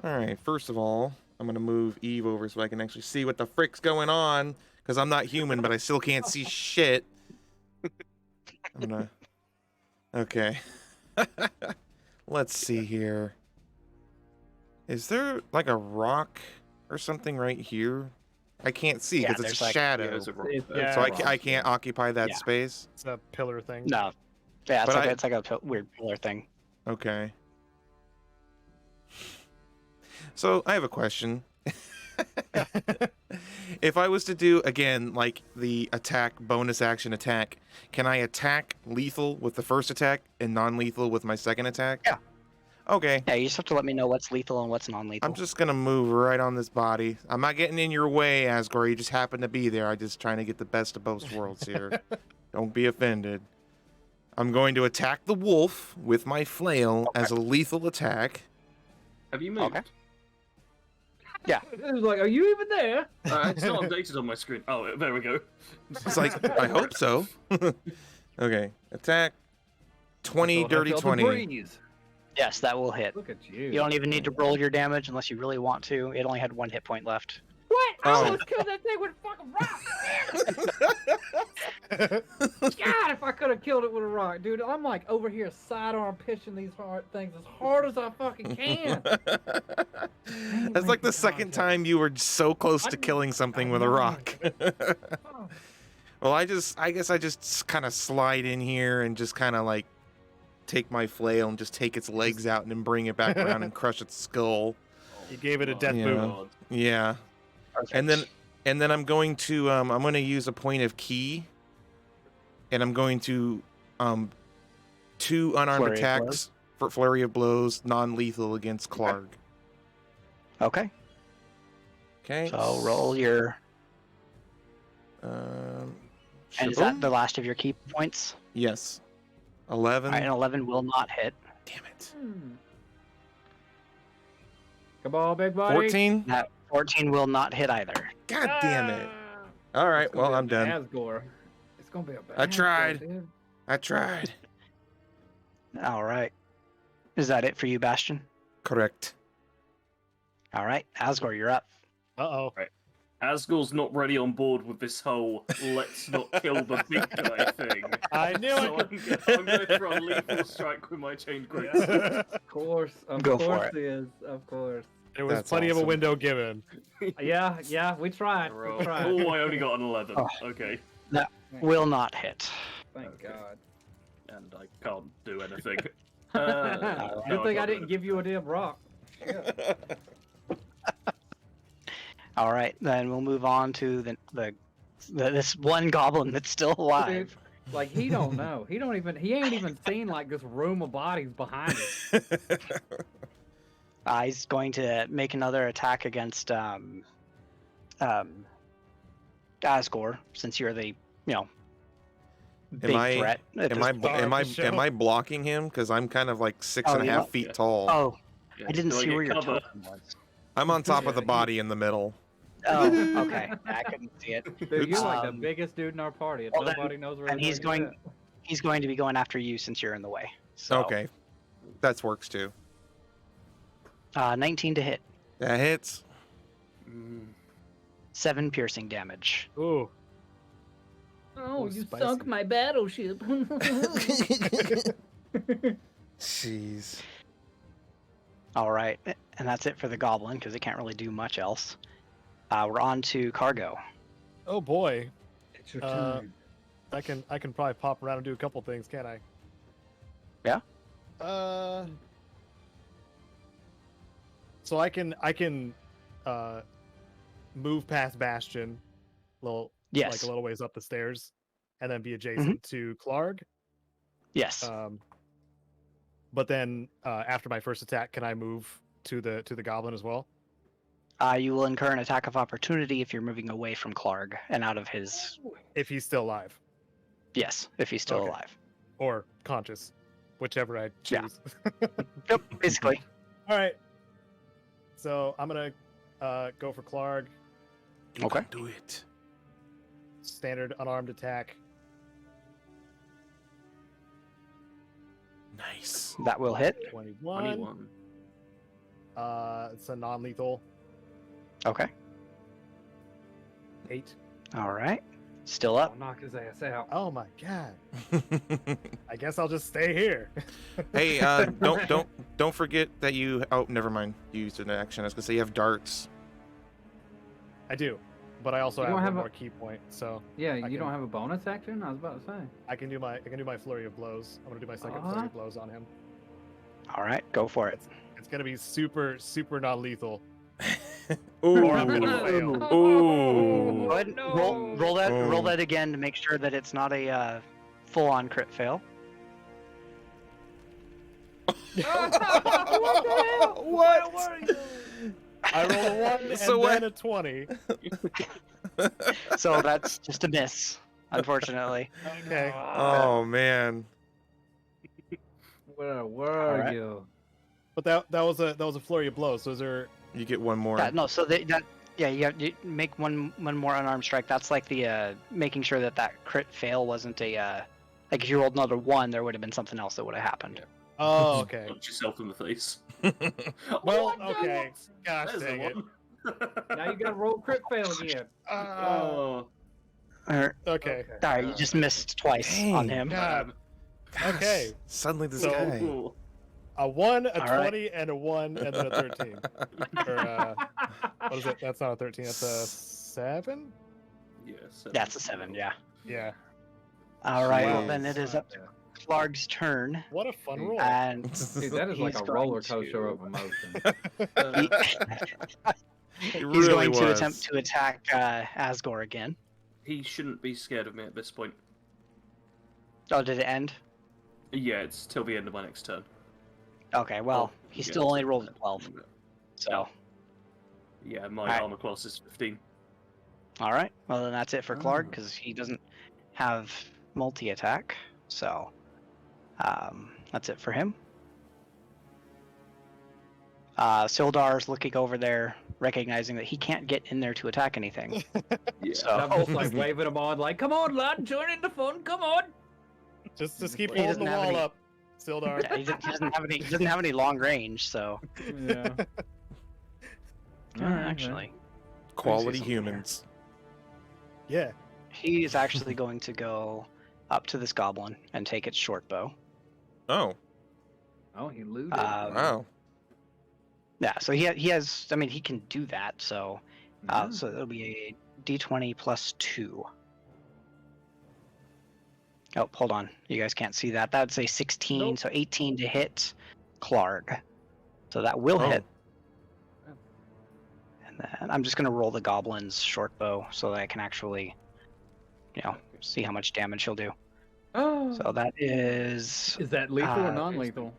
All right, first of all, I'm going to move Eve over so I can actually see what the frick's going on. Because I'm not human, but I still can't see shit. I'm going to... Okay. Let's see here. Is there like a rock or something right here? I can't see Yeah, because it's there's a like- shadow. Yeah, So I, rock, I can't occupy that Yeah. space? It's a pillar thing. No, yeah, But it's like a weird pillar thing. Okay. So I have a question. If I was to do again like the attack bonus action attack, can I attack lethal with the first attack and non-lethal with my second attack? Yeah. Okay. Yeah, you just have to let me know what's lethal and what's non-lethal. I'm just gonna move right on this body. I'm not getting in your way, Asgore. You just happen to be there. I'm just trying to get the best of both worlds here. Don't be offended. I'm going to attack the wolf with my flail as a lethal attack. Have you moved? Okay. It was like, are you even there? It's not updated on my screen. Oh, there we go. It's like, I hope so. Okay, attack. 20, I dirty felt the 20. breeze. Yes, that will hit. Look at you. You don't even need to roll your damage unless you really want to. It only had 1 hit point left. What? I Oh. almost killed that thing with a fucking rock. God, if I could have killed it with a rock, dude. I'm like over here sidearm pitching these hard things as hard as I fucking can. That's like the second contact. time you were so close to I- killing something I with a know. rock. Oh, Well, I guess I just kind of slide in here and just kind of like take my flail and just take its legs out and then bring it back around and crush its skull. You gave it a death Yeah. boot. Yeah. And then I'm going to use a point of key, and I'm going to 2 unarmed Flurry of attacks for flurry of blows, non-lethal against Clark. Okay. Okay. So roll your. And is that shaboom? the last of your key points? Yes. 11. Alright, an 11 will not hit. Damn it. come on, big buddy. 14. That 14 will not hit either. God damn it. All right. It's gonna Well, be a I'm done. Asgore. It's gonna be a bad I tried. Asgore, dude. I tried. All right. Is that it for you, Bastion? Correct. All right, Asgore, you're up. Uh-oh. Asgore's not really on board with this whole "let's not kill the big guy" thing. I knew So it! I'm going to throw a lethal strike with my chain great. Of course, Go for course it. he is. Of course. There was That's plenty of a awesome. window given. Yeah, we tried. We tried. Oh, I only got an 11. Oh. Okay. Will not hit. Thank Okay. God. And I can't do anything. Good thing I didn't give you a damn rock. All right, then we'll move on to the this one goblin that's still alive. Like he don't know. He ain't even seen like this room of bodies behind it. He's going to make another attack against Asgore, since you're the big I- threat. at Am this I point. am I blocking him? Because I'm kind of like 6.5 yeah. feet tall. Oh, Yeah, I didn't do see get where your cover? token was. I'm on top of Yeah, the you- body in the middle. Oh, okay. I couldn't see it. Dude, you're like the Um, biggest dude in our party. And well, then- nobody knows where. and the he's fuck going. at. He's going to be going after you since you're in the way. So, Okay. That works too. 19 to hit, That hits. 7 piercing damage. Ooh. Oh, Ooh, you spicy. sunk my battleship. Jeez. All right, and that's it for the goblin because it can't really do much else. We're on to Cargo. Oh boy. It's your time. I can probably pop around and do a couple things, can't I? Yeah. So I can move past Bastion, like Yes. a little ways up the stairs, and then be adjacent to Clark. Yes. But then after my first attack, can I move to the goblin as well? You will incur an attack of opportunity if you're moving away from Clark and out of his. If he's still alive Yes, if he's still Okay. alive. or conscious, whichever I Yeah. choose. Yep, basically. All right. So I'm gonna go for Clark. You Okay. can do it. Standard unarmed attack. Nice. That will hit. 21. 21. It's a non-lethal. Okay. 8. All right. Still up. I'll knock his ass out. Oh my god. I guess I'll just stay here. Hey, don't forget that you. Oh, never mind. You used an action. I was gonna say you have darts. I do, but I also You have don't one have a- more key point, so Yeah, you can- don't have a bonus action? I was about to say. I can do my flurry of blows. I'm gonna do my second flurry of blows on him. All right. Go for it. It's gonna be super Ooh. non-lethal. Or I'm gonna fail. Ooh. Go ahead and roll Oh. that again to make sure that it's not a full-on crit fail. What? I roll a 1 and So what- then a 20. So that's just a miss. unfortunately. Okay. Oh man. Where Alright. you? But that was a flurry of blows. So is there? You get one more. Yeah, no. So you make one more unarmed strike. That's like the making sure that crit fail wasn't a like if you rolled another 1, there would have been something else that would have happened. Oh, okay. Punch yourself in the face. Well, Oh, okay. Gosh There's dang a it. one. Now you gotta roll crit fail again. Oh, Alright, Okay. sorry, you just missed twice on Dang. him. God. Gosh, Okay. Suddenly this So- guy. cool. A 1, a All right. 20, and a 1, and then a 13. Or what is it? That's not a 13. That's a 7. Yeah, That's a 7, yeah. Yeah. All right, well Jeez. then it is up to Clark's turn, What a fun roll. and Dude, that is like He's a going roller coaster to- of emotion. he, It he's really going to was. attempt to attack Asgore again. He shouldn't be scared of me at this point. Oh, did it end? Yeah, it's till the end of my next turn. Okay, well, Oh, he yeah, still only so- rolled a 12, so... Yeah, my Alright. armor class is 15. All right. Well, then that's it for Clark Oh. because he doesn't have multi-attack. So that's it for him. Sildar's looking over there, recognizing that he can't get in there to attack anything. Yeah. So I'm just like waving them on, like, "Come on, lad, join in the fun. Come on." Just keep He holding doesn't the have wall any- up, Sildar. yeah, he doesn't have any long range. So Yeah. Alright, actually, Quality something here. humans. Yeah. he is actually going to go up to this goblin and take its short bow. Oh, Oh, he looted. wow. Yeah. So he has. I mean, he can do that. So. So it'll be a d20 plus 2. Oh, hold on. You guys can't see that. That's a 16, Nope. so 18 to hit Clark. So that will Oh. hit. And then I'm just going to roll the goblin's short bow so that I can actually, see how much damage he'll do. Oh. So that is... Is that lethal or uh, non-lethal?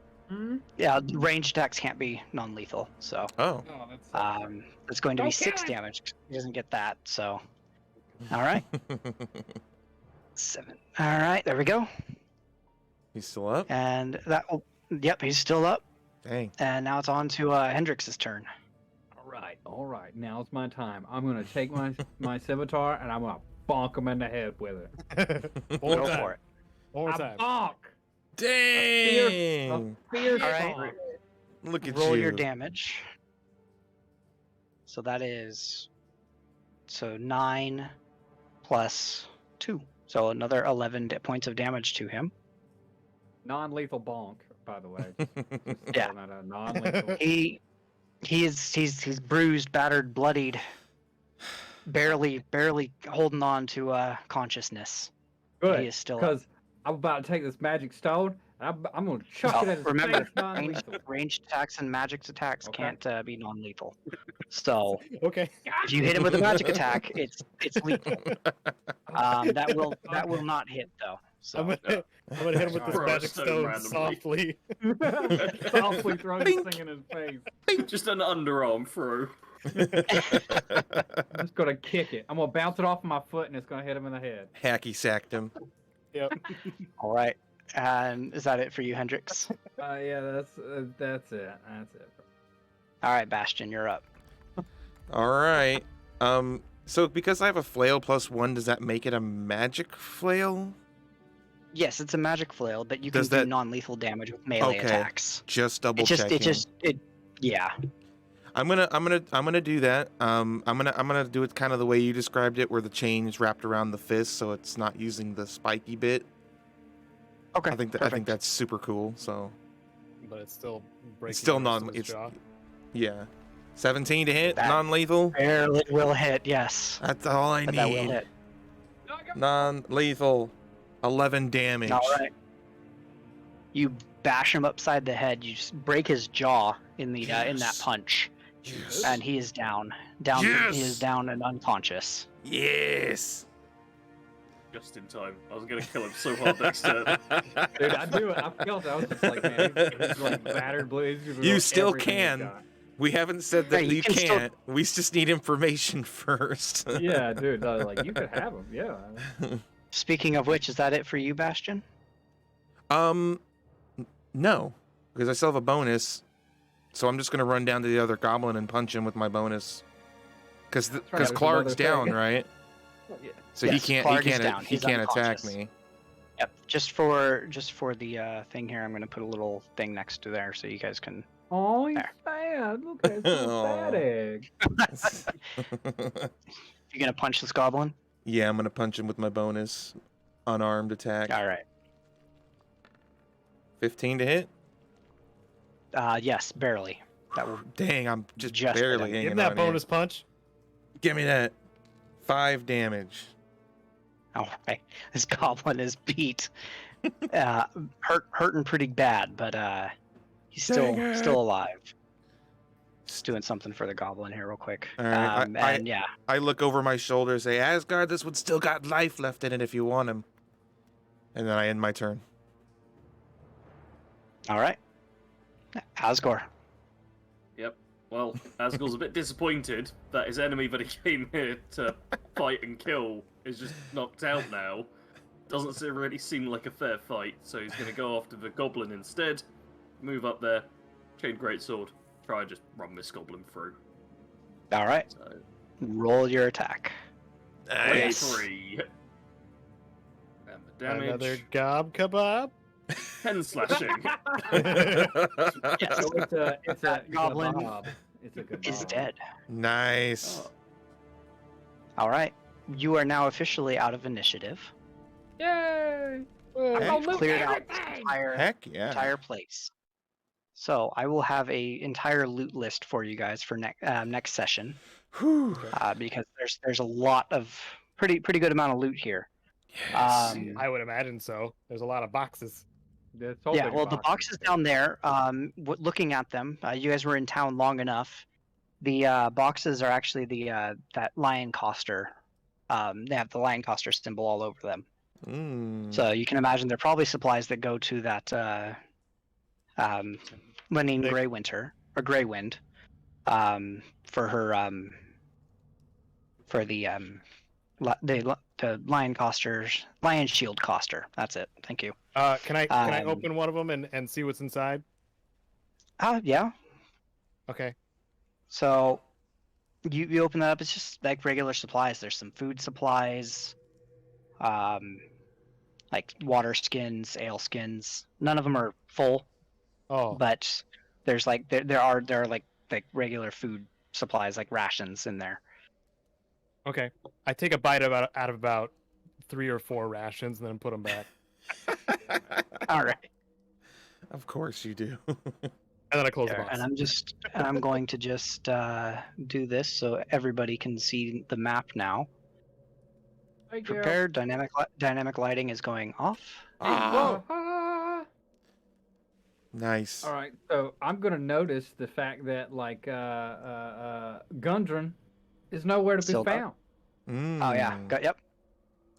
Yeah, ranged attacks can't be non-lethal, so... Oh. Oh, that's. It's going to be Don't kill 6 him. damage. He doesn't get that, so... Alright. 7. Alright, there we go. He's still up? And that will... Yep, he's still up. Dang. And now it's on to Hendrix's turn. All right. Now's my time. I'm gonna take my scimitar and I'm gonna bonk him in the head with it. One Go more time. for it. One more A time. bonk. Dang. Fierce All right. bonk. Look at Roll you. your damage. So that is... So 9 plus 2. So another 11 points of damage to him. Non-lethal bonk, by the way. Yeah. Non-lethal. He's bruised, battered, bloodied, barely holding on to consciousness. He Good. is still up. Because I'm about to take this magic stone. And I'm gonna chuck it at his Remember, face. Non-lethal. ranged attacks and magic attacks Okay. can't be non-lethal. So Okay. if you hit him with a magic attack, it's lethal. That will not hit though. So I'm gonna hit him with this Throw a magic stone stone randomly. softly. Softly throwing this thing in his face. Just an underarm throw. I'm just gonna kick it. I'm gonna bounce it off my foot and it's gonna hit him in the head. Hacky sacked him. Yep. all right. And is that it for you, Hendrix? Yeah, that's it. That's it. All right, Bastion, you're up. All right. So because I have a flail +1, does that make it a magic flail? Yes, it's a magic flail, but you can Does do that- non-lethal damage with melee Okay. attacks. Just double It checking. yeah. I'm gonna do that. I'm gonna do it kind of the way you described it, where the chain's wrapped around the fist, so it's not using the spiky bit. Okay. I think perfect. that's super cool. So But it's still breaking. it's still the rest non. of his It's jaw. yeah. 17 to hit, That- non-lethal. Barely will hit. Yes, That's all I but that will need. hit. Non-lethal, 11 damage. All right. You bash him upside the head. You just break his jaw in the in that Yes. punch, Yes. and he is down. He Yes! is down and unconscious. Yes. Just in time. I was gonna kill him so hard next turn. Dude, I knew it. I felt it. I was just like, man, he's like battered blue. You still can. We haven't said that Hey, you you can still- can't. We just need information first. Yeah, dude. Like you could have him. Yeah. Speaking of which, is that it for you, Bastion? No, because I still have a bonus. So I'm just gonna run down to the other goblin and punch him with my bonus. Because right, there's Clark's another down, thing. right? Yeah. So Yes, Clark is he down. can't He's attack unconscious. me. Yep. Just for the thing here, I'm gonna put a little thing next to there so you guys can. Oh, he's There. sad. Look at his little sad Aw. egg. You gonna punch this goblin? Yeah, I'm gonna punch him with my bonus unarmed attack. All right. 15 to hit. Yes, barely. That will. Dang, I'm just Just barely hit him. hanging Give him that on here. bonus punch. Give me that. 5 damage. All right. This goblin is beat. Hurting pretty bad, but he's Dang it. still alive. Just doing something for the goblin here, real quick. All right, And yeah. I look over my shoulder and say, Asgard, this one's still got life left in it if you want him. And then I end my turn. All right. Asgore. Yep. Well, Asgul's a bit disappointed that his enemy that he came here to fight and kill is just knocked out now. Doesn't really seem like a fair fight, so he's going to go after the goblin instead. Move up there, chain greatsword, try and just run this goblin through. All right. So, Roll your attack. Nice. 23. And the damage, Another gob kebab. 10 slashing. Yes. So it's a Goblin kebab. It's a kebab. Is dead. Nice. Oh, All right. You are now officially out of initiative. Yay! I've loot cleared out everything! this entire Heck yeah. entire place. So I will have a entire loot list for you guys for next session, Whew. because there's a lot of pretty good amount of loot here. Yes. I would imagine so. There's a lot of boxes. That's all Yeah, big well, the boxes down there. Looking at them, you guys were in town long enough. The boxes are actually that lion coster. They have the lion coster symbol all over them. So you can imagine they're probably supplies that go to that Lenine They- Greywinter or Greywind for her for the lion costers, lion shield coster. That's it. Thank you. Can I Um, open one of them and see what's inside? Yeah. Okay. So you open that up. It's just like regular supplies. There's some food supplies, like water skins, ale skins. None of them are full, Oh, but there's like there are like regular food supplies like rations in there. okay. I take a bite out of about 3 or 4 rations and then put them back. All right. Of course you do. And then I close the There, box. and I'm going to just do this so everybody can see the map now. Thank you. Prepared. Dynamic lighting is going off. Ah, Ah. nice. All right, so I'm gonna notice the fact that like Gundren is nowhere to be Sildar? found. Oh yeah. Yep.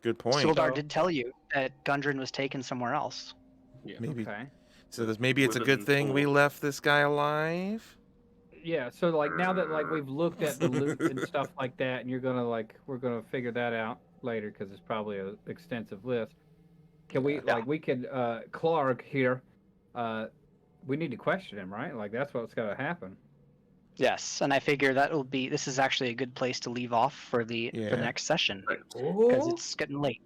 Good point. Sildar So- did tell you that Gundren was taken somewhere else. yeah. Maybe. Okay. So maybe it's a Within good thing we 4. left this guy alive. Yeah, so like now that like we've looked at the loot and stuff like that, and we're gonna figure that out later because it's probably an extensive list. Can we Yeah. we could Clark here? We need to question him, right? Like that's what's gotta happen. Yes, and I figure this is actually a good place to leave off for the Yeah. next session because Oh, it's getting late.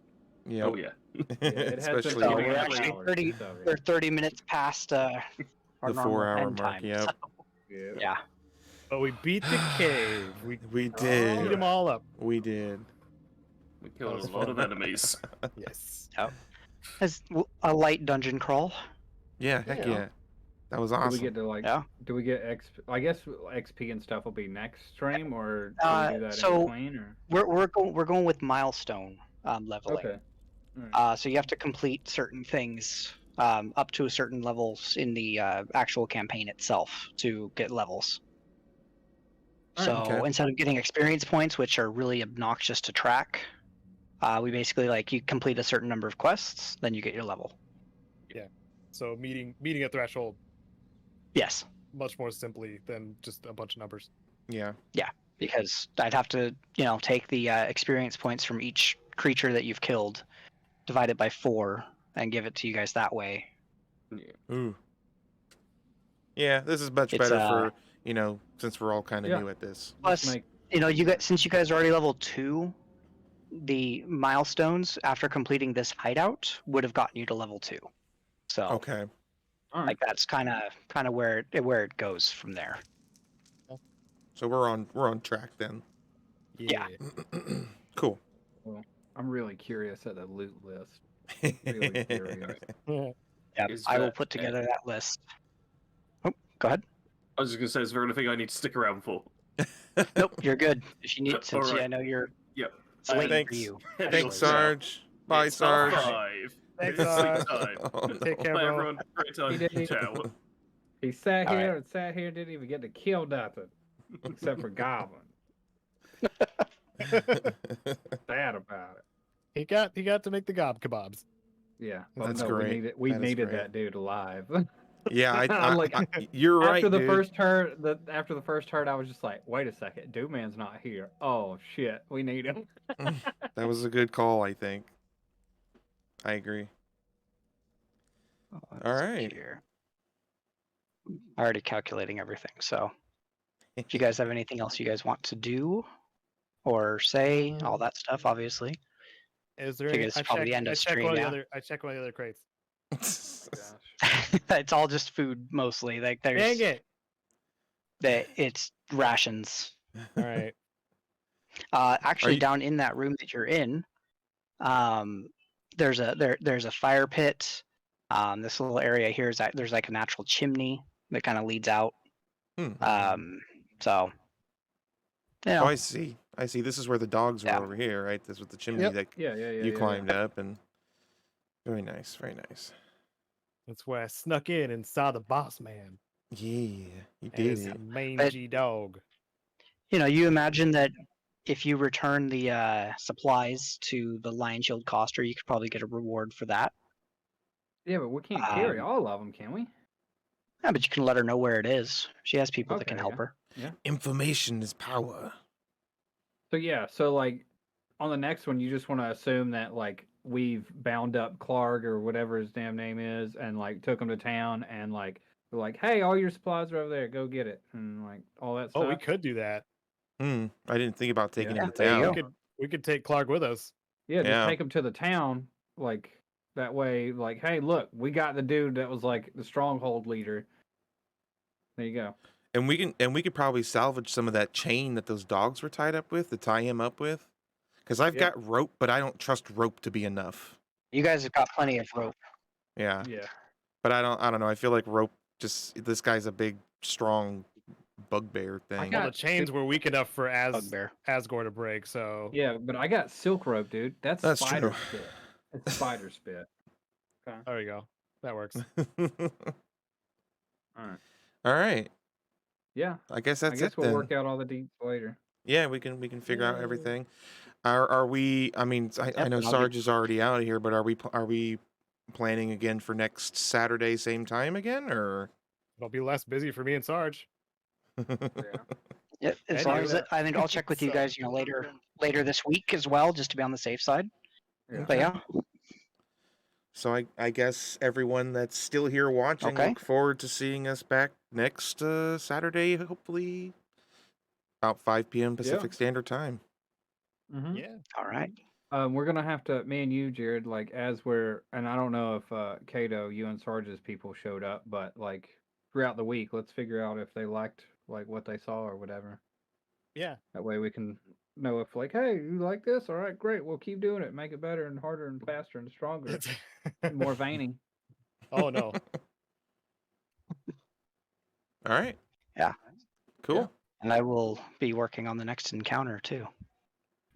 Yeah. Oh, yeah. it has been Especially So Giving we're it actually hours, 30 so, we're 30 minutes past our The normal 4-hour end mark, time. yep. So, yeah. yeah. But we beat the cave. We We beat did. them all up. We did. We killed was a lot fun. of enemies. Yes. As a light dungeon crawl. Yeah, heck Yeah. yeah. That was Do awesome. we get to like? Yeah. Do we get XP? I guess XP and stuff will be next stream, or do we do that so- in between? Or We're going with milestone leveling. okay. So you have to complete certain things up to a certain levels in the actual campaign itself to get levels. So Okay. instead of getting experience points, which are really obnoxious to track, we basically like you complete a certain number of quests, then you get your level. So meeting a threshold Yes, much more simply than just a bunch of numbers. Yeah. because I'd have to take the experience points from each creature that you've killed divide it by 4 and give it to you guys that way. Ooh. Yeah, this is much It's better for, since we're all kind of Yeah. new at this. plus, make- you guys, since you guys are already level 2, the milestones after completing this hideout would have gotten you to level 2. So, Okay. All right. like that's kind of where it goes from there. So we're on track then. Yeah. Cool. Well, I'm really curious at the loot list. Really curious. Yeah, Is I will there- put together that list. Oh, go ahead. I was just gonna say, is there anything I need to stick around for? Nope, you're good. If you need, since Alright. I know you're Yep. it's late Thanks. for you. Thanks, Sarge. Bye, It's half Sarge. 5. Thanks, It's sleep Sarge. time. Oh, no. Take care, Bye, bro. everyone. Great time. He did. Ciao. He sat All here and sat here, didn't even get to kill nothing except for goblin. Sad about it. He got to make the gob kebabs. Yeah, That's no, great. We That is needed great. that dude alive. Yeah, I'm like, you're right, after the dude. first turn, after the first turn, I was just like, wait a second, Doom Man's not here. Oh shit, we need him. That was a good call, I think. I agree. Let's All see right. here. Already calculating everything. So, if you guys have anything else you guys want to do or say, all that stuff, obviously. Is there Figure any? this is probably the end of stream one of the now. other. I check one of the other crates. It's all just food mostly. Like there's Dang it! it's rations. All right. Actually, you- down in that room that you're in, there's a fire pit. This little area here is there's like a natural chimney that kind of leads out. So, you know, Oh, I see. I see. This is where the dogs were Yeah. over here, right? This was the chimney Yep. that Yeah. you climbed up, and very nice, very nice. That's where I snuck in and saw the boss man Yeah, you and did his it. mangy dog. you imagine that if you return the supplies to the Lion Shield Coster, you could probably get a reward for that. Yeah, but we can't carry Um, all of them, can we? Yeah, but you can let her know where it is. She has people that can Okay, help yeah. her. Information is power. So yeah, so like on the next one, you just want to assume that like we've bound up Clark or whatever his damn name is, and like took him to town, and like we're like, hey, all your supplies are over there, go get it, and like all that stuff. Oh, we could do that. I didn't think about taking Yeah, him to there you town. go. We could take Clark with us. Yeah, just Yeah. take him to the town, like that way. Like, hey, look, we got the dude that was like the stronghold leader. There you go. And we could probably salvage some of that chain that those dogs were tied up with to tie him up with. Because I've Yeah. got rope, but I don't trust rope to be enough. You guys have got plenty of rope. Yeah. Yeah. But I don't know. I feel like rope this guy's a big, strong bugbear thing. Well, got the chains were weak enough for Bugbear. Asgore to break. So Yeah, but I got silk rope, dude. That's That's spider true. spit. It's spider spit. there you go. That works. All right. All right. Yeah. I guess I that's guess it we'll then. work out all the deets later. Yeah, we can figure out Yay. everything. Are we? I mean, I Yep, know and I'll Sarge is already out of here, but are we planning again for next Saturday, same time again, or? It'll be less busy for me and Sarge. Yeah. Yep, as And long you. as I think I'll check with you So- guys, later this week as well, just to be on the safe side. Yeah. But yeah, So I guess everyone that's still here watching, Okay. look forward to seeing us back next Saturday, hopefully about 5 p.m. Pacific Standard Time. Mm-hmm. Yeah. all right. We're gonna have to, me and you, Jared, like as we're, and I don't know if Caedo, you and Sarge's people showed up, but like throughout the week, let's figure out if they liked like what they saw or whatever. Yeah. That way we can know if like, hey, you like this? All right, great. We'll keep doing it. Make it better and harder and faster and stronger, and more veiny. Oh no. All right. Yeah. Cool. And I will be working on the next encounter too.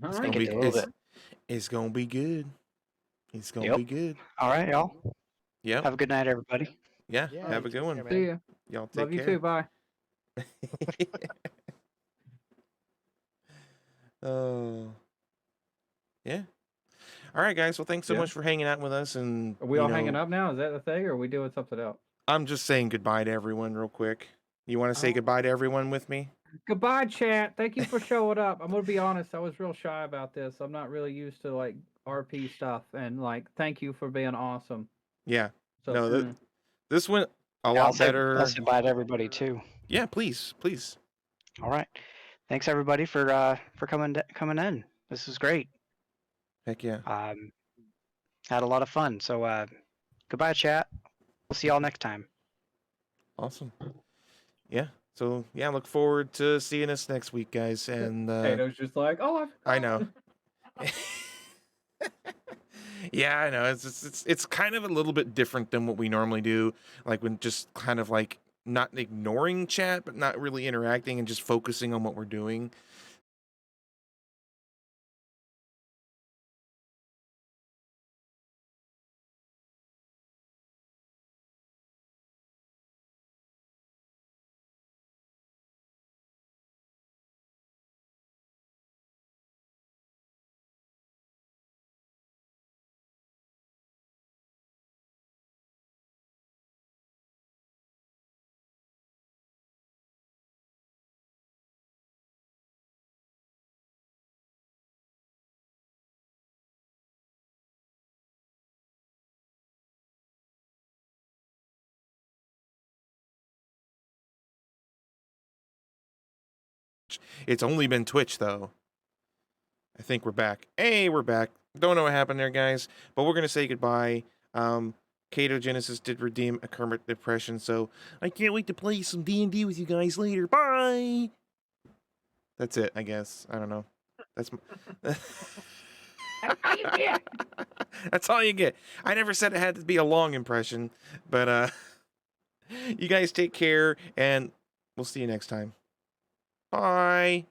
All It's right. gonna Make be it a little it's, bit. it's gonna be good. It's gonna Yep. be good. All right, y'all. Yep. Have a good night, everybody. Yeah. Yeah, Have a you good take one. care, man. See ya. Y'all take Love you care. too. Bye. Oh. Yeah. All right, guys. Well, thanks so Yeah. much for hanging out with us. And Are we all hanging up now? Is that the thing, or are we doing something else? I'm just saying goodbye to everyone real quick. You want to say Oh. goodbye to everyone with me? Goodbye, chat. Thank you for showing up. I'm gonna be honest. I was real shy about this. I'm not really used to like RP stuff, and like, thank you for being awesome. Yeah. So, No, this went a Yeah, lot better. I'll say bye to everybody too. Yeah, please. All right. Thanks everybody for coming in. This was great. Heck yeah. Had a lot of fun. So goodbye, chat. We'll see y'all next time. Awesome. Yeah. So yeah, look forward to seeing us next week, guys. And Kato's just like, oh, I know. Yeah, I know. It's kind of a little bit different than what we normally do. Like when just kind of like not ignoring chat, but not really interacting and just focusing on what we're doing. It's only been Twitch though. I think we're back. Hey, we're back. Don't know what happened there, guys, but we're gonna say goodbye. Caedo Genesis did redeem a Kermit depression, so I can't wait to play some D&D with you guys later. Bye. That's it, I guess. I don't know. That's that's all you get. I never said it had to be a long impression, but you guys take care, and we'll see you next time. Bye.